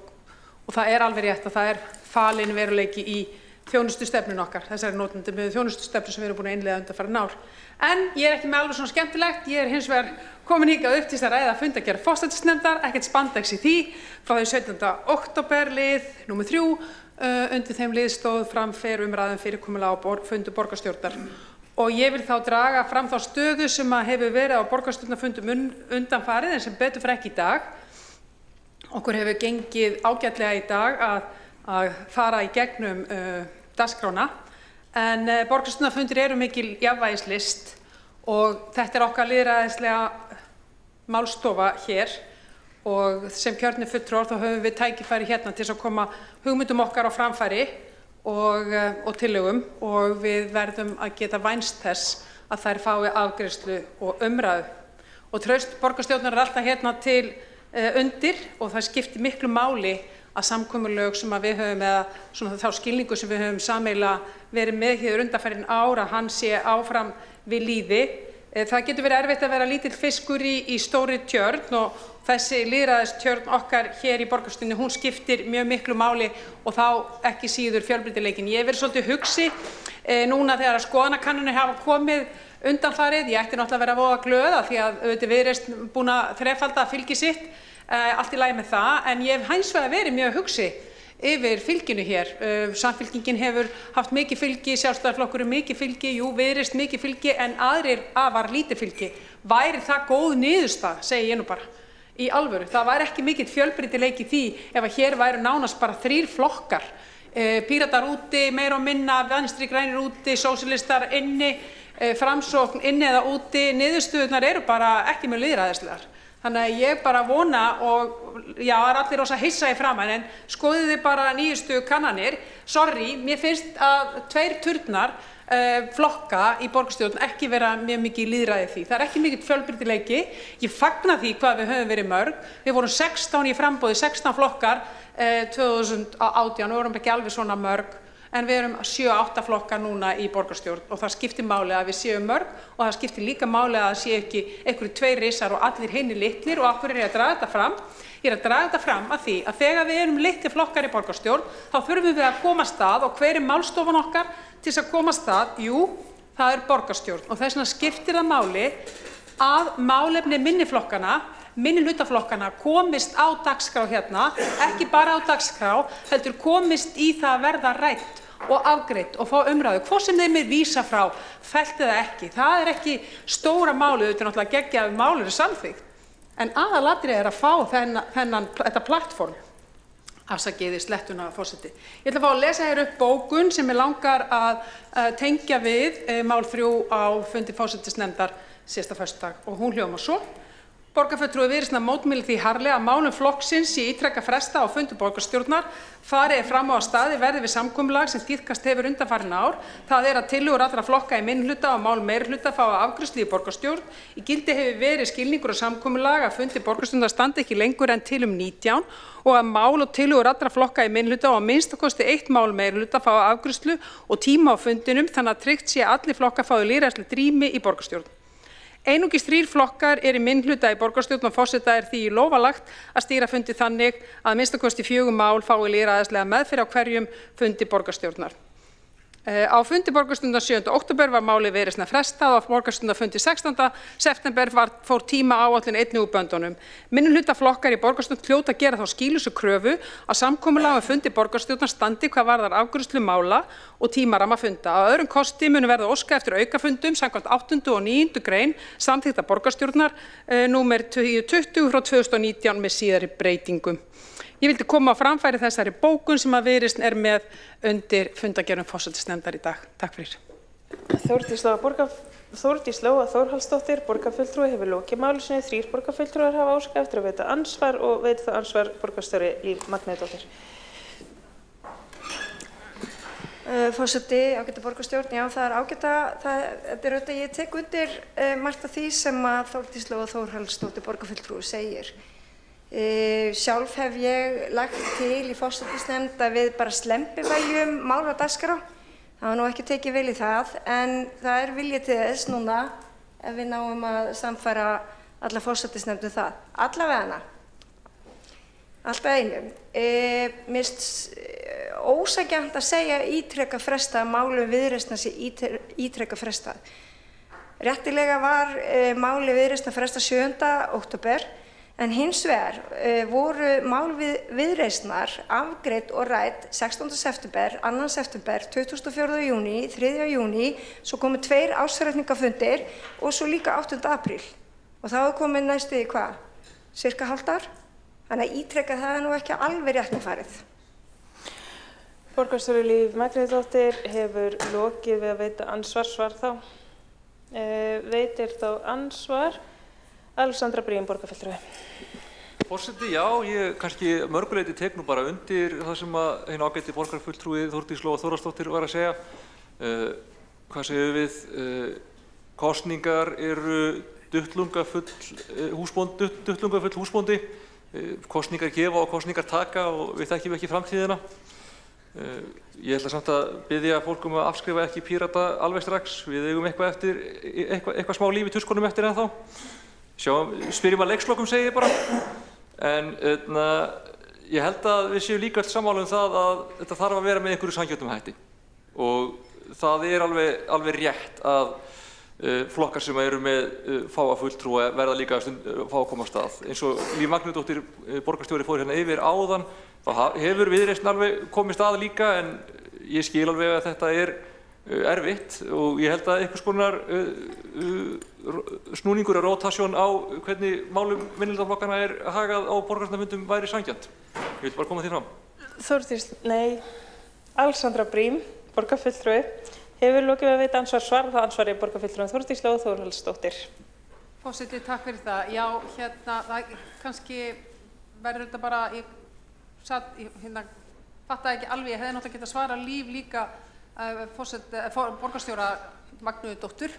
það er alveg rétt að það er falinn veruleiki í þjónustustefnun okkar, þessari notendum þjónustustefnu sem við erum búin að innleiða undanfarin ár. En ég er ekki með alveg svona skemmtilegt, ég er hins vegar komin hingað upp til að ræða fundargerð forsætisnefndar, ekkert spandex í því, frá því 17. október lið nr. 3, undir þeim lið stóð fram umræðum fyrirkomulag á fundu borgarstjórnar. Og ég vil þá draga fram þá stöðu sem hefur verið á borgarstjórnarfundum undanfarið en sem betur fer ekki í dag. Okkur hefur gengið ágætlega í dag að fara í gegnum dagskrána, en borgarstjórnarfundir eru mikil jafnvægislist og þetta er okkar lýðræðislega málstofa hér og sem kjörnir fulltrúar þá höfum við tækifæri hérna til að koma hugmyndum okkar á framfæri og tillögum og við verðum að geta vænst þess að þær fái afgreiðslu og umræðu. Og traust borgarstjórnar er alltaf hérna til undir og það skiptir miklu máli að samkomulög sem við höfum eða svona þá skilningu sem við höfum sameiginlega verið með hér undanfarin ár að hann sé áfram við lýði. Það getur verið erfitt að vera lítill fiskur í stóri tjörn og þessi lýðræðistjörn okkar hér í borgarstjórninni, hún skiptir mjög miklu máli og þá ekki síður fjölbreytileikinn. Ég hef verið svolítið hugsi núna þegar skoðanakannanir hafa komið undanfarið. Ég ætti náttúrulega að vera voða glöð af því að auðvitað Viðreisn búin að þrefalda fylgi sitt, allt í lagi með það, en ég hef hins vegar verið mjög hugsi yfir fylginu hér. Samfylkingin hefur haft mikið fylgi, Sjálfstæðisflokkurinn mikið fylgi, jú, Viðreisn mikið fylgi, en aðrir afar lítið fylgi. Væri það góð niðurstaða, segi ég nú bara, í alvöru. Það væri ekki mikill fjölbreytileiki í því ef að hér væru nánast bara 3 flokkar. Píratar úti, meira og minna, Vinstri grænir úti, sósíalistar inni, Framsókn inni eða úti, niðurstöðurnar eru bara ekki mjög lýðræðislegar. Þannig að ég bara vona og já, það er allir rosa hissa í framan en skoðið þið bara nýjustu kannanir. Sorry, mér finnst að 2 turnar flokka í borgarstjórn ekki vera mjög mikið lýðræði því. Það er ekki mikið fjölbreytileiki. Ég fagna því hvað við höfum verið mörg. Við vorum 16 í framboði, 16 flokkar 2018 og vorum ekki alveg svona mörg. En við erum 7-8 flokkar núna í borgarstjórn og það skiptir máli að við séum mörg og það skiptir líka máli að það sé ekki einhverju 2 risar og allir hinir litlir og okkur er ég að draga þetta fram. Ég er að draga þetta fram að því að þegar við erum litlir flokkar í borgarstjórn þá þurfum við að koma stað og hver er málstofan okkar til þess að koma stað? Jú, það er borgarstjórn og þess vegna skiptir það máli að málefni minnihlutaflokkana komist á dagskrá hérna, ekki bara á dagskrá, heldur komist í það að verða rætt og afgreitt og fá umræðu. Hvort sem þeim er vísa frá, fellt eða ekki. Það er ekki stóra málið, þetta er náttúrulega geggjað ef málið er samþykkt. En aðalatriðið er að fá þetta plattform. Afsakiði slettuna, forseti. Ég ætla að fá að lesa hér upp bókun sem ég langar að tengja við mál 3 á fundi forsætisnefndar síðasta föstudag og hún hljómar svo. Borgarfulltrúi Viðreisnar mótmælir því harðlega að málum flokksins sé ítrekað frestað á fundi borgarstjórnar. Farið er fram á að staðið verði við samkomulag sem tíðkast hefur undanfarin ár. Það er að tillögur allra flokka í minnihluta og mál meirihluta fái afgreiðslu í borgarstjórn. Í gildi hefur verið skilningur og samkomulag að fundi borgarstjórnar standi ekki lengur en til 19 og að mál og tillögur allra flokka í minnihluta og að minnstakosti eitt mál meirihluta fái afgreiðslu og tíma á fundinum þannig að tryggt sé að allir flokkar fái lýðræðislegt rými í borgarstjórn. Einungis 3 flokkar í minnihluta í borgarstjórn og forseta er því í lófa lagt að stýra fundi þannig að minnstakosti 4 mál fái lýðræðislega meðferð á hverjum fundi borgarstjórnar. Á fundi borgarstjórnar 7. október var málið Viðreisnar frestað og á borgarstjórnarfundi 16. september fór tímaáætlun einnig úr böndunum. Minnihluta flokkar í borgarstjórn hljóta að gera þá skýlusu kröfu að samkomulag fundi borgarstjórnar standi hvað varðar afgreiðslu mála og tímaramma funda. Á öðrum kosti munu verða óskað eftir aukafundum samkvæmt 8. og 9. grein samþykktar borgarstjórnar númer 1020 frá 2019 með síðari breytingum. Ég vildi koma á framfæri þessari bókun sem að Viðreisn er með undir fundargerðum forsætisnefndar í dag. Takk fyrir. Þórdís Lóa Þórhallsdóttir, borgarfulltrúi, hefur lokið máli sinni. 3 borgarfulltrúar hafa óskað eftir að veita ansvar og veitir það ansvar borgarstjóri Líf Magnúsdóttir. Forseti, ágæta borgarstjórn, já það er ágæta, þetta er auðvitað ég tek undir margt af því sem að Þórdís Lóa Þórhallsdóttir borgarfulltrúi segir. Sjálf hef ég lagt til í forsætisnefnd að við bara slempiveljum mál á dagskrá. Það var nú ekki tekið vel í það, en það er vilji til þess núna ef við náum að samfæra alla forsætisnefndum það. Allavega alltaf einum. Mér finnst ósanngjarnt að segja ítrekað frestað að málum Viðreisnar sé ítrekað frestað. Réttilega var máli Viðreisnar frestað 7. október. En hins vegar voru mál Viðreisnar afgreidd og rædd 16. september, 2. september, 24. júní, 3. júní, svo komu 2 ársreikningafundir og svo líka 8. apríl. Og þá er komið næstu í hvað? Cirka hálft ár? Þannig að ítrekka það er nú ekki alveg rétt með farið. Borgarstjóri Líf Magnúsdóttir hefur lokið við að veita ansvarsvar þá. Veitir þá ansvar Alexandra Briem, borgarfulltrúi. Forseti, já, ég kannski mörguleiti tek nú bara undir það sem að hinn ágæti borgarfulltrúi Þórdís Lóa Þórhallsdóttir var að segja. Hvað segir við? Kosningar eru duttlungafull húsbóndi. Kosningar gefa og kosningar taka og við þekkjum ekki framtíðina. Ég ætla samt að biðja fólk að afskrifa ekki Pírata alveg strax. Við eigum eitthvað smá líf í tuskunum eftir ennþá. Spyrjum að leikslokum segi ég bara. En ég held að við séum líka öll sammála það að þetta þarf að vera með einhverju sanngjörnum hætti. Og það er alveg rétt að flokkar sem eru með fáa fulltrúa verða líka fá að koma af stað. Eins og Líf Magnúsdóttir borgarstjóri fór hérna yfir áðan, þá hefur Viðreisn alveg komið stað líka, en ég skil alveg að þetta er erfitt og ég held að einhvers konar snúningur og rotasjón á hvernig málum minnihlutaflokkanna er hagað á borgarstjórnarfundum væri sanngjarnt. Ég vil bara koma því fram. Þórdís, nei, Alexandra Briem, borgarfulltrúi, hefur lokið við að veita ansvar, það ansvar er borgarfulltrúin Þórdís Lóa Þórhallsdóttir. Forseti, takk fyrir það. Já, það kannski verður þetta bara, ég fattaði ekki alveg, ég hefði náttúrulega getað svarað Líf líka borgarstjóra Magnúsdóttur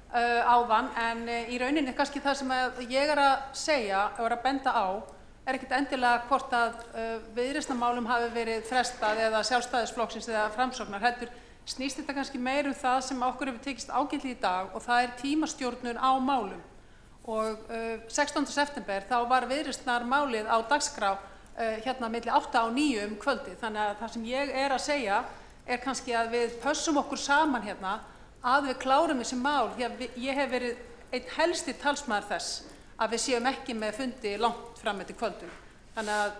áðan, en í rauninni kannski það sem ég er að segja og er að benda á er ekkert endilega hvort að Viðreisnarmálum hafi verið frestað eða Sjálfstæðisflokksins eða Framsóknar, heldur snýst þetta kannski meir það sem okkur hefur tekist ágætlega í dag og það er tímastjórnun á málum. Og 16. september þá var Viðreisnarmálið á dagskrá hérna milli 8 og 9 kvöldið, þannig að það sem ég er að segja er kannski að við pössum okkur saman hérna að við klárum þessi mál, því að ég hef verið einn helsti talsmaður þess að við séum ekki með fundi langt fram eftir kvöldum. Þannig að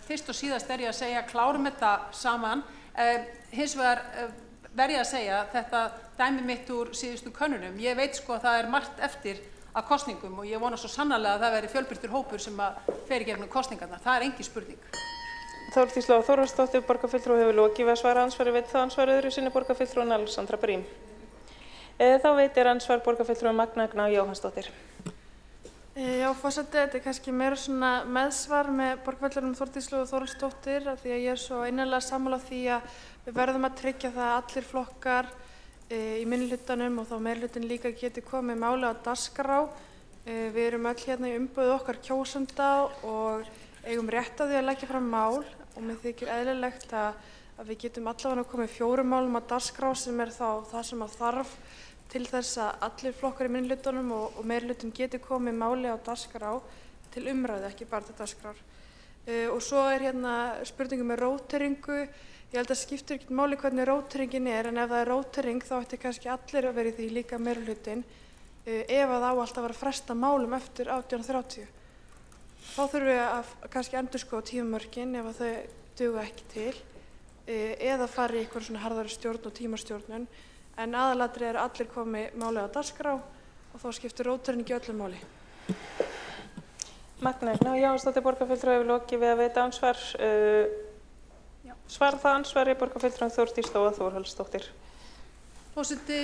fyrst og síðast er ég að segja klárum þetta saman. Hins vegar verð ég að segja þetta dæmi mitt úr síðustu könnunum. Ég veit sko að það er margt eftir að kosningum og ég vona svo sannarlega að það veri fjölbreyttur hópur sem að fer í gegnum kosningarnar. Það er engin spurning. Þórdís Lóa Þórhallsdóttir, borgarfulltrúi, hefur lokið við að svara ansvari, veit það ansvar öðru sinni borgarfulltrúin Alexandra Briem. Þá veitir ansvar borgarfulltrúin Magna Jóhannsdóttir. Já, forseti, þetta kannski meira svona meðsvar með borgarfulltrúum Þórdísi Lóu Þórhallsdóttur af því að ég svo innilega sammála því að við verðum að tryggja það að allir flokkar í minnihlutanum og þá meirihlutin líka geti komið máli á dagskrá. Við erum öll hérna í umboði okkar kjósenda og eigum rétt á því að leggja fram mál og mér þykir eðlilegt að við getum allavega komið 4 málum á dagskrá sem þá það sem að þarf til þess að allir flokkar í minnihlutunum og meirihlutin geti komið máli á dagskrá til umræðu, ekki bara til dagskrár. Og svo hérna spurningum með róteringu. Ég held að skiptir ekkert máli hvernig róteringin en ef það er rótering þá ætti kannski allir að vera í því líka meirihlutin ef að á alltaf að vera að fresta málum eftir 18:30. Þá þurfum við að kannski endurskoða tímamörkin ef að þau duga ekki til eða fara í eitthvað svona harðari stjórn og tímastjórnun. En aðalatriðið er að allir komi máli á dagskrá og þá skiptir róteringi öllu máli. Magna Jóhannsdóttir borgarfulltrúi hefur lokið við að veita ansvar. Svarar það ansvari borgarfulltrúum Þórdísi Lóu Þórhallsdóttir. Forseti,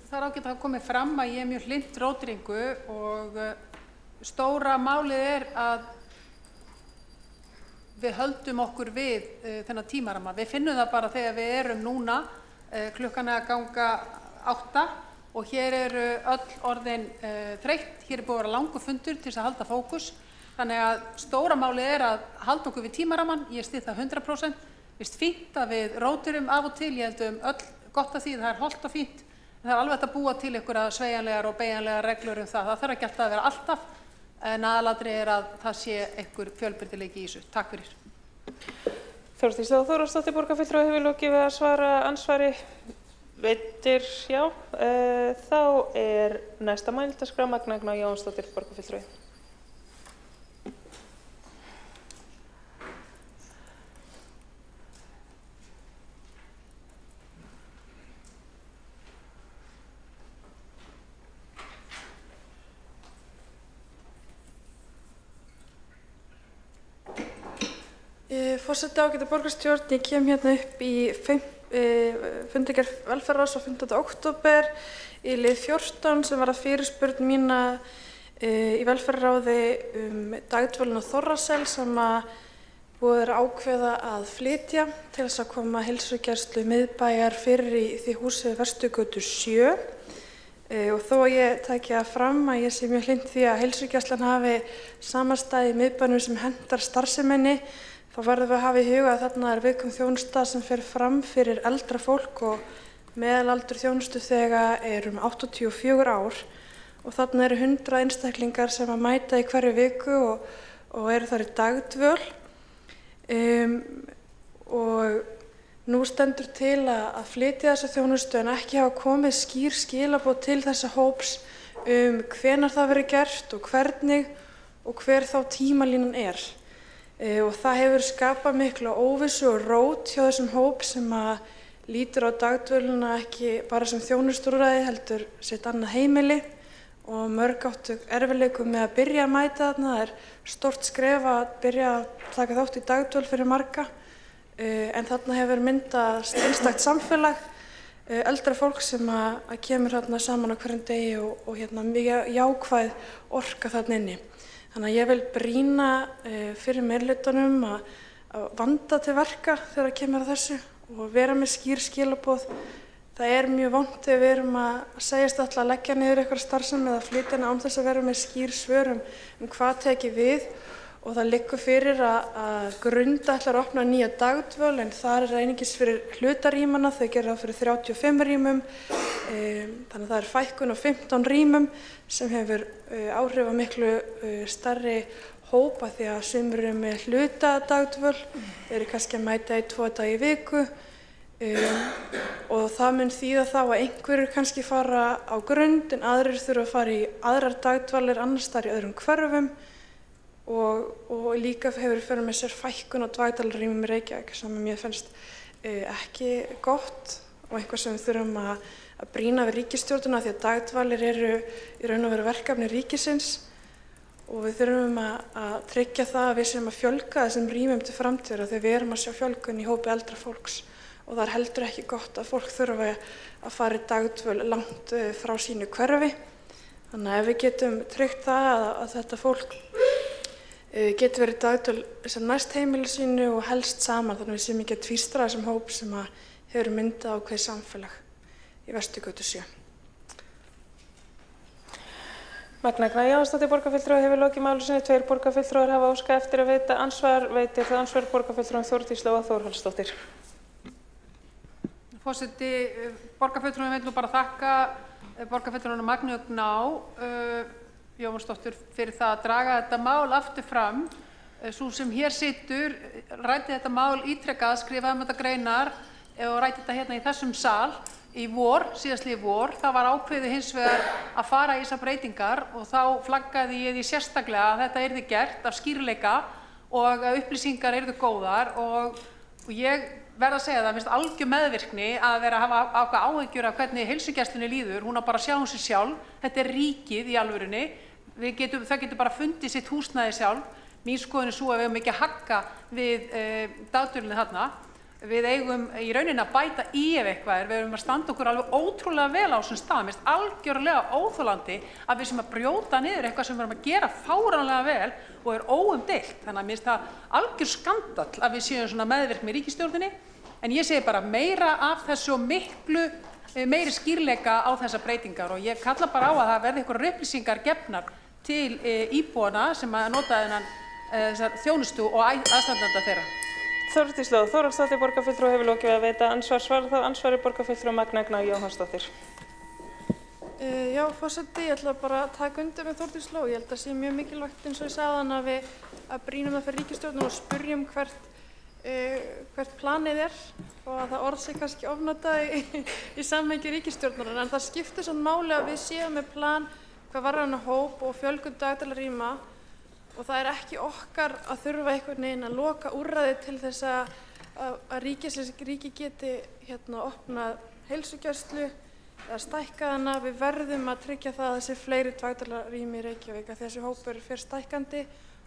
það er ágætt að komið fram að ég er mjög hlynnt róteringu og stóra málið er að við höldum okkur við þennan tímaramma. Við finnum það bara þegar við erum núna klukkan að ganga 8 og hér eru öll orðin þreytt. Hér er búið að vera langur fundur til þess að halda fókus. Þannig að stóra málið er að halda okkur við tímaramann. Ég styð það 100%. Vist fínt að við róturum af og til. Ég heldum öll gott að því, það er hollt og fínt. En það er alveg að búa til einhverja sveigjanlegar og beygjanlegar reglur um það. Það þarf ekki alltaf að vera alltaf. En aðalatriðið er að það sé einhver fjölbreytileiki í þessu. Takk fyrir. Þórdís Lóu Þórhallsdóttir borgarfulltrúi hefur lokið við að svara ansvari. Veitir, já. Þá er næsta mælendaskrá Magna Jóhannsdóttir borgarfulltrúi. Forseti, ágæta borgarstjórn, ég kem hérna upp í fundargerð velferðarráðs á 15. október í lið 14 sem var að fyrirspurn mína í velferðarráði dagdvölin á Þorrasel sem að búið er að ákveða að flytja til þess að koma heilsugæslu miðbæjar fyrir í því húsi Vestugötu 7. Og þó að ég taki það fram að ég sé mjög hlynnt því að heilsugæslan hafi samastæði í miðbænum sem hentar starfseminni, þá verðum við að hafa í huga að þarna er viðkvæm þjónusta sem fer fram fyrir eldra fólk og meðalaldur þjónustuþega er 84 ár og þarna eru 100 einstaklingar sem að mæta í hverju viku og eru þar í dagdvöl. Og nú stendur til að flytja þessa þjónustu en ekki hafa komið skýr skilaboð til þessa hóps hvenær það verið gert og hvernig og hver þá tímalínan er. Og það hefur skapað mikla óvissu og rót hjá þessum hóp sem að lítur á dagdvöluna ekki bara sem þjónustúrræði heldur sitt annað heimili og mörg áttu erfiðleikum með að byrja að mæta þarna. Það er stórt skref að byrja að taka þátt í dagdvöl fyrir marga en þarna hefur myndast einstakt samfélag eldra fólk sem að kemur þarna saman á hverjum degi og hérna mjög jákvæð orka þarna inni. Þannig að ég vil brýna fyrir meirihlutanum að vanda til verka þegar kemur að þessu og vera með skýr skilaboð. Það er mjög vont þegar við erum að segjast alltaf að leggja niður eitthvað starfsemi eða flytja hana án þess að vera með skýr svör hvað teki við og það liggur fyrir að Grunda ætlar að opna nýja dagdvöl en þar er einungis fyrir hlutarýmana, þau gera það fyrir 35 rýmum, þannig að það er fækkun á 15 rýmum sem hefur áhrif á miklu stærri hópa því að sumir eru með hlutadagdvöl, eru kannski að mæta 1-2 daga í viku og það mun þýða þá að einhverjir kannski fara á Grund en aðrir þurfa að fara í aðrar dagdvalir annars staðar í öðrum hverfum og líka hefur fyrir með sér fækkun á dagdvalarrýmum í Reykjavík sem mér finnst ekki gott og eitthvað sem við þurfum að brýna við ríkisstjórnina því að dagdvalir eru í raun og veru verkefni ríkisins og við þurfum að tryggja það að við séum að fjölga þessum rýmum til framtíðar þegar við erum að sjá fjölgun í hópi eldra fólks og það er heldur ekki gott að fólk þurfa að fara í dagdvöl langt frá sínu hverfi. Þannig að ef við getum tryggt það að þetta fólk getur verið dagdvöl sem næst heimili sínu og helst saman, þannig að við séum ekki að tvístra þessum hóp sem hefur myndað ákveðið samfélag í Vesturgötu 7. Magna Gnarr Jóhannsdóttir borgarfulltrúi hefur lokið máli sinni. 2 borgarfulltrúar hafa óskað eftir að veita andsvar. Veitir það andsvar borgarfulltrúum Þórdís Lóa Þórhallsdóttir. Forseti, borgarfulltrúum vil nú bara þakka borgarfulltrúinu Magnu Gnarr Jóhannsdóttir fyrir það að draga þetta mál aftur fram. Sú sem hér situr ræddi þetta mál ítrekað, skrifaði þetta greinar og ræddi þetta hérna í þessum sal í vor, síðastliðið vor. Það var ákveðið hins vegar að fara í þessar breytingar og þá flaggaði ég því sérstaklega að þetta yrði gert af skýrleika og að upplýsingar yrðu góðar og ég verð að segja það, minnst algjör meðvirkni að vera að hafa ákveð áhyggjur af hvernig heilsugæslunni líður. Hún á bara að sjá sig sjálf. Þetta er ríkið í alvörunni. Það getur bara fundið sitt húsnæði sjálf. Mín skoðun er svo að við eigum ekki að hagga við dagdvölinni þarna. Við eigum í rauninni að bæta í ef eitthvað við eigum að standa okkur alveg ótrúlega vel á þessum stað. Mér finnst algjörlega óþolandi að við sem að brjóta niður eitthvað sem við erum að gera fáránlega vel og er óumdeilt. Þannig að mér finnst það algjör skandall að við séum svona meðvirk með ríkisstjórninni. En ég segi bara meira af þessu og miklu meiri skýrleika á þessar breytingar og ég kalla bara á að það verði einhverjar upplýsingar gefnar til íbúana sem að nota þessar þjónustu og aðstandenda þeirra. Þórdís Lóa Þórhallsdóttir borgarfulltrúi hefur lokið að veita andsvar. Svarar þá andsvari borgarfulltrúi Magna Gnarr Jóhannsdóttir. Já, forseti, ég ætla bara að taka undir með Þórdís Lóu. Ég held að sé mjög mikilvægt eins og ég sagði hann að við brýnum það fyrir ríkisstjórnina og spyrjum hvert planið er og að það orð sig kannski ofnotað í samhengi ríkisstjórnarinnar. En það skiptir samt máli að við séum með plan hvað varðar þennan hóp og fjölgun dagdvalarrýma. Og það er ekki okkar að þurfa einhvern veginn að loka úrræði til þess að ríki geti opnað heilsugæslu eða stækkað hana. Við verðum að tryggja það að þessi fleiri dagdvalarrými í Reykjavík að þessi hópur fer stækkandi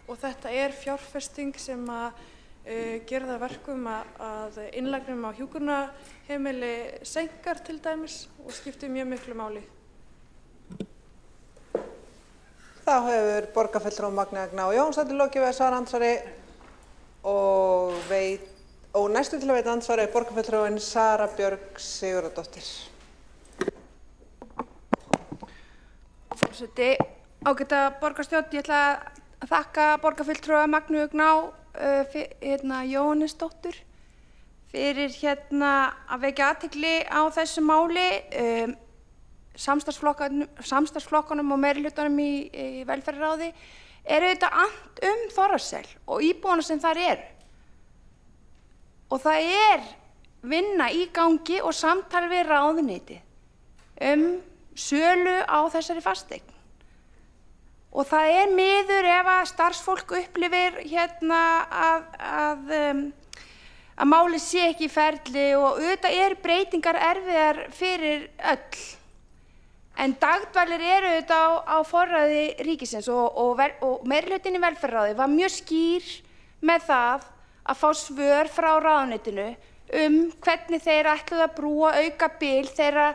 og þetta er fjárfesting sem að gera það verkum að innlagnum á hjúkrunarheimili seinkar til dæmis og skiptir mjög miklu máli. Þá hefur borgarfulltrúi Magna Gnarr Jóhannsdóttir lokið við að svara andsvari og næstu til að veita andsvari er borgarfulltrúin Sara Björg Sigurðardóttir. Forseti, ágæta borgarstjórn, ég ætla að þakka borgarfulltrúa Magnu Gnarr Jóhannsdóttur fyrir að vekja athygli á þessu máli. Samstarfsflokkunum og meirihlutanum í velferðarráði auðvitað annt Þorrarsel og íbúana sem þar eru. Og það er vinna í gangi og samtal við ráðuneytið sölu á þessari fasteign. Og það er miður ef að starfsfólk upplifir að málið sé ekki í ferli og auðvitað eru breytingar erfiðar fyrir öll. En dagdvalir eru auðvitað á forræði ríkisins og meirihlutinn í velferðarráði var mjög skýr með það að fá svör frá ráðuneytinu hvernig þeir ætluðu að brúa auka bil þeirra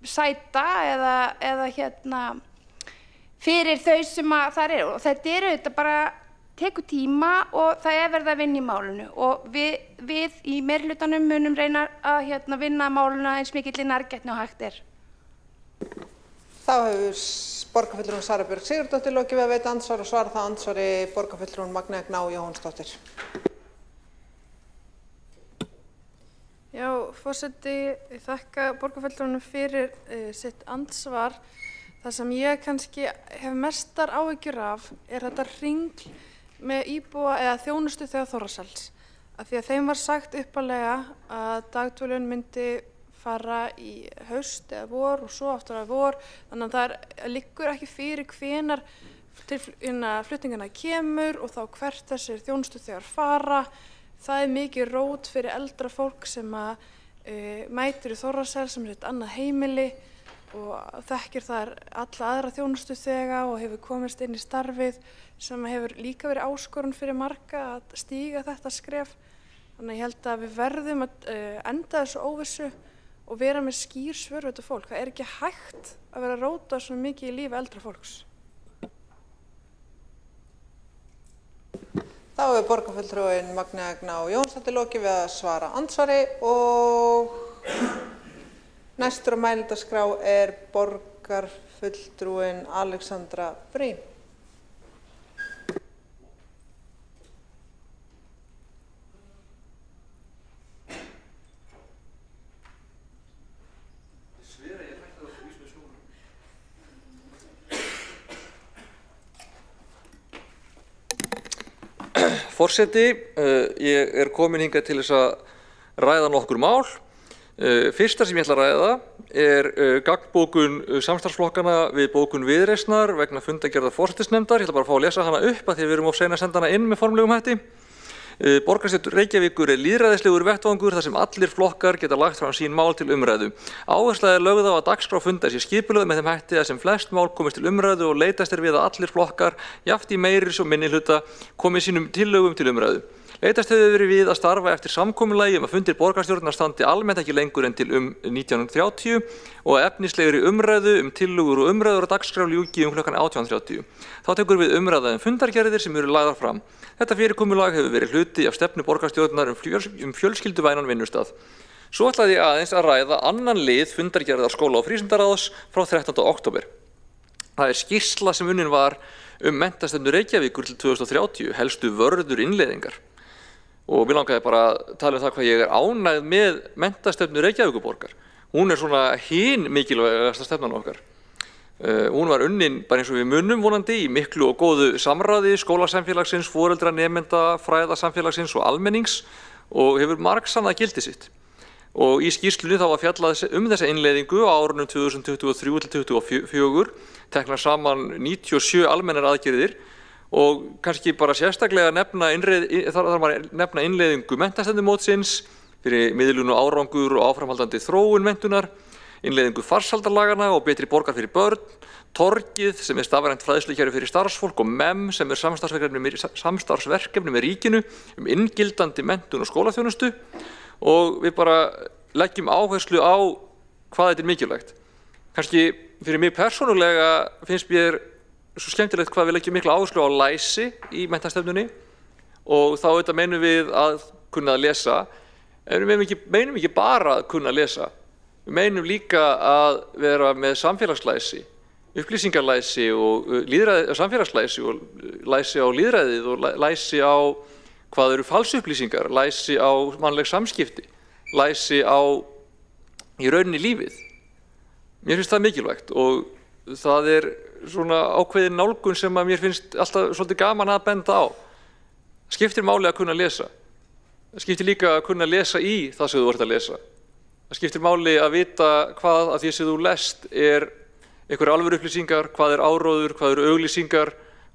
sæta eða fyrir þau sem þar eru. Og þetta eru auðvitað bara tekur tíma og það er verið að vinna í málinu og við í meirihlutanum munum reyna að vinna máluna eins mikill í nærgætni og hægt er. Þá hefur borgarfulltrúin Sara Björg Sigurðardóttir lokið við að veita andsvar og svara það andsvari borgarfulltrúin Magna Gnarr Jóhannsdóttir. Já, forseti, ég þakka borgarfulltrúnum fyrir sitt andsvar. Það sem ég kannski hef mestar áhyggjur af er þetta hringl með íbúa eða þjónustu þegar Þorrarsels. Af því að þeim var sagt upphaflega að dagdvölin myndi fara í haust eða vor og svo aftur að vor. Þannig að það liggur ekki fyrir hvenær flutningarna kemur og þá hvert þessir þjónustu þegar fara. Það er mikið rót fyrir eldra fólk sem mætir í Þorrarsel sem er eitt annað heimili og þekkir þar alla aðra þjónustuþega og hefur komist inn í starfið sem hefur líka verið áskorun fyrir marga að stíga þetta skref. Þannig að ég held að við verðum að enda þessu óvissu og vera með skýr svör við þetta fólk. Það er ekki hægt að vera að róta svo mikið í lífi eldra fólks. Þá er borgarfulltrúinn Magnea Gná Jónsdóttir lokið við að svara andsvari og næstur á mælendaskrá er borgarfulltrúinn Alexandra Brím. Forseti, ég er komin hingað til þess að ræða nokkur mál. Fyrsta sem ég ætla að ræða er gagnbókun samstarfsflokkana við bókun Viðreisnar vegna fundargerðar forsætisnefndar. Ég ætla bara að fá að lesa hana upp að því við erum of sein að senda hana inn með formlegum hætti. Borgarstjórn Reykjavíkur er lýðræðislegur vettvangur þar sem allir flokkar geta lagt fram sín mál til umræðu. Áhersla er lögð á að dagskrá fundar sé skipulögð með þeim hætti að sem flest mál komist til umræðu og leitast er við að allir flokkar, jafnt í meirihluta og minnihluta, komi sínum tillögum til umræðu. Leitast hefur verið við að starfa eftir samkomulagi að fundir borgarstjórnar standi almennt ekki lengur en til 1930 og efnislegri umræðu tillögur og umræður á dagskrá ljúki kl. 18:30. Þá tekur við umræða fundargerðir sem eru lagðar fram. Þetta fyrirkomulag hefur verið hluti af stefnu borgarstjórnar fjölskylduvænan vinnustað. Svo ætlaði ég aðeins að ræða annan lið fundargerðar skóla- og frístundaráðs frá 13. október. Það er skýrsla sem unnin var menntastefnu Reykjavíkur til 2030, helstu vörður innleiðingar. Og mér langaði bara að tala það hvað ég er ánægð með menntastefnu Reykjavíkurborgar. Hún er svona hin mikilvægasta stefnan okkar. Hún var unnin bara eins og við munum vonandi í miklu og góðu samráði skólasamfélagsins, foreldra, nemenda, fræðasamfélagsins og almennings og hefur margsannað gildi sitt. Og í skýrslunni þá var fjallað þessa innleiðingu á árunum 2023 til 2024, teknar saman 97 almennar aðgerðir og kannski bara sérstaklega nefna innleiðingu menntastefnumótsins fyrir miðlun og árangur og áframhaldandi þróun menntunar, innleiðingu farsældarlagana og betri borgar fyrir börn, torgið sem er stafrænt fræðslukerfi fyrir starfsfólk og MEM sem er samstarfsverkefni með ríkinu inngildandi menntun og skólaþjónustu og við bara leggjum áherslu á hvað þetta er mikilvægt. Kannski fyrir mig persónulega finnst mér svo skemmtilegt hvað við leggjum mikla áherslu á læsi í menntastefnunni og þá auðvitað meinum við að kunna að lesa, en við meinum ekki bara að kunna að lesa. Við meinum líka að vera með samfélagslæsi, upplýsingarlæsi og samfélagslæsi og læsi á lýðræðið og læsi á hvað eru falsupplýsingar, læsi á mannleg samskipti, læsi á í rauninni lífið. Mér finnst það mikilvægt og það er svona ákveðin nálgun sem að mér finnst alltaf svolítið gaman að benda á. Skiptir máli að kunna lesa. Það skiptir líka að kunna lesa í það sem þú ert að lesa. Það skiptir máli að vita hvað af því sem þú lest er einhverjar alvöru upplýsingar, hvað er áróður, hvað eru auglýsingar,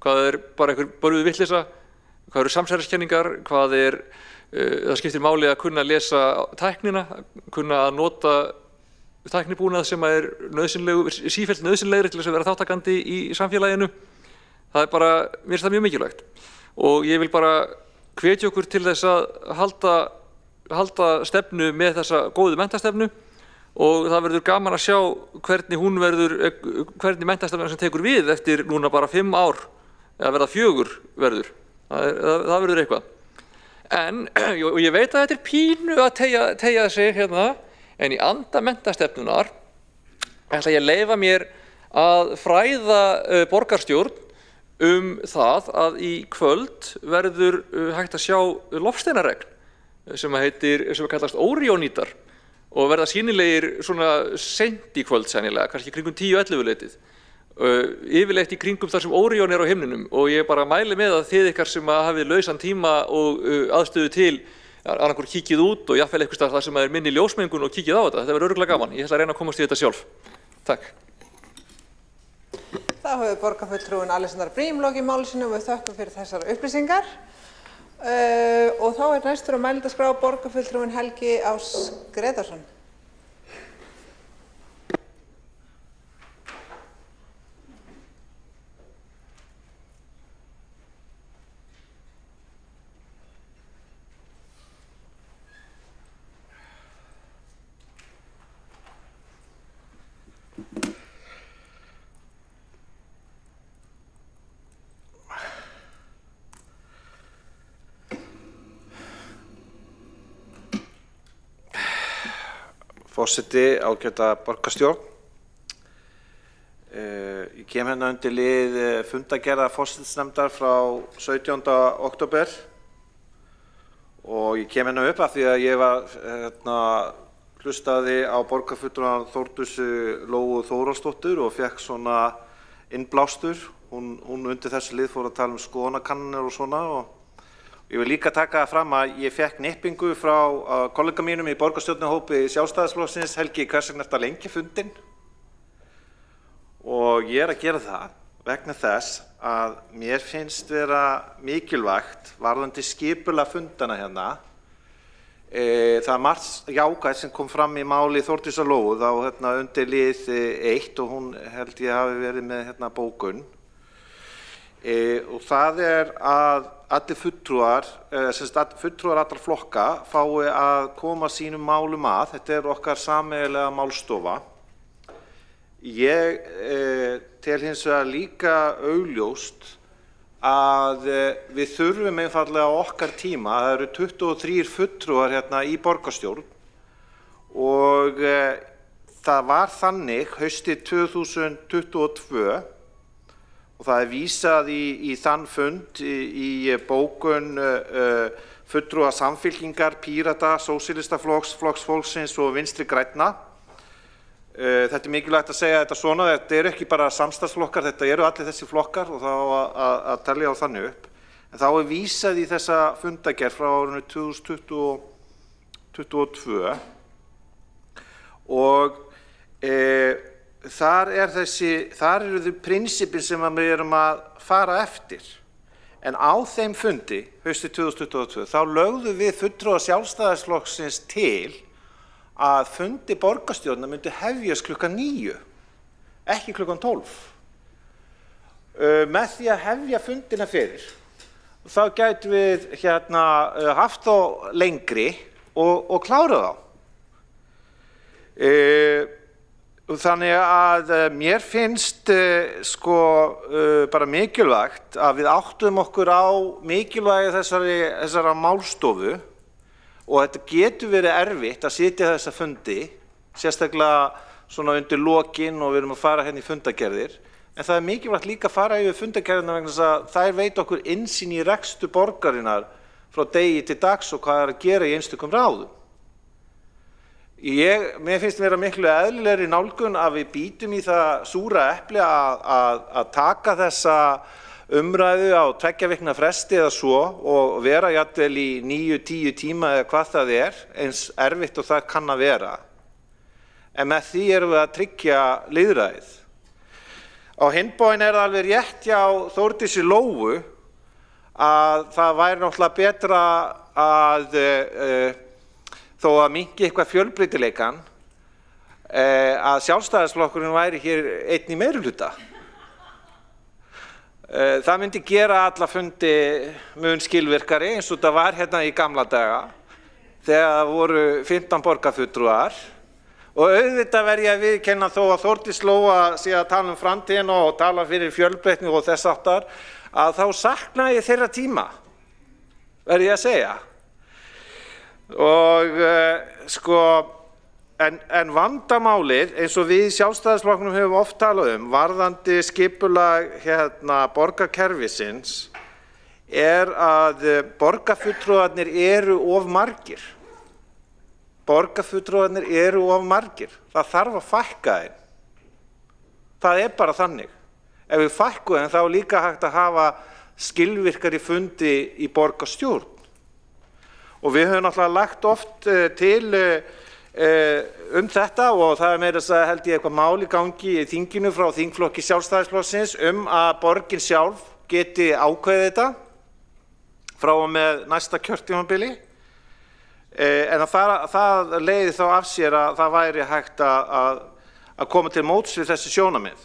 hvað er bara einhver bölvuð vitleysa, hvað eru samsæriskenningar, það skiptir máli að kunna lesa tæknina, kunna að nota tæknibúnað sem er sífellt nauðsynlegri til þess að vera þátttakandi í samfélaginu. Það er bara, mér finnst það mjög mikilvægt. Og ég vil bara hvetja okkur til þess að halda stefnu með þessa góðu menntastefnu og það verður gaman að sjá hvernig menntastefna sem tekur við eftir núna bara 5 ár eða verða 4 verður. Það verður eitthvað. Og ég veit að þetta er pínu að teygja sig hérna, en í anda menntastefnunar ætla ég að leyfa mér að fræða borgarstjórn það að í kvöld verður hægt að sjá loftsteinaregn sem kallast óríónítar og verða sýnilegir svona seint í kvöld sennilega, kannski kringum 10-11 leytið. Yfirleitt í kringum þar sem Óríón er á himninum og ég bara mæli með að þið ykkar sem hafið lausan tíma og aðstöðu til annarkur kíkið út og jafnvel eitthvað þar sem er minni ljósmengun og kíkið á þetta. Þetta verður örugglega gaman. Ég ætla að reyna að komast í þetta sjálf. Takk. Þá hefur borgarfulltrúinn Alexandra Brím lokið máli sínu og við þökkum fyrir þessar upplýsingar. Og þá er næstur á mælendaskrá borgarfulltrúinn Helgi Ás Gretarsson. Forseti, ágæta borgarstjórn. Ég kem hérna undir lið fundargerðar forsætisnefndar frá 17. október og ég kem hérna upp af því að ég var hlustaði á borgarfulltrúann Þórdísi Lóu Þórhallsdóttur og fekk svona innblástur. Hún undir þessu lið fór að tala skoðanakannanir og svona og ég vil líka taka það fram að ég fekk nippingu frá kollega mínum í borgarstjórnarhópi Sjálfstæðisflokksins, Helgi, hvers vegna ertu að lengja fundinn? Og ég að gera það vegna þess að mér finnst vera mikilvægt varðandi skipulag fundana hérna. Það er margt jákvætt sem kom fram í máli Þórdísar Lóu þá undir lið 1 og hún held ég hafi verið með bókun. Og það er að allir fulltrúar allra flokka fái að koma sínum málum að. Þetta er okkar sameiginlega málstofa. Ég tel hins vegar líka augljóst að við þurfum einfaldlega okkar tíma. Það eru 23 fulltrúar hérna í borgarstjórn og það var þannig haustið 2022 og það er vísað í þann fund í bókun fulltrúa Samfylkingar, Pírata, Sósíalistaflokks, Flokks fólksins og Vinstri grænna. Þetta er mikilvægt að segja þetta svona, þetta eru ekki bara samstarfsflokkar, þetta eru allir þessi flokkar og þá að telja á þannig upp. En þá er vísað í þessa fundargerð frá árinu 2022 og þar eru þau prinsipin sem við erum að fara eftir. En á þeim fundi, haustið 2022, þá lögðum við fulltrúar Sjálfstæðisflokksins til að fundi borgarstjórnar myndi hefjast klukkan 9, ekki klukkan 12. Með því að hefja fundina fyrir. Þá gætum við haft þá lengri og klárað þá. Þannig að mér finnst bara mikilvægt að við áttum okkur á mikilvægi þessara málstofu og þetta getur verið erfitt að sitja þessa fundi, sérstaklega svona undir lokin og við erum að fara hérna í fundargerðir. En það er mikilvægt líka að fara yfir fundargerðina vegna þess að þær veita okkur innsýn í rekstur borgarinnar frá degi til dags og hvað er að gera í einstökum ráðum. Mér finnst vera miklu eðlilegri nálgun að við bítum í það súra epli að taka þessa umræðu á 2 vikna fresti eða svo og vera jafnvel í 9-10 tíma eða hvað það er, eins erfitt og það kann að vera. En með því erum við að tryggja lýðræðið. Á hinn bóginn er það alveg rétt hjá Þórdísi Lóu að það væri náttúrulega betra að þó að minnki eitthvað fjölbreytileikann að Sjálfstæðisflokkurinn væri hér einn í meirihluta. Það myndi gera alla fundi mun skilvirkari eins og það var hérna í gamla daga þegar það voru 15 borgarfulltrúar og auðvitað verð ég að viðurkenna þó að Þórdís Lóa sé að tala framtíðina og tala fyrir fjölbreytni og þess áttar að þá sakna ég þeirra tíma, verð ég að segja. Og En vandamálið, eins og við í Sjálfstæðisflokknum höfum oft talað varðandi skipulag borgarkerfisins, er að borgarfulltrúarnir eru of margir. Borgarfulltrúarnir eru of margir. Það þarf að fækka þeim. Það er bara þannig. Ef við fækkum þeim þá er líka hægt að hafa skilvirkari fundi í borgarstjórn. Og við höfum náttúrulega lagt oft til þetta og það er meira að held ég eitthvað mál í gangi í þinginu frá þingflokki Sjálfstæðisflokksins að borgin sjálf geti ákveðið þetta frá og með næsta kjörtímabili. En það leiði þá af sér að það væri hægt að koma til móts við þessi sjónarmið.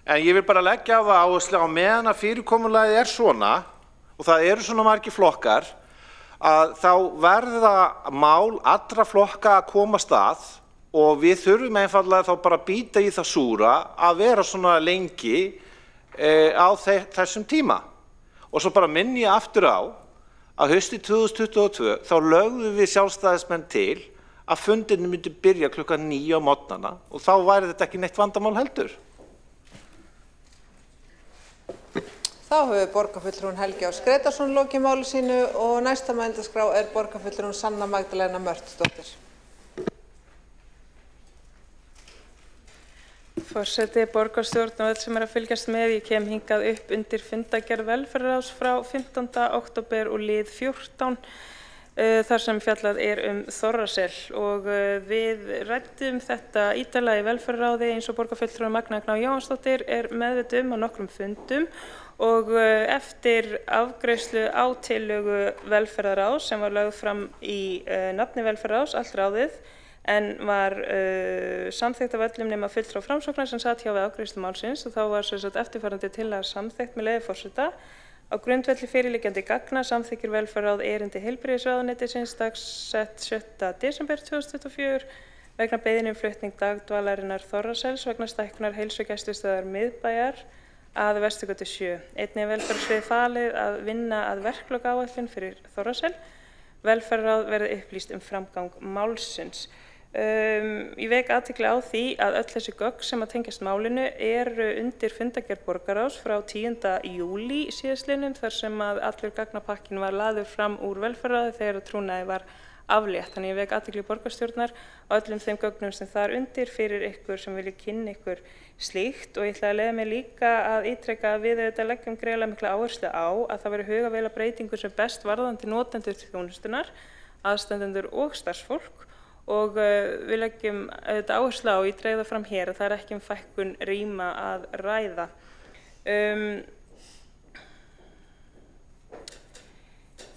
En ég vil bara leggja á það áherslu á meðan að fyrirkomulagið er svona og það eru svona margir flokkar að þá verða mál allra flokka að komast að og við þurfum einfaldlega þá bara að bíta í það súra að vera svona lengi á þessum tíma. Og svo bara minni ég aftur á að haustið 2022 þá lögðum við Sjálfstæðismenn til að fundinni myndi byrja klukkan 9 á morgnana og þá væri þetta ekki neitt vandamál heldur. Þá hefur borgarfulltrúinn Helgi Ás Gretarsson lokið máli sínu og næsta mælendaskrá borgarfulltrúin Sanna Magdalena Mörtusdóttir. Forseti, borgarstjórn og öll sem að fylgjast með, ég kem hingað upp undir fundargerð velferðarráðs frá 15. október og lið 14 þar sem fjallað Þorrasel og við ræddum þetta ítarlega í velferðarráði eins og borgarfulltrúin Magnea Gná Jóhannsdóttir meðvituð á nokkrum fundum og eftir afgreiðslu á tillögu velferðarráðs sem var lögð fram í nafni velferðarráðs allt ráðið en var samþykkt af öllum nema fulltrúa Framsóknar sem sat hjá við afgreiðslu málsins og þá var sem sagt eftirfarandi tillaga samþykkt með leyfi forseta. Á grundvelli fyrirliggjandi gagna samþykkir velferðarráð erindi heilbrigðisráðuneytisins dagsett 7. desember 2024 vegna beiðni flutning dagdvalarinnar Þorrasels vegna stækkunar heilsugæslustöðvar miðbæjar að Vesturgötu 7. Einnig velferðarsviði falið að vinna að verklokaáætlun fyrir Þorrasel. Velferðarráð verði upplýst framgang málsins. Ég vek athygli á því að öll þessi gögn sem að tengjast málinu eru undir fundargerð borgarráðs frá 10. júlí síðastliðnum þar sem að allur gagnapakkin var lagður fram úr velferðarráði þegar trúnaði var aflétt. Þannig ég vek athygli borgarstjórnar á öllum þeim gögnum sem þar undir fyrir ykkur sem vilja kynna ykkur slíkt og ég ætla að leyfa mig líka að ítreka að við auðvitað leggjum greiðlega mikla áherslu á að það veri huga vel að breytingu sem best varðandi notendur þjónustunnar, aðstandendur og starfsfólk og við leggjum auðvitað áherslu á í dreigða fram hér að það er ekki fækkun rýma að ræða.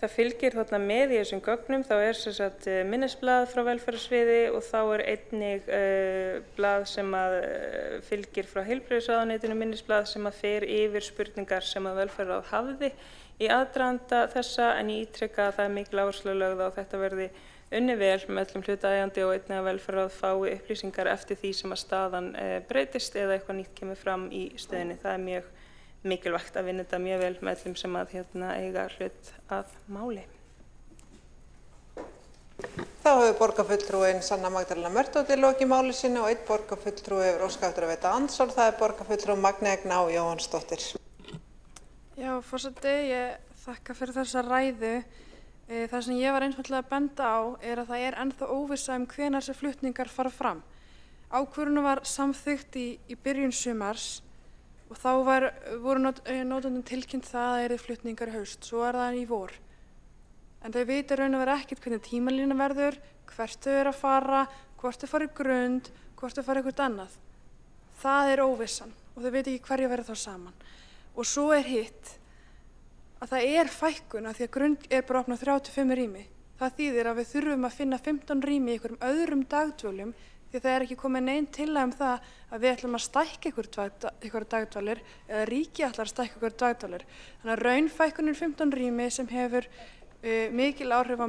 Það fylgir þarna með í þessum gögnum, þá er sem sagt minnisblað frá velferðarsviði og þá er einnig blað sem að fylgir frá heilbrigðisráðuneytinu minnisblað sem að fer yfir spurningar sem að velferðarráð hafði í aðdraganda þessa en ég ítreka að það er mikil áhersla lögð á þetta verði unnið vel með öllum hlutaðeigandi og einnig að velferðarráð fái upplýsingar eftir því sem að staðan breytist eða eitthvað nýtt kemur fram í stöðinni. Það er mjög mikilvægt að vinna þetta mjög vel með öllum sem að eiga hlut að máli. Þá hefur borgarfulltrúin Sanna Magdalena Mörtusdóttir lokið máli sínu og einn borgarfulltrúi hefur óskað eftir að veita andsvar, það er borgarfulltrúin Magnea Gná Jóhannsdóttir. Já, forseti, ég þakka fyrir þessa ræðu. Það sem ég var einfaldlega að benda á er að það er ennþá óvissa hvenær þessi flutningar fara fram. Ákvörðunin var samþykkt í byrjun sumars og þá voru notendum tilkynnt það að það yrði flutningar í haust, svo er það í vor. En þau vita raun og vera ekkert hvernig tímalínan verður, hvert þau eru að fara, hvort þau fara í grund, hvort þau fara eitthvað annað. Það er óvissan og þau veit ekki hverju verður þá saman. Og svo er hitt að það er fækkun af því að grund er bara opnað 35 rými. Það þýðir að við þurfum að finna 15 rými í einhverjum öðrum dagdvölum því það er ekki komið nein tillaga það að við ætlum að stækka einhverjar dagdvalir eða ríkið ætlar að stækka einhverjar dagdvalir. Þannig að raunfækkunin 15 rými sem hefur mikil áhrif á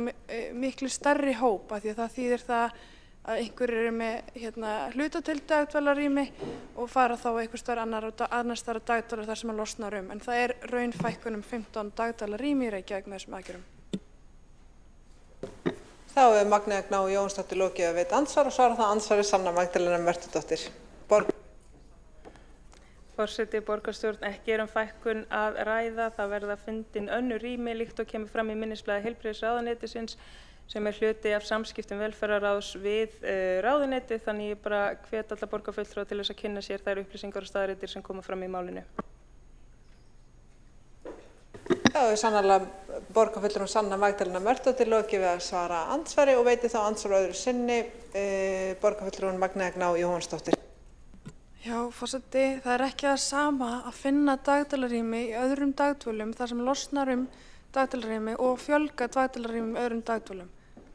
miklu stærri hóp af því að það þýðir það að einhverjir eru með hlutatild dagdvalarrými og fara þá einhver staðar annars staðar dagdvalar þar sem að losnar en það er raunfækkun 15 dagdvalarrými í Reykjavík með þessum aðgerðum. Þá hefur Magnea Gná Jóhannsdóttir lokið að veita andsvar og svara það andsvari Sanna Magdalena Mörtusdóttir. Forseti, borgarstjórn, ekki fækkun að ræða, það verða fundin önnur rými líkt og kemur fram í minnisblaði heilbrigðisráðuneytisins sem er hluti af samskiptum velferðarráðs við ráðuneytið, þannig ég bara hvet alla borgarfulltrúa til þess að kynna sér þær upplýsingar og staðreyndir sem koma fram í málinu. Þá hefur sannarlega borgarfulltrúin Sanna Magdalena Mörtusdóttir lokið við að svara andsvari og veiti þá andsvar öðru sinni borgarfulltrúin Magnea Gná Jóhannsdóttir. Já, forseti, það er ekki það sama að finna dagdvalarrými í öðrum dagdvölum þar sem losnar dagdvalarrými og fjölga dagdvalarrými í öðrum dagdvölum.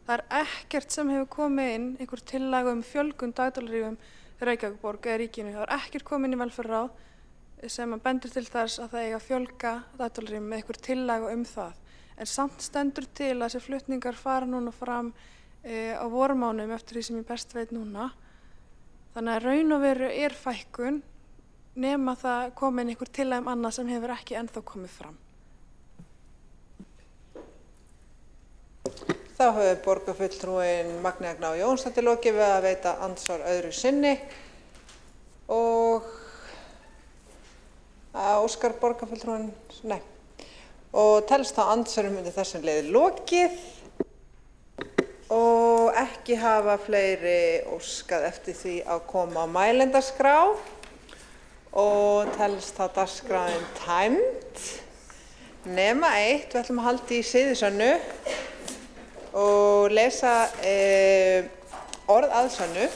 Það er ekkert sem hefur komið inn einhver tillaga fjölgun dagdvalarrýmum Reykjavíkurborg eða ríkinu. Það er ekkert komið inn í velferðarráð sem bendir til þess að það eiga að fjölga dagdvalarrýmum með einhver tillaga það. En samt stendur til að þessi flutningar fara núna fram á vormánuðum eftir því sem ég best veit núna. Þannig að raun og veru er fækkun nema það komin einhver tillaga annað sem hefur ekki ennþá komið fram. Þá hefur borgarfulltrúinn Magnea Gná Jónsdóttir lokið við að veita andsvar öðru sinni og óskar borgarfulltrúinn, nei. Og telst þá andsvörum undir þessum leiði lokið og ekki hafa fleiri óskað eftir því að koma á mælendaskrá og telst þá dagskráin tæmd. Nema eitt, við ætlum að halda í siðisönnu og lesa orð að sönnu.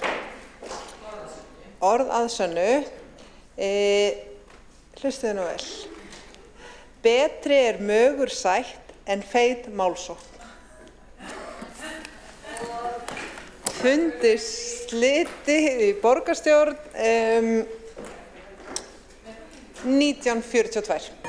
Orð að sönnu. Hlustiði nú vel. Betri er mögur sætt en feit málsókn. Fundi slitið í borgarstjórn 1942.